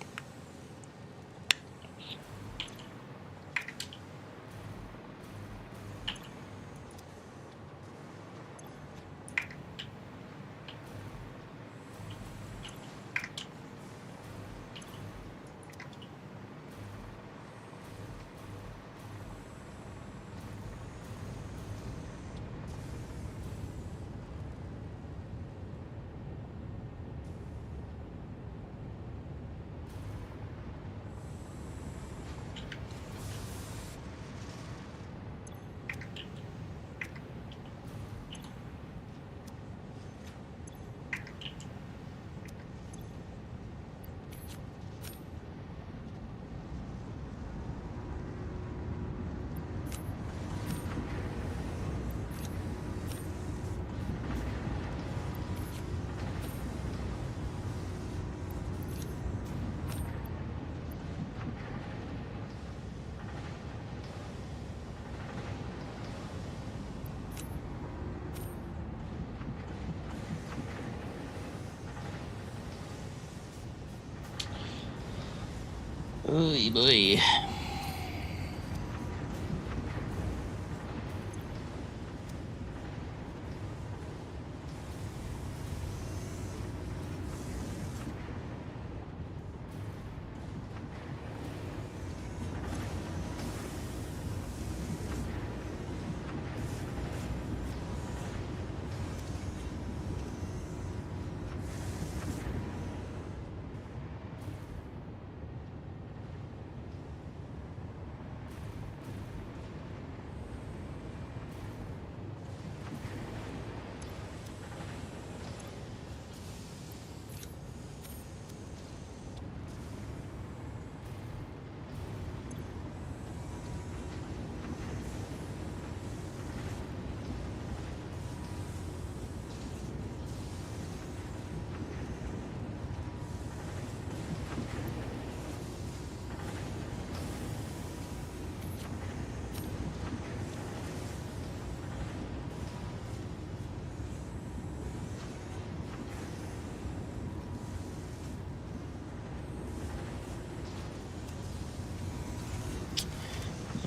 Speaker 1: Oy boy.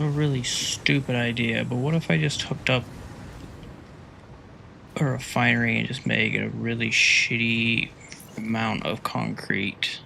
Speaker 1: A really stupid idea, but what if I just hooked up a refinery and just make a really shitty amount of concrete?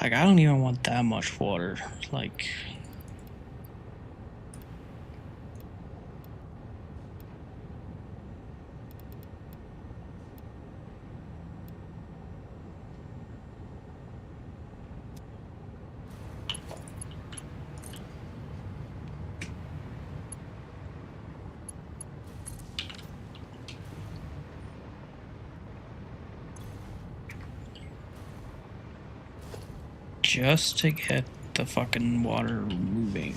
Speaker 1: Like, I don't even want that much water. Like, just to get the fucking water moving.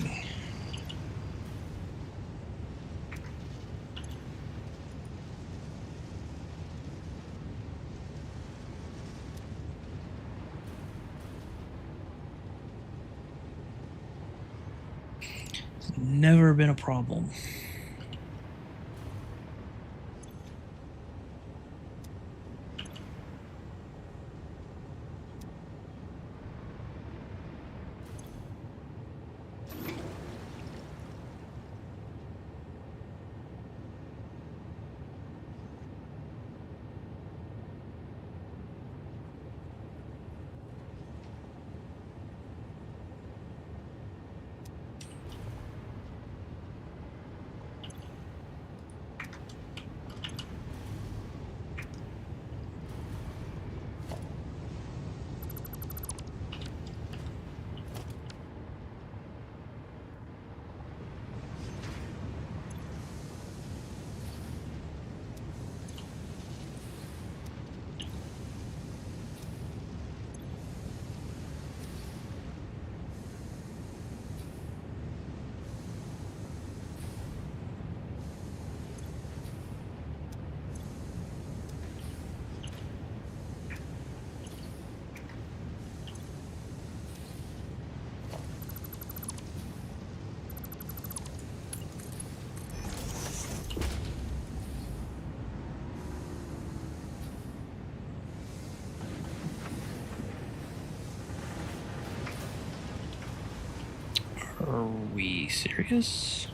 Speaker 1: It's never been a problem. we serious?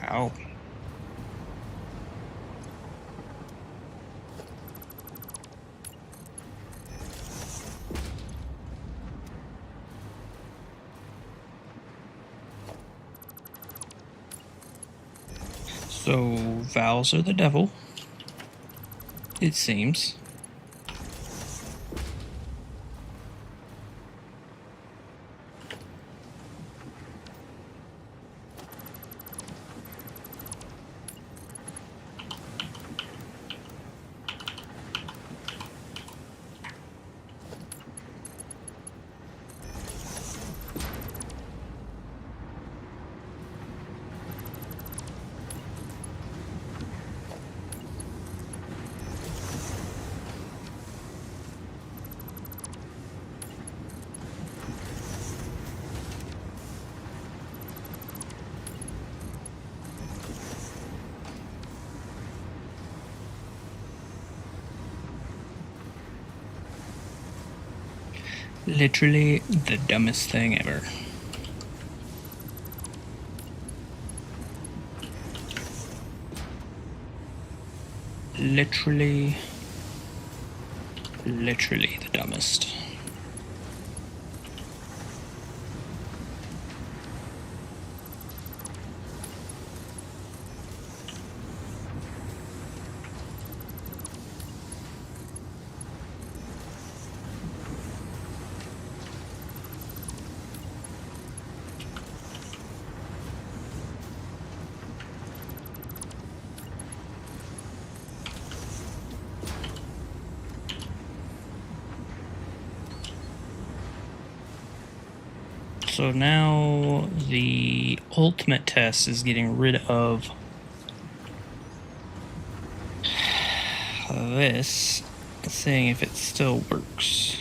Speaker 1: Wow. So, valves are the devil, it seems. Literally the dumbest thing ever. Literally the dumbest. So now the ultimate test is getting rid of this, seeing if it still works.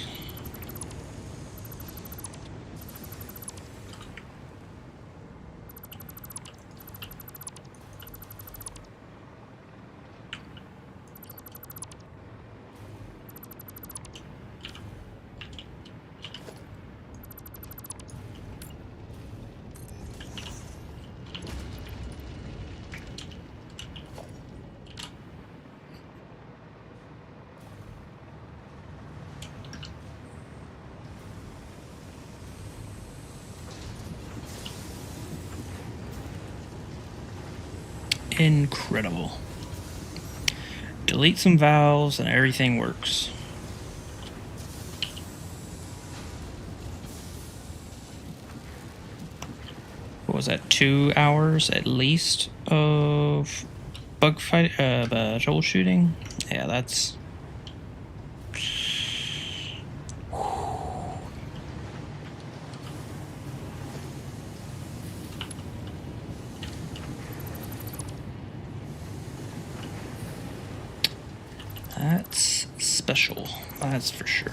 Speaker 1: Incredible. Delete some valves and everything works. What was that, 2 hours at least of bug fight, troubleshooting? Yeah, that's... That's special, that's for sure.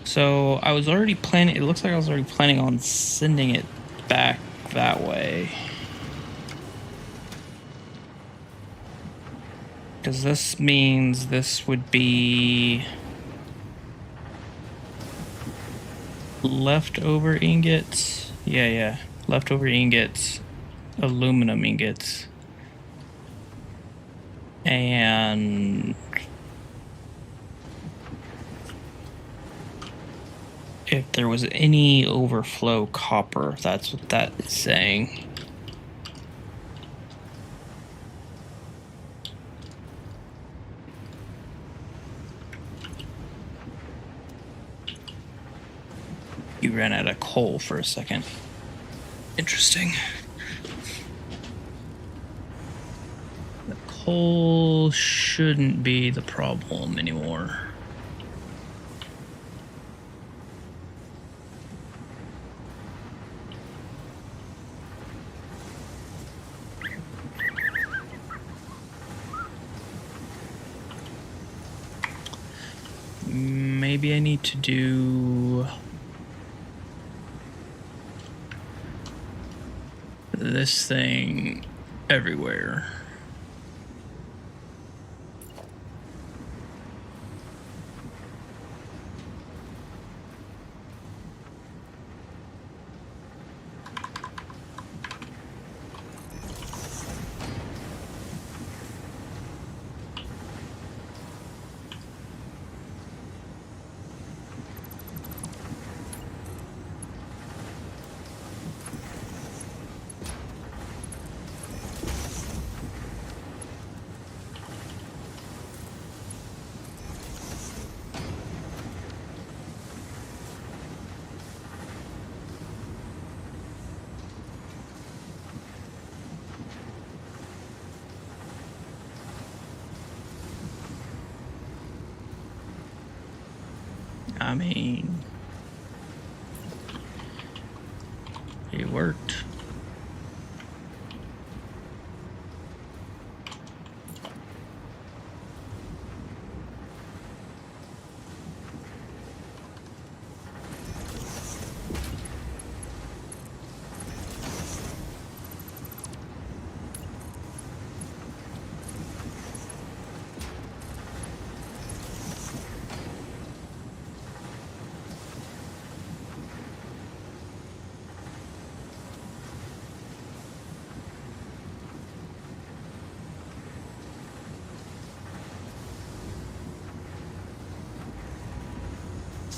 Speaker 1: So I was already planning, it looks like I was already planning on sending it back that way. Because this means this would be leftover ingots. Yeah, leftover ingots, aluminum ingots. And if there was any overflow copper, that's what that is saying. You ran out of coal for a second. Interesting. The coal shouldn't be the problem anymore. Maybe I need to do this thing everywhere. I mean, it worked.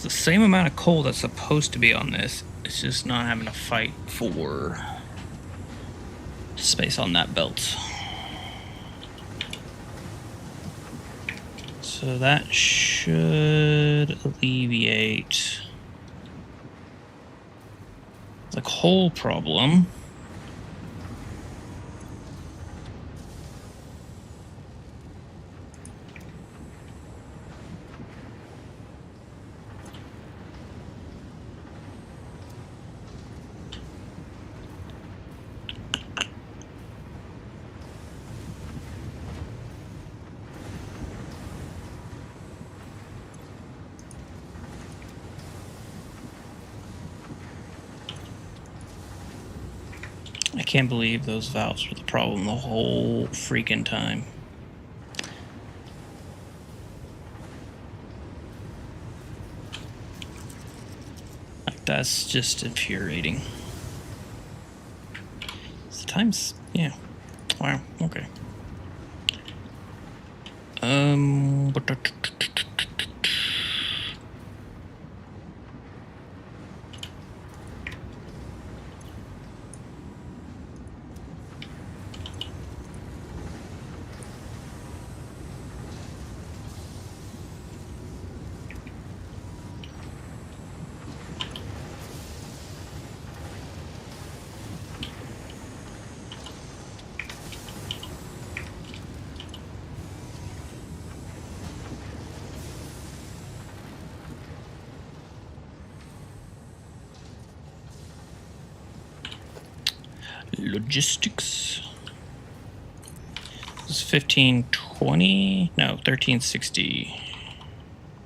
Speaker 1: The same amount of coal that's supposed to be on this. It's just not having to fight for space on that belt. So that should alleviate the coal problem. I can't believe those valves were the problem the whole freaking time. Like, that's just infuriating. The time's, yeah. Wow, okay. Logistics. This is 1520. No, 1360.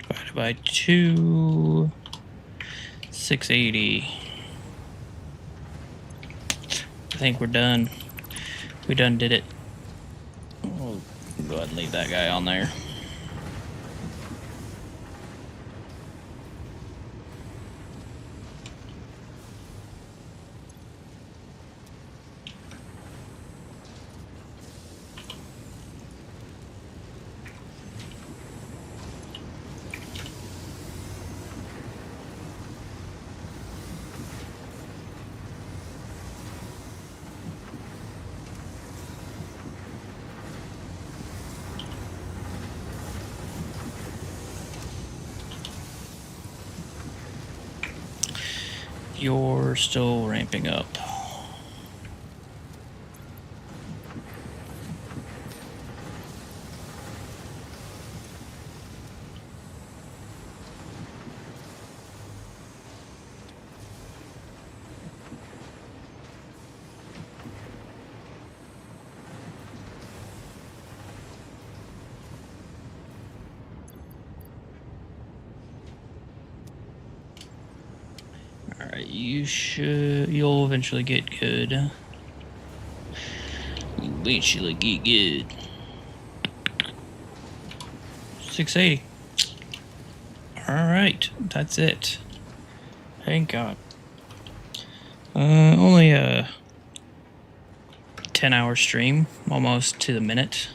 Speaker 1: Divided by 2. 680. I think we're done. We done did it. We'll go ahead and leave that guy on there. You're still ramping up. Alright, you'll eventually get good. You eventually get good. 680. Alright, that's it. Thank God. Only a 10-hour stream, almost to the minute.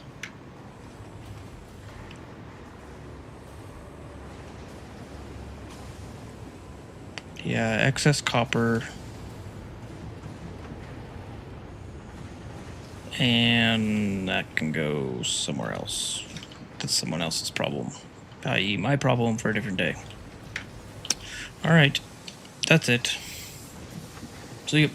Speaker 1: Yeah, excess copper. And that can go somewhere else. That's someone else's problem. I.e. my problem for a different day. Alright, that's it. See you.